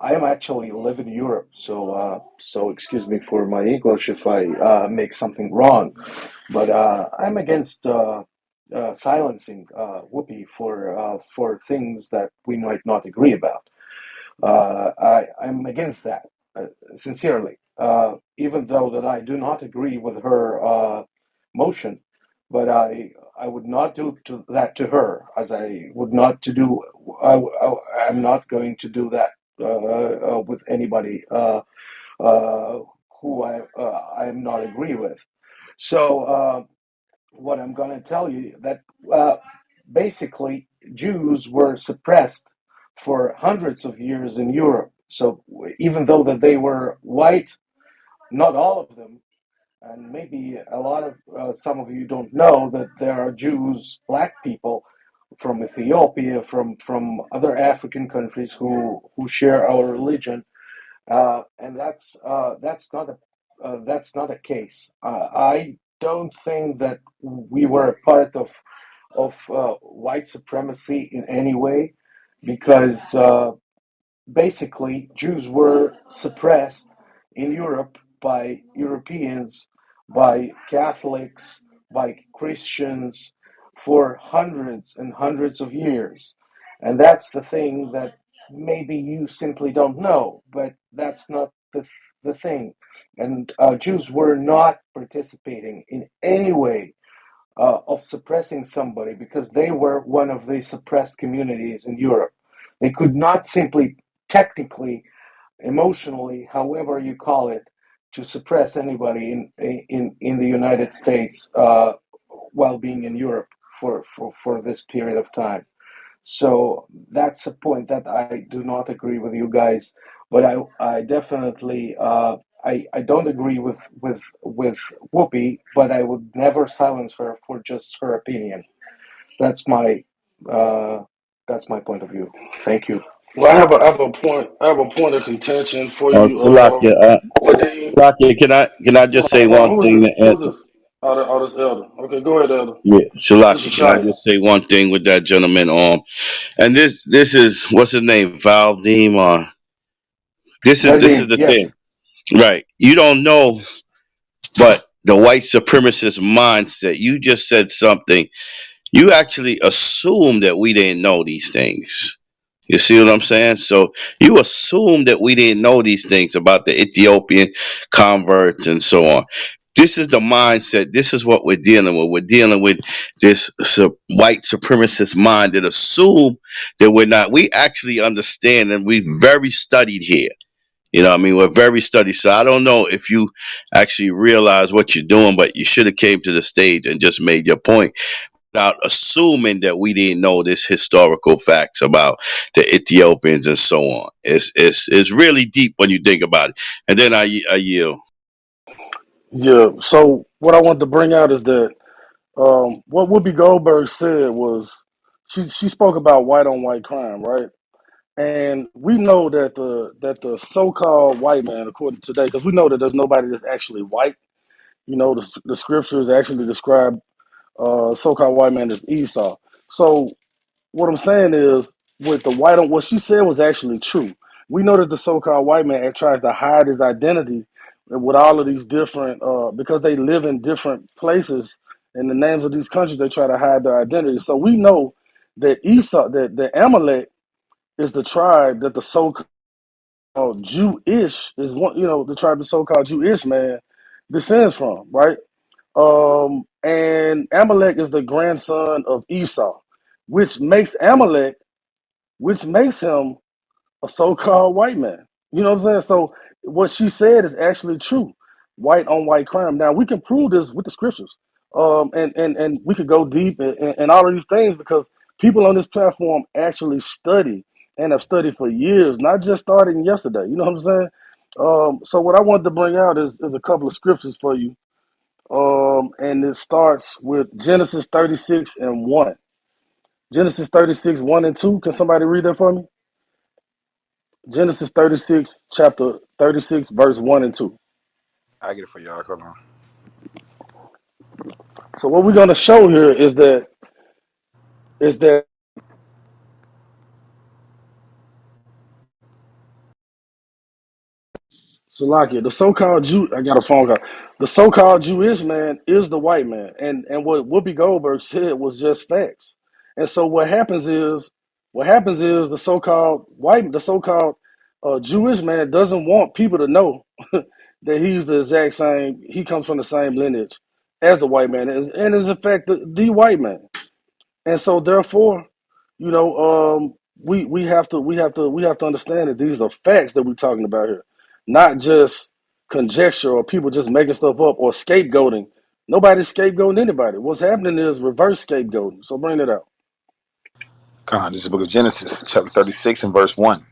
I am actually live in Europe, so excuse me for my English if I make something wrong. But I'm against silencing Whoopi for things that we might not agree about. I'm against that, sincerely. even though that I do not agree with her motion, but I would not do that to her, as I would not to do. I'm not going to do that with anybody who I am not agree with. So what I'm going to tell you that basically Jews were suppressed for hundreds of years in Europe. So even though that they were white, not all of them, and maybe a lot of some of you don't know that there are Jews, black people from Ethiopia, from other African countries who share our religion, and that's not a case. I don't think that we were a part of white supremacy in any way, because basically Jews were suppressed in Europe by Europeans, by Catholics, by Christians for hundreds and hundreds of years. And that's the thing that maybe you simply don't know, but that's not the thing. And Jews were not participating in any way of suppressing somebody because they were one of the suppressed communities in Europe. They could not simply, technically, emotionally, however you call it, to suppress anybody in the United States while being in Europe for this period of time. So that's a point that I do not agree with you guys, but I definitely I don't agree with Whoopi, but I would never silence her for just her opinion. That's my uh, that's my point of view. Thank you. Well, I have a point. I have a point of contention for you, Salakia, Nadeem. Salakia, can I just say Hold on. one Who is thing this? to Who is answer? this? Oh, this elder. Okay, go ahead, elder. Yeah, This is Salakia, can I Shia. just say one thing with that gentleman? And this is what's his name, Valdim. This is Nadim, the yes. thing, right? You don't know, but the white supremacist mindset. You just said something. You actually assume that we didn't know these things. You see what I'm saying? So you assume that we didn't know these things about the Ethiopian converts and so on. This is the mindset. This is what we're dealing with. We're dealing with this white supremacist mind that assume that we're not. We actually understand, and we very studied here. You know what I mean? We're very studied. So I don't know if you actually realize what you're doing, but you should have came to the stage and just made your point without assuming that we didn't know this historical facts about the Ethiopians and so on. It's really deep when you think about it. And then I yield. Yeah. So what I want to bring out is that what Whoopi Goldberg said was she spoke about white on white crime, right? And we know that the so-called white man, according to today, because we know that there's nobody that's actually white. You know, the scriptures actually describe so-called white man as Esau. So what I'm saying is, with the white on what she said was actually true. We know that the so-called white man tries to hide his identity with all of these different because they live in different places in the names of these countries. They try to hide their identity. So we know that Esau, that Amalek is the tribe that the so-called Jewish is one. You know, the tribe the so-called Jewish man descends from, right? And Amalek is the grandson of Esau, which makes Amalek, which makes him a so-called white man. You know what I'm saying? So what she said is actually true. White on white crime. Now we can prove this with the scriptures, and we could go deep and all of these things because people on this platform actually study and have studied for years, not just starting yesterday. You know what I'm saying? So what I wanted to bring out is a couple of scriptures for you, and it starts with Genesis 36 and 1. Genesis 36, 1 and 2. Can somebody read that for me? Genesis 36, chapter 36, verse 1 and 2. I get it for y'all. Hold on. So what we're going to show here is that Salakia, the so-called Jew, I got a phone call. The so-called Jewish man is the white man. And what Whoopi Goldberg said was just facts. And so what happens is the so-called Jewish man doesn't want people to know that he's the exact same. He comes from the same lineage as the white man, and is in fact the white man. And so therefore, you know, we have to understand that these are facts that we're talking about here, not just conjecture or people just making stuff up or scapegoating. Nobody's scapegoating anybody. What's happening is reverse scapegoating. So bring it out. Con, this is the book of Genesis, chapter 36 and verse 1.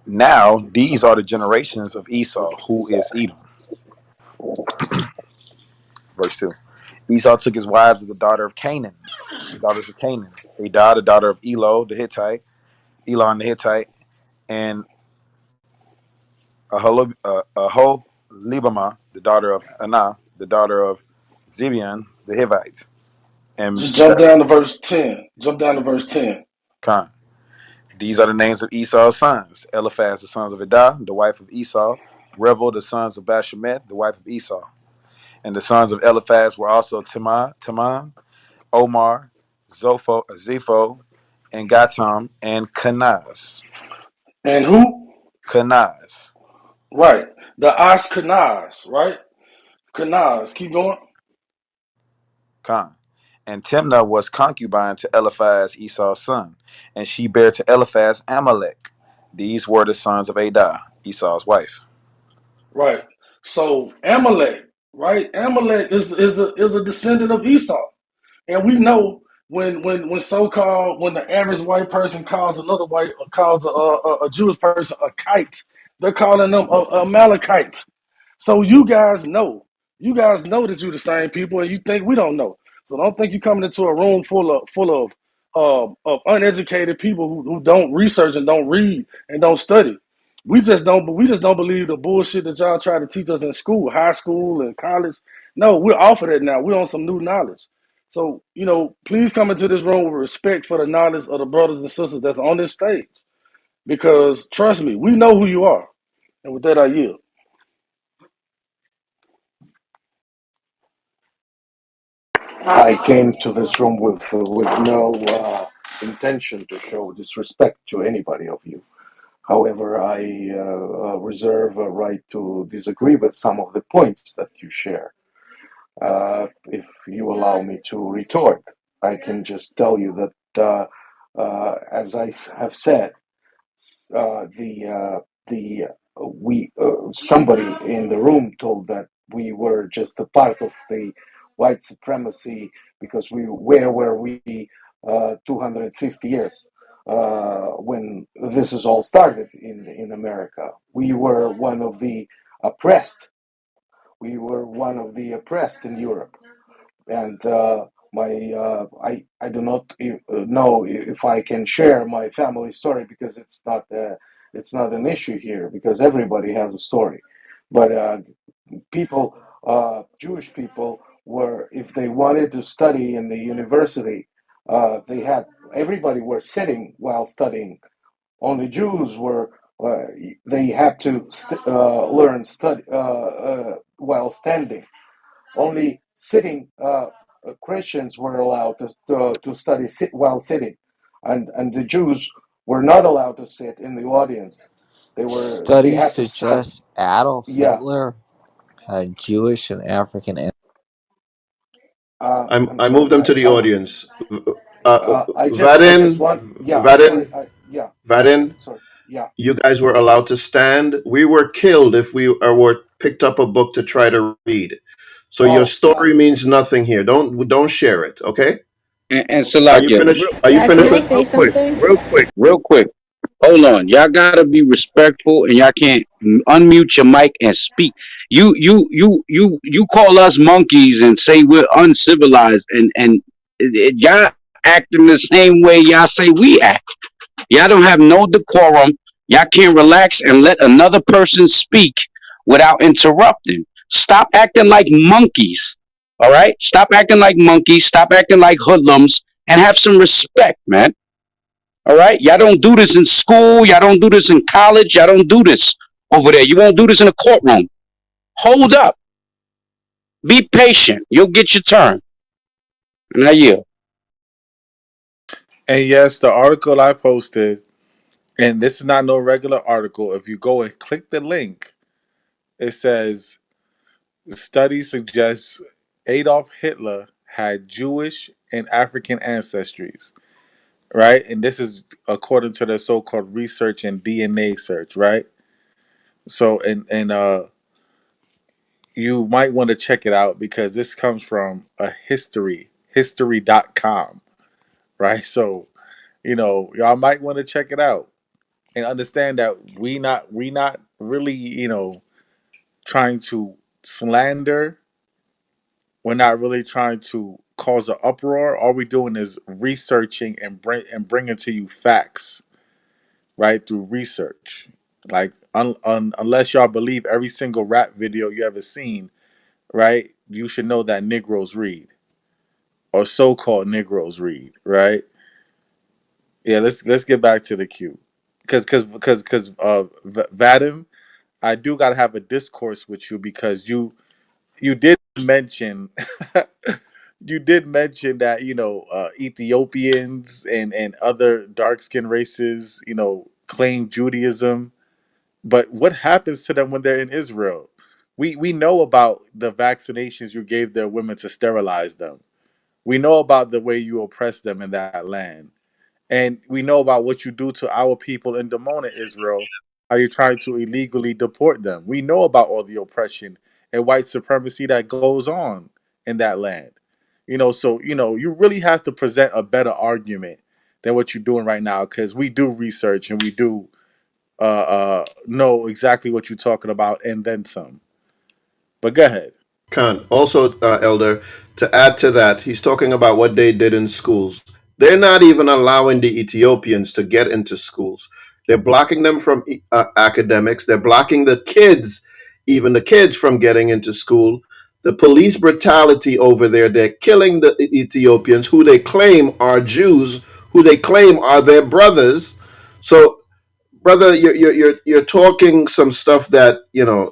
Now, these are the generations of Esau, who is Edom. Verse 2. Esau took his wives of the daughter of Canaan, the daughters of Canaan. Adah, the daughter of Elon the Hittite, and Aholibamah, the daughter of Anah, the daughter of Zibeon the Hivite. And Just jump down to verse 10. Jump down to verse 10. Con. These are the names of Esau's sons. Eliphaz, the sons of Adah, the wife of Esau. Revel, the sons of Bashemeth, the wife of Esau. And the sons of Eliphaz were also Teman, Omar, Zepho, and Gatam, and Kenaz. And who? Kenaz. Right. The Ashkenaz, right? Kenaz. Keep going. Con. And Timnah was concubine to Eliphaz, Esau's son, and she bare to Eliphaz Amalek. These were the sons of Adah, Esau's wife. Right. So Amalek, right? Amalek is a descendant of Esau. And we know when so-called when the average white person calls another white calls a Jewish person a kite, they're calling them a Amalekite. So you guys know that you're the same people, and you think we don't know. So don't think you're coming into a room full of uneducated people who don't research and don't read and don't study. We just don't believe the bullshit that y'all try to teach us in school, high school and college. No, we're off of that now. We're on some new knowledge. So, please come into this room with respect for the knowledge of the brothers and sisters that's on this stage. Because trust me, we know who you are. And with that, I yield. I came to this room with no intention to show disrespect to anybody of you. However, I reserve a right to disagree with some of the points that you share. If you allow me to retort, I can just tell you that, as I have said, the we somebody in the room told that we were just a part of the white supremacy because where were we 250 years when this is all started in America? We were one of the oppressed. We were one of the oppressed in Europe, and I do not know if I can share my family story because it's not an issue here because everybody has a story, but people, Jewish people, were if they wanted to study in the university, they had everybody were sitting while studying. Only Jews were. They had to learn study while standing. Only sitting Christians were allowed to study while sitting, and the Jews were not allowed to sit in the audience. They Studies had to stand. suggest Adolf Yeah, Hitler had Jewish and African. I'm, I'm I moved sorry. them to the audience. I just Vadin, want. Yeah, I'm sorry. Vadin, Yeah, Vadin, sorry. Yeah. you guys were allowed to stand. We were killed if we were picked up a book to try to read. So your Oh, story means nothing here. Don't share it. Okay? And Are you Salakia, finished? Are you Yeah, can finished I with? say something? real quick. Hold on, y'all gotta be respectful, and y'all can't unmute your mic and speak. You call us monkeys and say we're uncivilized, and y'all acting the same way y'all say we act. Y'all don't have no decorum. Y'all can't relax and let another person speak without interrupting. Stop acting like monkeys. All right? Stop acting like monkeys. Stop acting like hoodlums and have some respect, man. All right? Y'all don't do this in school. Y'all don't do this in college. Y'all don't do this over there. You won't do this in a courtroom. Hold up. Be patient. You'll get your turn. And I yield. And yes, the article I posted, and this is not no regular article. If you go and click the link, It says study suggests Adolf Hitler had Jewish and African ancestries, right? And this is according to the so-called research and DNA search, right? So and you might want to check it out because this comes from a history.com, right? So, y'all might want to check it out and understand that we not really, trying to slander. We're not really trying to cause an uproar. All we're doing is researching and bringing to you facts, right, through research. Like unless y'all believe every single rap video you ever seen, right? You should know that Negroes read, or so-called Negroes read, right? Yeah, let's get back to the queue, because Vadim, I do gotta have a discourse with you because you did mention you did mention that Ethiopians and other dark skinned races claim Judaism, but what happens to them when they're in Israel? We know about the vaccinations you gave their women to sterilize them. We know about the way you oppress them in that land. And we know about what you do to our people in Damona, Israel, how you're trying to illegally deport them. We know about all the oppression and white supremacy that goes on in that land. So, you really have to present a better argument than what you're doing right now because we do research and we do know exactly what you're talking about and then some. But go ahead. Khan. Also, Elder, to add to that, he's talking about what they did in schools. They're not even allowing the Ethiopians to get into schools. They're blocking them from academics. They're blocking the kids, even the kids, from getting into school. The police brutality over there, they're killing the Ethiopians who they claim are Jews, who they claim are their brothers. So, brother, you're talking some stuff that,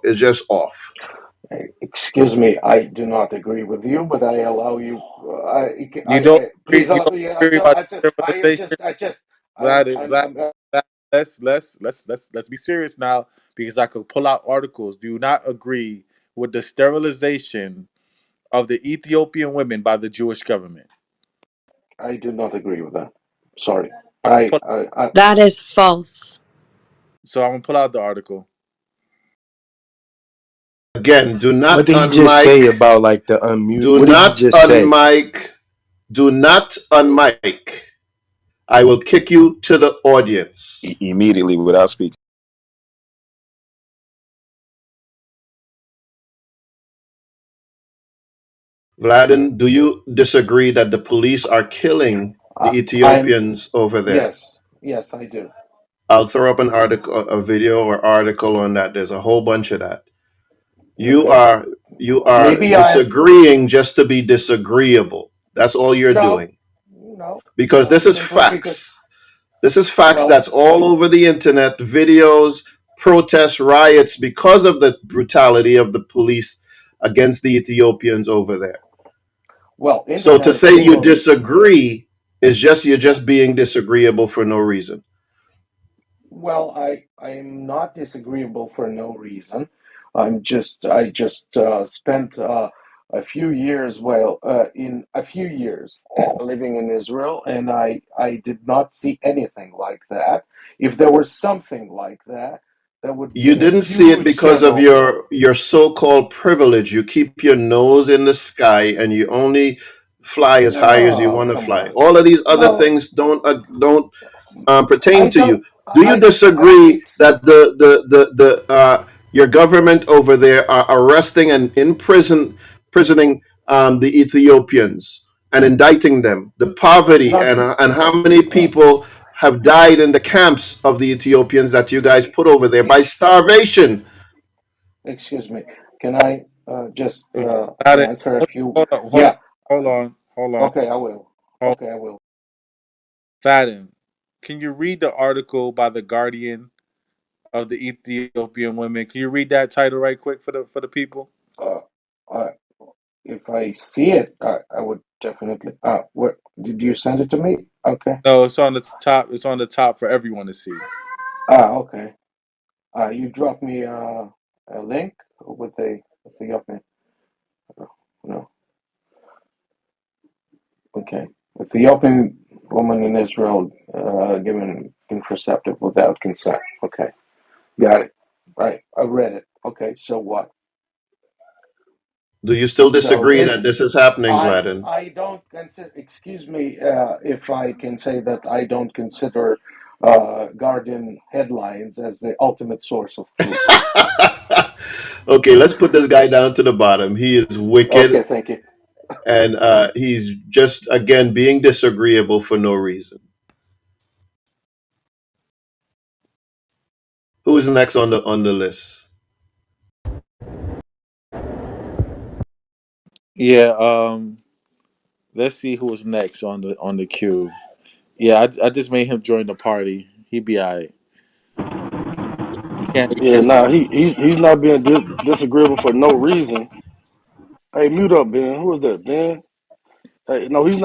is just off. Excuse me, I do not agree with you, but I allow you. You don't agree, Please you allow. don't Yeah, agree no, about I said. the I sterilization? just. I just. Vlad, I'm let's be serious now because I could pull out articles. Do you not agree with the sterilization of the Ethiopian women by the Jewish government? I do not agree with that. Sorry. I'm gonna pull, That is false. so I'm gonna pull out the article. Again, do What not did he just say unmic. about like the unmute? Do What did he not just say? unmic. Do not unmic. I will kick you to the audience. Immediately without speaking. Vladin, do you disagree that the police are killing the I'm. Ethiopians over there? Yes. Yes, I do. I'll throw up an article, a video or article on that. There's a whole bunch of that. You Okay. are you are Maybe I. disagreeing just to be disagreeable. That's all you're No. doing. No. Because No. this is Simply because. facts. This is facts Well. that's all over the internet, videos, protests, riots because of the brutality of the police against the Ethiopians over there. Well. So to Internet is say full you of. disagree is just you're just being disagreeable for no reason. Well, I'm not disagreeable for no reason. I just spent a few years, in a few years living in Israel, and I did not see anything like that. If there was something like that, that would be You a didn't see it huge because of scandal. your so-called privilege. You keep your nose in the sky and you only fly as high as you Oh, want to come fly. on. All of these other Well, things don't pertain I to don't. you. Do you disagree that the your government over there are arresting and imprisoning the Ethiopians and indicting them? The poverty Not. and how many people have died in the camps of the Ethiopians that you guys put over there by Ex, starvation? excuse me. Can I just Vlad, answer a few? hold on, Yeah. hold on. Okay, I will. Hold Okay, I will. Fadden, can you read the article by the Guardian of the Ethiopian women? Can you read that title right quick for the people? Uh, uh, if I see it, I would definitely. What did you send it to me? Okay. No, it's on the top. It's on the top for everyone to see. Okay. You drop me a link. with a Ethiopian. No, okay. Ethiopian woman in Israel given contraceptive without consent. Okay, got it. Right, I read it. Okay, so what? Do you still So disagree that this is happening, Gladden? I don't consider. Excuse me, if I can say that I don't consider Guardian headlines as the ultimate source of truth. Okay, let's put this guy down to the bottom. He is wicked, Okay, thank you. and he's just again being disagreeable for no reason. Who's next on the list? Yeah. Let's see who was next on the queue. Yeah, I just made him join the party. He be alright. He can't. He Yeah, can't. nah, he's not being disagreeable for no reason. Hey, mute up, Ben. Who is that, Ben? Hey, no, he's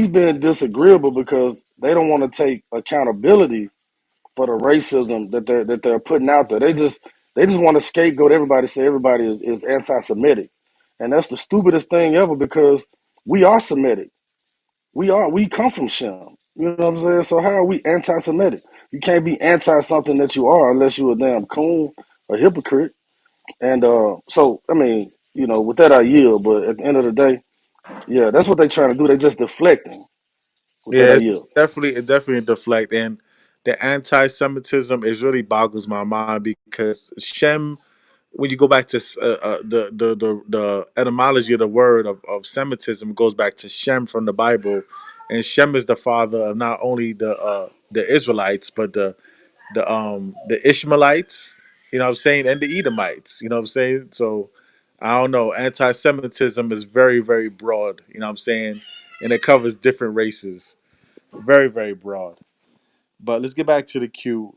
being disagreeable because they don't want to take accountability for the racism that they're putting out there. They just want to scapegoat everybody, say everybody is anti-Semitic, and that's the stupidest thing ever because we are Semitic. We come from Shem. You know what I'm saying? So how are we anti-Semitic? You can't be anti something that you are unless you're a damn coon, a hypocrite. And so I mean, with that I yield. But at the end of the day, yeah, that's what they're trying to do. They just deflecting. With that I Yeah, yield. it definitely deflect, and the anti-Semitism is really boggles my mind because Shem, when you go back to the etymology of the word of Semitism goes back to Shem from the Bible, and Shem is the father of not only the Israelites but the Ishmaelites, you know what I'm saying, and the Edomites, you know what I'm saying. So I don't know. Anti-Semitism is very very broad, you know what I'm saying, and it covers different races, very very broad. But let's get back to the queue.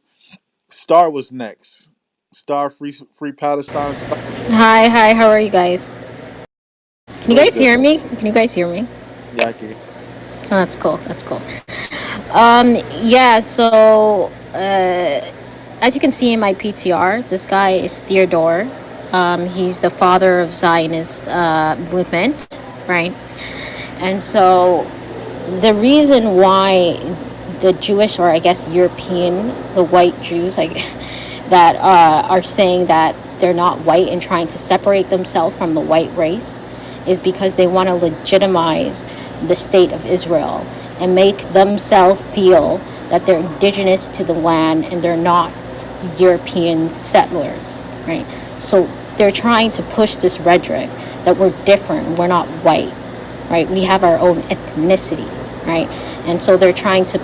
Star was next. Star, free Palestine. Star. Hi, hi, how are you guys? Can you Very guys good, hear me? thanks. Can you guys hear me? Yeah, I can hear. Oh, that's cool. That's cool. Yeah, so as you can see in my PTR, this guy is Theodore. He's the father of Zionist movement, right? And so the reason why the Jewish, or I guess European, the white Jews, like that are saying that they're not white and trying to separate themselves from the white race is because they want to legitimize the state of Israel and make themselves feel that they're indigenous to the land and they're not European settlers, right? So they're trying to push this rhetoric that we're different, we're not white, right? We have our own ethnicity, right? And so they're trying to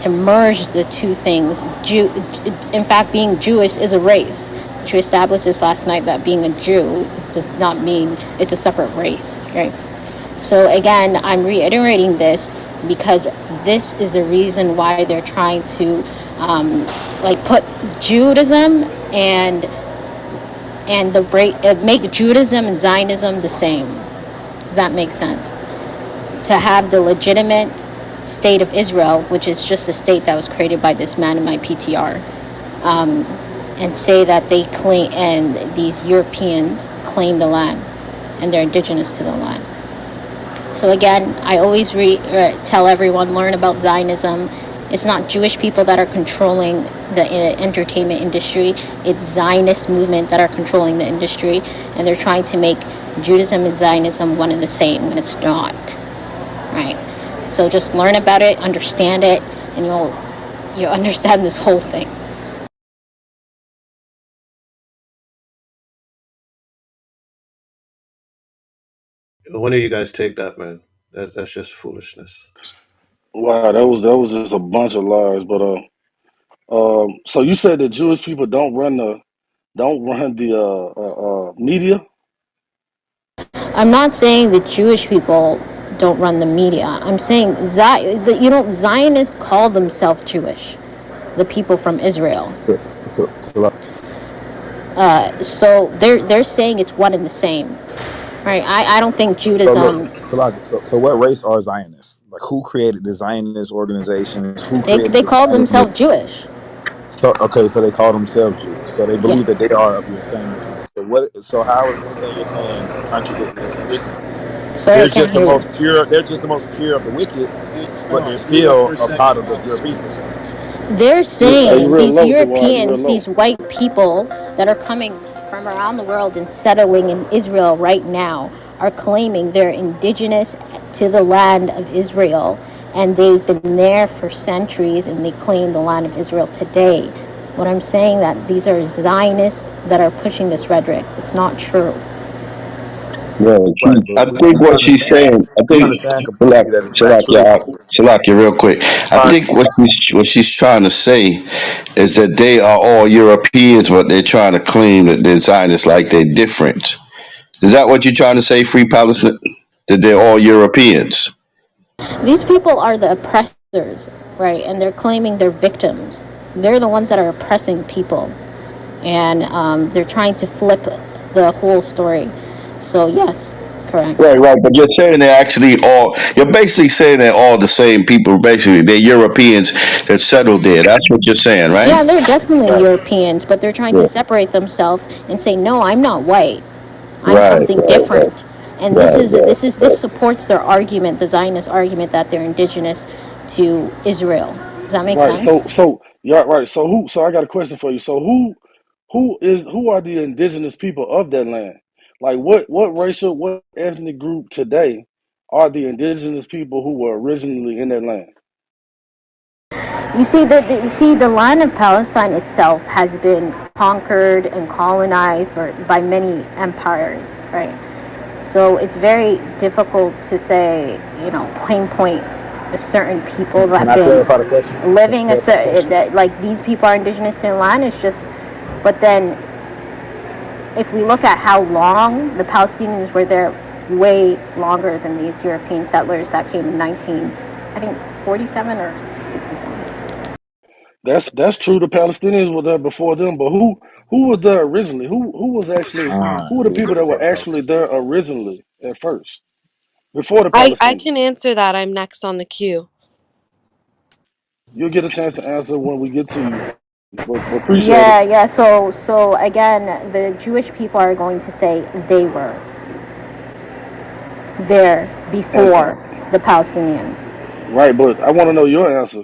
merge the two things. In fact, being Jewish is a race. She established this last night that being a Jew does not mean it's a separate race, right? So again, I'm reiterating this because this is the reason why they're trying to put Judaism and make Judaism and Zionism the same. If that makes sense. To have the legitimate state of Israel, which is just a state that was created by this man in my PTR, and say that they claim, and these Europeans claim the land and they're indigenous to the land. So again, I always tell everyone, learn about Zionism. It's not Jewish people that are controlling the entertainment industry. It's Zionist movement that are controlling the industry, and they're trying to make Judaism and Zionism one and the same when it's not, right? So just learn about it, understand it, and you'll understand this whole thing. When do you guys take that, man? That's just foolishness. Wow, that was just a bunch of lies. But so you said that Jewish people don't run the media. I'm not saying that Jewish people don't run the media. I'm saying Zionists call themselves Jewish, the people from Israel. So they're saying it's one and the same, right? I don't think Judaism. So what race are Zionists? Like, who created the Zionist organizations? Who created They the call Zionist movement? themselves Jewish. So okay, so they call themselves Jews. So they Yeah. believe that they are of your same ethnicity. What? So how is anything you're saying contradicting anything you're saying? Sorry, I They're can't just the hear you. most pure. They're just the most pure of the wicked, Hey, but Star, they're mute up for still a a part second of the while he pure people. speaks. They're Hey, you saying real these low, Dewad. You real Europeans, low. these white people that are coming from around the world and settling in Israel right now are claiming they're indigenous to the land of Israel, and they've been there for centuries, and they claim the land of Israel today. What I'm saying that these are Zionists that are pushing this rhetoric. It's not true. Well, Right, but I think we what she's understand. saying, I We think, understand completely that it's not true. Salakia, real quick. I Fine. think what she's trying to say is that they are all Europeans, but they're trying to claim that they're Zionists like they're different. Is that what you're trying to say, Free Palestine? That they're all Europeans? These people are the oppressors, right? And they're claiming they're victims. They're the ones that are oppressing people. And they're trying to flip the whole story. So, yes, correct. Right, right. But you're saying they're actually all, you're basically saying they're all the same people. Basically, they're Europeans that settled there. That's what you're saying, right? Yeah, they're definitely Europeans, but they're trying to Yeah. separate themselves and say, no, I'm not white. I'm Right, something right, different. And right, right. this supports their argument, the Zionist argument that they're indigenous to Israel. Does that make Right. sense? So yeah. Right. So who? So I got a question for you. So who are the indigenous people of that land? Like what racial, what ethnic group today are the indigenous people who were originally in that land? You see, the land of Palestine itself has been conquered and colonized by many empires, right? So it's very difficult to say, pinpoint a certain people that Can have I clarify the question? been Can I living clarify the question? that like these people are indigenous to the land. It's just, but then if we look at how long the Palestinians were there, way longer than these European settlers that came in 47 or 67. That's true. The Palestinians were there before them, but who was there originally? Who was actually who were the Yeah, people you that were said actually Palestinian. there originally at first before the I Palestinians? can answer that. I'm next on the queue. You'll get a chance to answer when we get to you, but appreciate it. Yeah. So again, the Jewish people are going to say they were there And before the Palestinians. right, but I want to know your answer.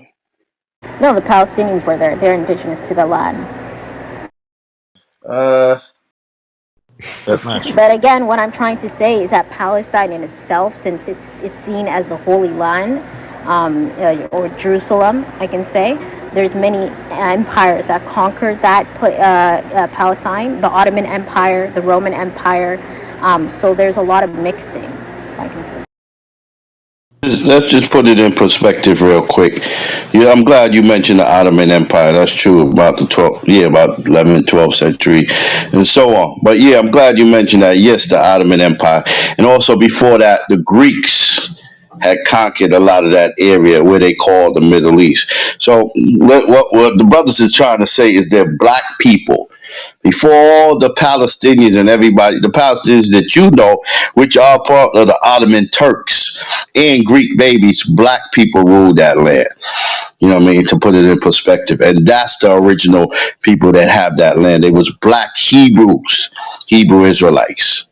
No, the Palestinians were there. They're indigenous to the land. Uh, that's not true. But again, what I'm trying to say is that Palestine in itself, since it's seen as the Holy Land, or Jerusalem, I can say, there's many empires that conquered that Palestine, the Ottoman Empire, the Roman Empire. So there's a lot of mixing, if I can say. Let's just put it in perspective real quick. Yeah, I'm glad you mentioned the Ottoman Empire. That's true about the 12th, yeah, about 11th, 12th century and so on. But yeah, I'm glad you mentioned that. Yes, the Ottoman Empire. And also before that, the Greeks had conquered a lot of that area where they call the Middle East. So what the brothers is trying to say is they're black people before all the Palestinians and everybody, the Palestinians that you know, which are part of the Ottoman Turks and Greek babies, black people ruled that land. You know what I mean? To put it in perspective. And that's the original people that have that land. They was black Hebrews, Hebrew Israelites.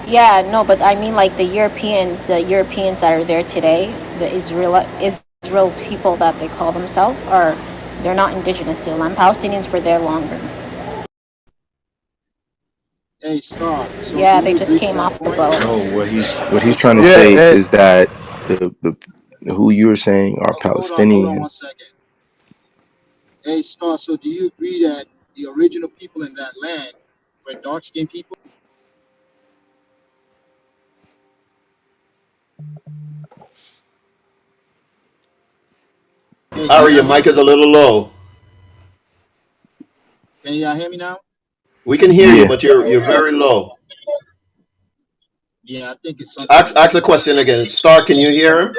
Yeah, no, but I mean like the Europeans that are there today, the Israel people that they call themselves, they're not indigenous to the land. Palestinians were there longer. Hey, Star. So do Yeah, they you just agree to came that off the point? boat. No, what Hey, he's trying to Star. Yeah, say is that the who you're saying are Hold on Palestinian. 1 second. Hey, Star. So do you agree that the original people in that land were dark skinned people? Hey, can Ari, y'all your hear mic me? is a little low. Can y'all hear me now? We can hear you, Yeah. but you're very low. Yeah, I think it's something Ask with ask my the question again. Star, can you hear him?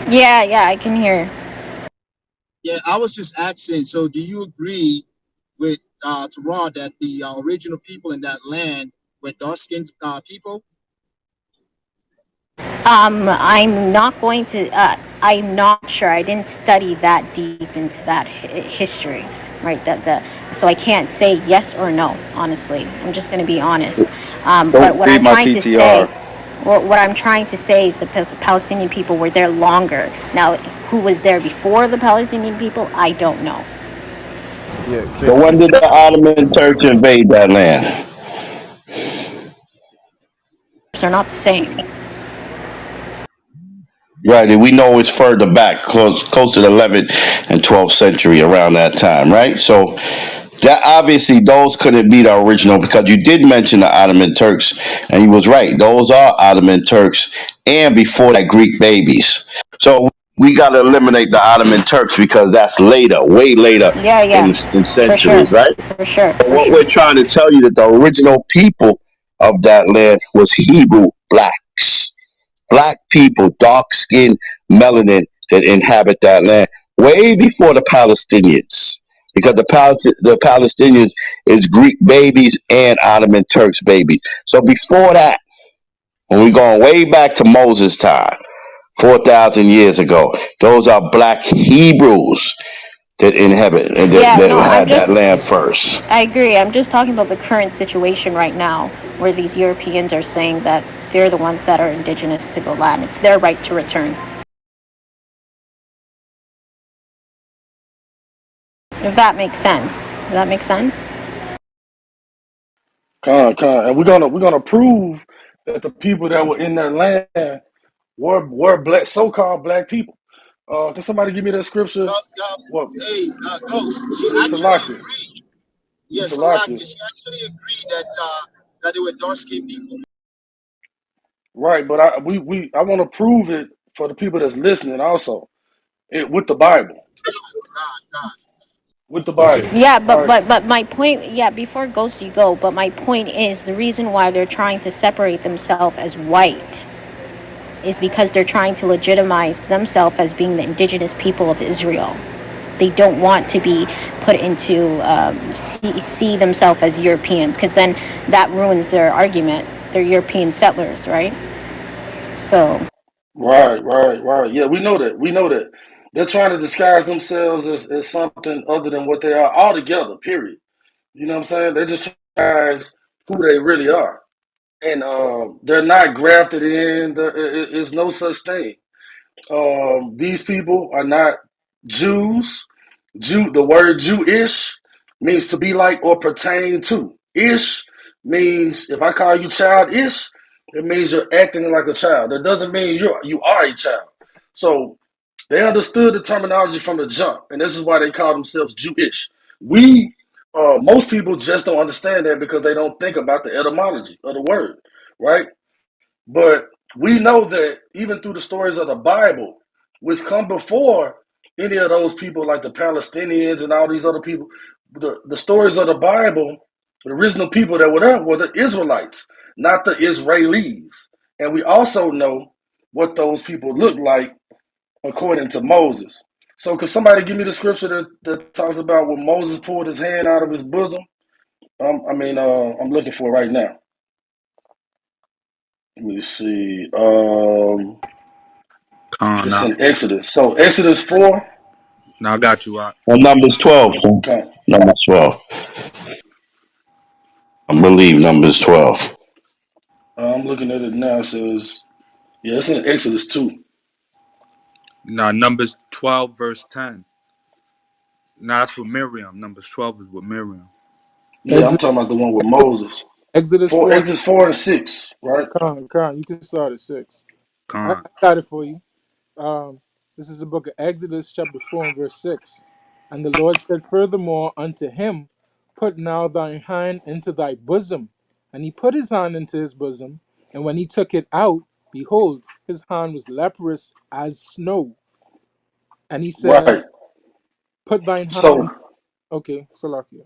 Yeah, I can hear. Yeah, I was just asking. So do you agree with Terah that the original people in that land were dark skinned people? I'm not going to. I'm not sure. I didn't study that deep into that history. right? So I can't say yes or no. Honestly, I'm just going to be honest. But Don't what read I'm my trying to say, PTR. what I'm trying to say is the Palestinian people were there longer. Now, who was there before the Palestinian people? I don't know. Yeah, So when did the Ottoman Turks invade that land? They're not the same. Right, and we know it's further back, close to the 11th and 12th century, around that time, right? So that obviously those couldn't be the original because you did mention the Ottoman Turks, and you was right. Those are Ottoman Turks, and before that, Greek babies. So we got to eliminate the Ottoman Turks because that's later, way later Yeah, in yeah, for sure, centuries, right? for sure, But for what sure. we're trying to tell you that the original people of that land was Hebrew blacks, black people, dark skinned melanin that inhabit that land way before the Palestinians. Because the Palestinians is Greek babies and Ottoman Turks babies. So before that, when we're going way back to Moses' time, 4,000 years ago, those are black Hebrews that inhabit and Yeah, that no, I'm had that just, land first. I agree. I'm just talking about the current situation right now where these Europeans are saying that they're the ones that are indigenous to the land. It's their right to return. If that makes sense. Does that make sense? And we're gonna prove that the people that were in that land were black, so-called black people. Can somebody give me that scripture? What? Hey, Ghost, she actually Salakia. agreed. Yeah, Salakia. Salakia. She actually agreed that they were dark skinned people. Right, but I want to prove it for the people that's listening also. With the Bible. God, God. With the Okay. Bible. Yeah, All right. but my point, yeah, before goes you go, but my point is the reason why they're trying to separate themselves as white is because they're trying to legitimize themselves as being the indigenous people of Israel. They don't want to be put into see themselves as Europeans, because then that ruins their argument. They're European settlers, right? So Right. Yeah, we know that. We know that. They're trying to disguise themselves as something other than what they are altogether, period. You know what I'm saying? They're just trying to disguise who they really are. And they're not grafted in. There's no such thing. These people are not Jews. The word Jewish means to be like or pertain to. Ish means if I call you childish, it means you're acting like a child. That doesn't mean you are a child. So they understood the terminology from the jump, and this is why they call themselves Jewish. Most people just don't understand that because they don't think about the etymology of the word, right? But we know that even through the stories of the Bible, which come before any of those people like the Palestinians and all these other people, the stories of the Bible, the original people that were there were the Israelites, not the Israelis. And we also know what those people look like according to Moses. So could somebody give me the scripture that talks about when Moses pulled his hand out of his bosom? I'm looking for it right now. Let me see. Con, It's now, in Exodus. So Exodus 4. now I got you. Well, Numbers 12. Okay. Numbers 12. I believe Numbers 12. I'm looking at it now. It says, yeah, it's in Exodus 2. Now Numbers 12 verse 10. Now that's with Miriam. Numbers 12 is with Miriam. Yeah, I'm Exodus, talking about the one with Moses. Exodus For 4. Exodus 4 and 6, right? Con, you can start at 6. I Con. got it for you. Um, this is the book of Exodus, chapter 4, and verse 6. And the Lord said furthermore unto him, put now thine hand into thy bosom. And he put his hand into his bosom, and when he took it out, behold, his hand was leprous as snow. And he said, Right. put thine hand So in. Okay, Salakia.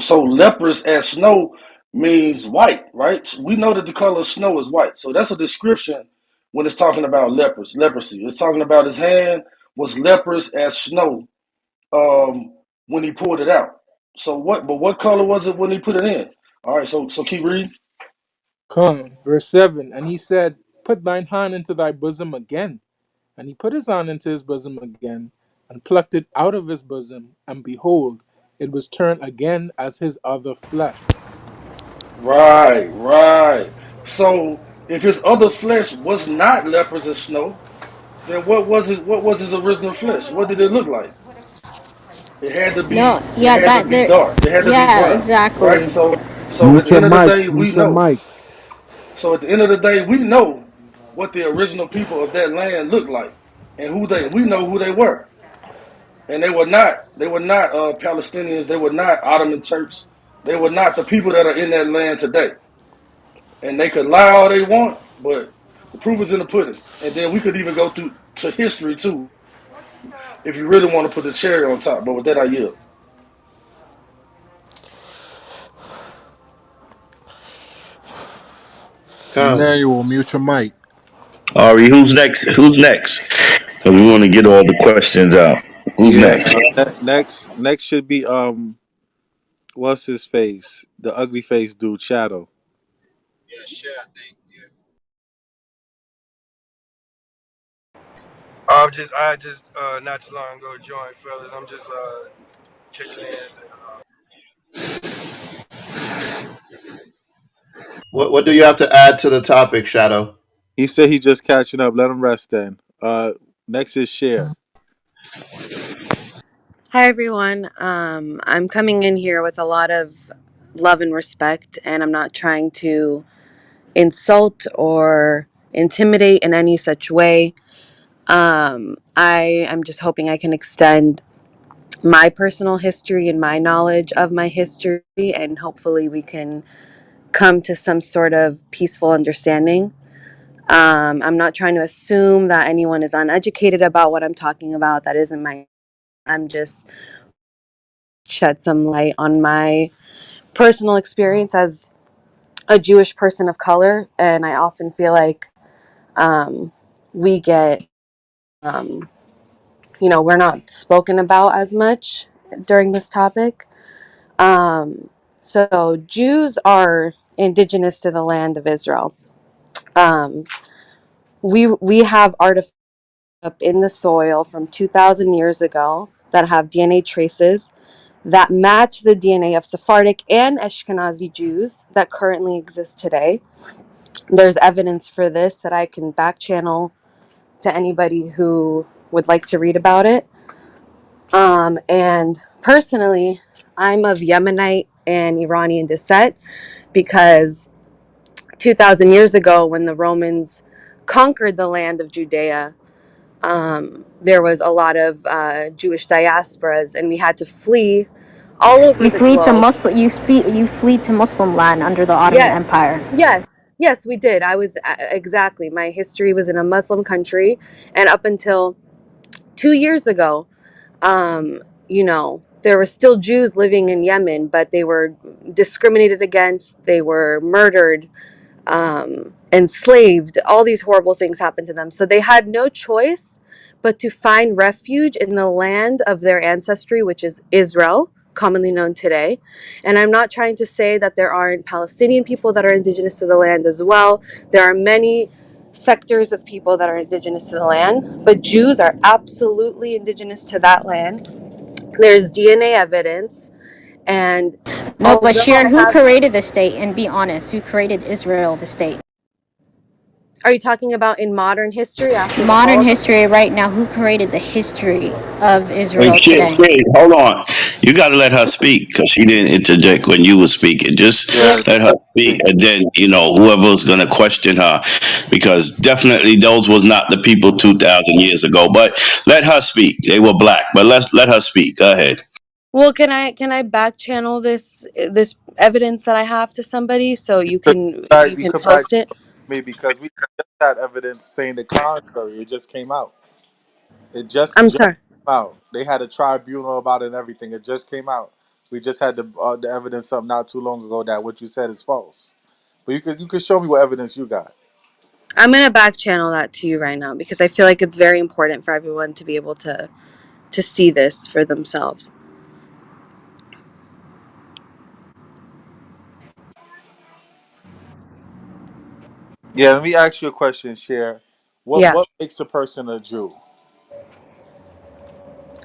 so leprous as snow means white, right? So we know that the color of snow is white. So that's a description when it's talking about leprosy. It's talking about his hand was leprous as snow when he pulled it out. So what color was it when he put it in? All right, so keep reading. Come, verse 7. And he said, put thine hand into thy bosom again. And he put his hand into his bosom again, and plucked it out of his bosom, and behold, it was turned again as his other flesh. Right, right. So if his other flesh was not lepers and snow, then what was his original flesh? What did it look like? No, It yeah, had to that be there. dark. It had to be Yeah, brown. Right? exactly. So at Mute the your end of the mic. day we Mute your know. mic. So at the end of the day we know what the original people of that land looked like and who they we know who they were. And they were not Palestinians, they were not Ottoman Turks, they were not the people that are in that land today. And they could lie all they want, but the proof is in the pudding. And then we could even go through to history too, if you really want to put the cherry on top. But with that, I yield. Con. Emmanuel, mute your mic. Ari, who's next? Who's next? 'Cause we want to get all the questions out. Who's Yeah. next? Next should be what's his face? The ugly face dude, Shadow. Yeah, sure. I think. I just not too long ago joined, fellas. I'm just catching in. What do you have to add to the topic, Shadow? He said he just catching up. Let him rest then. Next is Share. Hi, everyone. I'm coming in here with a lot of love and respect, and I'm not trying to insult or intimidate in any such way. I am just hoping I can extend my personal history and my knowledge of my history, and hopefully we can come to some sort of peaceful understanding. I'm not trying to assume that anyone is uneducated about what I'm talking about. That isn't my. I'm just shed some light on my personal experience as a Jewish person of color, and I often feel like um, we get, um, we're not spoken about as much during this topic. So Jews are indigenous to the land of Israel. Um, we have artifacts up in the soil from 2,000 years ago that have DNA traces that match the DNA of Sephardic and Ashkenazi Jews that currently exist today. There's evidence for this that I can back channel to anybody who would like to read about it. And personally, I'm of Yemenite and Iranian descent because 2,000 years ago, when the Romans conquered the land of Judea, there was a lot of Jewish diasporas, and we had to flee all over You the flee to globe. Muslim. You flee to Muslim land under the Ottoman Yes, Empire. yes, we did. I was exactly. My history was in a Muslim country, and up until 2 years ago, there were still Jews living in Yemen, but they were discriminated against. They were murdered, enslaved. All these horrible things happened to them. So they had no choice but to find refuge in the land of their ancestry, which is Israel, commonly known today. And I'm not trying to say that there aren't Palestinian people that are indigenous to the land as well. There are many sectors of people that are indigenous to the land, but Jews are absolutely indigenous to that land. There's DNA evidence, and No, but although Sharon, I who have, created the state? And be honest, who created Israel, the state? are you talking about in modern history after the Modern Holocaust? history right now, who created the history of Wait, Israel shit, today? shit. Hold on. You got to let her speak because she didn't interject when you were speaking. Yeah, Just let her speak, and then whoever's gonna question her, because definitely those was not the people 2,000 years ago. But let her speak. They were black, but let her speak. Go ahead. Well, can I back channel this evidence that I have to somebody so you can you you can could back post it? me because we just had evidence saying the contrary. It just came out. It just I'm came sorry. out. They had a tribunal about it and everything. It just came out. We just had the evidence up not too long ago that what you said is false. But you could show me what evidence you got. I'm gonna back channel that to you right now because I feel like it's very important for everyone to be able to see this for themselves. Yeah, let me ask you a question, Cher. What Yeah, what makes a person a Jew?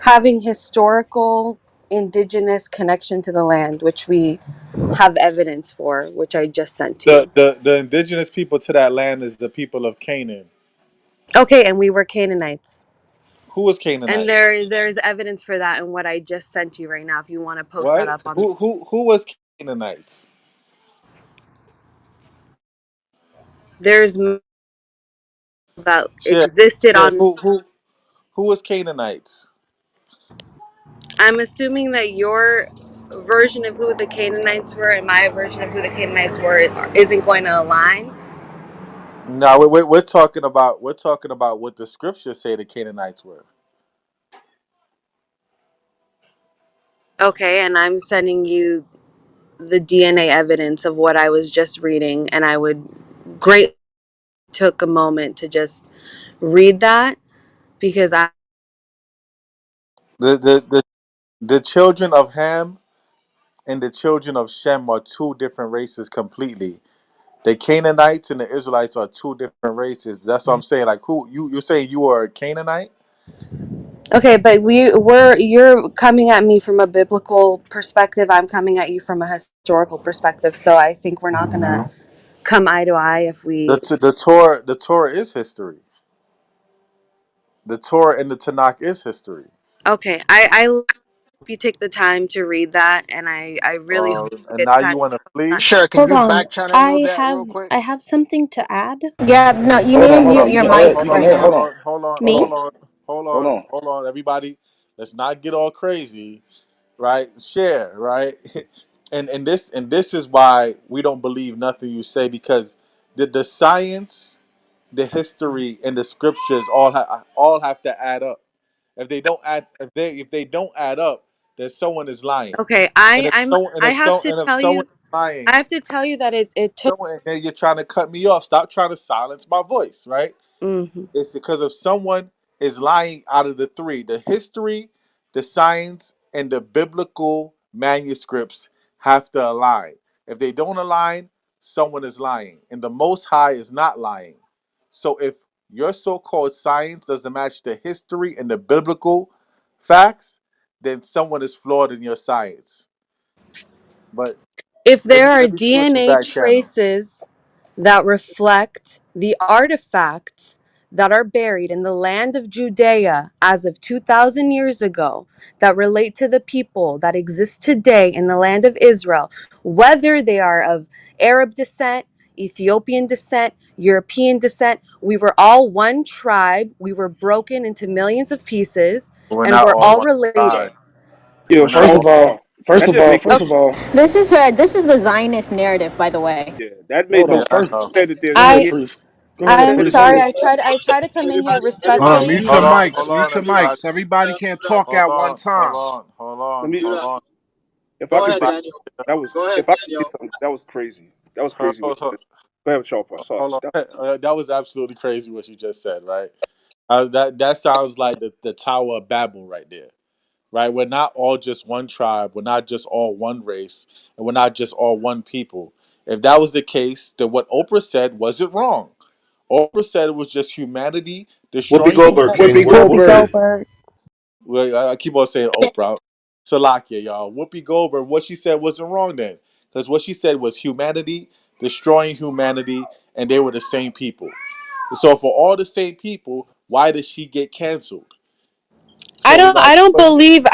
having historical. indigenous connection to the land, which we have evidence for, which I just sent to The, you. the the indigenous people to that land is the people of Canaan. Okay, and we were Canaanites. Who was And Canaanites? there's evidence for that in what I just sent you right now if you want to post that What? up on. Who was Canaanites? There's that Share, existed share. on. Who was Canaanites? I'm assuming that your version of who the Canaanites were and my version of who the Canaanites were isn't going to align. No, we're talking about what the scriptures say the Canaanites were. Okay, and I'm sending you the DNA evidence of what I was just reading, and I would great took a moment to just read that because I. The children of Ham and the children of Shem are two different races completely. The Canaanites and the Israelites are two different races. That's what I'm saying. Like who you're saying you are a Canaanite? Okay, but you're coming at me from a biblical perspective. I'm coming at you from a historical perspective. So I think we're not gonna come eye to eye if we. The Torah is history. The Torah and the Tanakh is history. Okay, I hope you take the time to read that, and I really hope And it's now time. you want to flee? Sure, can Hold you on. back channel me I that have real quick? I have something to add. Yeah, no, you Hold need on, to hold mute on. You your can Hold, add. mic hold You can on, right add. hold Hold now. on. on, hold on, Hold Me? hold on. on, hold Hold on, on. hold on, everybody. Let's not get all crazy, right? Share, right? And this is why we don't believe nothing you say because the science, the history, and the scriptures all have to add up. If they don't add up, then someone is lying. Okay, And if I have to if tell someone you. is lying, I have to tell you that it took. someone and you're trying to cut me off. Stop trying to silence my voice, right? Mhm. It's because if someone is lying out of the three, the history, the science, and the biblical manuscripts have to align. If they don't align, someone is lying. And the Most High is not lying. So if your so called science doesn't match the history and the biblical facts, then someone is flawed in your science. But If let there me are let me see what you DNA back channel. traces that reflect the artifacts that are buried in the land of Judea as of 2,000 years ago that relate to the people that exist today in the land of Israel, whether they are of Arab descent, Ethiopian descent, European descent, we were all one tribe. We were broken into millions of pieces We're and not we're all all one tribe. related. Yo, We're not First Shaw all of Paul. all, first That of didn't all, make first Okay. of all, This is the Zionist narrative, by the way. yeah, that made hold no Yeah, on. sense. I First, know. You said that there's go ahead, I DNA. priest. Go You ahead, I'm said that priest. sorry. there's I try to come in here Hold on, respectfully. mute your Hold mics. Mute on, your everybody. mics. Everybody can't talk Hold at one on, hold time. on, hold on, let me hold on. if I Go could ahead, say Everybody, Daniel. that was Go ahead, if I could say Daniel. something that was crazy. That was hold, crazy what hold, hold, you said. Go ahead, Shaw Paul. Sorry. hold on. That was absolutely crazy what you just said, right? That sounds like the Tower of Babel right there, right? We're not all just one tribe. We're not just all one race, and we're not just all one people. If that was the case, then what Oprah said wasn't wrong. Oprah said it was just humanity Whoopi destroying Goldberg, humanity. King. Whoopi Whoopi Goldberg. Goldberg. Well, I keep on saying Oprah. Salakia, y'all. Whoopi Goldberg, what she said wasn't wrong then. Because what she said was humanity destroying humanity, and they were the same people. So for all the same people, why did she get canceled? So we got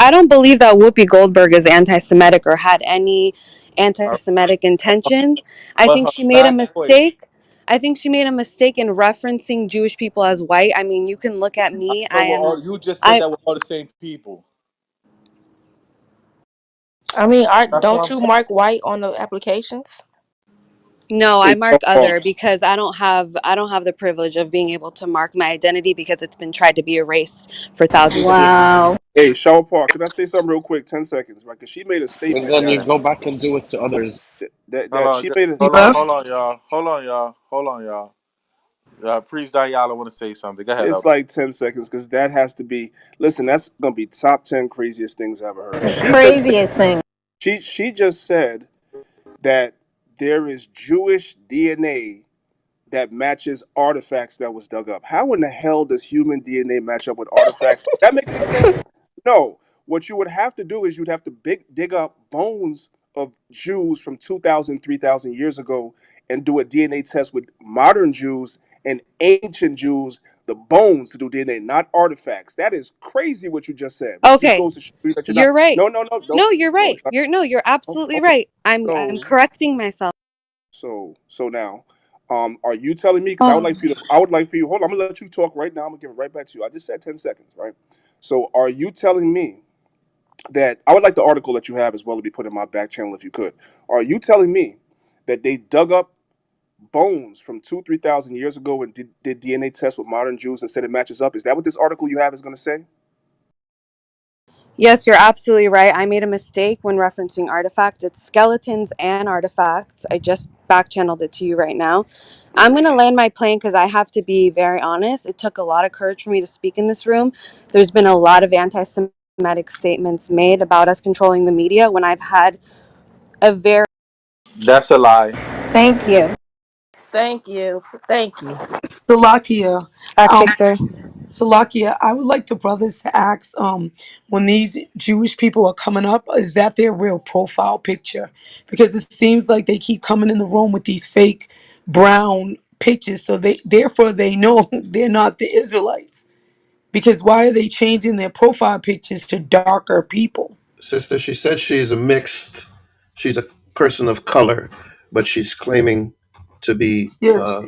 I don't believe that Whoopi Goldberg is anti-Semitic or had any anti-Semitic intentions. I but think her she made a bad voice. mistake. I think she made a mistake in referencing Jewish people as white. I mean, you can look at me. So we're all, you just said I that we're all the same people. I mean, That's what don't I'm you saying. mark white on the applications? No, I Hey, mark Shaw Paul. other because I don't have the privilege of being able to mark my identity because it's been tried to be erased for thousands of years. Wow. Hey, Shaw Paul. Can I say something real quick? 10 seconds, right? Because she made a And statement then you that go back and do it to others. Hold on, she made a hold on, Huh? hold on, y'all. Hold on, y'all. Hold on, y'all. Priest Daniela want to say something. Go ahead, it's Elder. like 10 seconds because that has to be. Listen, that's gonna be top 10 craziest things I ever heard. The She just said craziest thing. she just said that there is Jewish DNA that matches artifacts that was dug up. How in the hell does human DNA match up with artifacts? Does that make any sense? No. what you would have to do is you'd have to dig up bones of Jews from 2,000, 3,000 years ago and do a DNA test with modern Jews and ancient Jews, the bones to do DNA, not artifacts. That is crazy what you just said, which just Okay, goes to show you that you're not. you're right. No, no, no, No, you're don't right. try. You're no, you're absolutely Okay, right. I'm so correcting myself. so now, are you telling me? Because I would Oh, like for you to. I would like for you. Hold on, I'm gonna let you talk right now. I'm gonna give it right back to you. I just said 10 seconds, right? So, are you telling me that I would like the article that you have as well to be put in my back channel if you could? Are you telling me that they dug up bones from 3,000 years ago and did DNA tests with modern Jews and said it matches up? Is that what this article you have is going to say? Yes, you're absolutely right. I made a mistake when referencing artifacts. It's skeletons and artifacts. I just back channeled it to you right now. I'm going to land my plane because I have to be very honest. It took a lot of courage for me to speak in this room. There's been a lot of anti Semitic statements made about us controlling the media when I've had a very That's a lie. thank you. Thank you. Thank you. Salakia, I um, kicked her. Salakia, I would like the brothers to ask, when these Jewish people are coming up, is that their real profile picture? Because it seems like they keep coming in the room with these fake brown pictures, so therefore they know they're not the Israelites. Because why are they changing their profile pictures to darker people? Sister, she said she's a mixed, she's a person of color, but she's claiming to be Yes,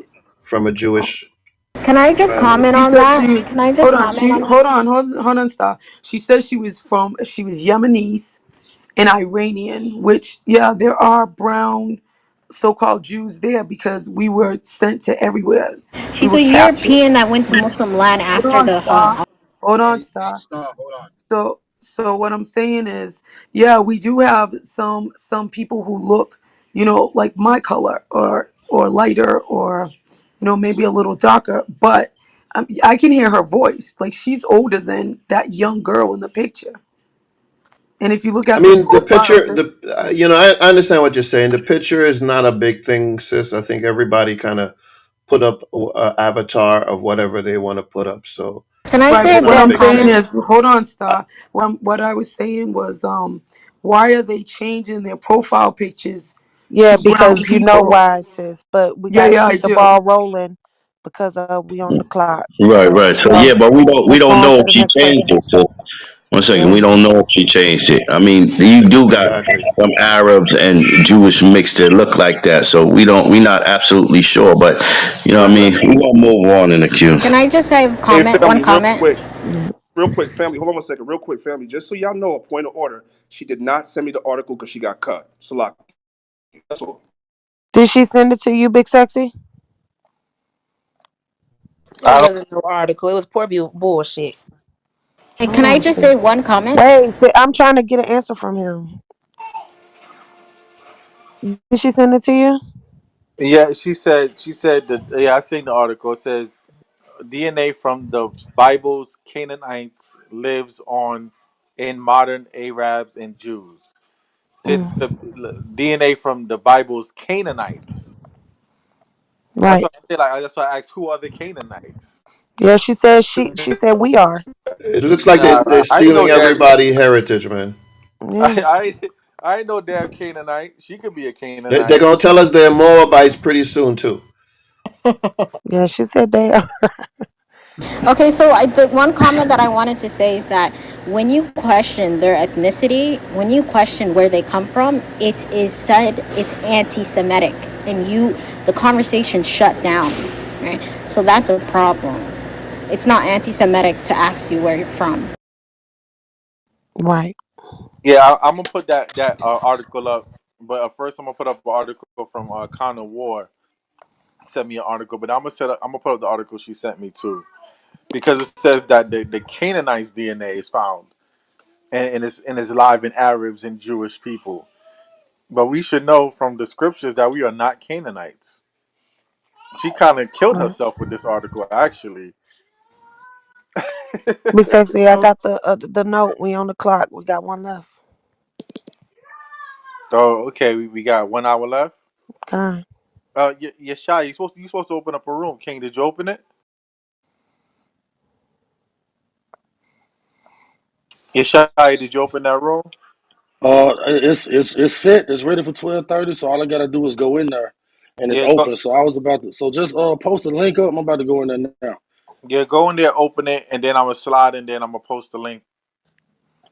from a Jewish Can I just family. comment she on said that? she was. Can I just Hold on, comment she on that? hold on, stop. She said she was Yemenese and Iranian, which, yeah, there are brown so-called Jews there because we were sent to everywhere. We She's were a captured. European that went to Muslim land Hold after on, the Star. Hold on, Hey, Star. Star, hold on. So what I'm saying is, yeah, we do have some people who look, like my color or lighter or maybe a little darker, but I can hear her voice. Like she's older than that young girl in the picture. And if you look I at the mean, the profile, picture, I understand what you're saying. The picture is not a big thing, sis. I think everybody kind of put up a avatar of whatever they want to put up. So Can I right, it's say but not what a I'm one big saying deal. comment? is, hold on, Star. What I was saying was, why are they changing their profile pictures Yeah, to brown because you know people? why, sis. But we Yeah, gotta yeah, I keep the do. ball rolling because we on the clock. Right, So, right. So yeah, but we let's go don't on know to if the she next changed person. it. So 1 second, we Yeah. don't know if she changed it. I mean, you do got Exactly. some Arabs and Jewish mixed that look like that. So we not absolutely sure, but what I Right, mean, right. we gonna move on in the queue. Can I just say Hey, comment? One family, comment. Yeah. real quick, family. Hold on 1 second, real quick, family. Just so y'all know, a point of order. She did not send me the article because she got cut. Salak. That's all. Did she send it to you, Big Sexy? It I don't. wasn't no article. It was poor bullshit. Hey, Hold can I on, just say sis. one comment? Wait, I'm trying to get an answer from him. Did she send it to you? Yeah, she said that. Yeah, I seen the article. It says DNA from the Bible's Canaanites lives on in modern Arabs and Jews. Said it's the Mm, DNA from the Bible's Canaanites. That's right. why I feel like that's why I asked who are the Canaanites. Yeah, she said we are. It looks like Nah, they're I ain't no stealing damn. everybody heritage, man. Yeah. I ain't no damn Canaanite. She could be a They're Canaanite. gonna tell us they're Moabites pretty soon too. Yeah, she said they are. Okay, so the one comment that I wanted to say is that when you question their ethnicity, when you question where they come from, it is said it's anti-Semitic, and the conversation shut down, right? So that's a problem. It's not anti-Semitic to ask you where you're from. Right. Yeah, I'm gonna put that article up, but first I'm gonna put up an article from Connor Ward. Sent me an article, but I'm gonna put up the article she sent me too, because it says that the Canaanites DNA is found and it's live in Arabs and Jewish people. But we should know from the scriptures that we are not Canaanites. She kind of killed Right. herself with this article, actually. Big Sexy, I got the note. We on the clock. We got one left. Oh, okay. We got 1 hour left. God. Yeshai, you supposed to open up a room. King, did you open it? Yeshai, did you open that room? It's set. It's ready for 12:30. So all I gotta do is go in there, and it's Yeah, go, open. So I was about to. So just post the link up. I'm about to go in there now. yeah, go in there, open it, and then I'm gonna slide in there and I'm gonna post the link.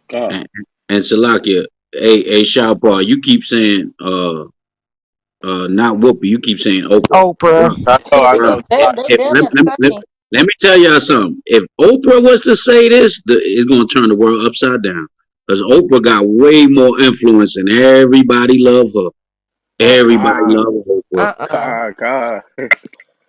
God. And Salakia, hey, Shawpaw, you keep saying not Whoopi, you keep saying Oprah. Oprah. Bro, I bro, know. They if, damn let, near let, the let, same. let me tell y'all something. If Oprah was to say this, it's gonna turn the world upside down. Because Oprah got way more influence and everybody love her. Everybody God. love Oprah. Uh-uh. God.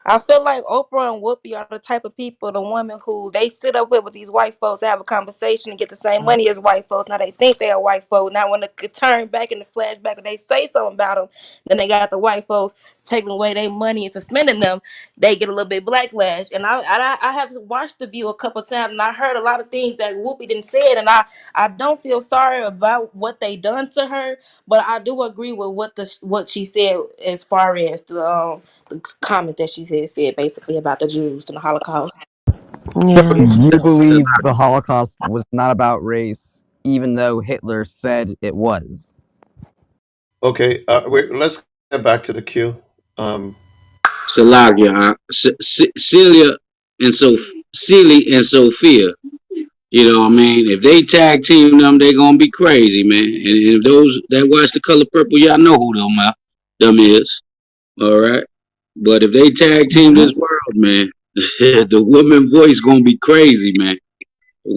I feel like Oprah and Whoopi are the type of people, the women who they sit up with these white folks, have a conversation and get the same money as white folks. Now they think they are white folks. Now when they turn back in the flashback and they say something about them, then they got the white folks taking away their money and suspending them. They get a little bit backlash. And I have watched The View a couple of times and I heard a lot of things that Whoopi didn't say, and I don't feel sorry about what they done to her, but I do agree with what she said as far as the comment that she said basically about the Jews and the Holocaust. Yeah. You So, believe the Holocaust was not about race, even though Hitler said it was. Okay, let's get back to the queue. Um, Salakia, Celia and Celie and Sophia. You know what I mean? If they tag team them, they gonna be crazy, man. And if those that watch The Color Purple, y'all know who them is. All right. But if they tag team Hmm. this world, man, the woman voice gonna be crazy, man.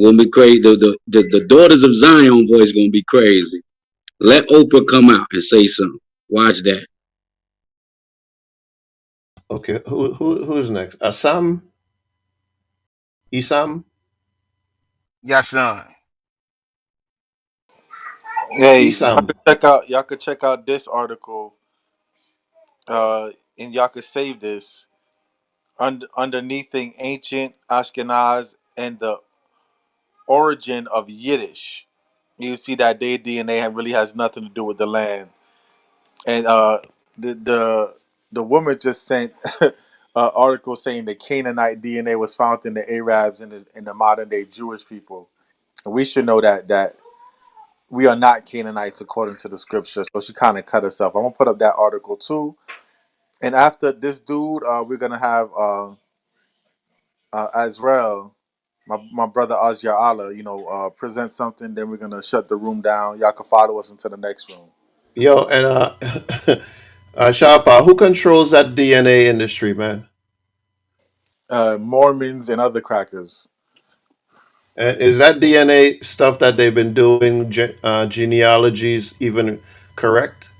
Gonna be crazy. The daughters of Zion voice gonna be crazy. Let Oprah come out and say something. Watch that. okay, who's next? Isam. Yashan. Hey, Isam. y'all could check out this article, and y'all could save this underneath ancient Ashkenaz and the origin of Yiddish. You see that their DNA really has nothing to do with the land. And the the the woman just sent an article saying the Canaanite DNA was found in the Arabs and the modern day Jewish people. And we should know that we are not Canaanites according to the scripture. So she kind of cut herself. I'm gonna put up that article too. And after this dude, we're gonna have Azrael, my brother Azjar Allah, present something. Then we're gonna shut the room down. Y'all can follow us into the next room. Yo, and Shapa, who controls that DNA industry, man? Mormons and other crackers. And is that DNA stuff that they've been doing, genealogies, even correct?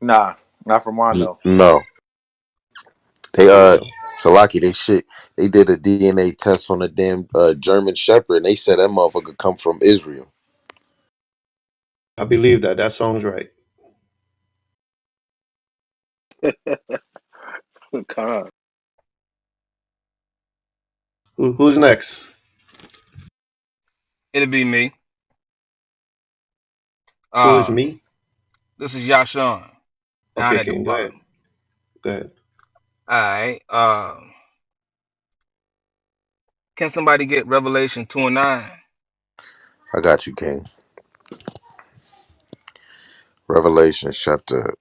Nah, not from what I know. No, they There you go. Salaki, they did a DNA test on a damn German Shepherd, and they said that motherfucker come from Israel. I believe that. That sounds right. God. Who's next? It'll be me. Who is Uh, me? this is Yashan down Okay, at the King, go ahead. bottom. Go ahead. All right. Can somebody get Revelation 2 and 9? I got you, King. Revelation chapter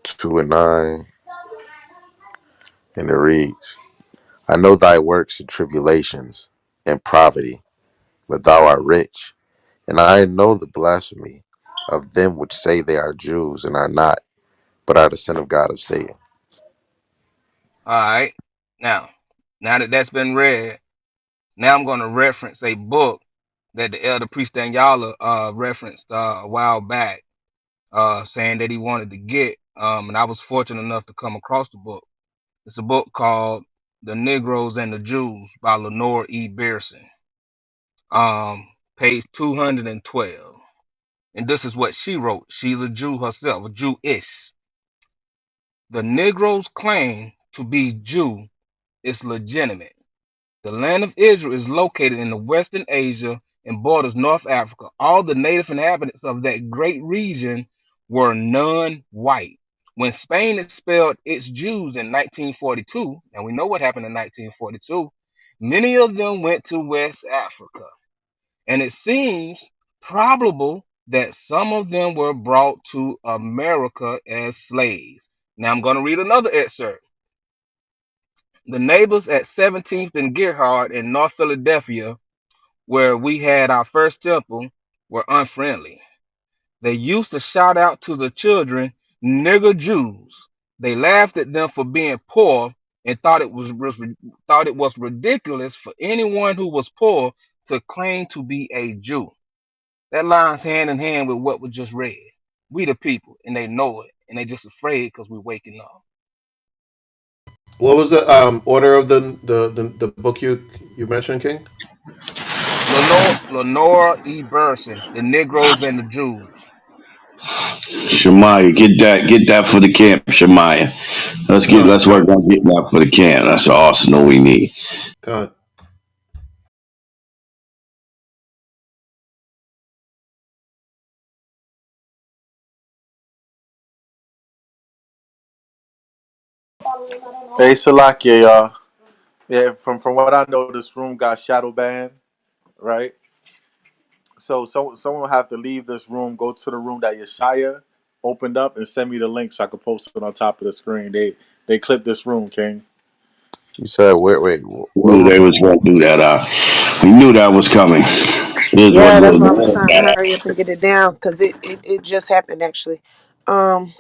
2 and 9, and it reads, I know thy works and tribulations and poverty, but thou art rich. And I know the blasphemy of them which say they are Jews and are not, but are the son of God of Satan. All right. Now that that's been read, now I'm going to reference a book that the elder priest Daniela referenced a while back, saying that he wanted to get. And I was fortunate enough to come across the book. It's a book called The Negroes and the Jews by Lenore E. Beerson. Page 212. And this is what she wrote. She's a Jew herself, a Jewish. The Negroes' claim to be Jew is legitimate. The land of Israel is located in the Western Asia and borders North Africa. All the native inhabitants of that great region were non-white. When Spain expelled its Jews in 1942, and we know what happened in 1942, many of them went to West Africa and it seems probable that some of them were brought to America as slaves. Now I'm going to read another excerpt. The neighbors at 17th and Gerhard in North Philadelphia, where we had our first temple, were unfriendly. They used to shout out to the children, "nigger Jews." They laughed at them for being poor and thought it was ridiculous for anyone who was poor to claim to be a Jew. That lies hand in hand with what was just read. We the people, and they know it, and they just afraid because we're waking up. What was the order of the book you mentioned, King? Lenore E. Burson, The Negroes and the Jews. Shemaiah, get that for the camp, Shemaiah. Con, Let's work con, on getting that for the camp. That's the arsenal we need. con. Hey, Salakia, y'all. Yeah, from what I know, this room got shadow banned, right? So someone will have to leave this room, go to the room that Yeshaya opened up, and send me the link so I can post it on top of the screen. They clipped this room, King. You said wait, We what knew room? they was going to do that. We knew that was coming. Here's what Yeah, it that's why I was trying to is. hurry up and get it down because it just happened actually. Um,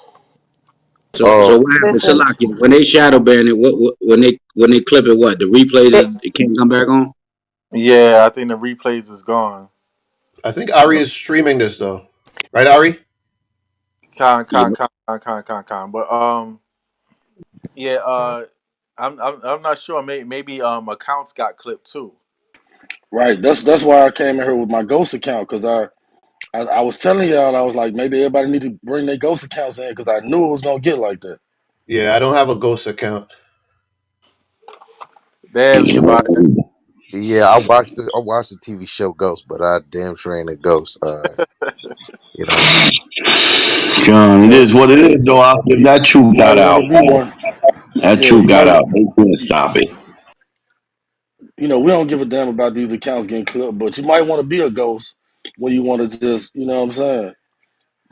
Oh, So what happened, listen, Salaki? When they shadow ban it, what when they clip it, what the replays they, it can't come back on? Yeah, I think the replays is gone. I think Ari is streaming this though, right, Ari? Yeah, Con. But yeah, I'm not sure. Maybe accounts got clipped too. Right. That's why I came in here with my ghost account because I was telling y'all I was like maybe everybody need to bring their ghost accounts in because I knew it was gonna get like that. Yeah, I don't have a ghost account. Damn, Shabbat. Yeah, I watched the TV show Ghost, but I damn sure ain't a ghost. You know what I'm saying? John, it Yeah, is what it is, though. If you that truth might got want out, to be one. that Yeah, truth you got might. out. They couldn't stop it. We don't give a damn about these accounts getting clipped, but you might want to be a ghost when you want to just, you know what I'm saying,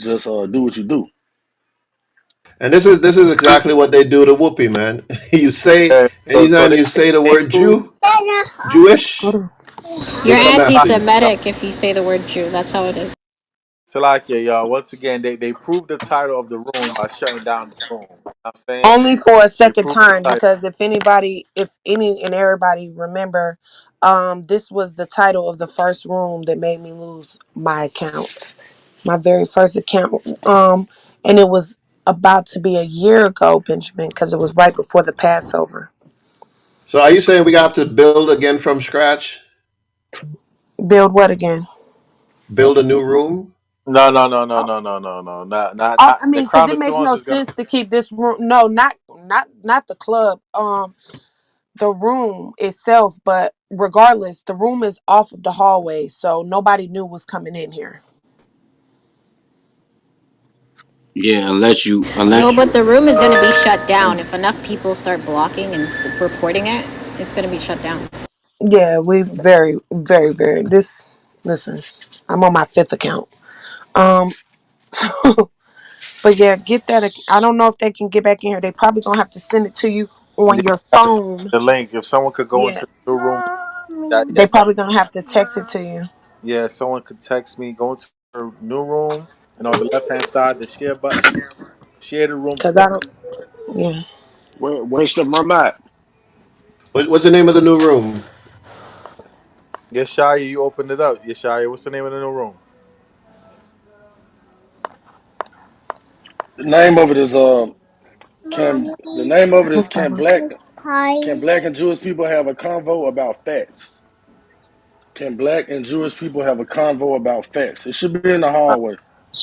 just do what you do. And this is exactly what they do to Whoopi, man. You say Yeah, so anytime they you say the they word proved Jew, Jewish, hold on. they You're come Salakia, after you. anti-Semitic if you say the word Jew. That's how it is. Salakia, y'all. Once again, they proved the title of the room by shutting down the room. You know what I'm saying Only for a they second proved the time title. because if any and everybody remember, this was the title of the first room that made me lose my account, my very first account. And it was about to be a year ago, Benjamin, because it was right before the Passover. So are you saying we have to build again from scratch? Build what again? Build a new room? No. Not I the mean, because Crown it of makes Thorns no is gonna. sense to keep this room. No, not the club. The room itself, but regardless, the room is off of the hallway, so nobody knew was coming in here. yeah. No, but the room is going to be shut down. Um, If enough people start blocking and reporting it, it's going to be shut down. Yeah, we very, very, very. This, listen, I'm on my fifth account. Um, but yeah, get that. I don't know if they can get back in here. They probably gonna have to send it to you Yeah, on your I gotta send phone. the link. If someone could go Yeah, into the new room, that they that probably gonna have to text it to you. yeah, someone could text me. Go into the new room, and on the left hand side, the share button. Share the room to Cause the. I don't. Yeah. Where's the room at? What's the name of the new room? Yeshaya, you opened it up. Yeshaya, what's the name of the new room? The name of it is can the name of it is What's that? can black and Jewish people have a convo about facts? Can black and Jewish people have a convo about facts? It should be in the hallway.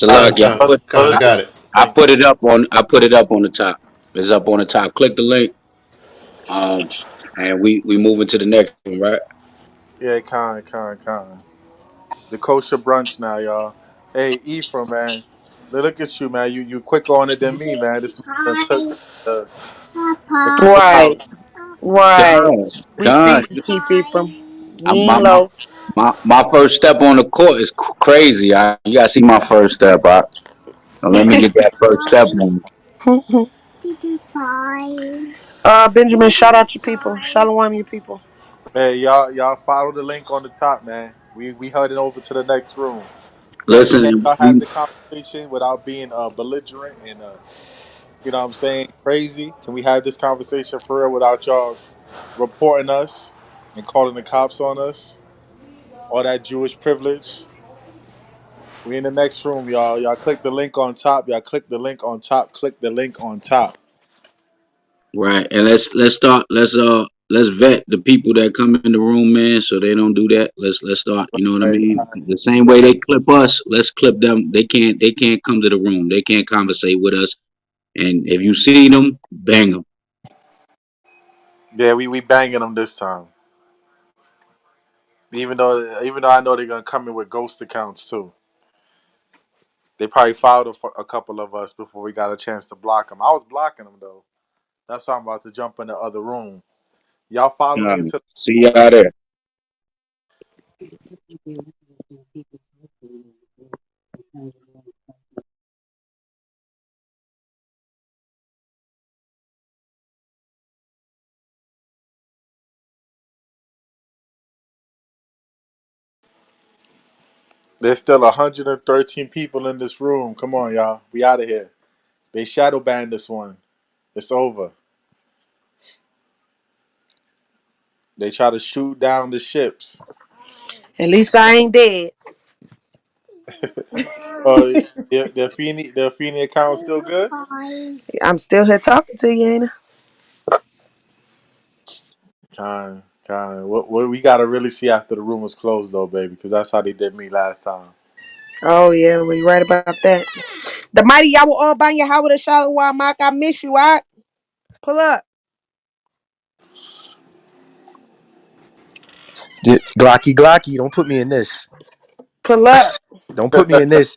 Con, Salaki, con, con. I got it. I Link. put it up on the top. It's up on the top. Click the link. And we moving to the next one, right? Yeah, con. The kosher brunch now, y'all. Hey, Ephraim, man. Look at you, man. You quicker on it than me, man. This man took the Right. clubhouse. Right. Con, We see con. you, T. From. You I'm, ain't low. my first step on the court is crazy. You gotta see my first step. Now let me get that first step on. Benjamin, shout out your people. Shalom your people. Man, y'all follow the link on the top, man. We heading over to the next room. Can Listen, y'all have the conversation without being belligerent and you know what I'm saying, crazy? Can we have this conversation for real without y'all reporting us and calling the cops on us? All that Jewish privilege. We in the next room, y'all. Y'all click the link on top. Y'all click the link on top. Click the link on top. right, and let's start. Let's vet the people that come in the room, man, so they don't do that. Let's start. You know what I Hey, mean? The same way they clip us, let's clip them. They can't come to the room. They can't conversate with us. And if you see them, bang them. yeah, we banging them this time. Even though I know they're gonna come in with ghost accounts too. They probably followed a couple of us before we got a chance to block them. I was blocking them though. That's why I'm about to jump in the other room. Y'all follow me into See y'all there. There's still 113 people in this room. Come on, y'all. We out of here. They shadow banned this one. It's over. They try to shoot down the ships. At least I ain't dead. The Feeney account still good? I'm still here talking to you, ain't I? Kind. What we gotta really see after the room was closed though, baby, because that's how they did me last time. Oh yeah, we right about that. The mighty Yahweh all by your Howard Shalom, Mark. I miss you, I pull up. Glocky Glocky, don't put me in this. Pull up. Don't put me in this.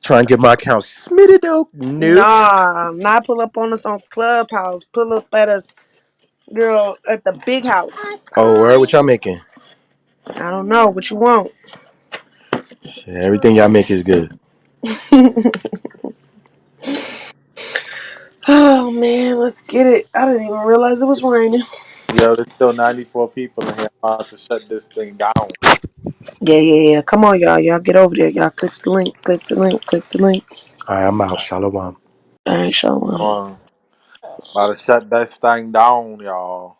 Try and get my account smitted though. Nope. Nah, not pull up on us on Clubhouse. Pull up at us, girl, at the big house. Oh, where what y'all making? I don't know what you want. Everything y'all make is good. Oh man, let's get it. I didn't even realize it was raining. Yo, there's still 94 people in here. I'm about to shut this thing down. Yeah. Come on, y'all. Y'all get over there. Y'all click the link. Click the link. Click the link. All right, I'm out. Shalom. All right, Come shalom. on. About to shut this thing down, y'all.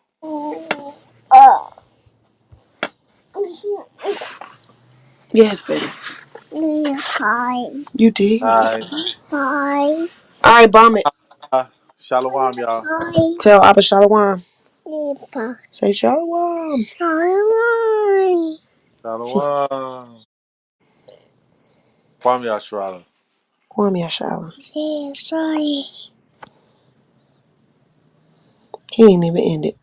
Yes, baby. Hi. You did. Alright. Hi. All right, bomb it. Shalom, y'all. Hi. Tell Abba Shalom. Lepa. Say Shalom. Shalom. Shalom. Kwame Yashrala. Kwame Ashala. Yeah, sorry. He ain't even ended.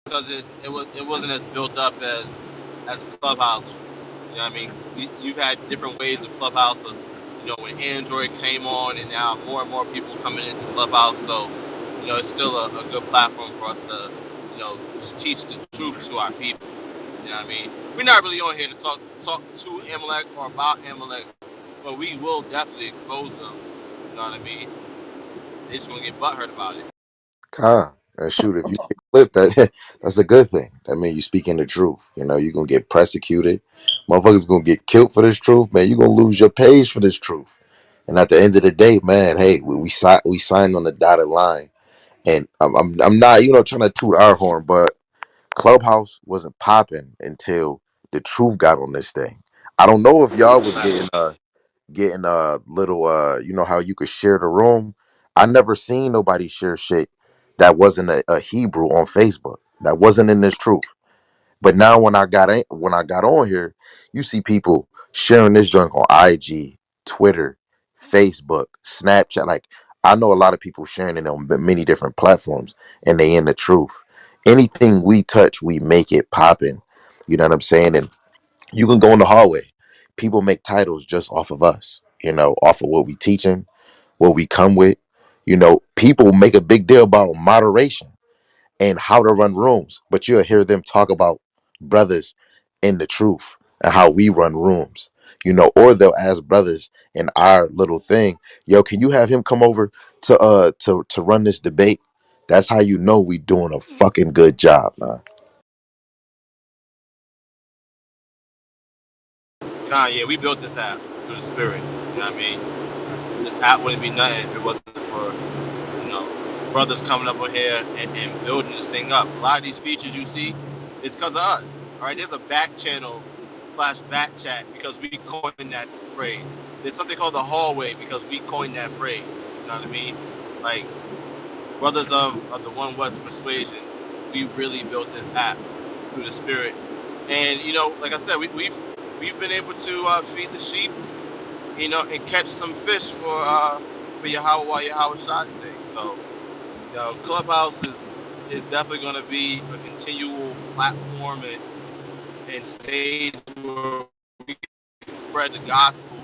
because it wasn't as built up as Clubhouse. You know what I mean? You've had different waves of Clubhouse of, when Android came on, and now more and more people coming into Clubhouse. So, it's still a good platform for us to, just teach the truth to our people. You know what I mean? We're not really on here to talk to Amalek or about Amalek, but we will definitely expose them. You know what I mean? They just gonna get butthurt about it. Con. And shoot, if you get clipped, that's a good thing. That means you speaking the truth. You know, you're gonna get persecuted. Motherfuckers gonna get killed for this truth, man. You're gonna lose your page for this truth. And at the end of the day, man, hey, we signed on the dotted line. And I'm not, trying to toot our horn, but Clubhouse wasn't popping until the truth got on this thing. I don't know if y'all was getting a little how you could share the room. I never seen nobody share shit that wasn't a Hebrew on Facebook. That wasn't in this truth. But now when I got on here, you see people sharing this junk on IG, Twitter, Facebook, Snapchat. Like, I know a lot of people sharing it on many different platforms, and they in the truth. Anything we touch, we make it popping. You know what I'm saying? And you can go in the hallway. People make titles just off of us, off of what we teaching, what we come with. People make a big deal about moderation and how to run rooms, but you'll hear them talk about brothers in the truth and how we run rooms, or they'll ask brothers in our little thing, yo, can you have him come over to run this debate? That's how you know we doing a fucking good job, man. Yeah, we built this app through the spirit. You know what I mean? This app wouldn't be nothing if it wasn't for, brothers coming up on here and building this thing up. A lot of these features you see, it's because of us. All right, there's a back channel slash back chat because we coined that phrase. There's something called the hallway because we coined that phrase. You know what I mean? Like, brothers of the One West persuasion, we really built this app through the spirit. And like I said, we've been able to feed the sheep, and catch some fish for Yahweh while Yahweh Shai's sake. So, Clubhouse is definitely going to be a continual platform and stage where we can spread the gospel.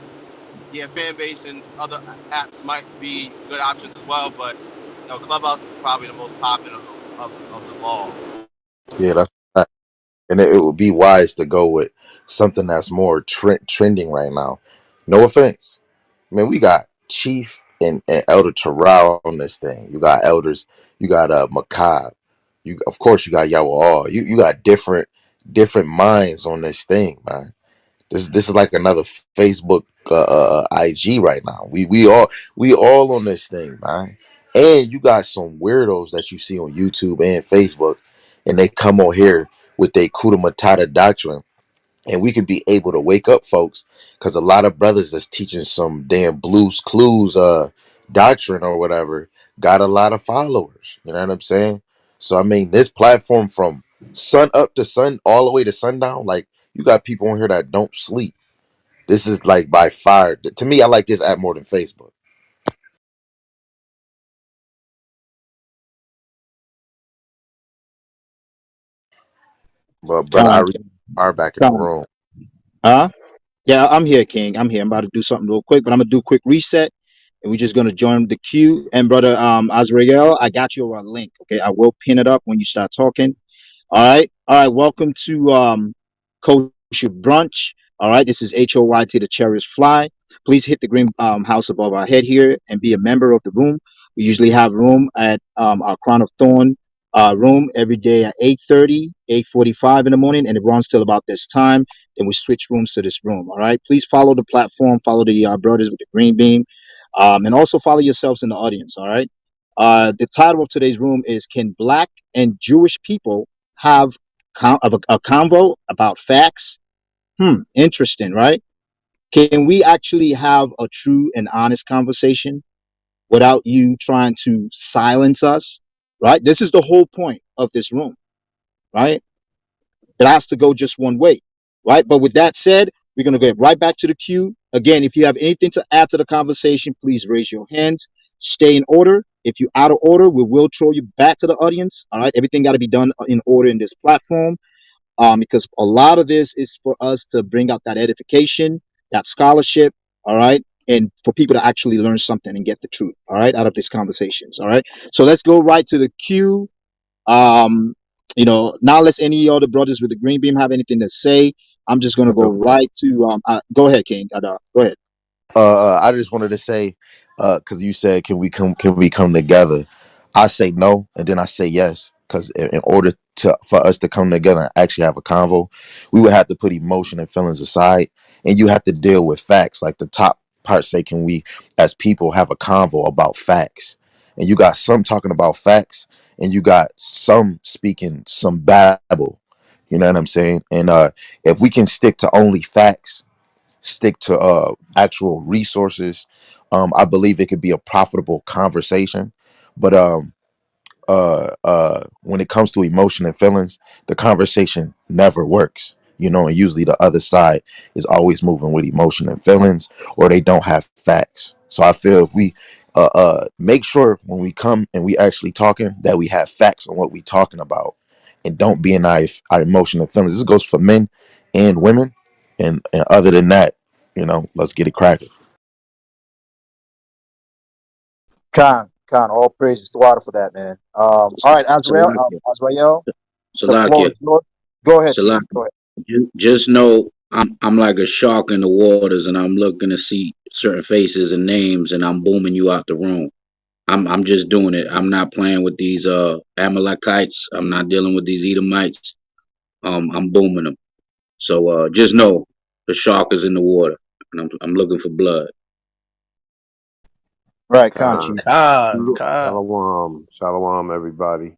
Yeah, fan base and other apps might be good options as well, but Clubhouse is probably the most popular of them all. Yeah, and it would be wise to go with something that's more trending right now. No offense, man. We got Chief and Elder Terrell on this thing. You got elders. You got Macabre. You, of course, you got Yahweh. You got different minds on this thing, man. This is like another Facebook IG right now. We all on this thing, man. And you got some weirdos that you see on YouTube and Facebook, and they come on here with their Kuda Matata doctrine, and we could be able to wake up folks, because a lot of brothers that's teaching some damn Blues Clues doctrine or whatever got a lot of followers. You know what I'm saying? So I mean, this platform from sun up to sun all the way to sundown, like, you got people on here that don't sleep. This is like by far, to me, I like this app more than Facebook. But brother, I Con, are back in the con. room. Huh? Yeah, I'm here, King. I'm here. I'm about to do something real quick, but I'm gonna do a quick reset, and we're just gonna join the queue. And brother, Azrael, I got your link. Okay, I will pin it up when you start talking. All right. All right. Welcome to Kosher Brunch. All right. This is HOYT, the Chariots Fly. Please hit the green house above our head here and be a member of the room. We usually have room at our Crown of Thorn room every day at 8:30, 8:45 in the morning, and it runs till about this time. Then we switch rooms to this room. All right. Please follow the platform, follow the brothers with the green beam, and also follow yourselves in the audience. All right. The title of today's room is Can Black and Jewish People have a convo about facts? Interesting, right? Can we actually have a true and honest conversation without you trying to silence us? Right? This is the whole point of this room, right? It has to go just one way, right? But with that said, we're going to get right back to the queue. Again, if you have anything to add to the conversation, please raise your hands. Stay in order. If you out of order, we will throw you back to the audience. All right, everything got to be done in order in this platform, because a lot of this is for us to bring out that edification, that scholarship. All right. And for people to actually learn something and get the truth, all right, out of these conversations. All right. So let's go right to the queue. Now let's any other brothers with the green beam have anything to say. I'm just gonna go right to go ahead, King. Go ahead. I just wanted to say, because you said, can we come together? I say no, and then I say yes, because in order for us to come together and actually have a convo, we would have to put emotion and feelings aside, and you have to deal with facts. Like the top part say, can we, as people, have a convo about facts? And you got some talking about facts, and you got some speaking some babble. You know what I'm saying? And if we can stick to only facts, stick to actual resources, I believe it could be a profitable conversation. But when it comes to emotion and feelings, the conversation never works, and usually the other side is always moving with emotion and feelings, or they don't have facts. So I feel if we make sure when we come and we actually talking that we have facts on what we talking about, and don't be in our emotion and feelings. This goes for men and women, and other than that, let's get it cracking. Khan, all praises to water for that, man. All right, Salakia, Azrael, the floor Salakia, is yours. Go ahead, Chief. Salakia. Go ahead. Just know I'm like a shark in the waters, and I'm looking to see certain faces and names, and I'm booming you out the room. I'm just doing it. I'm not playing with these Amalekites. I'm not dealing with these Edomites. I'm booming them. So just know the shark is in the water, and I'm looking for blood. Right, Khan, Con, Chief. Shalom, Shalom, everybody.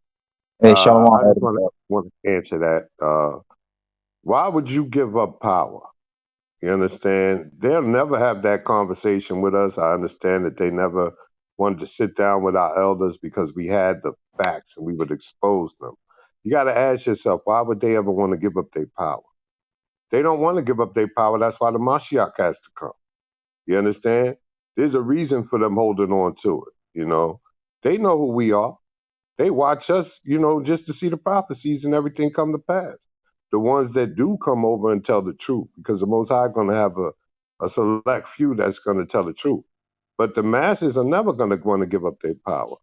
Hey, Shalom. I just want to answer that. Why would you give up power? You understand? They'll never have that conversation with us. I understand that they never wanted to sit down with our elders because we had the facts and we would expose them. You got to ask yourself, why would they ever want to give up their power? They don't want to give up their power. That's why the Mashiach has to come. You understand? There's a reason for them holding on to it. They know who we are. They watch us, just to see the prophecies and everything come to pass. The ones that do come over and tell the truth, because the Most High going to have a select few that's going to tell the truth. But the masses are never going to want to give up their power.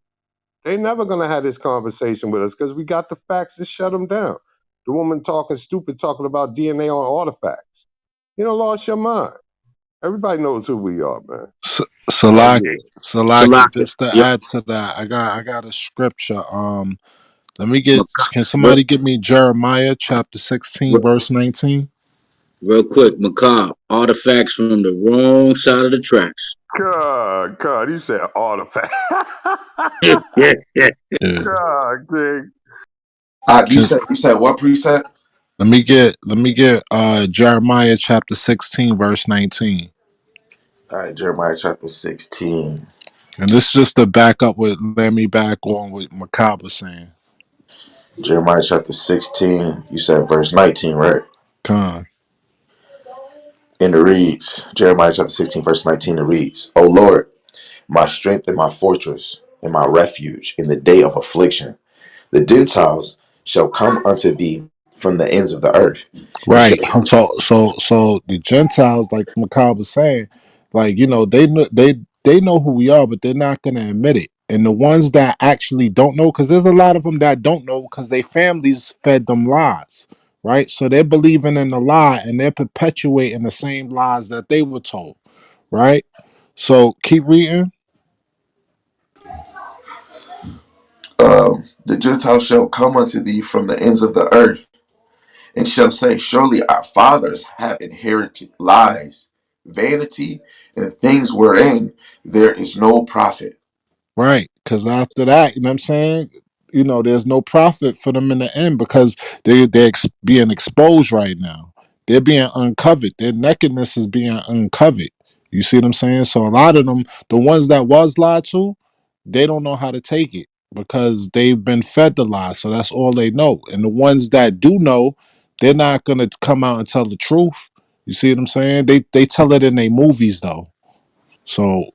They're never going to have this conversation with us because we got the facts to shut them down. The woman talking stupid, talking about DNA on artifacts. Lost your mind. Everybody knows who we are, man. All good. Salaki, Salakia. just to Yep. add to that, I got a scripture. Let me get. Can Real, somebody give me Jeremiah chapter 16, verse 19? real quick, Macabre. Artifacts from the wrong side of the tracks. God, you said artifact. Yeah. God, King. You Can, said what preset? let me get Jeremiah chapter 16, verse 19. All right, Jeremiah chapter 16. And this is just to back up with let me back on what Macabre was saying. Jeremiah chapter 16. You said verse 19, right? Con. And it reads, Jeremiah chapter 16, verse 19, it reads, O Lord, my strength and my fortress and my refuge in the day of affliction. The Gentiles shall come unto thee from the ends of the earth, and shall Right. So the Gentiles, like Macabre was saying, like they know who we are, but they're not gonna admit it. And the ones that actually don't know, because there's a lot of them that don't know, because their families fed them lies, right? So they're believing in the lie and they're perpetuating the same lies that they were told, right? So keep reading. the Gentiles shall come unto thee from the ends of the earth, and shall say, surely our fathers have inherited lies, vanity, and things wherein there is no profit. Right. Because after that, you know what I'm saying? There's no profit for them in the end because they're being exposed right now. They're being uncovered. Their nakedness is being uncovered. You see what I'm saying? So a lot of them, the ones that was lied to, they don't know how to take it because they've been fed the lie. So that's all they know. And the ones that do know, they're not gonna come out and tell the truth. You see what I'm saying? They tell it in their movies though. So,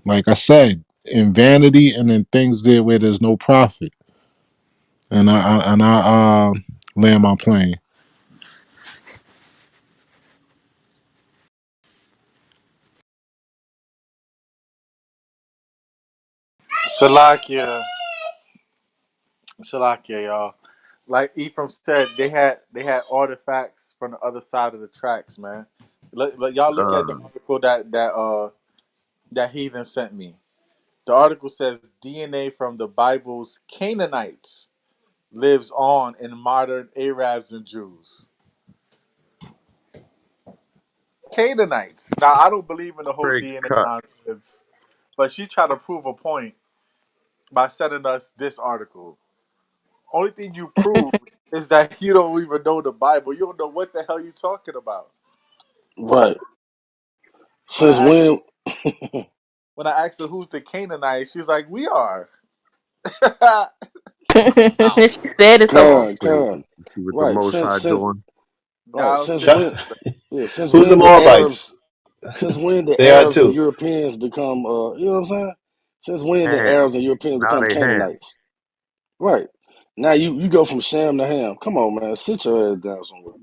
like I said, in vanity and in things there where there's no profit. And I land my plane. Salakia, Salakia, y'all. Like Ephraim said, they had artifacts from the other side of the tracks, man. Y'all look at the Con. article that heathen sent me. The article says DNA from the Bible's Canaanites lives on in modern Arabs and Jews. Canaanites. Now I don't believe in the whole Straight DNA cut. nonsense, but she tried to prove a point by sending us this article. Only thing you prove is that you don't even know the Bible. You don't know what the hell you're talking about. Right. When Since I asked when? her who's the Canaanite, she's like, we are. Wow. she said it so. Oh, Con, see, con. see what the Right. Most High Since doing? right. Thou Since shalt. when? Yeah. Since Who's the when the Moabites? Arabs? Since when the They are Arabs and too. Europeans become? You know what I'm saying? Since when the Ham. Arabs and Europeans Now become they ham. Canaanites? Right. Now you go from Shem to Ham. Come on, man. Sit your ass down somewhere.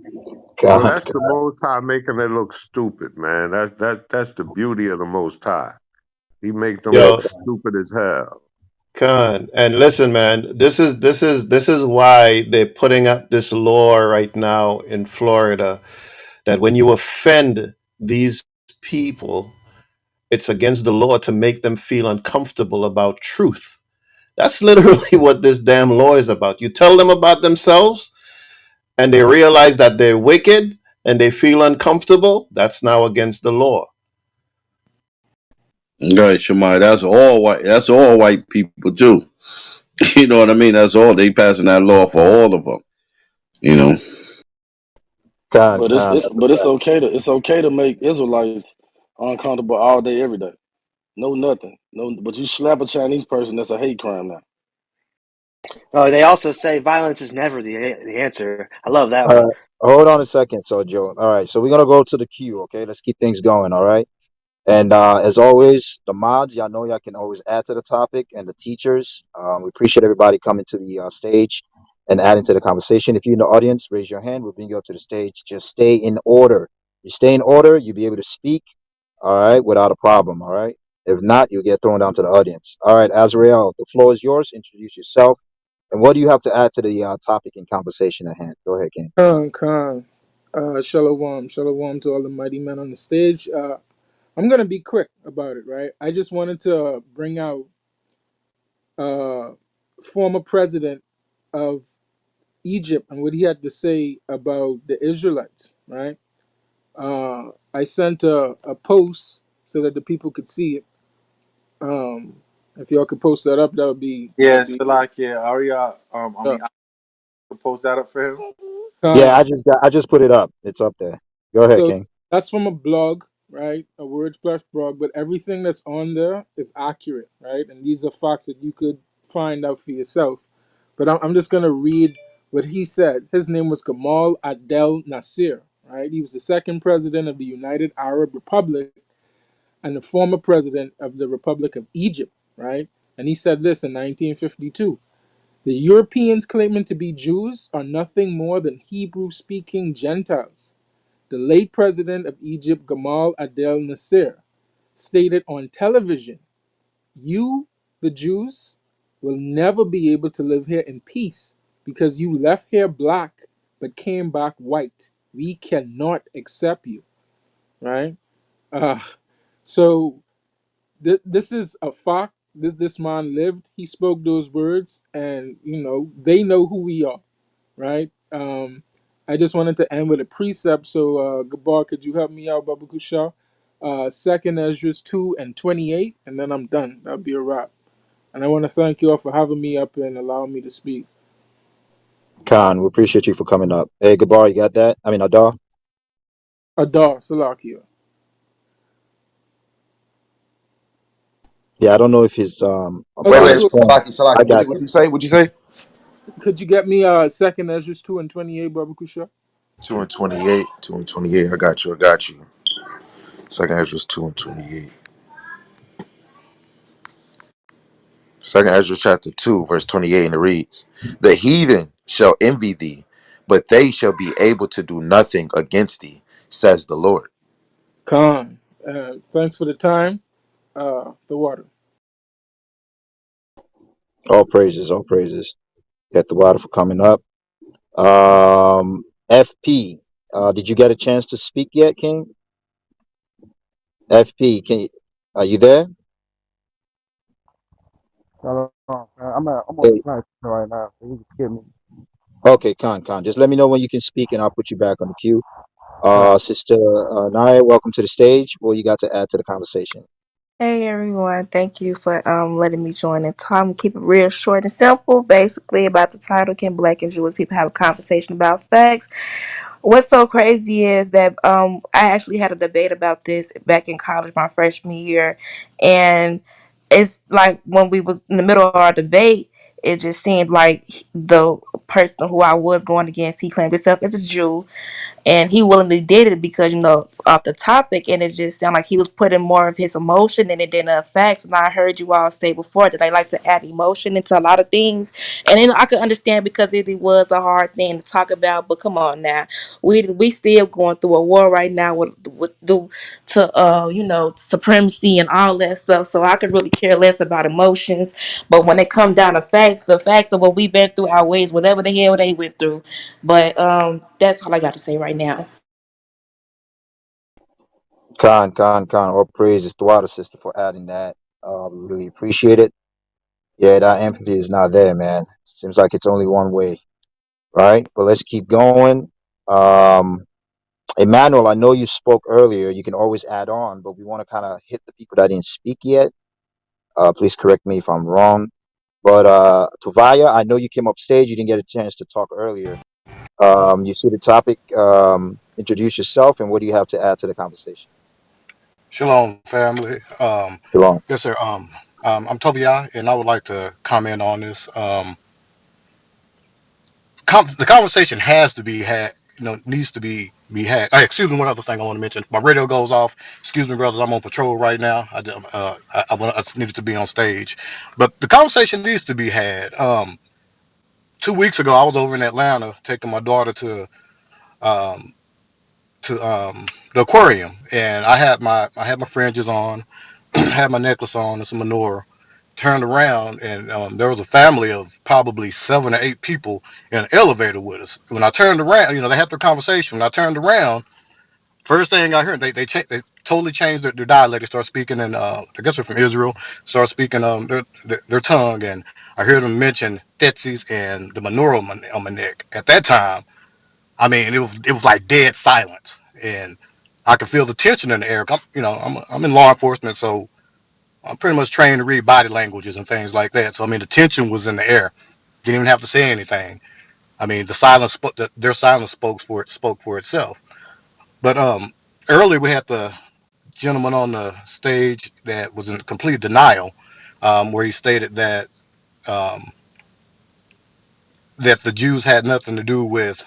Well, God, that's the Most High making it look stupid, man. That's the beauty of the Most High. He make them look Yo, stupid as hell. Khan. And listen, man, this is why they're putting up this law right now in Florida that when you offend these people, it's against the law to make them feel uncomfortable about truth. That's literally what this damn law is about. You tell them about themselves and they realize that they're wicked and they feel uncomfortable. That's now against the law. Right, Shemai. That's all white. That's all white people too. You know what I mean? That's all. They passing that law for all of them. You know. God, But it's God. it's That's a but fact. it's okay to make Israelites uncomfortable all day, every day. No nothing. No, but you slap a Chinese person, that's a hate crime now. They also say violence is never the answer. I love that All one. right. Hold on a second, so Joe. All right. So we're gonna go to the queue. Okay. Let's keep things going. All right. And as always, the mods, y'all know y'all can always add to the topic, and the teachers. We appreciate everybody coming to the stage and adding to the conversation. If you're in the audience, raise your hand. We'll bring you up to the stage. Just stay in order. You stay in order, you'll be able to speak, all right, without a problem, all right? If not, you'll get thrown down to the audience. All right, Azrael, the floor is yours. Introduce yourself. And what do you have to add to the topic and conversation at hand? Go ahead, King. Khan. Shalom. Shalom to all the mighty men on the stage. I'm going to be quick about it, right? I just wanted to bring out uh, former president of Egypt and what he had to say about the Israelites, right? I sent a post so that the people could see it. If y'all could post that up, that Yeah, would be Salakia. Arya, uh, I could post that up for him. Yeah, Khan. I just put it up. It's up there. Go ahead, So King. that's from a blog, right? A WordPress blog, but everything that's on there is accurate, right? And these are facts that you could find out for yourself. But I'm just going to read what he said. His name was Gamal Adel Nasser, right? He was the second president of the United Arab Republic and the former president of the Republic of Egypt, right? And he said this in 1952. The Europeans claiming to be Jews are nothing more than Hebrew speaking Gentiles. The late president of Egypt, Gamal Adel Nasser, stated on television, "You, the Jews, will never be able to live here in peace because you left here black but came back white. We cannot accept you." Right? Uh, so this is a fact. This man lived. He spoke those words, and they know who we are, right? I just wanted to end with a precept. So, Gabar, could you help me out, Baba Kushal? Second Ezra 2:28, and then I'm done. That'll be a wrap. And I want to thank you all for having me up and allowing me to speak. Khan, we appreciate you for coming up. Hey, Gabar, you got that? I mean, Adar? Adar Salakia. Yeah, I don't know if his Wait, Okay, by wait, his cool. phone. Salaki, I Salaki. got What you. you say? What you say? Could you get me Second Ezra 2:28, Baba Kushal? 2 and 28. 2 and 28. I got you. I got you. Second Ezra 2 and 28. Second Ezra chapter 2, verse 28, and it reads, "The heathen shall envy thee, but they shall be able to do nothing against thee, says the Lord." Khan. Thanks for the time. The water. All praises, all praises. Got the water for coming up. FP, did you get a chance to speak yet, King? FP, are you there? Shalom, man. I'm on the Hey, plantation right now, so you can skip me. okay, Khan. Just let me know when you can speak, and I'll put you back on the queue. All right. Sister Naya, welcome to the stage. What you got to add to the conversation? Hey everyone, thank you for letting me join and talk. I'm gonna keep it real short and simple. Basically, about the title, can Black and Jewish people have a conversation about facts? What's so crazy is that I actually had a debate about this back in college my freshman year, and it's like when we was in the middle of our debate, it just seemed like the person who I was going against, he claimed himself as a Jew, and he willingly did it because off the topic, and it just sounded like he was putting more of his emotion in it than the facts. And I heard you all say before that I like to add emotion into a lot of things, and then I could understand because it was a hard thing to talk about. But come on now, we still going through a war right now with the to supremacy and all that stuff. So I could really care less about emotions. But when it come down to facts, the facts of what we've been through outweighs whatever the hell they went through. But that's all I got to say right now. Khan. All praises to our sister for adding that. We really appreciate it. Yeah, that empathy is not there, man. Seems like it's only one way, right? But let's keep going. Um, Emmanuel, I know you spoke earlier. You can always add on, but we want to kind of hit the people that didn't speak yet. Please correct me if I'm wrong. But Tuvaya, I know you came up stage. You didn't get a chance to talk earlier. You see the topic. Introduce yourself, and what do you have to add to the conversation? Shalom, family. Shalom. Yes, sir. I'm Tovia, and I would like to comment on this. The conversation has to be had. Needs to be had. Excuse me. One other thing I want to mention. My radio goes off. Excuse me, brothers. I'm on patrol right now. I needed to be on stage, but the conversation needs to be had. 2 weeks ago, I was over in Atlanta taking my daughter um, to the aquarium, and I had my fringes on, had my necklace on, and some menorah. Turned around, and there was a family of probably 7 or 8 people in an elevator with us. When I turned around, they had their conversation. When I turned around, first thing I heard, they totally changed their dialect. They started speaking, and I guess they're from Israel. Started speaking their tongue, and I heard them mention Tetsis and the menorah on my neck. At that time, I mean, it was like dead silence, and I could feel the tension in the air. I'm in law enforcement, so I'm pretty much trained to read body languages and things like that. So I mean, the tension was in the air. Didn't even have to say anything. I mean, their silence spoke for itself. But earlier we had the gentleman on the stage that was in complete denial, where he stated um, that the Jews had nothing to do with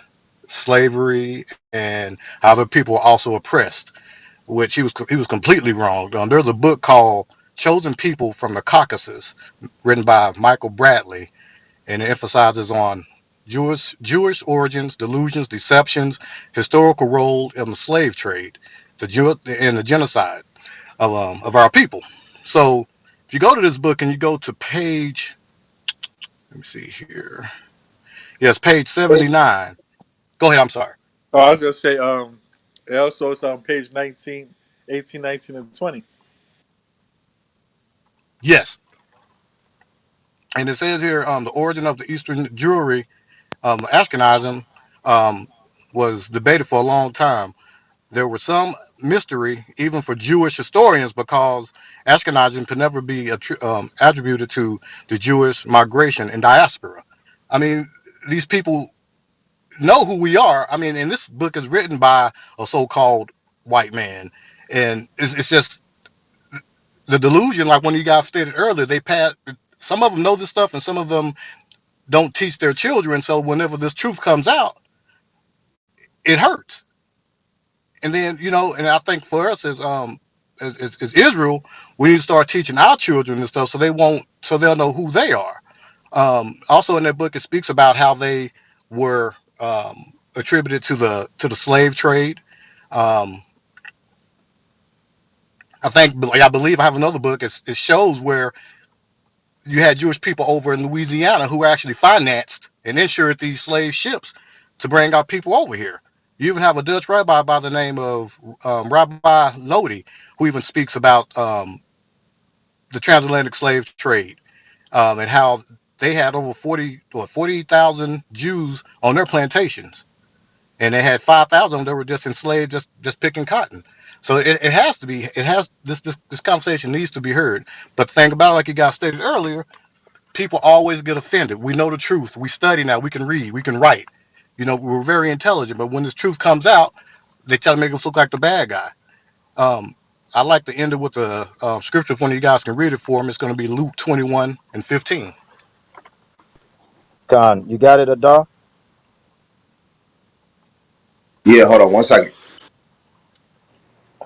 slavery and how the people were also oppressed, which he was completely wrong. There's a book called "Chosen People from the Caucasus," written by Michael Bradley, and it emphasizes on Jewish origins, delusions, deceptions, historical role in the slave trade, the genocide of our people. So if you go to this book and you go to page, let me see here. Yes, page 79. Go ahead. I'm sorry. Oh, I was gonna say, it also it's on page 19, 18, 19, and 20. Yes, and it says here the origin of the Eastern Jewry, Ashkenazim, um, was debated for a long time. There was some mystery, even for Jewish historians, because Ashkenazim could never be attributed to the Jewish migration and diaspora. I mean, these people know who we are. I mean, and this book is written by a so-called white man, and it's just the delusion. Like when you guys stated earlier, they pass. Some of them know this stuff, and some of them don't teach their children. So whenever this truth comes out, it hurts. And then and I think for us as as Israel, we need to start teaching our children and stuff so they won't, so they'll know who they are. Also in that book, it speaks about how they were attributed to the slave trade. Um, I believe I have another book. It shows where you had Jewish people over in Louisiana who actually financed and insured these slave ships to bring our people over here. You even have a Dutch rabbi by the name of Rabbi Lodi, who even speaks about the transatlantic slave trade, and how they had over 40,000 Jews on their plantations, and they had 5,000 that were just enslaved, just picking cotton. So it has to be. It has this conversation needs to be heard. But the thing about it, like you guys stated earlier, people always get offended. We know the truth. We study now. We can read. We can write. We're very intelligent. But when this truth comes out, they try to make us look like the bad guy. Um, I like to end it with a scripture. If one of you guys can read it for me, it's going to be Luke 21:15. Khan, you got it, Adar? Yeah, hold on one second.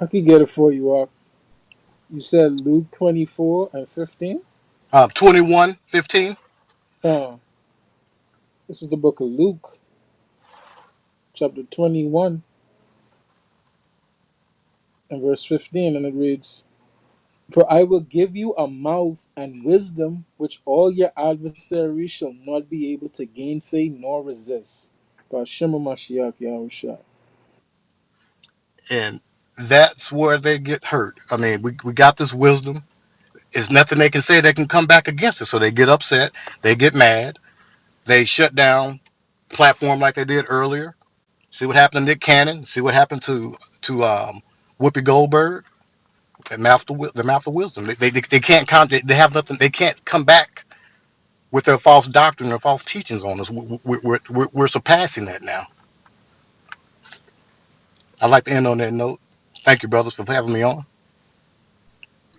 I could get it for you, Up. You said Luke 24:15. 21:15. Uh, this is the book of Luke, chapter 21 and verse 15, and it reads, "For I will give you a mouth and wisdom which all your adversaries shall not be able to gainsay nor resist." By Shema Mashiach Yahushua. And that's where they get hurt. I mean, we got this wisdom. There's nothing they can say that can come back against it. So they get upset. They get mad. They shut down platform like they did earlier. See what happened to Nick Cannon. See what happened to Whoopi Goldberg. The mouth of wisdom. They can't come. They have nothing. They can't come back with their false doctrine or false teachings on us. We're surpassing that now. I'd like to end on that note. Thank you, brothers, for having me on.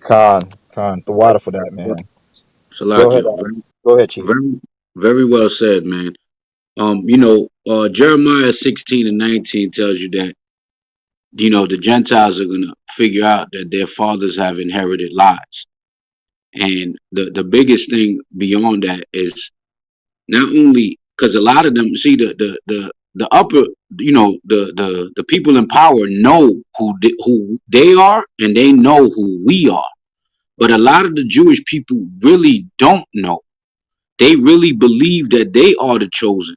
Khan, the water for that, man. Go ahead, Salakia, go ahead, Chief. very, very well said, man. Jeremiah 16:19 tells you that, the Gentiles are going to figure out that their fathers have inherited lies. And the biggest thing beyond that is not only because a lot of them see the upper, the people in power know who they are, and they know who we are. But a lot of the Jewish people really don't know. They really believe that they are the chosen.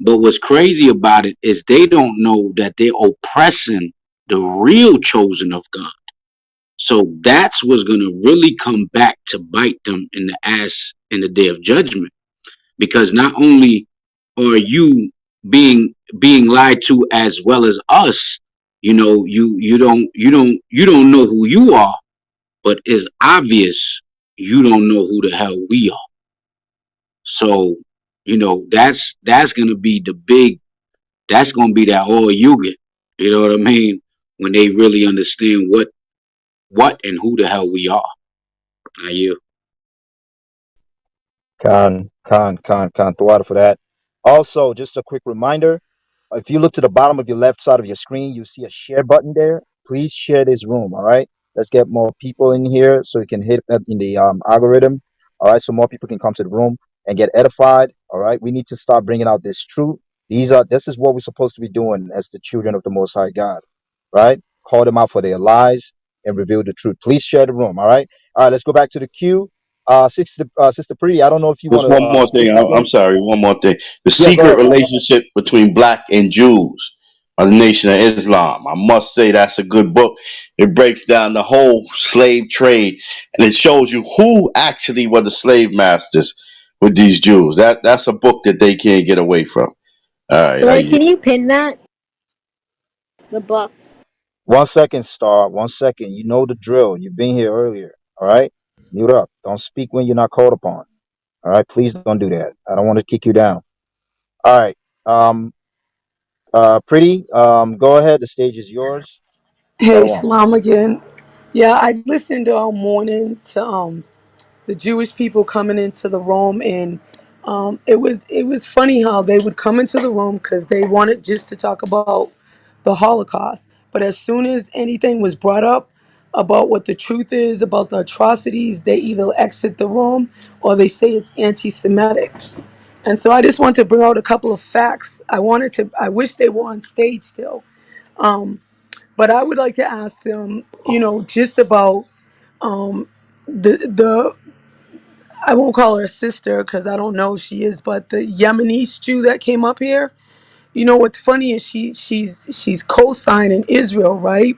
But what's crazy about it is they don't know that they're oppressing the real chosen of God. So that's what's going to really come back to bite them in the ass in the day of judgment. Because not only are you being lied to as well as us, you don't know who you are, but it's obvious you don't know who the hell we are. So, that's gonna be that's gonna be that all you get. You know what I mean? When they really understand what and who the hell we are. Are you? Khan, the water for that. Also, just a quick reminder, if you look to the bottom of your left side of your screen, you see a share button there. Please share this room, all right? Let's get more people in here so we can hit that in the algorithm, all right? So more people can come to the room and get edified, all right? We need to start bringing out this truth. This is what we're supposed to be doing as the children of the Most High God, right? Call them out for their lies and reveal the truth. Please share the room, all right? All right, let's go back to the queue. Sister Pretty, I don't know if you want Just to one more speak thing. I'm again. sorry. One more thing. The Yeah, go secret ahead. relationship between black and Jews of the Nation of Islam. I must say that's a good book. It breaks down the whole slave trade and it shows you who actually were the slave masters with these Jews. That's a book that they can't get away from. All right. Like, can you pin that? The book. 1 second, Star. 1 second. You know the drill. You've been here earlier. All right? Mute up. Don't speak when you're not called upon. All right? Please don't do that. I don't want to kick you down. All right. Um, Pretty, go ahead. The stage is yours. Hey, Shalom. Shalom again. Yeah, I listened all morning to the Jewish people coming into the room, and it was funny how they would come into the room because they wanted just to talk about the Holocaust. But as soon as anything was brought up about what the truth is about the atrocities, they either exit the room or they say it's anti-Semitic. And so I just want to bring out a couple of facts. I wish they were on stage still. Um, but I would like to ask them, just about um, the I won't call her sister because I don't know who she is, but the Yemenese Jew that came up here. What's funny is she's co-signing Israel, right?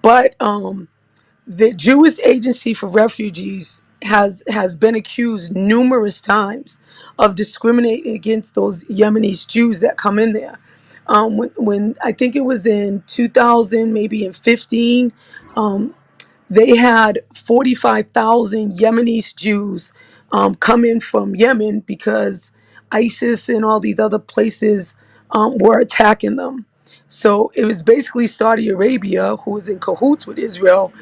But the Jewish Agency for Refugees has been accused numerous times of discriminating against those Yemenis Jews that come in there. When I think it was in 2000, maybe in 15, um, they had 45,000 Yemenis Jews come in from Yemen because ISIS and all these other places were attacking them. So it was basically Saudi Arabia, who was in cahoots with Israel.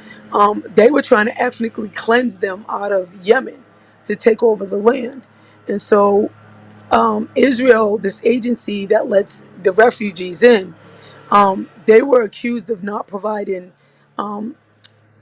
They were trying to ethnically cleanse them out of Yemen to take over the land. And so Israel, this agency that lets the refugees in, they were accused of not providing um,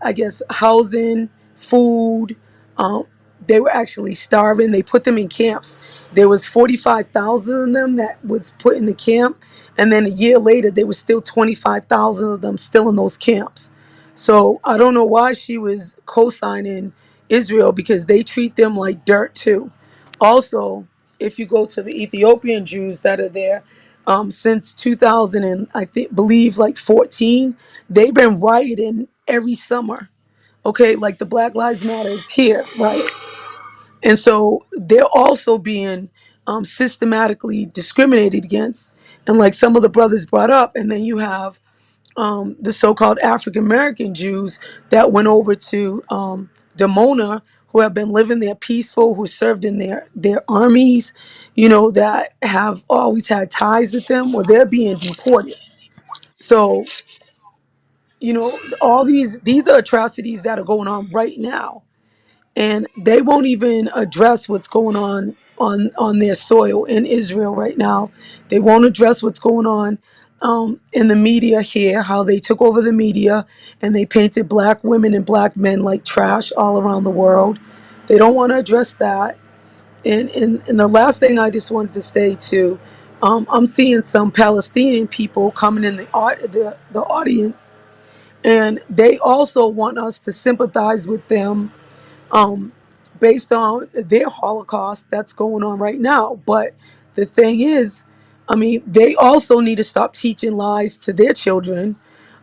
I guess, housing, food. Um, they were actually starving. They put them in camps. There was 45,000 of them that was put in the camp, and then a year later, there was still 25,000 of them still in those camps. So I don't know why she was co-signing Israel because they treat them like dirt too. Also, if you go to the Ethiopian Jews that are there, since 2000 and I think believe like 14, they've been rioting every summer. Okay, like the Black Lives Matters here riots, and so they're also being systematically discriminated against. And like some of the brothers brought up, and then you have the so-called African American Jews that went over to Demona, who have been living there peaceful, who served in their armies, that have always had ties with them. Well, they're being deported. So all these are atrocities that are going on right now, and they won't even address what's going on their soil in Israel right now. They won't address what's going on in the media here, how they took over the media and they painted black women and black men like trash all around the world. They don't want to address that. And the last thing I just wanted to say too, I'm seeing some Palestinian people coming in the audience, and they also want us to sympathize with them um, based on their Holocaust that's going on right now. But the thing is, I mean, they also need to stop teaching lies to their children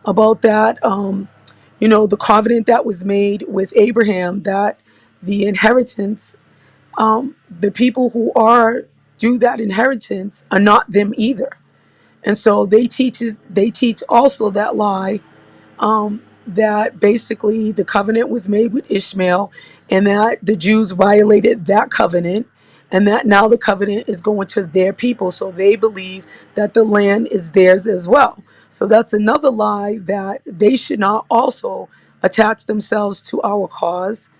about that. The covenant that was made with Abraham, that the inheritance, the people who are due that inheritance are not them either. And so they teach also that lie, that basically the covenant was made with Ishmael and that the Jews violated that covenant, and that now the covenant is going to their people. So they believe that the land is theirs as well. So that's another lie, that they should not also attach themselves to our cause,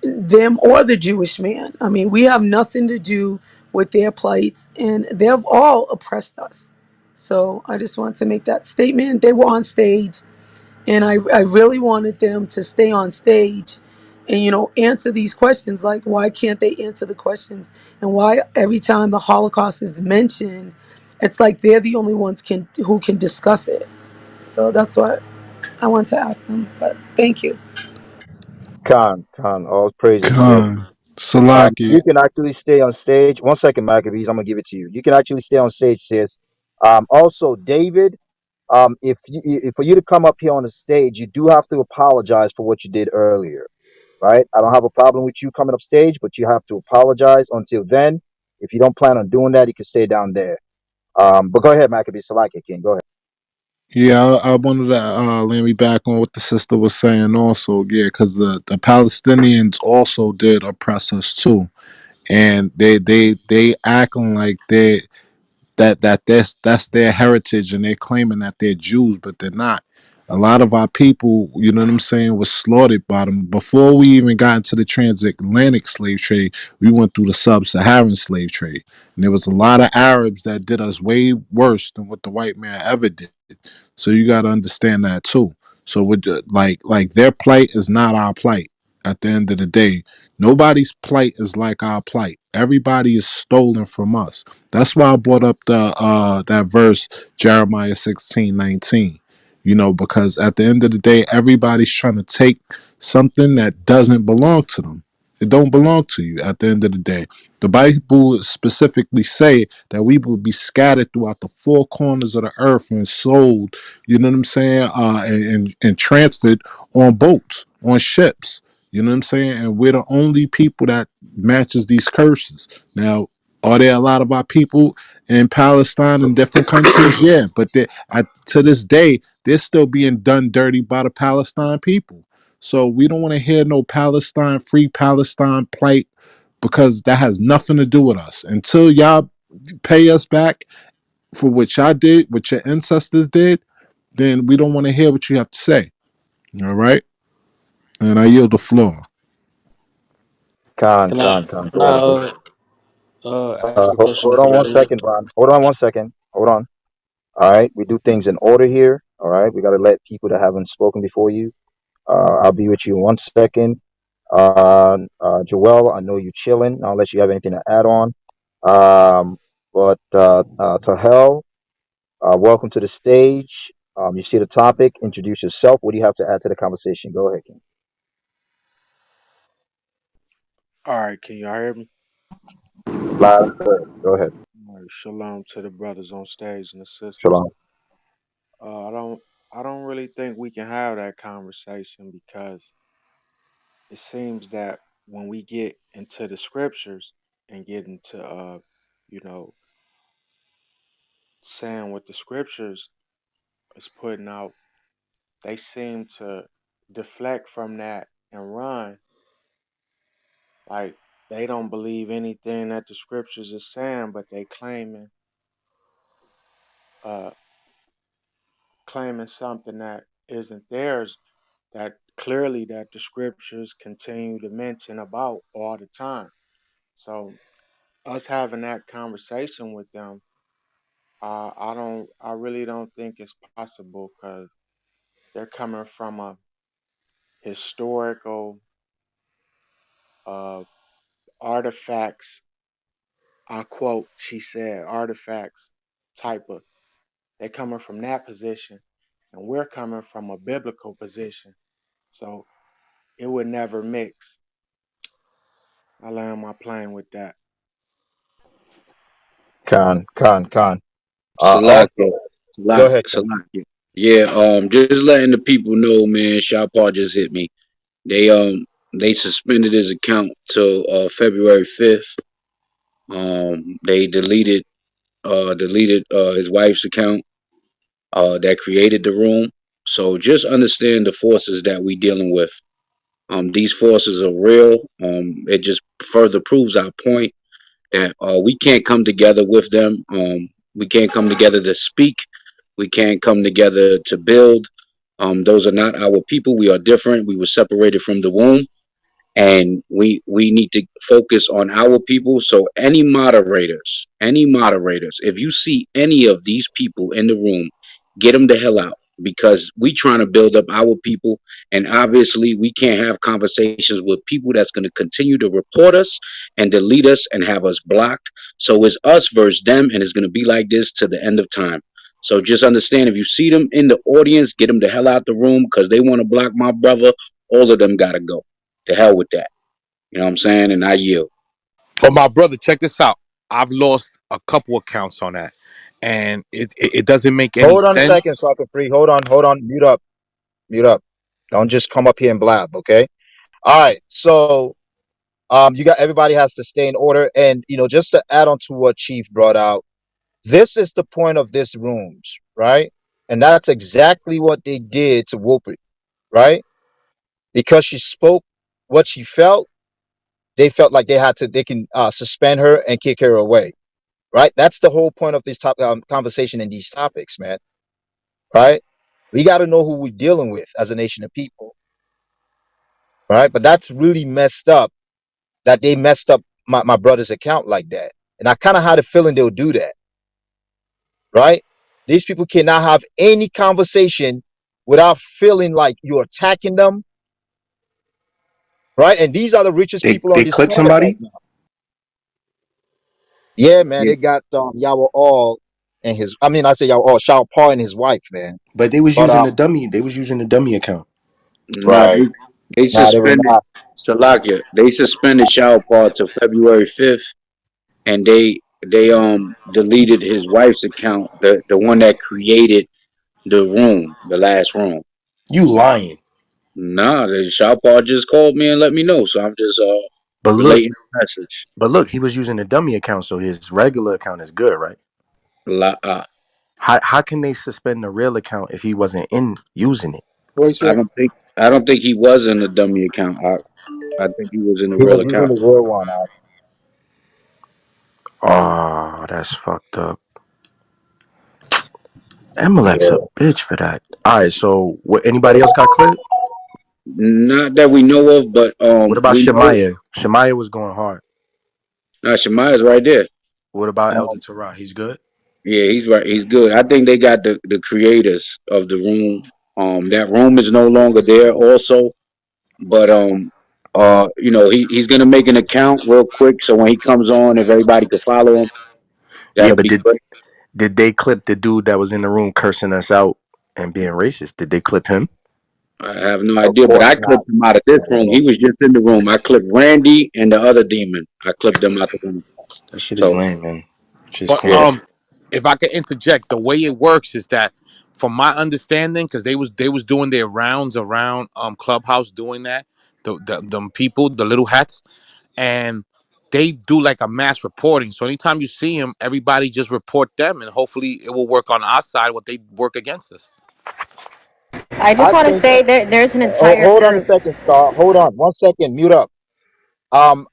them or the Jewish man. I mean, we have nothing to do with their plights, and they've all oppressed us. So I just want to make that statement. They were on stage, and I really wanted them to stay on stage and answer these questions, like why can't they answer the questions, and why every time the Holocaust is mentioned, it's like they're the only ones who can discuss it. So that's what I want to ask them. But thank you. Khan, all praises, sis. Khan, Salaki. You can actually stay on stage. One second, Maccabees, I'm gonna give it to you. You can actually stay on stage, sis. Also, David, if for you to come up here on the stage, you do have to apologize for what you did earlier, right? I don't have a problem with you coming up stage, but you have to apologize. Until then, if you don't plan on doing that, you can stay down there. But go ahead, Maccabees, Salaki, King. Go ahead. Yeah, I wanted to let me back on what the sister was saying also. Yeah, because the Palestinians also did oppress us too, and they acting like that's their heritage, and they're claiming that they're Jews, but they're not. A lot of our people, you know what I'm saying, was slaughtered by them before we even got into the transatlantic slave trade. We went through the sub-Saharan slave trade, and there was a lot of Arabs that did us way worse than what the white man ever did. So you got to understand that too. So with like their plight is not our plight. At the end of the day, nobody's plight is like our plight. Everybody is stolen from us. That's why I brought up the that verse Jeremiah 16:19. You know, because at the end of the day, everybody's trying to take something that doesn't belong to them. It don't belong to you at the end of the day. The Bible specifically say that we will be scattered throughout the four corners of the earth and sold, you know what I'm saying, and transferred on boats, on ships. You know what I'm saying? And we're the only people that matches these curses. Now, are there a lot of our people in Palestine and different countries? Yeah, but to this day, they're still being done dirty by the Palestine people. So we don't want to hear no Palestine, free Palestine plight, because that has nothing to do with us. Until y'all pay us back for what y'all did, what your ancestors did, then we don't want to hear what you have to say. All right? And I yield the floor. Con, Can I con, con. can Go I ahead, King. ask a question Hold to on the one room? second, Ron. Hold on one second. Hold on. All right. We do things in order here. All right. We got to let people that haven't spoken before you. I'll be with you in 1 second. Joel, I know you chilling, unless you have anything to add on. But to hell, welcome to the stage. You see the topic. Introduce yourself. What do you have to add to the conversation? Go ahead, King. All right, can y'all hear me? Loud and clear. Go ahead. All right, shalom to the brothers on stage and the sisters. Shalom. Uh, I don't, I don't really think we can have that conversation because it seems that when we get into the scriptures and get into, you know, saying what the scriptures is putting out, they seem to deflect from that and run like they don't believe anything that the scriptures is saying, but they uh, claiming something that isn't theirs that clearly that the scriptures continue to mention about all the time. So us having that conversation with them, I really don't think it's possible because they're coming from a historical uh, artifacts. I quote, she said, artifacts type of. They're coming from that position, and we're coming from a biblical position. So it would never mix. I land my plane with that. Con, con, con. Salakia, Also, go ahead, King. Salakia. Yeah, just letting the people know, man. Shapar just hit me. They they suspended his account till February 5th. They deleted his wife's account that created the room. So just understand the forces that we dealing with. These forces are real. It just further proves our point that we can't come together with them. We can't come together to speak. We can't come together to build. Those are not our people. We are different. We were separated from the womb, and we need to focus on our people. So any moderators, if you see any of these people in the room, get them the hell out, because we trying to build up our people, and obviously we can't have conversations with people that's going to continue to report us and delete us and have us blocked. So it's us versus them, and it's going to be like this to the end of time. So just understand, if you see them in the audience, get them the hell out the room, because they want to block my brother. All of them got to go. To hell with that. You know what I'm saying? And I yield. Oh, my brother, check this out. I've lost a couple accounts on that, and it doesn't make any Hold on a second, sense. Soccer Free. Hold on. Mute up. Mute up. Don't just come up here and blab, okay? All right. So, you got everybody has to stay in order, and just to add on to what Chief brought out, this is the point of this rooms, right? And that's exactly what they did to Whoopi, right? Because she spoke what she felt, they felt like they can suspend her and kick her away, right? That's the whole point of this conversation and these topics, man, right? We got to know who we're dealing with as a nation of people, right? But that's really messed up that they messed up my brother's account like that. And I kind of had a feeling they'll do that, right? These people cannot have any conversation without feeling like you're attacking them, right? And these are the richest people on They this clip planet right somebody, now. Yeah, man, Yeah, they got Yahweh All and his. I mean, I say Yahweh All, Shao Paul and his wife, man. but they was But using the dummy. They was using the dummy account. nah, right, they nah, they were suspended not. Salakia. They suspended Shawfar to February 5th, and they deleted his wife's account, the one that created the room, the last room. You lying. Nah, the Shawfar just called me and let me know, so I'm just But look, relating the message. he was using the dummy account, so his regular account is good, right? La, How can they suspend the real account if he wasn't in using it? Voice I rec. don't think I don't think he was in the dummy account. I think he was in the He real was using account. the real one. Oh, that's fucked up. Amalek's a Yeah. bitch for that. All right, so what? Anybody else got clipped? Not that we know of, but What about we know. Shemaiah? Shemaiah was going hard. Shemaya's right there. What about Elder Um, Torah? He's good. yeah, he's right. He's good. I think they got the creators of the room. That room is no longer there. Also, but he's gonna make an account real quick. So when he comes on, if everybody could follow him, Yeah, that'll but be great. did they clip the dude that was in the room cursing us out and being racist? Did they clip him? I have no Of idea, but I course not. clipped him out of this room. He was just in the room. I clipped Randy and the other demon. I clipped them out the room. That shit is So lame, man. Shit's But yeah, corny. if I could interject, the way it works is that, from my understanding, because they was doing their rounds around Clubhouse doing that, the people, the little hats, and they do like a mass reporting. So anytime you see them, everybody just report them, and hopefully it will work on our side what they work against us. I just I want to think. say there's an Oh, entire hold on a group. second, Star. Hold on 1 second. Mute up.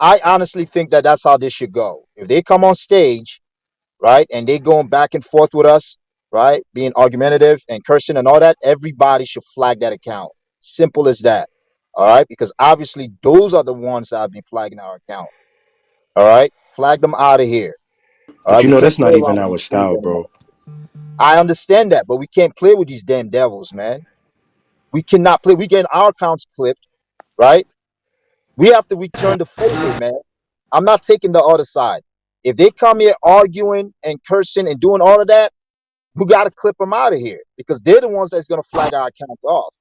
I honestly think that that's how this should go. If they come on stage, right, and they going back and forth with us, right, being argumentative and cursing and all that, everybody should flag that account. Simple as that. All right, because obviously those are the ones that have been flagging our account. All right, flag them out of here. All But right, you we know can't that's play not even around with our these fools style, anymore. bro. I understand that, but we can't play with these damn devils, man. We cannot play. We get our accounts clipped, right? We have to return the favor, man. I'm not taking the other side. If they come here arguing and cursing and doing all of that, we got to clip them out of here because they're the ones that's going to flag our accounts off.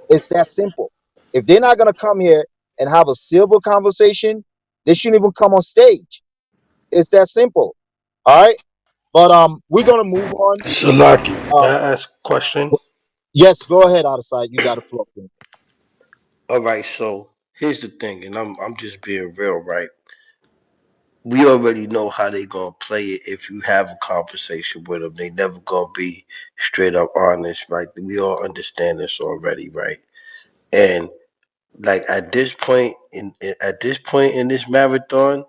It's that simple. If they're not going to come here and have a civil conversation, they shouldn't even come on stage. It's that simple. All right. But we're gonna move on. Salaki, may Uh, I ask a question? yes, go ahead, out of sight. You got the floor. King. All right, so here's the thing, and I'm just being real, right? We already know how they gonna play it if you have a conversation with them. They never gonna be straight up honest, right? We all understand this already, right? And like at this point in this marathon,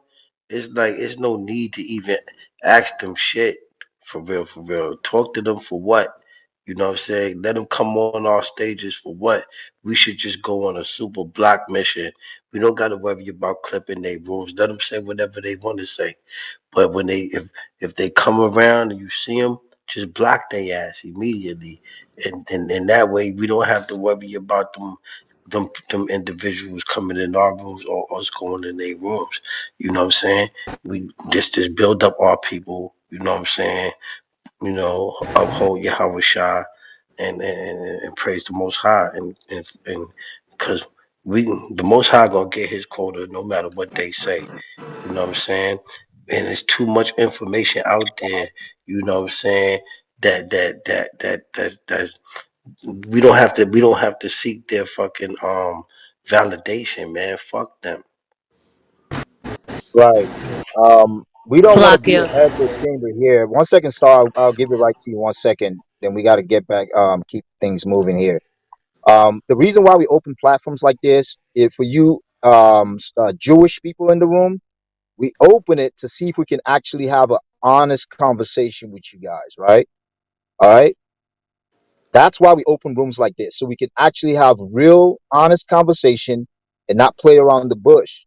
it's like it's no need to even ask them shit for real, for real. Talk to them for what? You know what I'm saying? Let them come on our stages for what? We should just go on a super block mission. We don't got to worry about clipping their rooms. Let them say whatever they want to say. But when if they come around and you see them, just block their ass immediately, and that way we don't have to worry about them individuals coming in our rooms or us going in their rooms. You know what I'm saying? We just build up our people. You know what I'm saying? You know, uphold Yahweh Shah and praise the Most High and because we the Most High gonna get his quota no matter what they say. You know what I'm saying? And there's too much information out there. You know what I'm saying? That's we don't have to seek their fucking validation, man. Fuck them. Right. We don't want to be Salakia. an echo chamber here. 1 second, Star. I'll give it right to you. 1 second. Then we got to get back. Keep things moving here. The reason why we open platforms like this is for you, Jewish people in the room. We open it to see if we can actually have an honest conversation with you guys. Right. All right. That's why we open rooms like this, so we can actually have real, honest conversation and not play around the bush.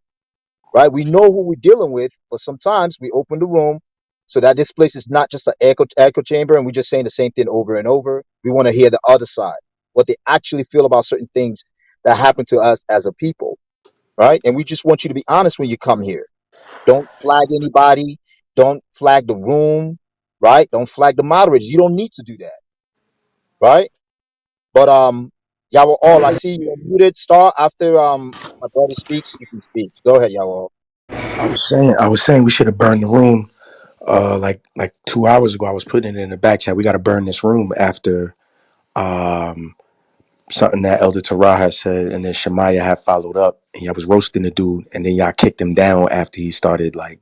Right? We know who we're dealing with, but sometimes we open the room so that this place is not just an echo chamber and we're just saying the same thing over and over. We want to hear the other side. what they actually feel about certain things that happen to us as a people, right? And we just want you to be honest when you come here. Don't flag anybody. Don't flag the room, right? Don't flag the moderators. You don't need to do that, right? But y'all were all. I see you muted. Star after my brother speaks, you can speak. Go ahead, y'all all. I was saying we should have burned the room. Like 2 hours ago, I was putting it in the back chat. We got to burn this room after um something that Elder Terah had said, and then Shemaiah had followed up, and y'all was roasting the dude, and then y'all kicked him down after he started like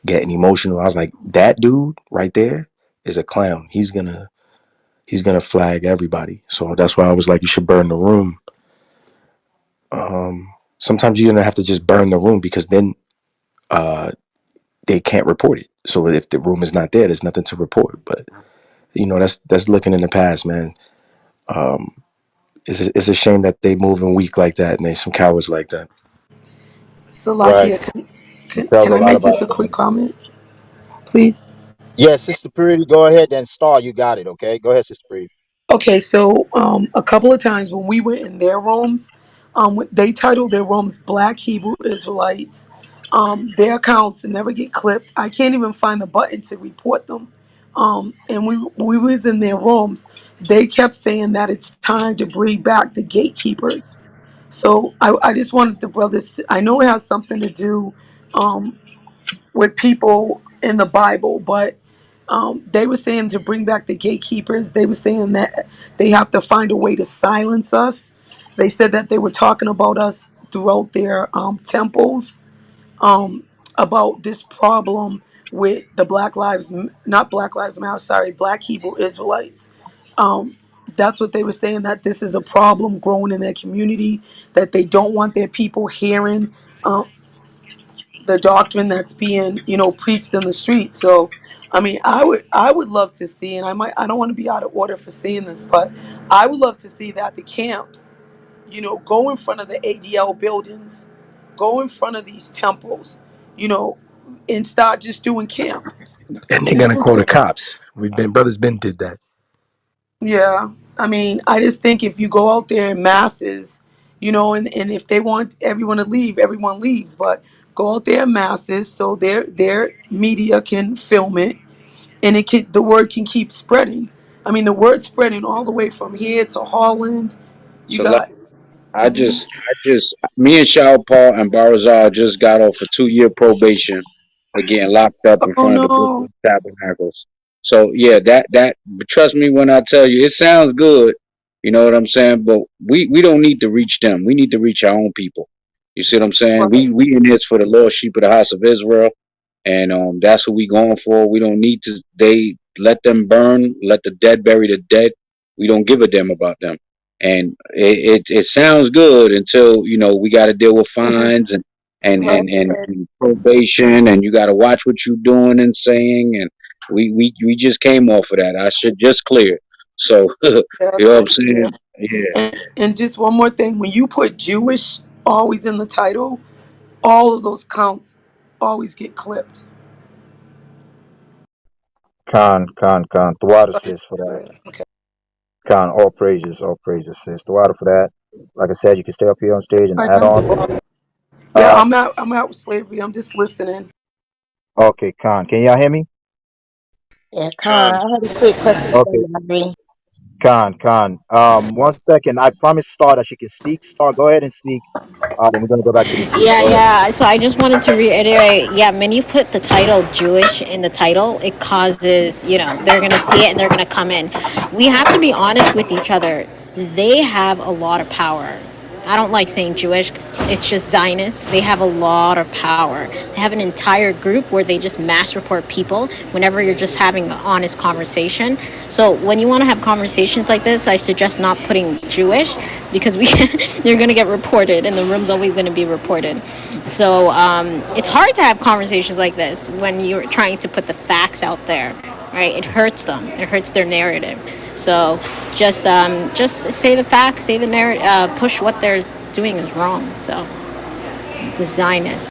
getting emotional. I was like, that dude right there is a clown. He's gonna flag everybody. So that's why I was like, you should burn the room. Sometimes you're gonna have to just burn the room because then uh they can't report it. So if the room is not there, there's nothing to report. But that's looking in the past, man. Um, it's a shame that they moving weak like that and they some cowards like that. Right. Salakia, It tells can a I lot make about just a them. quick comment, please? Yeah, Sister Purity, go ahead. Then Star, you got it. Okay, go ahead, Sister Purity. Okay, so a couple of times when we went in their rooms, they titled their rooms Black Hebrew Israelites. Their accounts never get clipped. I can't even find the button to report them. And we was in their rooms. They kept saying that it's time to bring back the gatekeepers. So I just wanted the brothers. I know it has something to do. With people in the Bible, but they were saying to bring back the gatekeepers. They were saying that they have to find a way to silence us. They said that they were talking about us throughout their temples, um, about this problem with the not Black Lives Matter, sorry, Black Hebrew Israelites. Um, that's what they were saying, that this is a problem growing in their community, that they don't want their people hearing. um, the doctrine that's being preached in the street. So I mean, I would love to see, and I don't want to be out of order for saying this, but I would love to see that the camps go in front of the ADL buildings, go in front of these temples, you know and start just doing camp. And they're Just gonna do call the camp. cops. Brothers Ben did that. Yeah, I mean, I just think if you go out there in masses, and if they want everyone to leave, everyone leaves. But go out there in masses so their media can film it, and the word can keep spreading. I mean, the word spreading all the way from here to Holland. You So like, got. Mhm. me and Shaw Paul and Barazal just got off a 2-year probation for getting locked up in Oh front of the no. Brooklyn Tabernacles. So yeah, that trust me when I tell you, it sounds good. You know what I'm saying? But we don't need to reach them. We need to reach our own people. You see what I'm saying? Right. We in this for the lost sheep of the house of Israel, and that's what we going for. We don't need to. They let them burn, let the dead bury the dead. We don't give a damn about them, and it sounds good until we got to deal with fines and probation, and you got to watch what you're doing and saying, and we just came off of that. I should just clear. So you Yeah, know what so I'm yeah. saying? Yeah. And just one more thing, when you put Jewish always in the title, all of those counts always get clipped. Khan. Thwada Right. sis for that. Right. Okay. Khan, all praises, sis. Thwada for that. Like I said, you can stay up here on stage and I add thank the on. Lord. Yeah, Uh, I'm out with slavery. I'm just listening. okay, Khan. Can y'all hear me? Yeah, Con, Con. I had a quick question for Okay, you, Naveen. Khan. 1 second. I promised Star that she can speak. Star, go ahead and speak. Then we're gonna go back to the queue. Yeah, Go ahead. yeah. So I just wanted to reiterate. Yeah, when you put the title Jewish in the title, it causes, they're going to see it and they're going to come in. We have to be honest with each other. They have a lot of power. I don't like saying Jewish. It's just Zionists. They have a lot of power. They have an entire group where they just mass report people whenever you're just having an honest conversation. So when you want to have conversations like this, I suggest not putting Jewish because you're going to get reported and the room's always going to be reported. So it's hard to have conversations like this when you're trying to put the facts out there, right? It hurts them. It hurts their narrative. So just say the facts, say the narrative, push what they're doing is wrong. So the Zionists.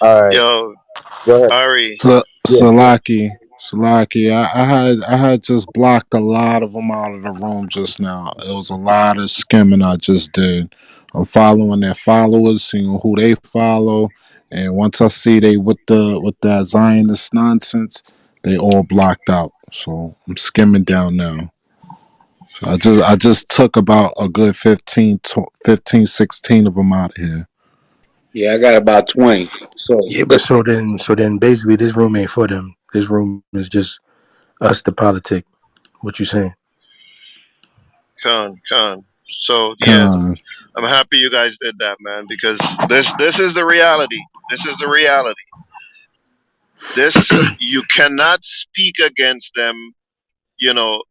All right. Yo, Go ahead. Ari. Yeah. Salaki. Salaki, I had just blocked a lot of them out of the room just now. It was a lot of skimming I just did. I'm following their followers, seeing who they follow, and once I see they with that Zionist nonsense, they all blocked out. So I'm skimming down now. So I just took about a good 15, 16 of them out of here. Yeah, I got about 20. So Yeah, but so then basically this room ain't for them. This room is just us the politic. What you saying? Con. So yeah, Con, I'm happy you guys did that, man, because this is the reality. This is the reality. This you cannot speak against them. You know,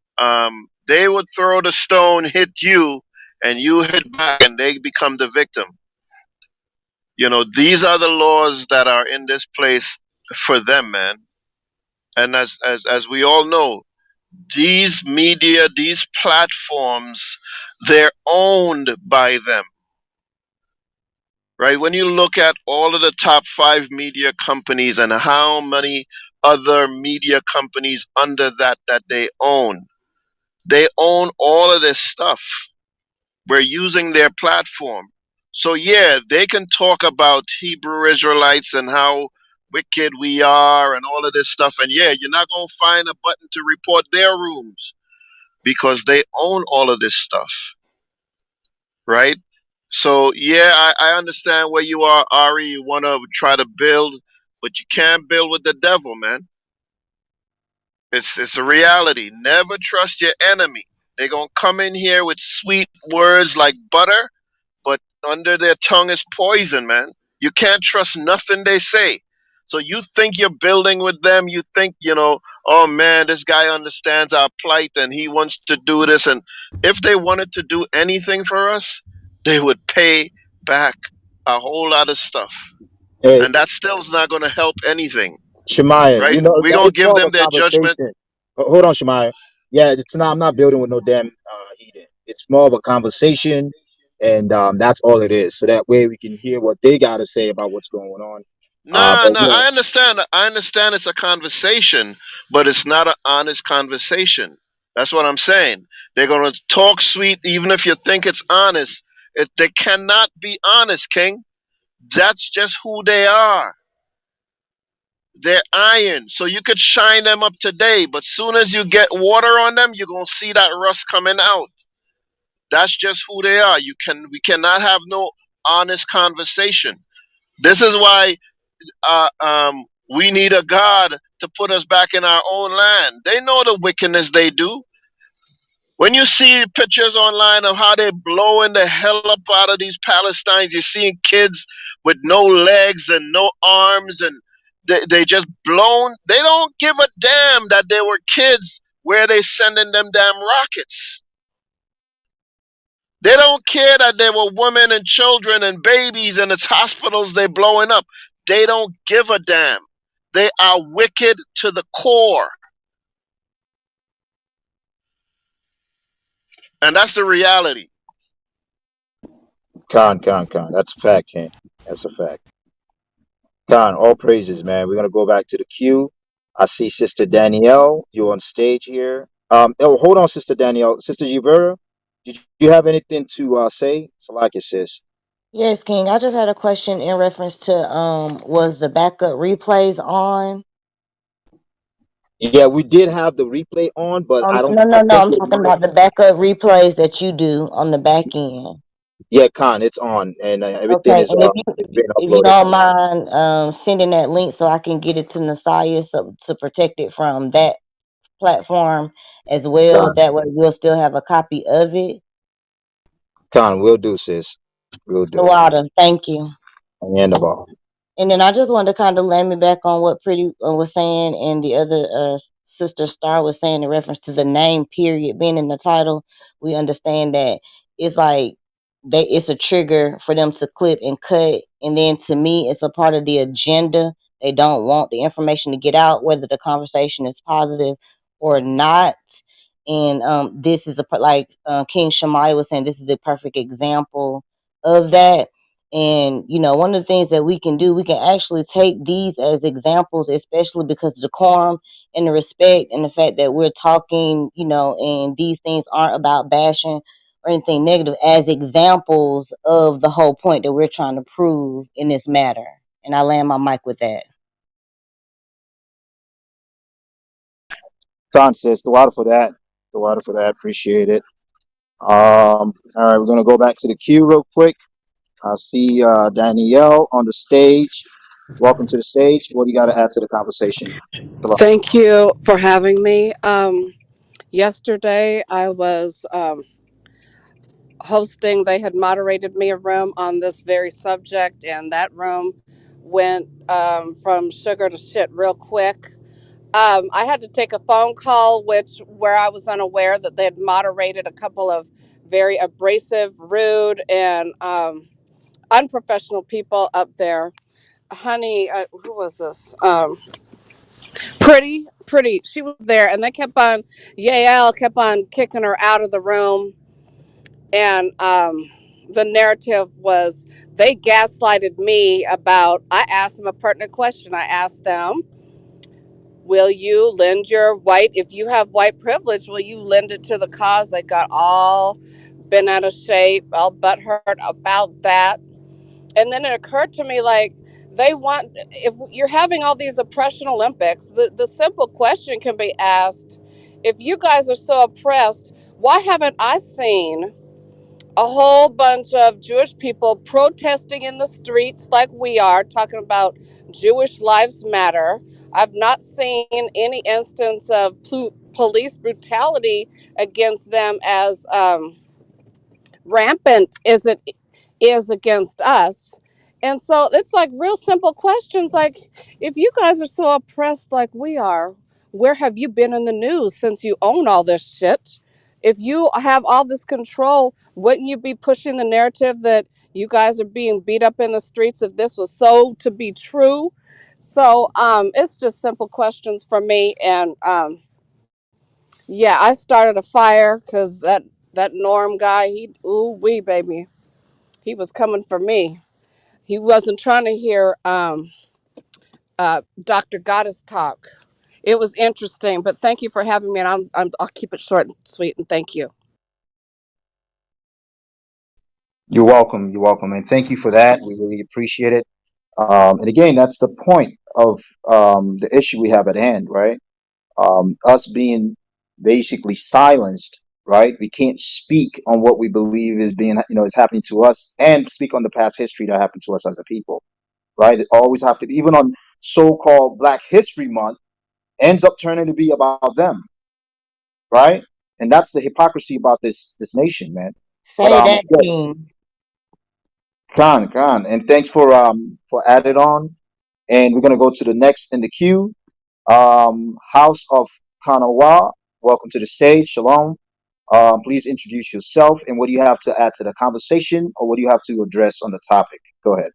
they would throw the stone, hit you, and you hit back, and they become the victim. You know, these are the laws that are in this place for them, man. And as we all know, these media, these platforms, they're owned by them, right? When you look at all of the top five media companies and how many other media companies under that they own all of this stuff. We're using their platform. So yeah, they can talk about Hebrew Israelites and how wicked we are and all of this stuff. And yeah, you're not gonna find a button to report their rooms because they own all of this stuff, right? So yeah, I understand where you are, Ari. You wanna try to build, but you can't build with the devil, man. It's a reality. Never trust your enemy. They're gonna come in here with sweet words like butter, but under their tongue is poison, man. You can't trust nothing they say. So you think you're building with them, you think, oh man, this guy understands our plight and he wants to do this. And if they wanted to do anything for us, they would pay back a whole lot of stuff. Hey, And that still is not going to help anything, Shemaya, right? We're going to it's give more of them a their judgment. conversation. Hold on, Shemaya. Yeah, it's not. I'm not building with no damn heathen. It's more of a conversation, and that's all it is. So that way we can hear what they got to say about what's going on. No, But no, yeah, I understand. I understand it's a conversation, but it's not an honest conversation. That's what I'm saying. They're going to talk sweet, even if you think it's honest. They cannot be honest, King. That's just who they are. They're iron. So you could shine them up today, but soon as you get water on them, you're going to see that rust coming out. That's just who they are. We cannot have no honest conversation. This is why we need a God to put us back in our own land. They know the wickedness they do. When you see pictures online of how they're blowing the hell up out of these Palestinians, you're seeing kids with no legs and no arms, and they just blown. They don't give a damn that they were kids where they sending them damn rockets. They don't care that there were women and children and babies and it's hospitals they blowing up. They don't give a damn. They are wicked to the core. And that's the reality. con. That's a fact, King. That's a fact. Con, all praises, man. We're gonna go back to the queue. I see Sister Danielle. You on stage here. Oh, hold on, Sister Danielle. Sister Yuvera, did you have anything to say? Salaki, sis. Yes, King. I just had a question in reference to was the backup replays on? Yeah, we did have the replay on, but I don't. No, I no, no. think I'm it talking might. about the backup replays that you do on the back end. Yeah, Con, it's on, and everything Okay, and is being if you uploaded. don't mind sending that link so I can get it to Nasiah so to protect it from that platform as well. Con, That way we'll still have a copy of it. Con, we'll do, sis. We'll The do. water. Thank you. And the ball. And then I just wanted to kind of land me back on what Pretty was saying, and the other sister Star was saying in reference to the name period being in the title. We understand that it's like it's a trigger for them to clip and cut, and then to me, it's a part of the agenda. They don't want the information to get out, whether the conversation is positive or not. And this is like King Shemai was saying, this is a perfect example of that. And one of the things that we can do, we can actually take these as examples, especially because of the decorum and the respect and the fact that we're talking, and these things aren't about bashing or anything negative, as examples of the whole point that we're trying to prove in this matter. And I land my mic with that. Sis, the water for that. The water for that. Appreciate it. All right, we're gonna go back to the queue real quick. I see Danielle on the stage. Welcome to the stage. What do you got to add to the conversation? Hello. Thank you for having me. Yesterday, I was hosting, they had moderated me a room on this very subject, and that room went from sugar to shit real quick. I had to take a phone call, where I was unaware that they had moderated a couple of very abrasive, rude, and unprofessional people up there. Honey, who was this? Pretty. She was there, and they kept on. Yael kept on kicking her out of the room, and the narrative was they gaslighted me about. I asked them a pertinent question. I asked them, "Will you lend your white? If you have white privilege, will you lend it to the cause?" They got all bent out of shape, all butthurt about that. And then it occurred to me, like, they want, if you're having all these oppression Olympics, the simple question can be asked, if you guys are so oppressed, why haven't I seen a whole bunch of Jewish people protesting in the streets like we are, talking about Jewish lives matter? I've not seen any instance of police brutality against them as rampant as it is against us. And so it's like real simple questions, like, if you guys are so oppressed like we are, where have you been in the news since you own all this shit? If you have all this control, wouldn't you be pushing the narrative that you guys are being beat up in the streets if this was so to be true? So it's just simple questions for me. And yeah, I started a fire because that Norm guy, he, ooh wee baby, he was coming for me. He wasn't trying to hear Dr. Goddess talk. It was interesting, but thank you for having me, and I'll keep it short and sweet, and thank you. You're welcome. You're welcome, and thank you for that. We really appreciate it. And again, that's the point of the issue we have at hand, right? Us being basically silenced, right? We can't speak on what we believe is being, is happening to us, and speak on the past history that happened to us as a people, right? It always have to be, even on so-called Black History Month, ends up turning to be about them, right? And that's the hypocrisy about this nation, man. But Say that, yeah, King. Khan, and thanks for adding on. And we're gonna go to the next in the queue. House of Kanawa, welcome to the stage. Shalom. Please introduce yourself and what do you have to add to the conversation, or what do you have to address on the topic? Go ahead.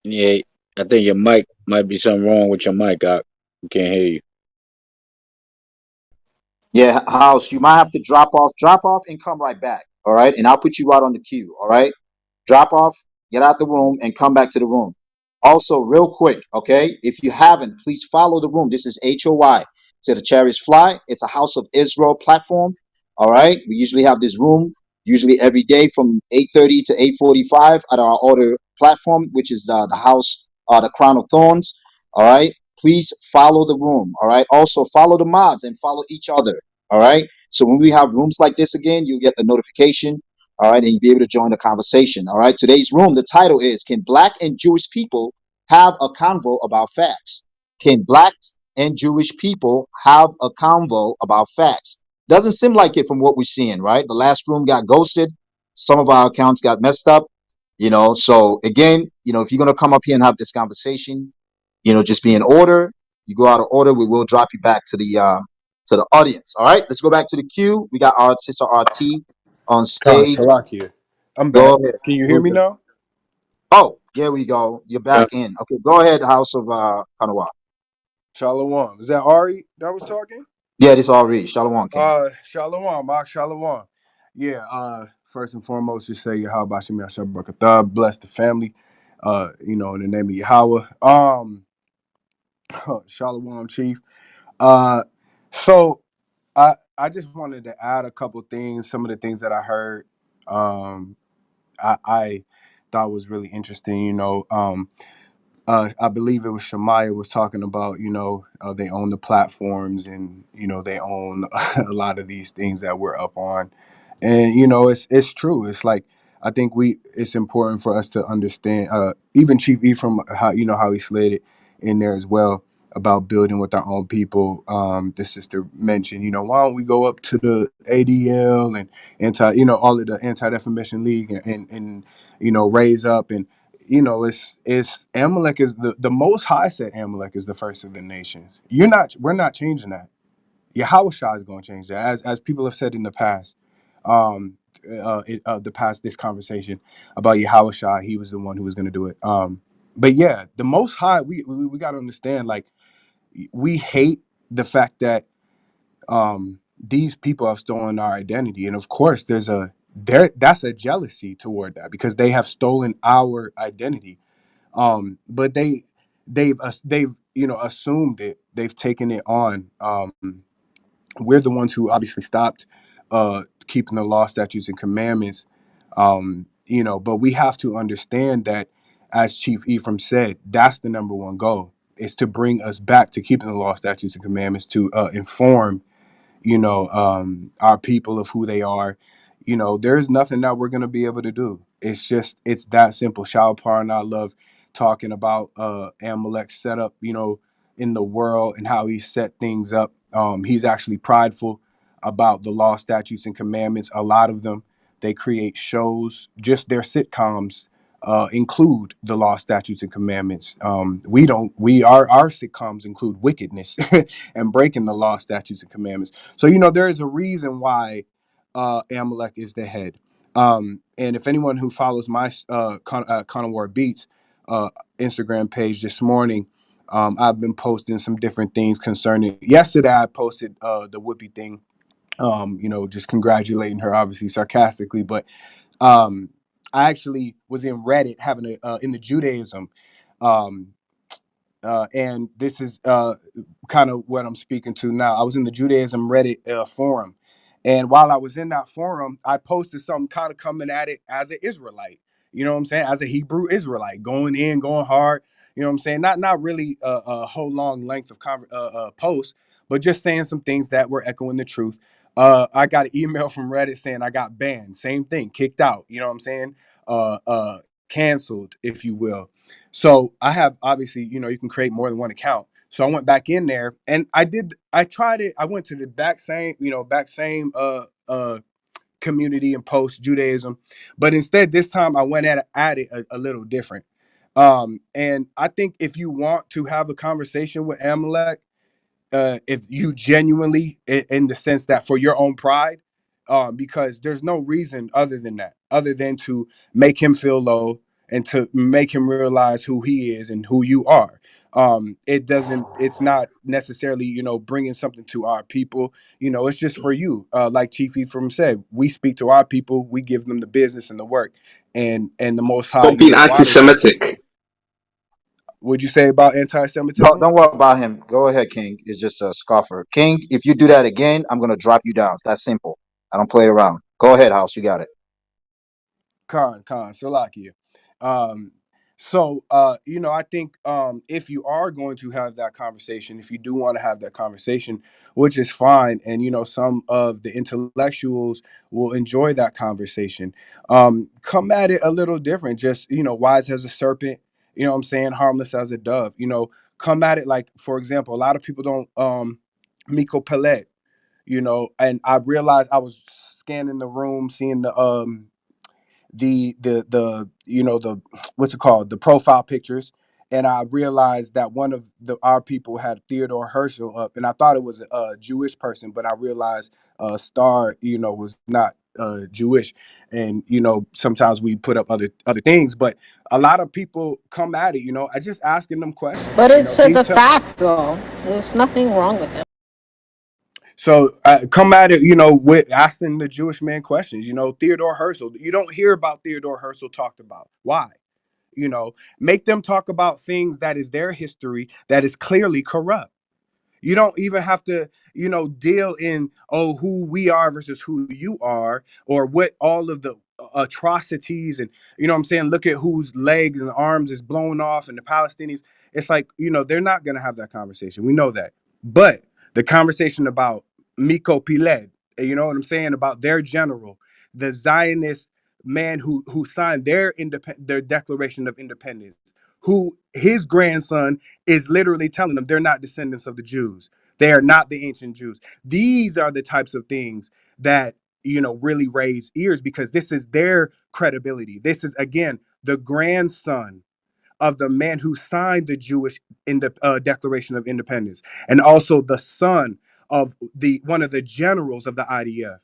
Yeah, I think your mic might be something wrong with your mic. We can't hear you. Yeah, House, you might have to drop off, and come right back. All right, and I'll put you right on the queue. All right. Drop off, get out the room, and come back to the room. Also, real quick, okay, if you haven't, please follow the room. This is HOY to the Chariots Fly. It's a House of Israel platform. All right, we usually have this room usually every day from 8:30 to 8:45 at our order platform, which is the house, the Crown of Thorns. All right, please follow the room. All right, also follow the mods and follow each other. All right, so when we have rooms like this again, you'll get the notification. All right, and you'll be able to join the conversation. All right, today's room, the title is Can Black and Jewish People Have a Convo About Facts? Can Black and Jewish people have a convo about facts? Doesn't seem like it from what we're seeing, right? The last room got ghosted. Some of our accounts got messed up, So again, if you're going to come up here and have this conversation, just be in order. You go out of order, we will drop you back to the audience. All right, let's go back to the queue. We got our sister RT on Khan, stage. Salakia. I'm Go back. ahead. Can you hear Good, me good. now? Oh, here we go. You're back in. Okay, go ahead, House of Kanawa. Shalom. Is that Ari that was talking? Yeah, this all read. Shalom, King. Shalom, Mark Shalom. Yeah, first and foremost, just say Yahweh Bashim Yashab Barakatah, bless the family, in the name of Yahweh. Shalom, Chief. Uh so I just wanted to add a couple things, some of the things that I heard I thought was really interesting, I believe it was Shemaiah was talking about, they own the platforms and, they own a lot of these things that we're up on. And, it's true. It's like, I think it's important for us to understand, even Chief Ephraim, how he slid it in there as well about building with our own people. The sister mentioned, why don't we go up to the ADL and all of the Anti-Defamation League and raise up and, it's Amalek is the most high said Amalek is the first of the nations. We're not changing that. Yahweh Shai is going to change that, as people have said in the past. The past this conversation about Yahweh Shai, he was the one who was going to do it. But yeah, the most high, we got to understand, like, we hate the fact that these people have stolen our identity, and of course that's a jealousy toward that because they have stolen our identity. But they've assumed it, they've taken it on. We're the ones who obviously stopped keeping the law, statutes, and commandments. But we have to understand that, as Chief Ephraim said, that's the number one goal, is to bring us back to keeping the law, statutes, and commandments, to inform our people of who they are. There's nothing that we're going to be able to do. It's that simple. Shalpar and I love talking about Amalek's setup, in the world and how he set things up. He's actually prideful about the law, statutes, and commandments. A lot of them, they create shows, just their sitcoms include the law, statutes, and commandments. We don't, our sitcoms include wickedness and breaking the law, statutes, and commandments. So, there is a reason why Amalek is the head. And if anyone who follows my Carnivore Beats Instagram page this morning, I've been posting some different things concerning. Yesterday, I posted the Whoopi thing, just congratulating her, obviously sarcastically, but I actually was in Reddit having in the Judaism. Um, and this is kind of what I'm speaking to now. I was in the Judaism Reddit forum, and while I was in that forum, I posted something kind of coming at it as an Israelite. You know what I'm saying? As a Hebrew Israelite, going in, going hard. You know what I'm saying? Not really a whole long length of post, but just saying some things that were echoing the truth. I got an email from Reddit saying I got banned. Same thing, kicked out. You know what I'm saying? Uh, uh, Canceled, if you will. So I have, obviously, you can create more than one account. So I went back in there and I tried it. I went to the back same community and post Judaism, but instead this time I went at it a little different. And I think if you want to have a conversation with Amalek, if you genuinely, in the sense that for your own pride, because there's no reason other than that, other than to make him feel low and to make him realize who he is and who you are. It's not necessarily, bringing something to our people. It's just for you. Like Chief Ephraim said, we speak to our people, we give them the business and the work, and the Most High, Stop being waters that. anti-Semitic. Would you say about Don't, anti-Semitism? don't worry about him. Go ahead, King. It's just a scoffer. King, if you do that again, I'm gonna drop you down. That's simple. I don't play around. Go ahead, House. You got it. Salakia. Um, I think if you are going to have that conversation, if you do want to have that conversation, which is fine, and some of the intellectuals will enjoy that conversation. Come at it a little different, just wise as a serpent, what I'm saying, harmless as a dove. Come at it like, for example, a lot of people don't Miko Peled, and I realized I was scanning the room, seeing the the what's it called, the profile pictures, and I realized that one of our people had Theodore Herschel up, and I thought it was a Jewish person, but I realized Star was not Jewish, and sometimes we put up other things, but a lot of people come at it. I just asking them questions. But it's Can you the tell? fact, though. There's nothing wrong with it. So come at it, with asking the Jewish man questions. Theodore Herzl. You don't hear about Theodore Herzl talked about. Why? Make them talk about things that is their history that is clearly corrupt. You don't even have to, deal in, who we are versus who you are, or what all of the atrocities, and what I'm saying, look at whose legs and arms is blown off and the Palestinians. It's like, they're not gonna have that conversation. We know that. But the conversation about Miko Piled, you know what I'm saying, about their general, the Zionist man who signed their Declaration of Independence, who his grandson is literally telling them they're not descendants of the Jews. They are not the ancient Jews. These are the types of things that, really raise ears, because this is their credibility. This is, again, the grandson of the man who signed the Jewish Declaration of Independence, and also the son of the one of the generals of the IDF.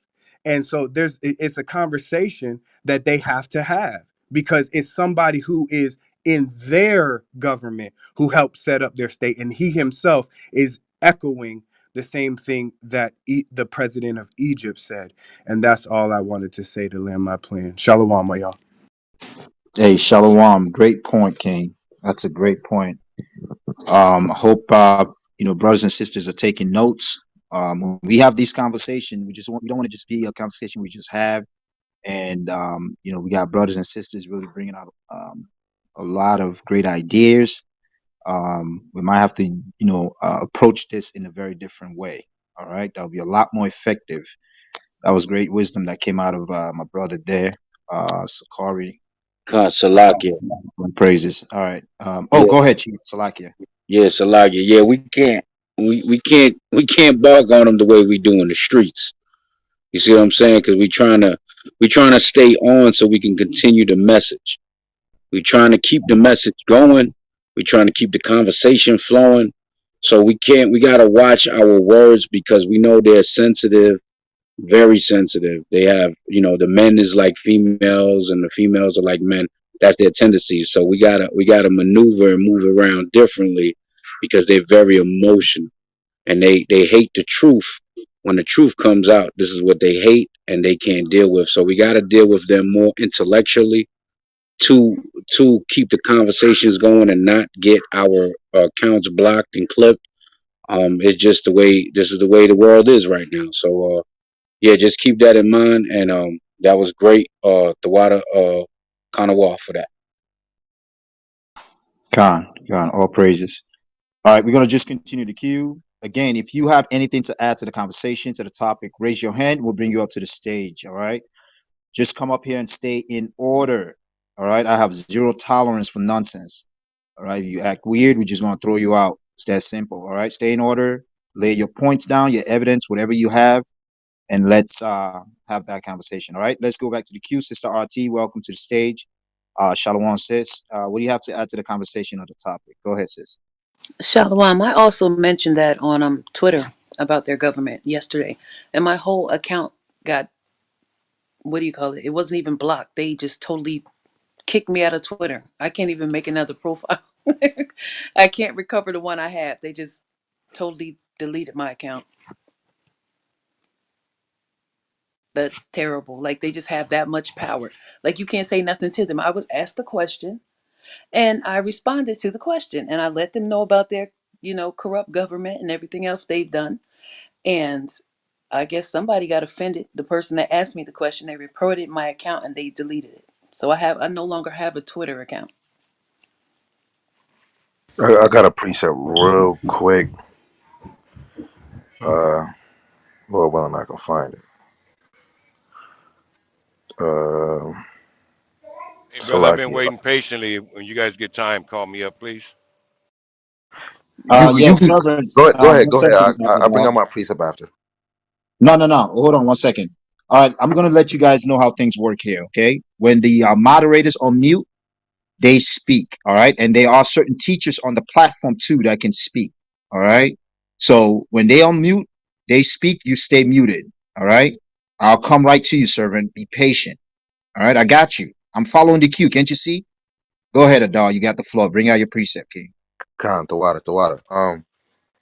And so it's a conversation that they have to have, because it's somebody who is in their government who helped set up their state, and he himself is echoing the same thing that the president of Egypt said. And that's all I wanted to say to land my plane. Shalom, y'all. Hey, Shalom. Great point, King. That's a great point. I hope brothers and sisters are taking notes. When we have these conversations, we don't want to just be a conversation we just have. And we got brothers and sisters really bringing out a lot of great ideas. We might have to approach this in a very different way. All right, that'll be a lot more effective. That was great wisdom that came out of my brother there, Sakari. Salakia. Praises. All right. Yeah, Go ahead, Chief Salakia. yeah, Salakia. Yeah, we can't bark on them the way we do in the streets. You see what I'm saying? Because we trying to stay on so we can continue the message. We trying to keep the message going. We trying to keep the conversation flowing. So we gotta watch our words because we know they're sensitive, very sensitive. They have, the men is like females and the females are like men. That's their tendencies. So we gotta maneuver and move around differently because they're very emotional and they hate the truth. When the truth comes out, this is what they hate and they can't deal with. So we gotta deal with them more intellectually to keep the conversations going and not get our accounts blocked and clipped. It's just the way this is the way the world is right now. So yeah, just keep that in mind. And that was great. The water Kanawa for that. Khan, all praises. All right, we're gonna just continue the queue. Again, if you have anything to add to the conversation, to the topic, raise your hand. We'll bring you up to the stage. All right. Just come up here and stay in order. All right. I have zero tolerance for nonsense. All right. If you act weird, we just want to throw you out. It's that simple. All right. Stay in order. Lay your points down, your evidence, whatever you have, and let's have that conversation. All right. Let's go back to the queue. Sister RT, welcome to the stage. Shalom, sis. What do you have to add to the conversation on the topic? Go ahead, sis. Shalom. I also mentioned that on Twitter about their government yesterday, and my whole account got, what do you call it? It wasn't even blocked. They just totally kicked me out of Twitter. I can't even make another profile. I can't recover the one I have. They just totally deleted my account. That's terrible. Like they just have that much power. Like you can't say nothing to them. I was asked a question and I responded to the question and I let them know about their, corrupt government and everything else they've done. And I guess somebody got offended. The person that asked me the question, they reported my account and they deleted it. So I no longer have a Twitter account. I got a precept real quick. Lord willing, I can find it. Hey, brother, I've been Salakia. waiting patiently. When you guys get time, call me up, please. You Yes, can servant. go ahead, One go ahead. second. I bring out my precept after. No. Hold on 1 second. All right, I'm gonna let you guys know how things work here. Okay, when the moderators are mute, they speak. All right, and there are certain teachers on the platform too that can speak. All right, so when they are mute, they speak. You stay muted. All right. I'll come right to you, servant. Be patient. All right, I got you. I'm following the queue. Can't you see? Go ahead, Adar. You got the floor. Bring out your precept, King. Khan, the water, the water.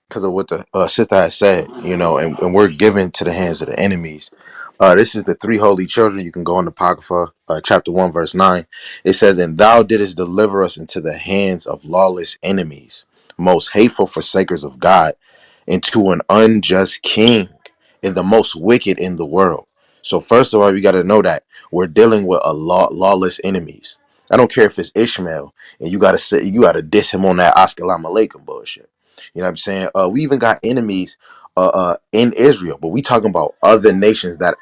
Because of what the sister has said, and we're given to the hands of the enemies. This is the three holy children. You can go in the Apocrypha, chapter 1, verse 9. It says, "And thou didst deliver us into the hands of lawless enemies, most hateful forsakers of God, into an unjust king, and the most wicked in the world." So first of all, we got to know that we're dealing with lawless enemies. I don't care if it's Ishmael, and you gotta diss him on that Assalamu alaikum bullshit. You know what I'm saying? We even got enemies in Israel, but we talking about other nations that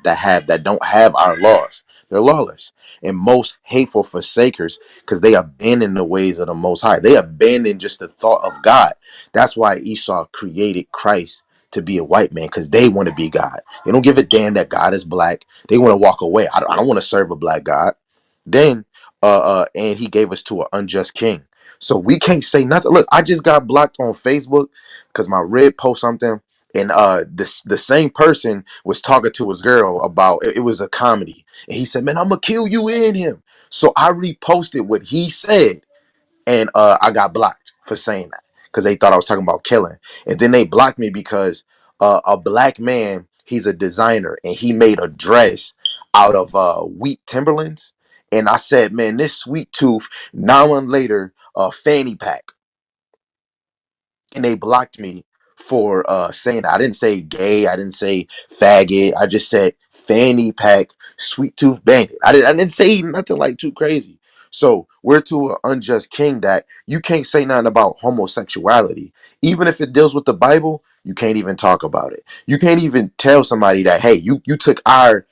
don't have our laws. They're lawless and most hateful forsakers because they abandon the ways of the Most High. They abandon just the thought of God. That's why Esau created Christ to be a white man, because they want to be God. They don't give a damn that God is black. They want to walk away. I don't want to serve a black God. Then and he gave us to an unjust king. So we can't say nothing. Look, I just got blocked on Facebook because my red post something, and the same person was talking to his girl about it was a comedy, and he said, "Man, I'm gonna kill you and him." So I reposted what he said, and I got blocked for saying that because they thought I was talking about killing, and then they blocked me because a black man, he's a designer, and he made a dress out of wheat Timberlands, and I said, man, this sweet tooth 9 months later, fanny pack, and they blocked me for saying that. I didn't say gay, I didn't say faggot, I just said fanny pack, sweet tooth bandit. I didn't say nothing like too crazy. So we're to an unjust king that you can't say nothing about homosexuality. Even if it deals with the Bible, you can't even talk about it. You can't even tell somebody that, hey, you took our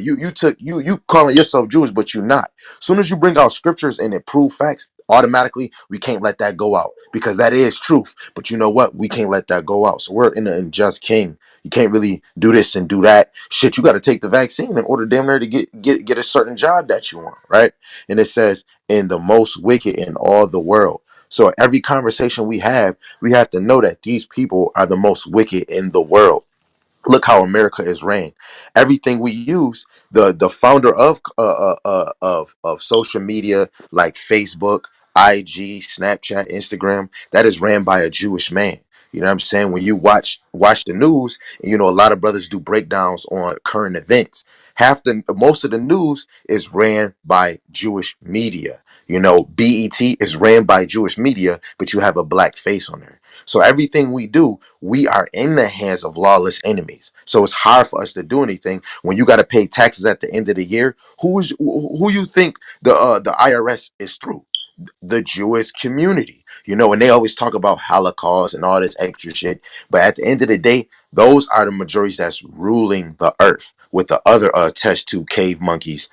you calling yourself Jewish, but you're not. Soon as you bring out scriptures and it prove facts, automatically we can't let that go out because that is truth. But you know what? We can't let that go out. So we're in an unjust king. You can't really do this and do that. Shit, you got to take the vaccine in order damn near to get a certain job that you want, right? And it says in the most wicked in all the world. So every conversation we have to know that these people are the most wicked in the world. Look how America is ran. Everything we use, the founder of social media like Facebook, IG, Snapchat, Instagram, that is ran by a Jewish man. You know what I'm saying? When you watch the news, and a lot of brothers do breakdowns on current events. Most of the news is ran by Jewish media. BET is ran by Jewish media, but you have a black face on there. So everything we do, we are in the hands of lawless enemies. So it's hard for us to do anything when you got to pay taxes at the end of the year. Who you think the IRS is through? The Jewish community, and they always talk about Holocaust and all this extra shit. But at the end of the day, those are the majorities that's ruling the earth with the other test tube cave monkeys,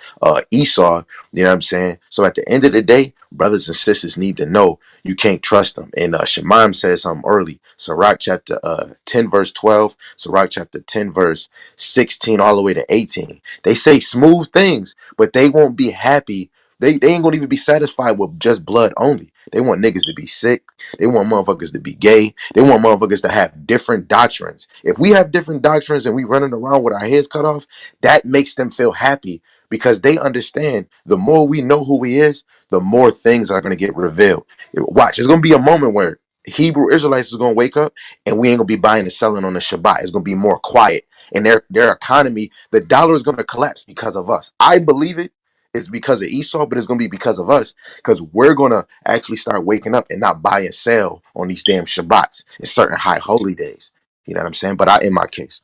Esau. You know what I'm saying? So at the end of the day, brothers and sisters need to know you can't trust them. And Shemaim says something early. Sirach chapter 10, verse 12, Sirach chapter 10, verse 16, all the way to 18. They say smooth things, but they won't be happy. They ain't gonna even be satisfied with just blood only. They want niggas to be sick. They want motherfuckers to be gay. They want motherfuckers to have different doctrines. If we have different doctrines and we running around with our heads cut off, that makes them feel happy because they understand the more we know who he is, the more things are gonna get revealed. Watch, there's gonna be a moment where Hebrew Israelites is gonna wake up and we ain't gonna be buying and selling on the Shabbat. It's gonna be more quiet. And their economy, the dollar is gonna collapse because of us. I believe it. It's because of Esau, but it's gonna be because of us, because we're gonna actually start waking up and not buy and sell on these damn Shabbats and certain high holy days. You know what I'm saying? But in my case,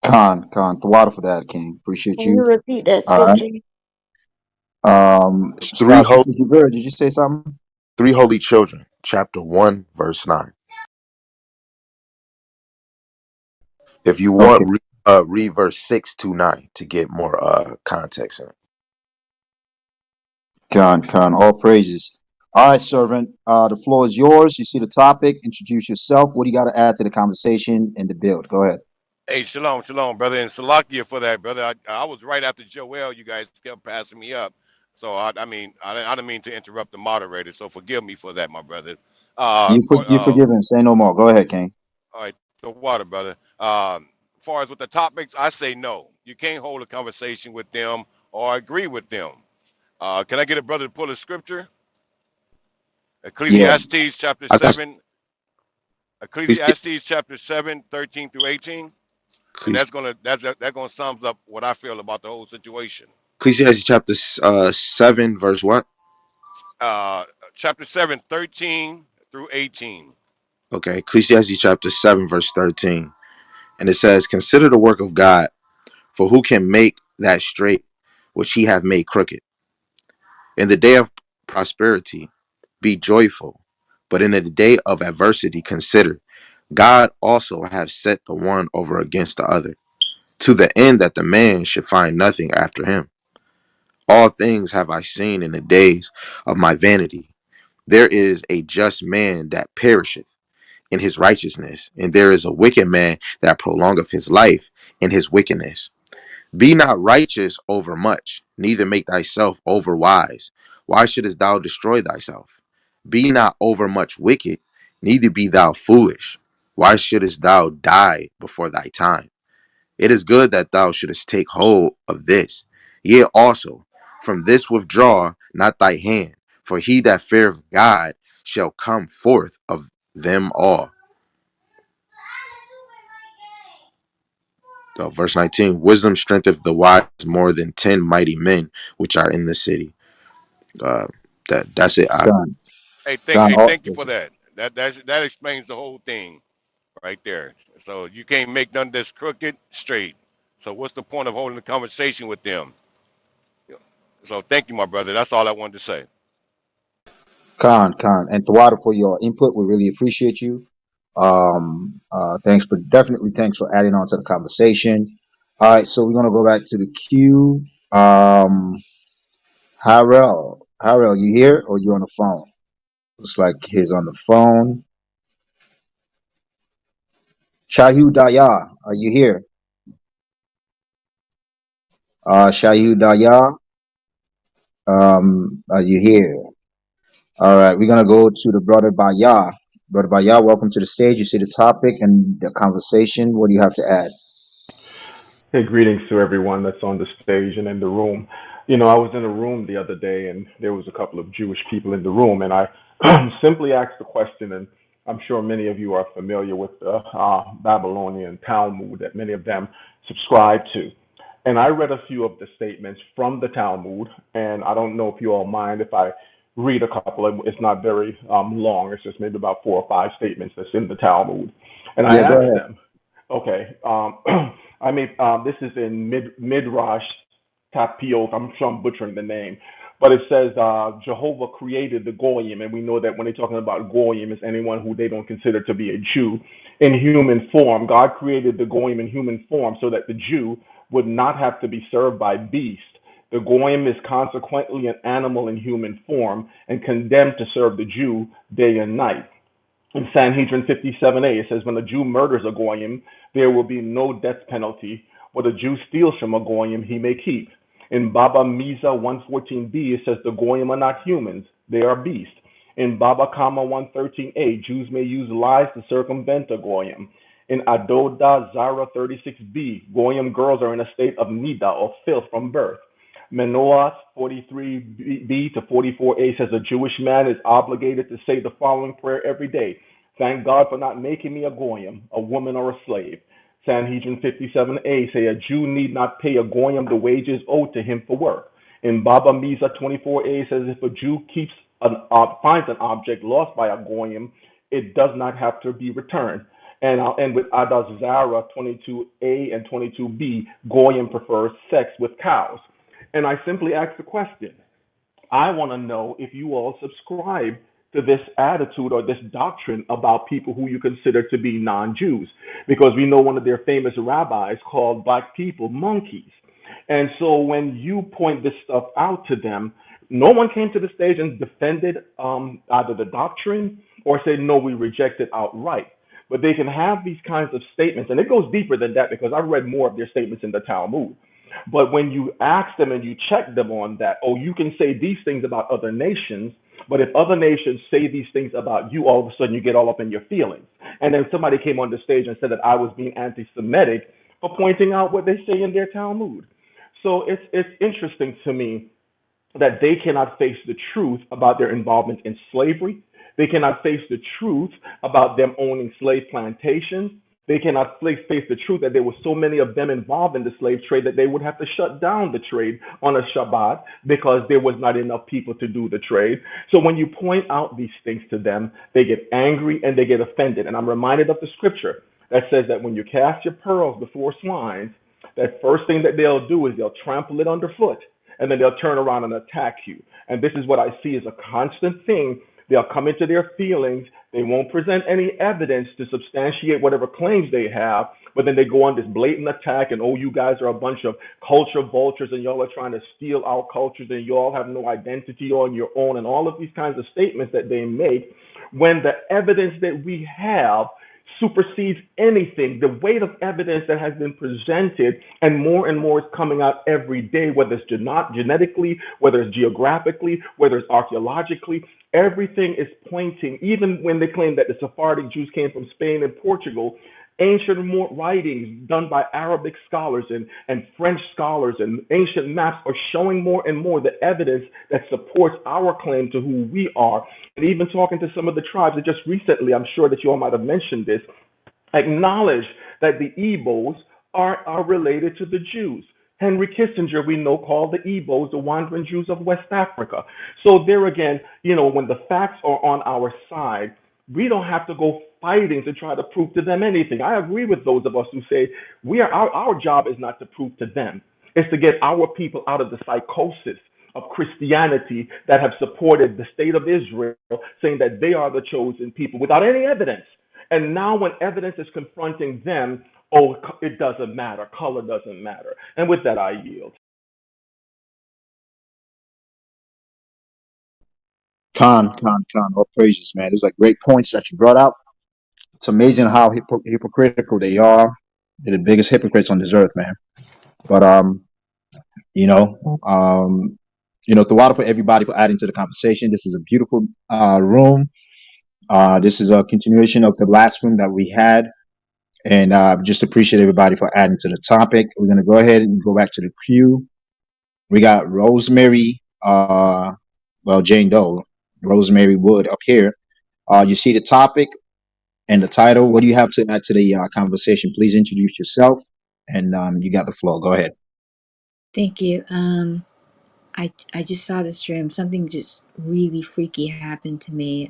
Khan, the water for that, King. Appreciate Can you you. repeat that All right. scripture? it's Sister Javera, did you say something? three holy children, chapter 1, verse 9. If you want, Okay. read verse 6 to 9 to get more context in it. Khan, all praises. All right, servant. The floor is yours. You see the topic. Introduce yourself. What do you got to add to the conversation and the build? Go ahead. Hey, shalom, shalom, brother, and Salakia for that, brother. I was right after Joel. You guys kept passing me up, so I didn't mean to interrupt the moderator. So forgive me for that, my brother. You forgive him. Say no more. Go ahead, King. All right, the water, brother. As far as with the topics, I say no. You can't hold a conversation with them or agree with them. Can I get a brother to pull a scripture? Yeah, Ecclesiastes chapter I got 7, Ecclesi- Ecclesiastes chapter 7, 13 through 18. And Ecclesi- that gonna sums up what I feel about the whole situation. Ecclesiastes chapter 7, verse what? Uh, Chapter 7, 13 through 18. Okay, Ecclesiastes chapter 7, verse 13. And it says, consider the work of God, for who can make that straight which he hath made crooked? In the day of prosperity, be joyful, but in the day of adversity, consider God also have set the one over against the other, to the end that the man should find nothing after him. All things have I seen in the days of my vanity. There is a just man that perisheth in his righteousness, and there is a wicked man that prolongeth his life in his wickedness. Be not righteous over much, neither make thyself over wise. Why shouldest thou destroy thyself? Be not over much wicked, neither be thou foolish. Why shouldest thou die before thy time? It is good that thou shouldest take hold of this. Yea, also, from this withdraw not thy hand, for he that feareth God shall come forth of them all. Verse 19, wisdom strengtheneth the wise more than 10 mighty men which are in the city. Uh, that's it. Con, Hey, oh, thank you for that. That explains the whole thing right there. So you can't make none of this crooked straight. So what's the point of holding a conversation with them? So thank you, my brother. That's all I wanted to say. and Tawada for your input. We really appreciate you. Thanks for adding on to the conversation. All right, so we're gonna go back to the queue. Harrell, you here or you on the phone? Looks like he's on the phone. Shahu Daya, are you here? Shahu Daya, are you here? All right, we're gonna go to the brother Baya. Brother Baya, welcome to the stage. You see the topic and the conversation. What do you have to add? Hey, greetings to everyone that's on the stage and in the room. You know, I was in a room the other day and there was a couple of Jewish people in the room, and I simply asked the question, and I'm sure many of you are familiar with the Babylonian Talmud that many of them subscribe to. And I read a few of the statements from the Talmud, and I don't know if you all mind if I read a couple. It's not very long. It's just maybe about 4 or 5 statements that's in the Talmud. And I Yeah, go asked ahead. them, okay, I mean, this is in Midrash Tapio. I'm sure I'm butchering the name, but it says Jehovah created the goyim, and we know that when they're talking about goyim, it's anyone who they don't consider to be a Jew in human form. God created the goyim in human form so that the Jew would not have to be served by beast. The goyim is consequently an animal in human form and condemned to serve the Jew day and night. In Sanhedrin 57a, it says, when a Jew murders a goyim, there will be no death penalty. What a Jew steals from a goyim, he may keep. In Baba Miza 114b, it says the goyim are not humans, they are beasts. In Baba Kama 113a, Jews may use lies to circumvent a goyim. In Adoda Zara 36b, goyim girls are in a state of nida or filth from birth. Manoah 43b to 44a says a Jewish man is obligated to say the following prayer every day. Thank God for not making me a goyim, a woman, or a slave. Sanhedrin 57a say a Jew need not pay a goyim the wages owed to him for work. In Baba Miza 24a says if a Jew finds an object lost by a goyim, it does not have to be returned. And I'll end with Adas Zara 22a and 22b. Goyim prefers sex with cows. And I simply ask the question, I want to know if you all subscribe to this attitude or this doctrine about people who you consider to be non Jews. Because we know one of their famous rabbis called black people monkeys. And so when you point this stuff out to them, no one came to the stage and defended either the doctrine or said, no, we reject it outright. But they can have these kinds of statements, and it goes deeper than that because I've read more of their statements in the Talmud. But when you ask them and you check them on that, oh, you can say these things about other nations, but if other nations say these things about you, all of a sudden you get all up in your feelings. And then somebody came on the stage and said that I was being anti Semitic for pointing out what they say in their Talmud. So it's interesting to me that they cannot face the truth about their involvement in slavery. They cannot face the truth about them owning slave plantations. They cannot face the truth that there were so many of them involved in the slave trade that they would have to shut down the trade on a Shabbat because there was not enough people to do the trade. So when you point out these things to them, they get angry and they get offended. And I'm reminded of the scripture that says that when you cast your pearls before swine, that first thing that they'll do is they'll trample it underfoot and then they'll turn around and attack you. And this is what I see as a constant thing. They'll come into their feelings. They won't present any evidence to substantiate whatever claims they have, but then they go on this blatant attack and, oh, you guys are a bunch of culture vultures and y'all are trying to steal our cultures and you all have no identity on your own and all of these kinds of statements that they make when the evidence that we have supersedes anything. The weight of evidence that has been presented, and more is coming out every day, whether it's genetically, whether it's geographically, whether it's archaeologically. Everything is pointing, even when they claim that the Sephardic Jews came from Spain and Portugal, ancient writings done by Arabic scholars and French scholars and ancient maps are showing more and more the evidence that supports our claim to who we are. And even talking to some of the tribes, and just recently, I'm sure that you all might have mentioned this, acknowledge that the Igbos are related to the Jews. Henry Kissinger, we know, called the Igbos the wandering Jews of West Africa. So there again, when the facts are on our side, we don't have to go fighting to try to prove to them anything. I agree with those of us who say our job is not to prove to them. It's to get our people out of the psychosis of Christianity that have supported the state of Israel, saying that they are the chosen people without any evidence. And now, when evidence is confronting them, oh, it doesn't matter. Color doesn't matter. And with that, I yield. Khan. All praises, man. Those are great points that you brought out. It's amazing how hypocritical they are. They're the biggest hypocrites on this earth, man. But you know, the water for everybody for adding to the conversation. This is a beautiful room. This is a continuation of the last room that we had, and just appreciate everybody for adding to the topic. We're gonna go ahead and go back to the queue. We got Rosemary, Jane Doe, Rosemary Wood up here. You see the topic and the title. What do you have to add to the conversation? Please introduce yourself, and you got the floor. Go ahead. Thank you. I just saw this room. Something just really freaky happened to me.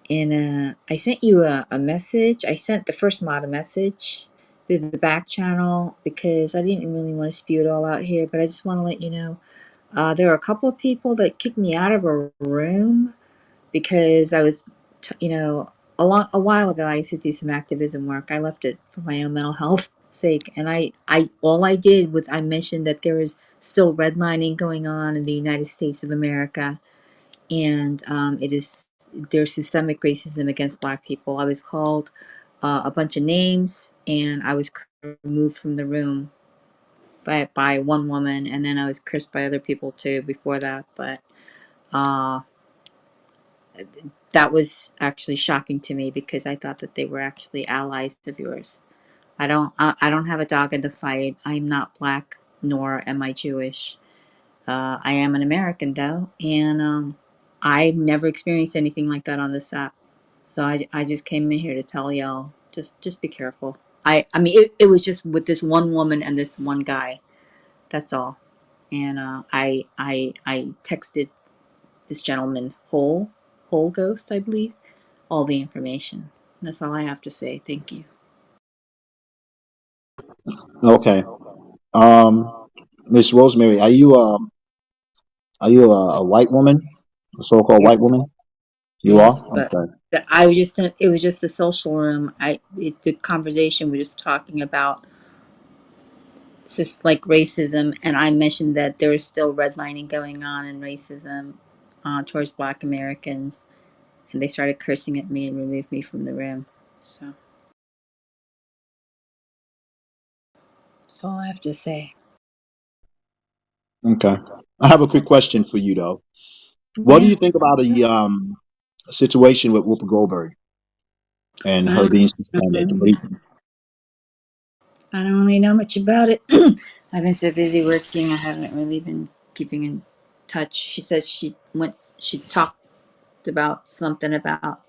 And I sent you a message. I sent the first mod a message through the back channel because I didn't really want to spew it all out here, but I just want to let you know there are a couple of people that kicked me out of a room because I was, a while ago I used to do some activism work. I left it for my own mental health sake, and all I did was I mentioned that there is still redlining going on in the United States of America, and there's systemic racism against Black people. I was called a bunch of names, and I was removed from the room by one woman, and then I was cursed by other people too before that, but. Uh, that was actually shocking to me because I thought that they were actually allies of yours. I don't have a dog in the fight. I'm not Black, nor am I Jewish. I am an American though, and I've never experienced anything like that on this app. So I just came in here to tell y'all just be careful. I mean it was just with this one woman and this one guy. That's all. And I texted this gentleman whole ghost, I believe, all the information. That's all I have to say. Thank you. Okay. Um, Miss Rosemary, are you a white woman, a so-called Yeah. white woman? You are. Yes, but Okay. I was just it was just a social room. The conversation was just talking about just like racism, and I mentioned that there is still redlining going on and racism towards Black Americans, and they started cursing at me and removed me from the room. So that's all I have to say. Okay. I have a quick question for you though. What do Yeah. you think about the situation with Whoopi Goldberg and her being suspended? What do you think? I don't really know much about it. I've been so busy working, I haven't really been keeping in touch. She said she talked about something about,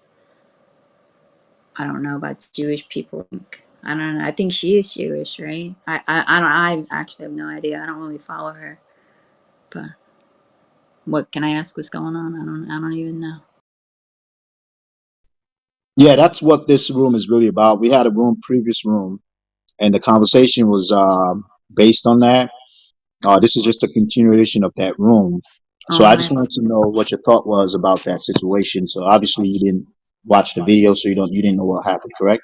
I don't know, about Jewish people. I don't know. I think she is Jewish, right? I don't. I actually have no idea. I don't really follow her. But what can I ask? What's going on? I don't even know. Yeah, that's what this room is really about. We had a room, previous room, and the conversation was based on that. This is just a continuation of that room. So Oh, I just wanted to know what your thought was about that situation. So obviously you didn't watch the video, so you didn't know what happened, correct?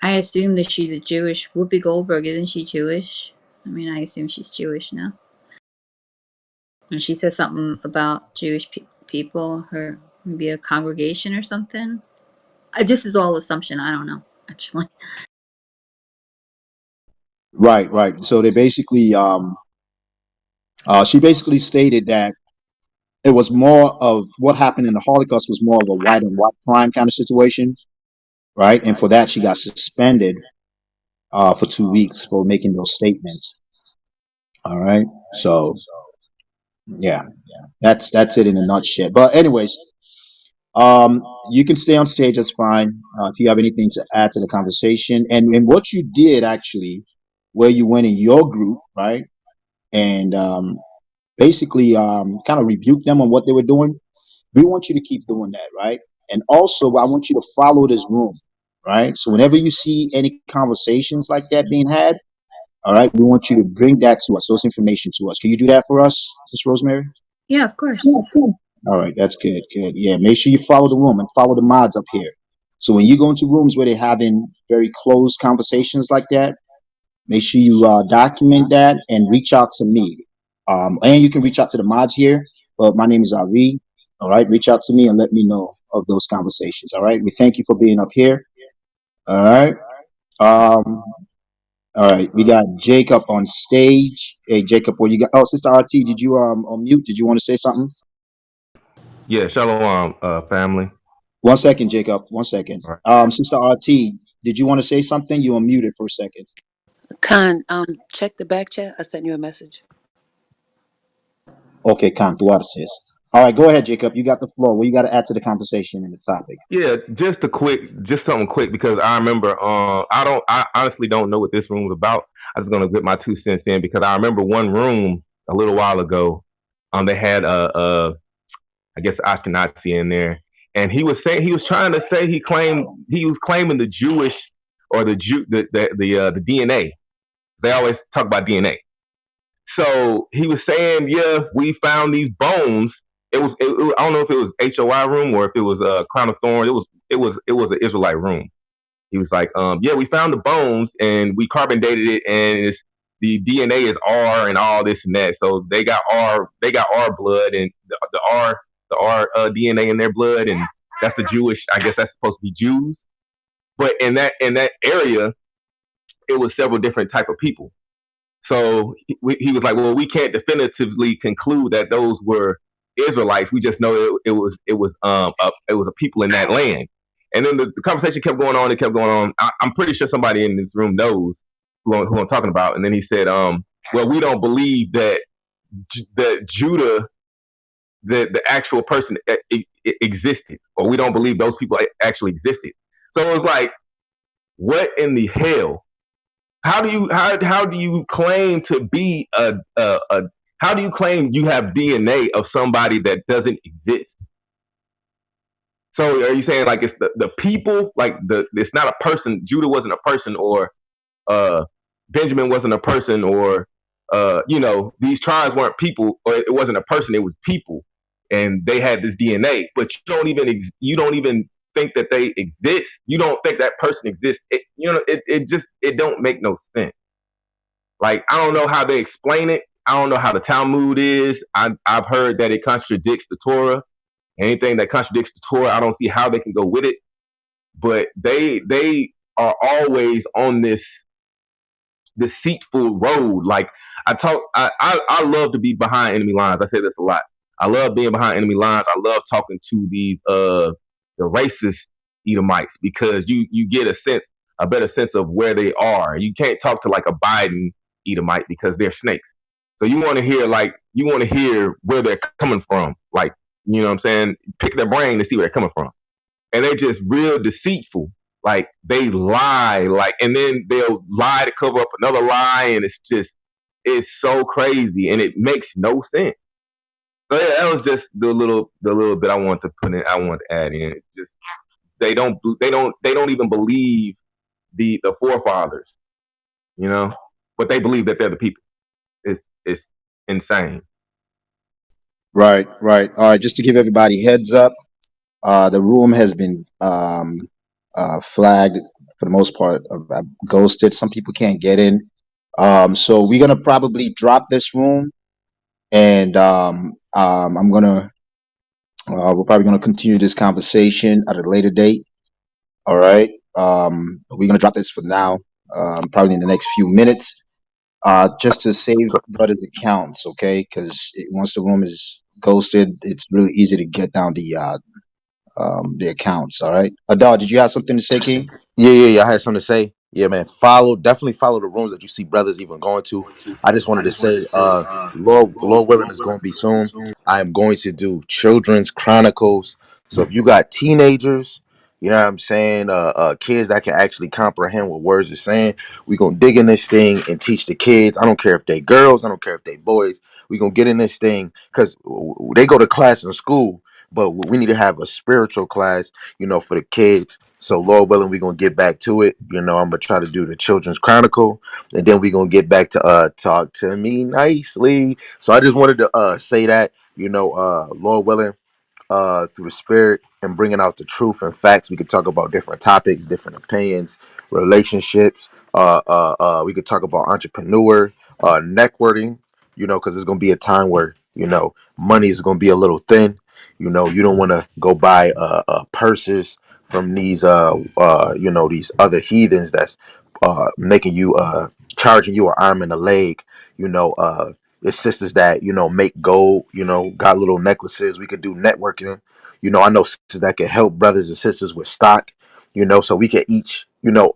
I assume that she's a Jewish. Whoopi Goldberg, isn't she Jewish? I mean, I assume she's Jewish now. And she said something about Jewish people, her maybe a congregation or something. This is all assumption. I don't know actually. Right, right. So they basically, she basically stated that it was more of what happened in the Holocaust was more of a white and white crime kind of situation, right? And for that, she got suspended for 2 weeks for making those statements. All right. So yeah, that's it in a nutshell. But anyways, you can stay on stage. That's fine. If you have anything to add to the conversation, and what you did actually, where you went in your group, right, and basically kind of rebuked them on what they were doing. We want you to keep doing that, right? And also, I want you to follow this room, right? So whenever you see any conversations like that being had, all right, we want you to bring that to us, those information to us. Can you do that for us, Miss Rosemary? Yeah, of course. All right, that's good, good. Yeah, make sure you follow the room and follow the mods up here. So when you go into rooms where they're having very closed conversations like that, make sure you document that and reach out to me. And you can reach out to the mods here. But my name is Ari. All right, reach out to me and let me know of those conversations. All right, we thank you for being up here. All right. Um, all right, we got Jacob on stage. Hey, Jacob, what you got? Oh, Sister RT, did you unmute? Did you want to say something? Yeah, shalom, family. 1 second, Jacob. 1 second. All right. Sister RT, did you want to say something? You unmuted for a second. Khan, check the back chat. I sent you a message. Okay, Khan, throughout sis. All right, go ahead, Jacob. You got the floor. What you got to add to the conversation and the topic? Yeah, just something quick because I remember. I honestly don't know what this room was about. I was gonna get my 2 cents in because I remember one room a little while ago. They had I guess Ashkenazi in there, and he was trying to say he was claiming the Jewish or the Jew the DNA. They always talk about DNA. So he was saying, yeah, we found these bones. I don't know if it was HOI room or if it was Crown of Thorns. It was an Israelite room. He was like, yeah, we found the bones and we carbon dated it, and the DNA is R and all this and that. So they got R blood and the R DNA in their blood, and that's the Jewish. I guess that's supposed to be Jews. But in that area, it was several different type of people. So he was like, well, we can't definitively conclude that those were Israelites. We just know it was a people in that land. And then the conversation kept going on. It kept going on. I'm pretty sure somebody in this room knows who I'm talking about. And then he said, well, we don't believe that Judah, the actual person, existed, or we don't believe those people actually existed. So it was like, what in the hell? How do you claim to be a how do you claim you have DNA of somebody that doesn't exist? So are you saying like it's the people, like it's not a person? Judah wasn't a person, or uh Benjamin wasn't a person, or these tribes weren't people, or it wasn't a person, it was people, and they had this DNA, but you don't even think that they exist. You don't think that person exists. It don't make no sense. Like, I don't know how they explain it. I don't know how the Talmud is. I've heard that it contradicts the Torah. Anything that contradicts the Torah, I don't see how they can go with it. But they are always on this deceitful road. Like I love to be behind enemy lines. I say this a lot. I love being behind enemy lines. I love talking to these the racist Edomites because you get a sense. a better sense of where they are. You can't talk to like a Biden Edomite because they're snakes. So you want to hear where they're coming from. Like, you know what I'm saying? Pick their brain to see where they're coming from. And they're just real deceitful. Like they lie, like, and then they'll lie to cover up another lie, and it's so crazy, and it makes no sense. So yeah, that was just the little bit I want to put in. I want to add in. It's just they don't even believe the forefathers, you know, but they believe that they're the people. It's insane. Right, right. All right, just to give everybody heads up, the room has been flagged for the most part, ghosted. Some people can't get in. So we're gonna probably drop this room, and I'm gonna we're probably gonna continue this conversation at a later date. All right. We're gonna drop this for now, probably in the next few minutes, just to save brothers' accounts, okay? Because once the room is ghosted, it's really easy to get down the accounts. All right. Adar, did you have something to say, King? Yeah. I had something to say. Yeah, man. Definitely follow the rooms that you see brothers even going to. I just wanted to say, Lord willing is going to be soon. I am going to do children's chronicles. So if you got teenagers, you know what I'm saying, kids that can actually comprehend what words are saying, we gonna dig in this thing and teach the kids. I don't care if they girls, I don't care if they boys. We gonna get in this thing because they go to class in school, but we need to have a spiritual class, for the kids. So Lord willing, we're gonna get back to it. I'm gonna try to do the children's chronicle, and then we're gonna get back to talk to me nicely. So I just wanted to say that, Lord willing, through the spirit and bringing out the truth and facts. We could talk about different topics, different opinions, relationships. We could talk about entrepreneur, networking. Because it's gonna be a time where money is gonna be a little thin. You don't want to go buy purses from these other heathens that's making you charging you an arm and a leg. It's sisters that make gold, got little necklaces. We could do networking. I know sisters that can help brothers and sisters with stock, so we can know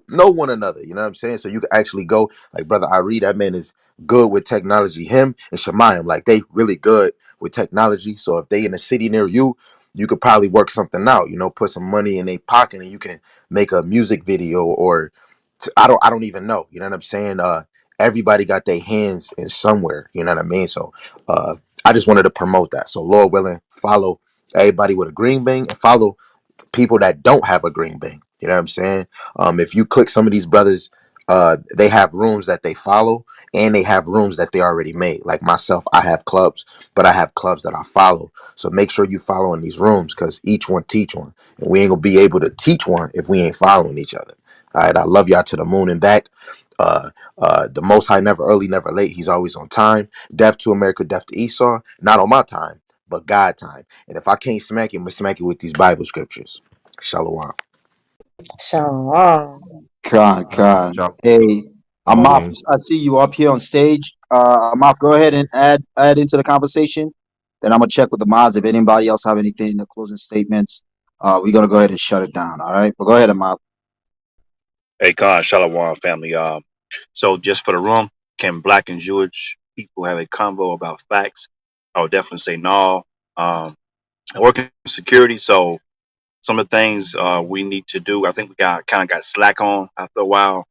one another. You know what I'm saying? So you can actually go, like brother Ari, that man is good with technology. Him and Shemayim, like they really good with technology. So if they in a city near you, you could probably work something out. Put some money in their pocket and you can make a music video or I don't even know. You know what I'm saying? Everybody got their hands in somewhere. You know what I mean? So I just wanted to promote that. So Lord willing, follow everybody with a green bean and follow people that don't have a green bean. You know what I'm saying? If you click some of these brothers, they have rooms that they follow and they have rooms that they already made. Like myself, I have clubs, but I have clubs that I follow. So make sure you follow in these rooms because each one teach one. And we ain't gonna be able to teach one if we ain't following each other. All right, I love y'all to the moon and back. The Most High never early, never late. He's always on time. Death to America, death to Esau. Not on my time, but God time. And if I can't smack it, I'm gonna smack it with these Bible scriptures. Shalom. Shalom. Con. Shalom, Hey, Amaf, King. I see you up here on stage. Amaf, go ahead and add into the conversation. Then I'm gonna check with the mods if anybody else have anything, the closing statements. We're gonna go ahead and shut it down. All right, but go ahead, Amaf. Hey, Khan, Shalom, family. So just for the room, can Black and Jewish people have a convo about facts? I would definitely say no. I work in security, so some of the things we need to do, I think we got slack on after a while.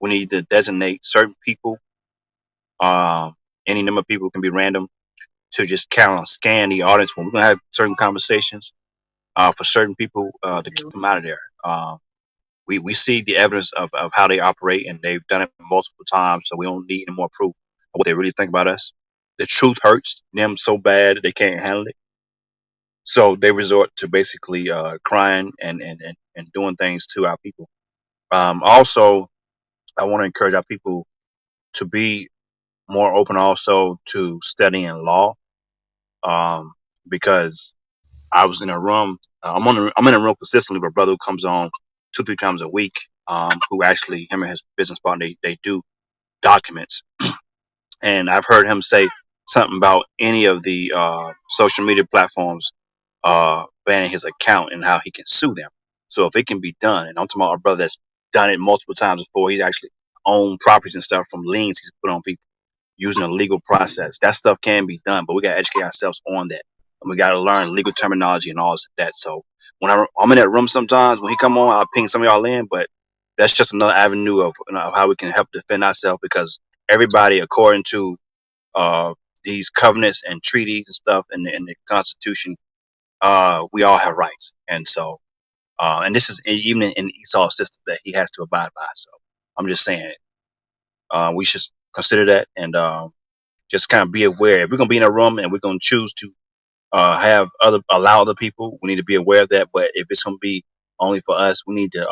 We need to designate certain people. Any number of people can be random to just count on scan the audience when we're gonna have certain conversations. For certain people to keep them out of there. We see the evidence of how they operate, and they've done it multiple times, so we don't need any more proof of what they really think about us. The truth hurts them so bad that they can't handle it, so they resort to basically crying and doing things to our people. Also, I want to encourage our people to be more open also to studying law, because I was in a room. I'm in a room consistently where a brother who comes on 2-3 times a week, who actually him and his business partner they do documents, and I've heard him say something about any of the social media platforms banning his account and how he can sue them. So if it can be done, and I'm talking about a brother that's done it multiple times before, he's actually owned properties and stuff from liens he's put on people using a legal process. That stuff can be done, but we got to educate ourselves on that, and we got to learn legal terminology and all that. So when I'm in that room, sometimes when he come on, I'll ping some of y'all in, but that's just another avenue of, of how we can help defend ourselves, because everybody, according to uh, these covenants and treaties and stuff in the Constitution, we all have rights, and so and this is even in Esau's system that he has to abide by. So I'm just saying we should consider that, and just kind of be aware. If we're gonna be in a room and we're gonna choose to have allow other people, we need to be aware of that. But if it's gonna be only for us, we need to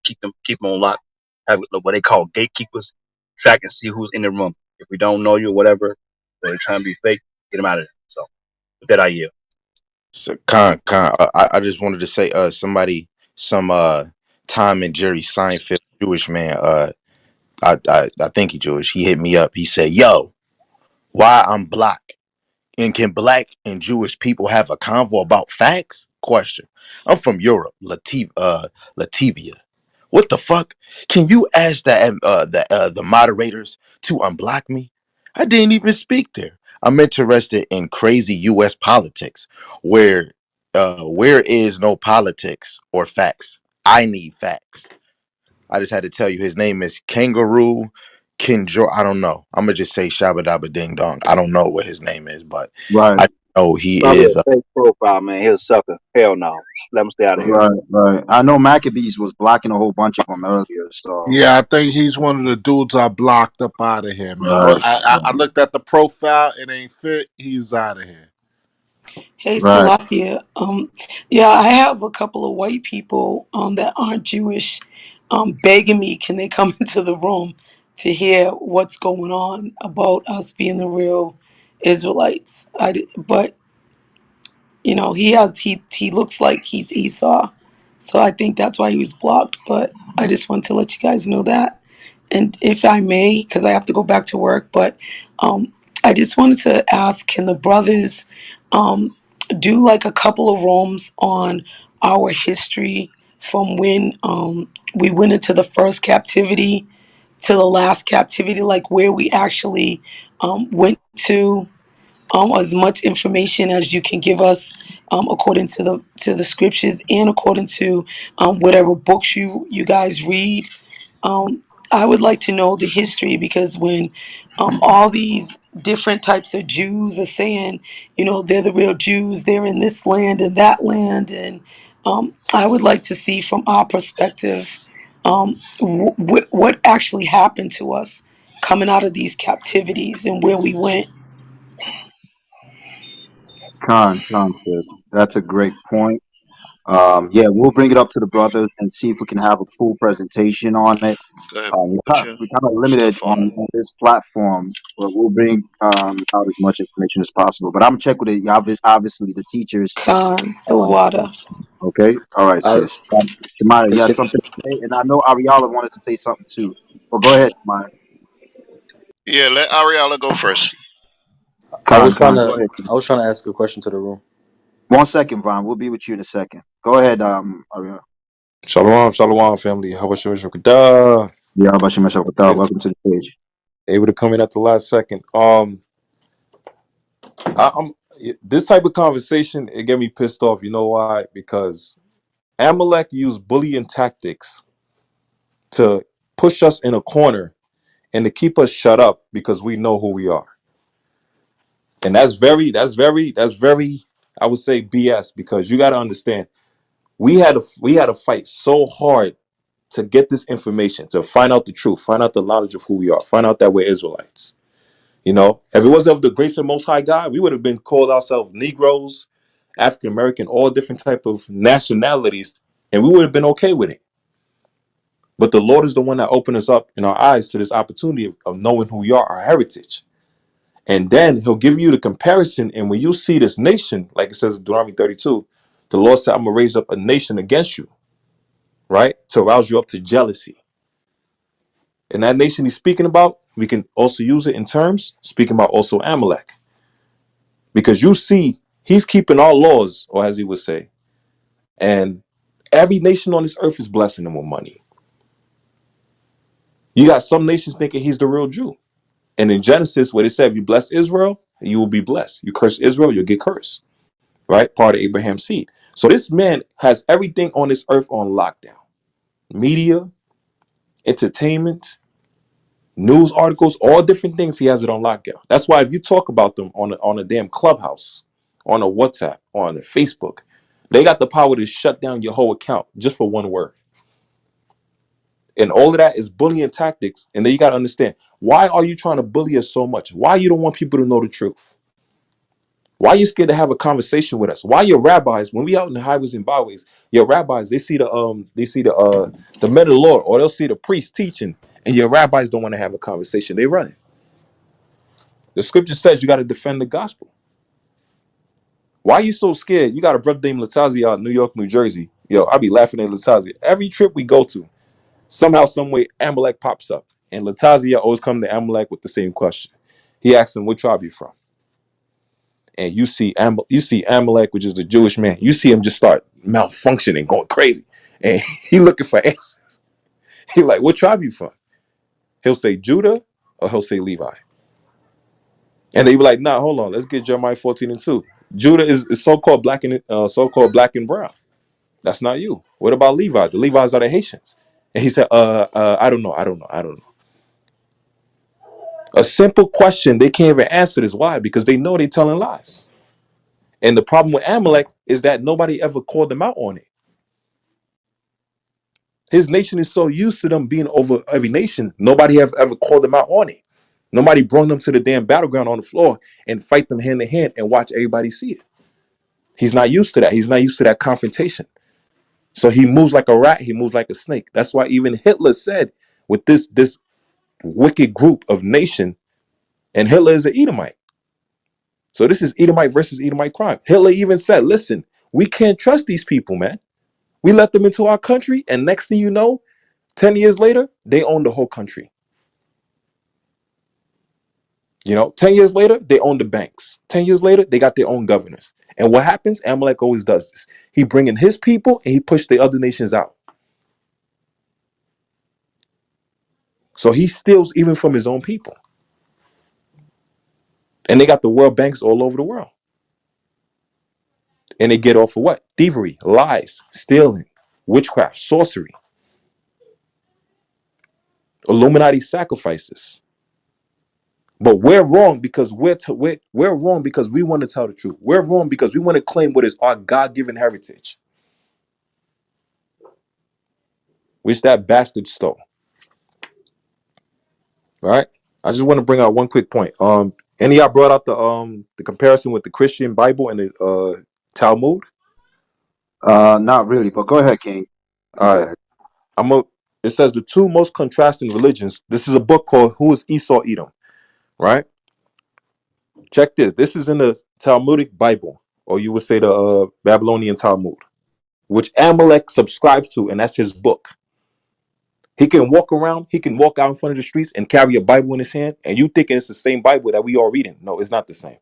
keep them on lock. Have what they call gatekeepers, track and see who's in the room. If we don't know you or whatever, or they're trying to be fake, get them out of there. So with that, I yield. So, I just wanted to say, some Tom and Jerry Seinfeld Jewish man, I think he Jewish. He hit me up. He said, "Yo, why I'm black? And can black and Jewish people have a convo about facts?" Question. I'm from Europe, Latvia. What the fuck? Can you ask the moderators to unblock me? I didn't even speak there. I'm interested in crazy U.S. politics, where is no politics or facts. I need facts. I just had to tell you his name is Kangaroo Kinjo. I don't know. I'm gonna just say Shabba Dabba Ding Dong. I don't know what his name is, but Right. I know he Probably is. a fake profile, man. He'll sucker. Hell no. Let him stay out of here. Right. Right. I know Maccabees was blocking a whole bunch of them earlier. So. Yeah, I think he's one of the dudes I blocked up out of here, man. Right. I looked at the profile, it ain't fit. He's out of here. Hey, Right. Salakia. Yeah, I have a couple of white people that aren't Jewish begging me, can they come into the room to hear what's going on about us being the real Israelites? But he looks like he's Esau, so I think that's why he was blocked. But I just want to let you guys know that, and if I may, because I have to go back to work, but I just wanted to ask, can the brothers um, do like a couple of rooms on our history from when we went into the first captivity to the last captivity, like where we actually went to, as much information as you can give us, according to the scriptures and according to whatever books you guys read. I would like to know the history, because when all these different types of Jews are saying, they're the real Jews, they're in this land and that land, and I would like to see from our perspective what actually happened to us coming out of these captivities and where we went. Con, sis. That's a great point. Yeah, we'll bring it up to the brothers and see if we can have a full presentation on it. Go ahead. What's your We're kind of limited phone? on this platform, but we'll bring out as much information as possible. But I'm gonna check with it. Obviously, the teachers. Con the Um, water. okay, all right, I sis. Shemaya, you had something to say, and I know Ariala wanted to say something too. Well, go ahead, Shemaya. Yeah, let Ariella go first. Go ahead. I was trying to ask a question to the room. 1 second, Vaughn. We'll be with you in a second. Go ahead, Ariala. Shalom, shalom, family. How about you? Yeah, Bashim Shawatah. Is Welcome to the stage. able to come in at the last second. I'm this type of conversation. It get me pissed off. You know why? Because Amalek used bullying tactics to push us in a corner and to keep us shut up because we know who we are, and that's very. I would say BS, because you got to understand we had to fight so hard to get this information, to find out the truth, find out the knowledge of who we are, find out that we're Israelites. If it wasn't of the grace of Most High God, we would have been called ourselves Negroes, African American, all different type of nationalities, and we would have been okay with it. But the Lord is the one that opened us up in our eyes to this opportunity of knowing who we are, our heritage. And then he'll give you the comparison. And when you see this nation, like it says in Deuteronomy 32, the Lord said, I'm going to raise up a nation against you, right? To arouse you up to jealousy. And that nation he's speaking about, we can also use it in terms, speaking about also Amalek. Because you see, he's keeping our laws, or as he would say, and Every nation on this earth is blessing them with money. You got some nations thinking he's the real Jew. And in Genesis, where they said, if you bless Israel, you will be blessed. You curse Israel, you'll get cursed. Right? Part of Abraham's seed. So this man has everything on this earth on lockdown. Media, entertainment, news articles, all different things. He has it on lockdown. That's why if you talk about them on a damn Clubhouse, on a WhatsApp, on a Facebook, they got the power to shut down your whole account just for one word. And all of that is bullying tactics. And then you got to understand, why are you trying to bully us so much? Why you don't want people to know the truth? Why are you scared to have a conversation with us? Why your rabbis, when we out in the highways and byways, your rabbis, they see the men of the Lord, or they'll see the priest teaching, and your rabbis don't want to have a conversation. They run it. The scripture says you got to defend the gospel. Why are you so scared? You got a brother named Latazia out in New York, New Jersey. Yo, I be laughing at Latazia. Every trip we go to, somehow, some way, Amalek pops up. And Latazia always come to Amalek with the same question. He asks him, what tribe you from? And you see Amalek, which is the Jewish man. You see him just start malfunctioning, going crazy. And he looking for answers. He like, what tribe you from? He'll say Judah or he'll say Levi. And they be like, nah, hold on. Let's get Jeremiah 14:2. Judah is so-called black and brown. That's not you. What about Levi? The Levites are the Haitians. And he said, I don't know. I don't know. A simple question, they can't even answer this. Why? Because they know they're telling lies. And the problem with Amalek is that nobody ever called them out on it. His nation is so used to them being over every nation, nobody have ever called them out on it. Nobody brought them to the damn battleground on the floor and fight them hand to hand and watch everybody see it. He's not used to that. He's not used to that confrontation. So he moves like a rat. He moves like a snake. That's why even Hitler said, with this wicked group of nation, and Hitler is an Edomite. So this is Edomite versus Edomite crime. Hitler even said, listen, we can't trust these people, man. We let them into our country, and next thing you know, 10 years later, they own the whole country. 10 years later, they own the banks. 10 years later, they got their own governors. And what happens? Amalek always does this. He bring in his people and he push the other nations out. So he steals even from his own people. And they got the world banks all over the world. And they get off for what? Thievery, lies, stealing, witchcraft, sorcery, Illuminati sacrifices. But we're wrong because we're wrong because we want to tell the truth. We're wrong because we want to claim what is our God-given heritage, which that bastard stole. Right? I just want to bring out one quick point. And y'all brought out the comparison with the Christian Bible and the Talmud. Not really, but go ahead, King. You can All go right. ahead. It says the two most contrasting religions. This is a book called Who is Esau Edom? Right? Check this. This is in the Talmudic Bible, or you would say the Babylonian Talmud, which Amalek subscribes to, and that's his book. He can walk around, he can walk out in front of the streets and carry a Bible in his hand, and you thinking it's the same Bible that we all reading. No, it's not the same.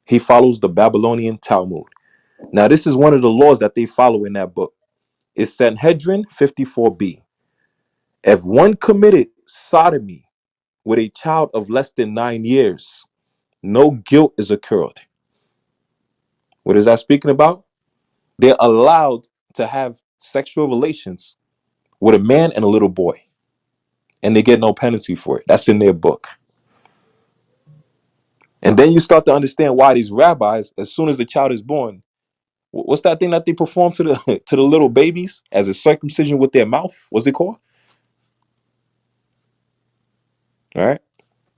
He follows the Babylonian Talmud. Now, this is one of the laws that they follow in that book. It's Sanhedrin 54b. If one committed sodomy with a child of less than 9 years, no guilt is incurred. What is that speaking about? They're allowed to have sexual relations with a man and a little boy, and they get no penalty for it. That's in their book. And then you start to understand why these rabbis, as soon as the child is born, what's that thing that they perform to the to the little babies as a circumcision with their mouth? What's it called? All right.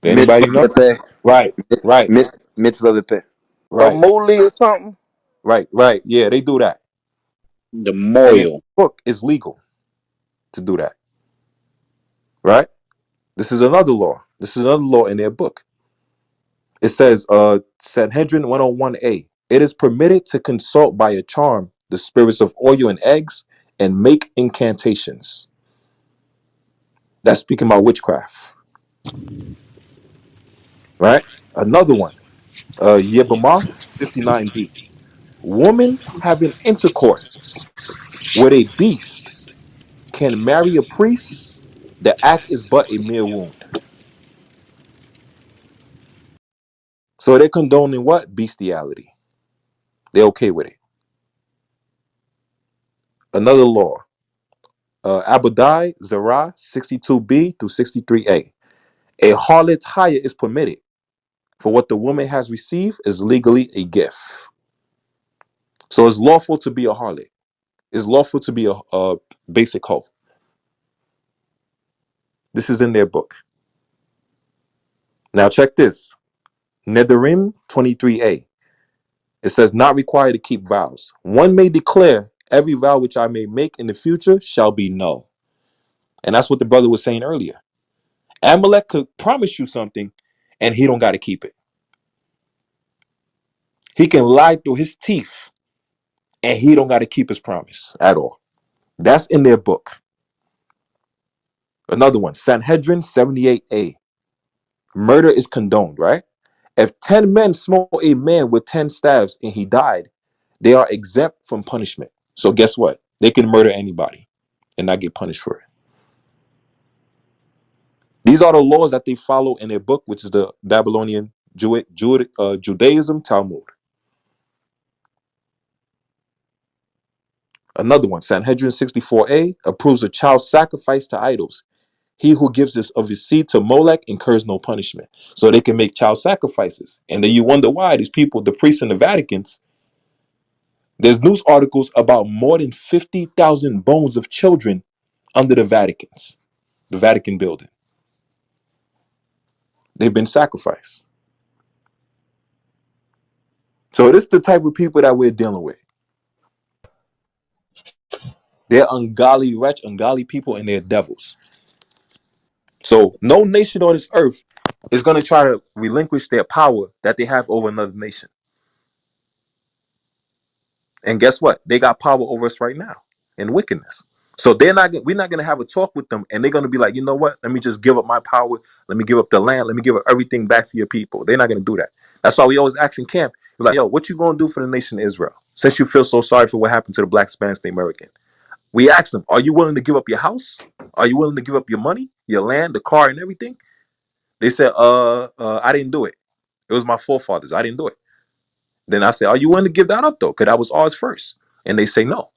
Mitzvah Anybody know? lepe, Right. Right. mitzvah lepe. A Right. moolie or something. Right. Yeah, they do that. The And in the moil. book, it's legal to do that. Right. This is another law. This is another law in their book. It says, Sanhedrin 101a. It is permitted to consult by a charm the spirits of oil and eggs and make incantations. That's speaking about witchcraft. Right. Another one. Yebamath 59b. Woman having intercourse with a beast can marry a priest. The act is but a mere wound. So they're condoning what? Bestiality. They're okay with it. Another law. Abadai, Zerah, 62b through 63a. A harlot's hire is permitted, for what the woman has received is legally a gift. So it's lawful to be a harlot. It's lawful to be a basic hoe. This is in their book. Now check this. Nedarim 23a. It says, not required to keep vows. One may declare, every vow which I may make in the future shall be null. And that's what the brother was saying earlier. Amalek could promise you something and he don't got to keep it. He can lie through his teeth and he don't got to keep his promise at all. That's in their book. Another one, Sanhedrin 78a. Murder is condoned, right? If 10 men smote a man with 10 staves and he died, they are exempt from punishment. So guess what? They can murder anybody and not get punished for it. These are the laws that they follow in their book, which is the Babylonian Judaism Talmud. Another one, Sanhedrin 64a, approves a child sacrifice to idols. He who gives this of his seed to Molech incurs no punishment. So they can make child sacrifices. And then you wonder why these people, the priests in the Vaticans, there's news articles about more than 50,000 bones of children under the Vatican building. They've been sacrificed. So this is the type of people that we're dealing with. They're ungodly, wretch, ungodly people, and they're devils. So no nation on this earth is going to try to relinquish their power that they have over another nation. And guess what? They got power over us right now in wickedness. So we're not going to have a talk with them, and they're going to be like, you know what? Let me just give up my power. Let me give up the land. Let me give up everything back to your people. They're not going to do that. That's why we always ask in camp, we're like, yo, what you going to do for the nation of Israel? Since you feel so sorry for what happened to the black Spanish and the American. We asked them, are you willing to give up your house? Are you willing to give up your money, your land, the car, and everything? They said, I didn't do it. It was my forefathers. I didn't do it. Then I said, are you willing to give that up though? Because that was ours first. And they say no.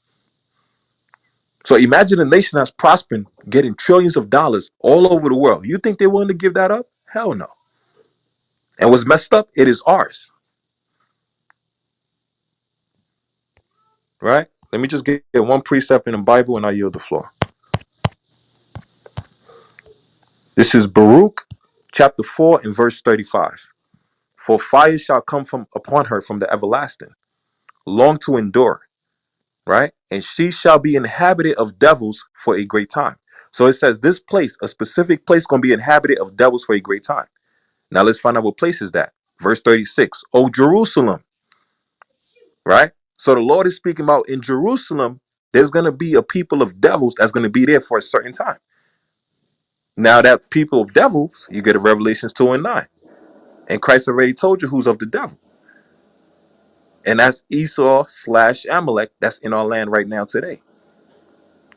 So imagine a nation that's prospering, getting trillions of dollars all over the world. You think they're willing to give that up? Hell no. And what's messed up, it is ours. Right? Let me just get one precept in the Bible and I yield the floor. This is Baruch chapter 4 and verse 35. For fire shall come from upon her from the everlasting, long to endure, right? And she shall be inhabited of devils for a great time. So it says this place, a specific place, going to be inhabited of devils for a great time. Now let's find out what place is that. Verse 36, O Jerusalem, right? So the Lord is speaking about in Jerusalem, there's going to be a people of devils that's going to be there for a certain time. Now that people of devils, you get a Revelations 2 and 9. And Christ already told you who's of the devil. And that's Esau / Amalek that's in our land right now today.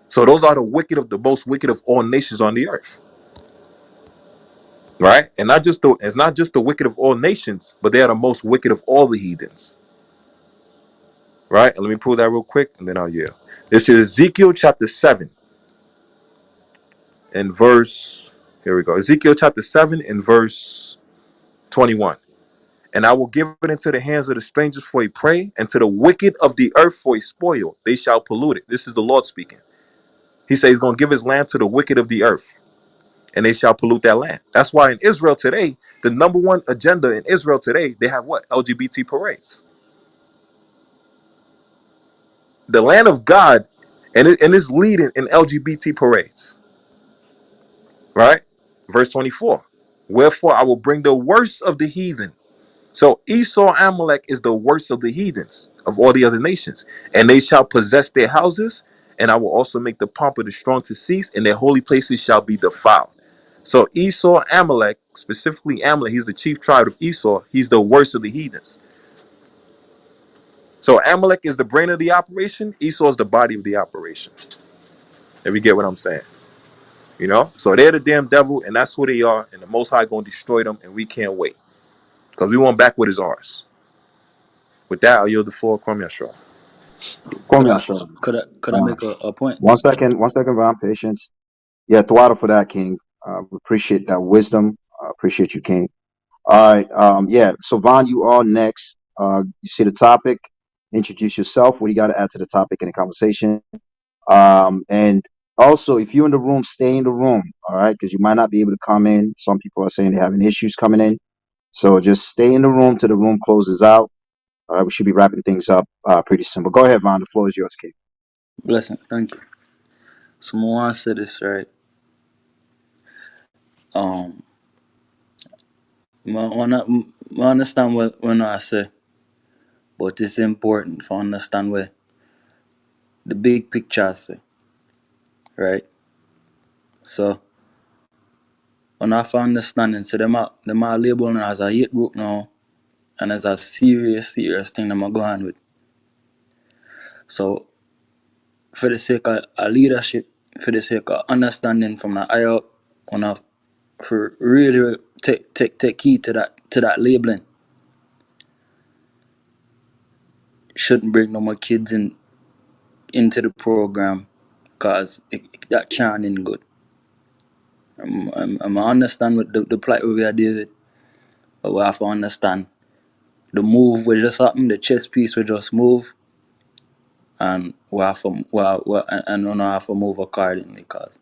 So those are the wicked of the most wicked of all nations on the earth. Right? And it's not just the wicked of all nations, but they are the most wicked of all the heathens. Right? And let me pull that real quick and then I'll yield. This is Ezekiel chapter 7 and verse, here we go. Ezekiel chapter 7 and verse 21. And I will give it into the hands of the strangers for a prey, and to the wicked of the earth for a spoil. They shall pollute it. This is the Lord speaking. He says he's going to give his land to the wicked of the earth, and they shall pollute that land. That's why in Israel today, the number one agenda in Israel today, they have what? LGBT parades. The land of God, and it's leading in LGBT parades. Right? Verse 24. Wherefore I will bring the worst of the heathen. So Esau, Amalek is the worst of the heathens of all the other nations. And they shall possess their houses, and I will also make the pomp of the strong to cease, and their holy places shall be defiled. So Esau, Amalek, specifically Amalek, he's the chief tribe of Esau. He's the worst of the heathens. So Amalek is the brain of the operation. Esau is the body of the operation. If you get what I'm saying, you know. So they're the damn devil, and that's who they are. And the Most High gonna destroy them, and we can't wait because we want back what is ours. With that, I'll yield the floor. Kwame Ashala. Could Kwame I Ashala. could I make a point? 1 second, Ron, patience. Yeah, Thwada for that, King. We appreciate that wisdom. Appreciate you, King. All right. Yeah. So Vaughn, you are next. You see the topic. Introduce yourself. What do you got to add to the topic in the conversation? And also, if you're in the room, stay in the room. All right, because you might not be able to come in. Some people are saying they're having issues coming in. So just stay in the room till the room closes out. All right. We should be wrapping things up pretty soon. But go ahead, Vaughn. The floor is yours, King. Blessings, thank you. So I want to say this right. Um, I understand what when I say, but it's important to understand where the big picture I say, right? So when I have understanding, so them are labeling as a hate group now, and as a serious thing them a go on with. So for the sake of leadership, for the sake of understanding from the higher up, when I for really take heed to that labeling, shouldn't bring no more kids into the program, cause that can't end good. I understand what the plight we are dealing with, but we have to understand the move will just happen, the chess piece will just move, and we don't have to move accordingly, cause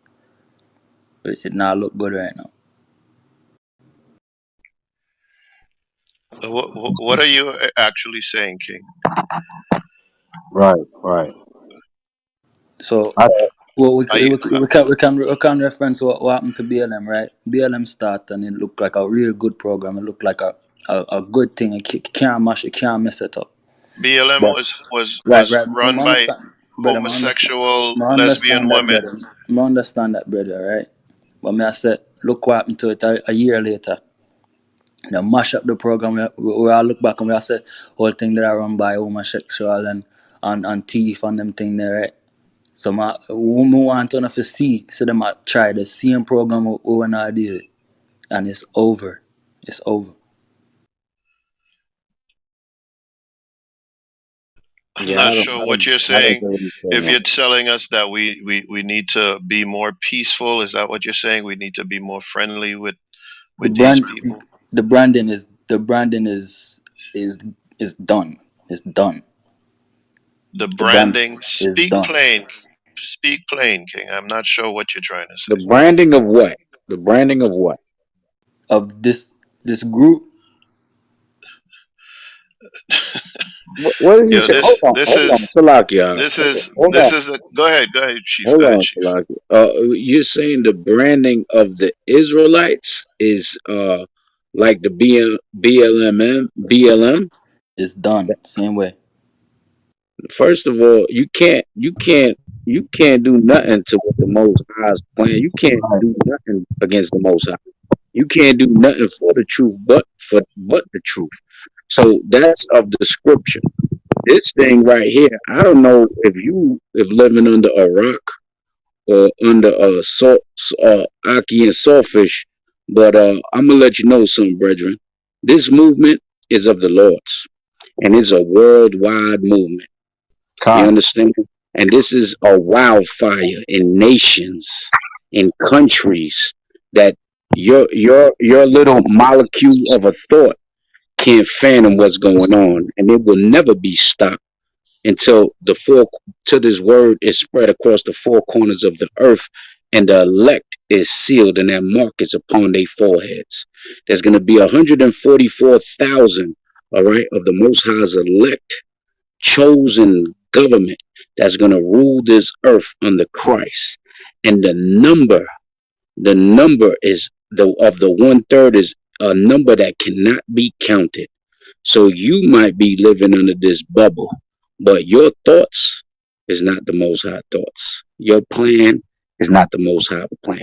it not look good right now. What are you actually saying, King? Right. Right. So I, well, Are you, we can reference what happened to BLM, right? BLM start and it looked like a real good program. It looked like a good thing. It can't mash, it can't mess it up. BLM But was right. I run by understand, brother. homosexual I lesbian understand that, women. brother. I understand that, brother. Right. But me I said, look what happened to it a year later. They mash up the program. We all look back and we all said, whole thing that I run by homosexual and thief and them thing there, right? So we want to see, so them a try the same program we wanna do, and it's over. It's over. I'm yeah. not sure what you're I don't saying. get what you're If saying. you're telling us that we need to be more peaceful, is that what you're saying? We need to be more friendly The with these brand, people. the branding is is done. It's done. The The brand branding. is done. Speak plain, King. I'm not sure what you're trying to The say. branding of what? The branding of what? Of this group What is he Yo, saying? this this Hold on, is Salakia. this is Hold this on, is the. Go ahead, Chief. hold Go ahead, on, Chief. Salakia. You're saying the branding of the Israelites is like the BLM? is done. Same way. First of all, you can't do nothing to what the Most High's plan. You can't do nothing against the Most High. You can't do nothing for the truth, but the truth. So that's of the scripture. This thing right here, I don't know if living under a rock or under a Aki and Sawfish, but I'm gonna let you know something, brethren. This movement is of the Lord's, and it's a worldwide movement. You Con. understand? And this is a wildfire in nations, in countries that your little molecule of a thought can't fathom what's going on, and it will never be stopped until till this word is spread across the four corners of the earth, and the elect is sealed, and that mark is upon their foreheads. There's going to be 144,000, all right, of the Most High's elect chosen government that's going to rule this earth under Christ. And the number is the of the 1/3 is a number that cannot be counted. So you might be living under this bubble, but your thoughts is not the Most High thoughts. Your plan It's not the Most High plan.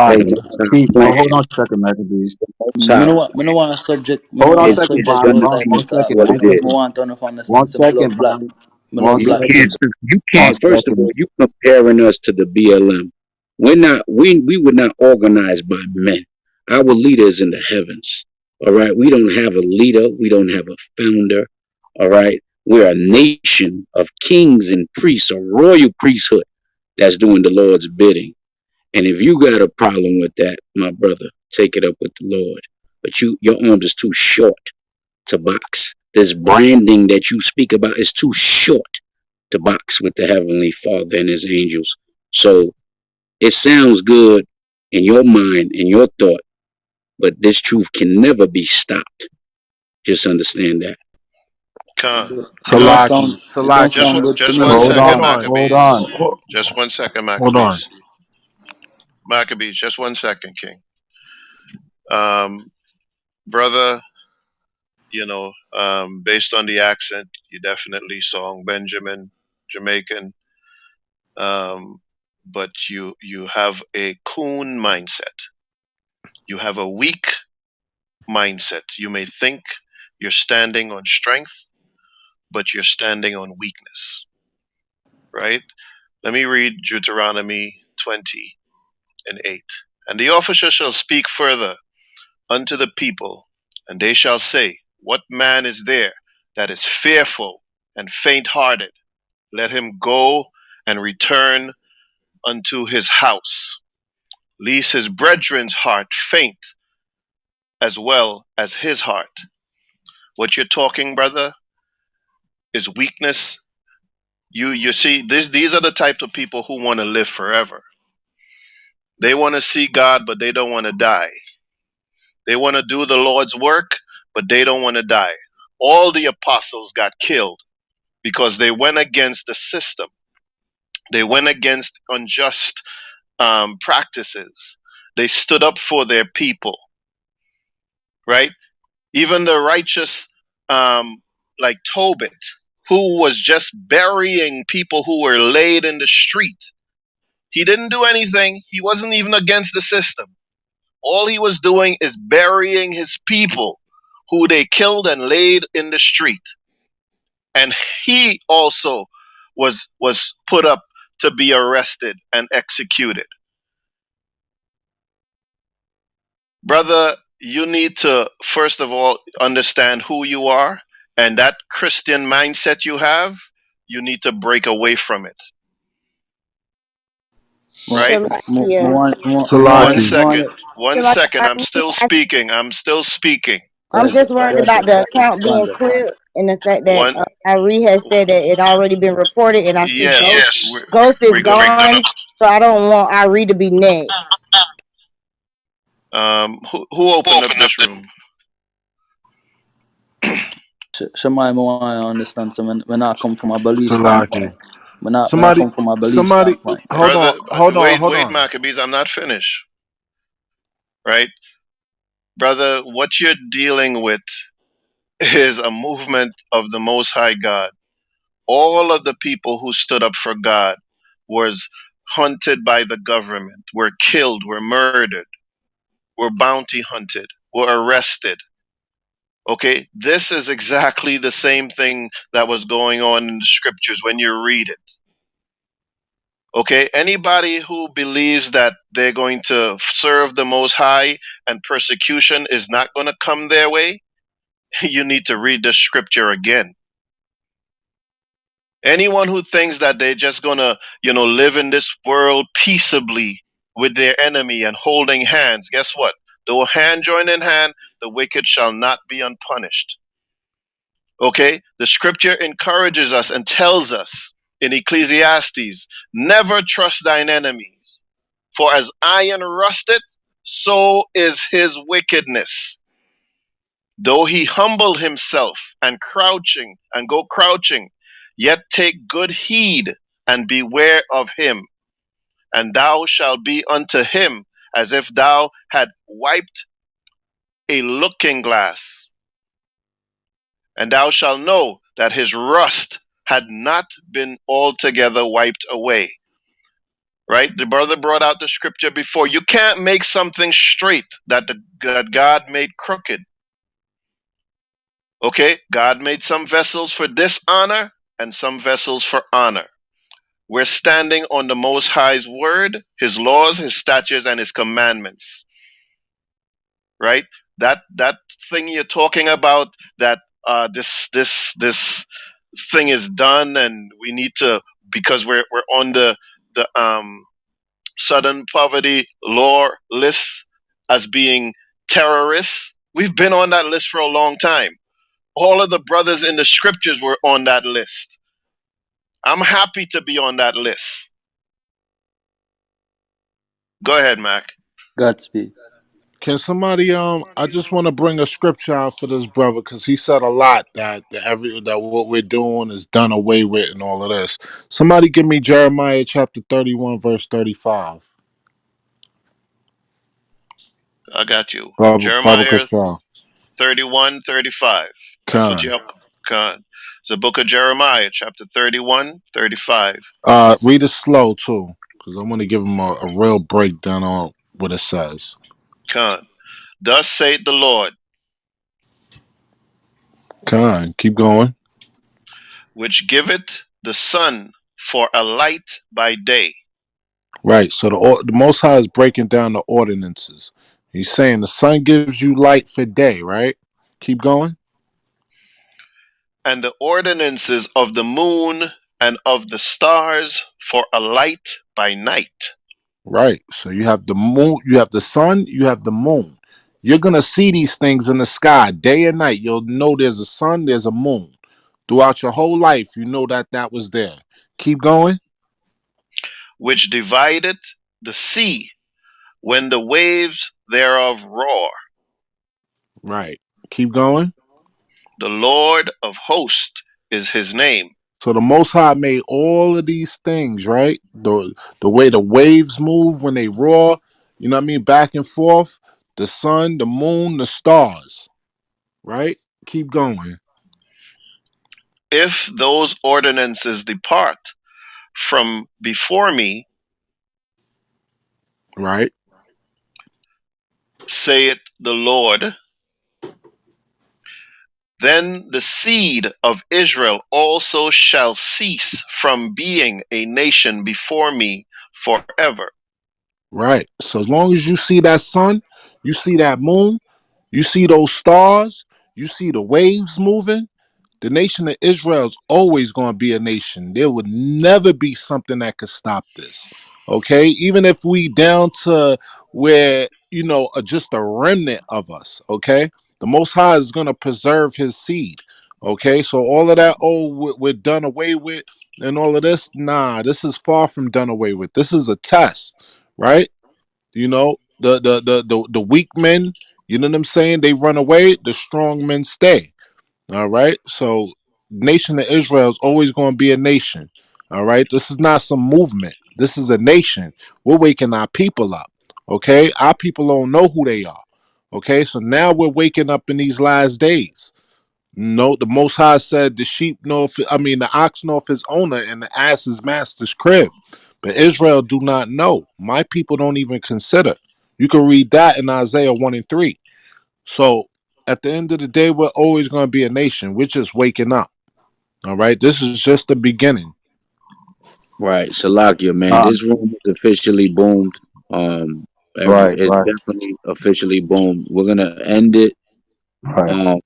The Salaki. Most High See, plan, hold on a second, Maccabees. the Most Me High no want, me plan no want a subject. Me no Hold on a want a is second, subject gonna Byron. those Hold type one be of talk. second. what One it Me is. second. want to understand One some love second, black. Byron. Me One love You black can't, second. people. you One can't. First of all, second. you comparing us to the BLM. We're not. We were not organized by men. Our leader is in the heavens. All right. We don't have a leader. We don't have a founder. All right. We're a nation of kings and priests, a royal priesthood that's doing the Lord's bidding. And if you got a problem with that, my brother, take it up with the Lord. But your arms is too short to box. This branding that you speak about is too short to box with the Heavenly Father and His angels. So it sounds good in your mind and your thought, but this truth can never be stopped. Just understand that. Con. It don't Salaki. sound. It don't Just Salaki. sound good to just me, one Hold Mr. second, on. Vaughn. Hold Maccabees. on. Just one second, Hold on. Maccabees. Maccabees, just one second, King. Um, brother, based on the accent, you definitely song Benjamin, Jamaican. Um, but you have a coon mindset. You have a weak mindset. You may think you're standing on strength, but you're standing on weakness, right? Let me read Deuteronomy 20:8. And the officer shall speak further unto the people, and they shall say, what man is there that is fearful and faint hearted? Let him go and return unto his house, lest his brethren's heart faint as well as his heart. What you're talking, brother, is weakness. You see, these are the types of people who want to live forever. They want to see God, but they don't want to die. They want to do the Lord's work, but they don't want to die. All the apostles got killed because they went against the system. They went against unjust practices. They stood up for their people, right? Even the righteous, like Tobit, who was just burying people who were laid in the street. He didn't do anything. He wasn't even against the system. All he was doing is burying his people who they killed and laid in the street. And he also was put up to be arrested and executed. Brother, you need to first of all understand who you are, and that Christian mindset you have, you need to break away from it, right? Shalakia. One Salaki. second. One Shalakia, second. I'm still speaking. I'm still speaking. Go I'm ahead. just Go worried ahead, about big the bro. account Go on, being bro. clear and the fact that One Irie has said that it already been reported, and I see yes. Ghost is We're gonna gone, so I don't want Irie to be next. who opened up this room? Shemai, me want to understand. So when I come from a belief Salaki. standpoint, when I Somebody, come from a belief somebody, standpoint. hold Brother, on, hold on, wait, hold wait, on. Maccabees, I'm not finished. Right? Brother, what you're dealing with is a movement of the Most High God. All of the people who stood up for God was hunted by the government, were killed, were murdered, were bounty hunted, were arrested. Okay, this is exactly the same thing that was going on in the scriptures when you read it. Okay, anybody who believes that they're going to serve the Most High and persecution is not going to come their way, you need to read the scripture again. Anyone who thinks that they're just going to, live in this world peaceably with their enemy and holding hands, guess what? Though hand join in hand, the wicked shall not be unpunished. Okay? The scripture encourages us and tells us in Ecclesiastes, never trust thine enemies, for as iron rusteth, so is his wickedness. Though he humble himself and go crouching, yet take good heed and beware of him, and thou shalt be unto him as if thou had wiped a looking glass, and thou shalt know that his rust had not been altogether wiped away. right? The brother brought out the scripture before. You can't make something straight that God made crooked. Okay, God made some vessels for dishonor and some vessels for honor. We're standing on the Most High's word, His laws, His statutes, and His commandments. Right? That thing you're talking about, that this thing is done, and we need to, because we're on the Southern Poverty Law list as being terrorists. We've been on that list for a long time. All of the brothers in the scriptures were on that list. I'm happy to be on that list. Go ahead, Mac. Godspeed. Can somebody I just want to bring a scripture out for this brother because he said a lot that what we're doing is done away with and all of this. Somebody give me Jeremiah chapter 31 verse 35. I got you. Baba Jeremiah Kashaw. 31:35. That's what Khan. you have. Con. It's the book of Jeremiah, chapter 31:35. Read it slow too, because I want to give him a real breakdown on what it says. Con. Thus saith the Lord, Khan, keep going. which giveth the sun for a light by day, Right. So the Most High is breaking down the ordinances. He's saying the sun gives you light for day, right? Keep going. and the ordinances of the moon and of the stars for a light by night, Right. So you have the moon, you have the sun, you have the moon. You're gonna see these things in the sky day and night. You'll know there's a sun, there's a moon. Throughout your whole life, you know that was there. Keep going. which divideth the sea when the waves thereof roar. Right. Keep going. The Lord of hosts is his name, So the Most High made all of these things, right? The way the waves move when they roar, you know what I mean, back and forth. The sun, the moon, the stars, right? Keep going, if those ordinances depart from before me, right? saith the Lord, then the seed of Israel also shall cease from being a nation before me forever, Right. So as long as you see that sun, you see that moon, you see those stars, you see the waves moving, the nation of Israel is always going to be a nation. There would never be something that could stop this. Okay, even if we down to where just a remnant of us. Okay, the Most High is going to preserve His seed. Okay, so all of that, oh, we're done away with, and all of this, nah, this is far from done away with. This is a test, right? The weak men, you know what I'm saying? They run away. The strong men stay. All right. So nation of Israel is always going to be a nation. All right. This is not some movement. This is a nation. We're waking our people up. Okay. Our people don't know who they are. Okay. So now we're waking up in these last days. No, the Most High said the sheep know if the ox know if his owner and the ass his master's crib. But Israel do not know. My people don't even consider. You can read that in Isaiah 1 and 3. So at the end of the day, we're always going to be a nation. We're just waking up. All right. This is just the beginning. Right, Salakia, man. Uh, This room is officially boomed. right, It's right, definitely officially boomed. We're gonna end it. right. Um,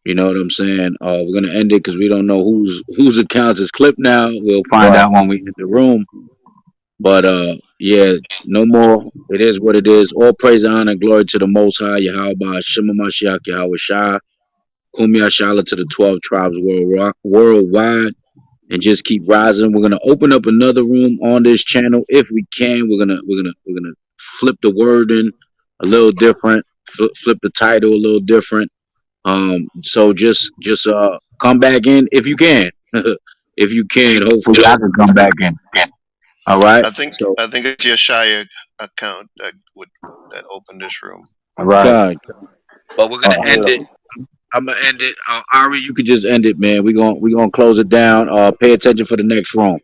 you know what I'm saying? We're gonna end it because we don't know whose accounts is clipped now. We'll find Right. out when we hit the room. But yeah, no more. It is what it is. All praise, honor, and glory to the Most High, Yahweh, Shema Mashiach, Yahweh Shai, Kumya Shala to the 12 tribes worldwide, and just keep rising. We're gonna open up another room on this channel if we can. We're gonna flip the wording a little different, flip the title a little different. So just come back in if you can. If you can, hopefully I can come back in. All right. So I think it's your Shia account that opened this room. Right. God, but we're gonna end it. Beautiful. I'm gonna end it. Ari, you could just end it, man. We're gonna close it down. Pay attention for the next room.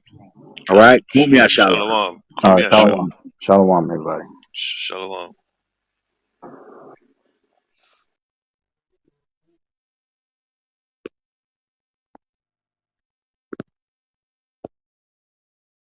All Con. right. Mumia Shalom. Shalom. All right, Yeah, shalom, shalom, everybody. shalom.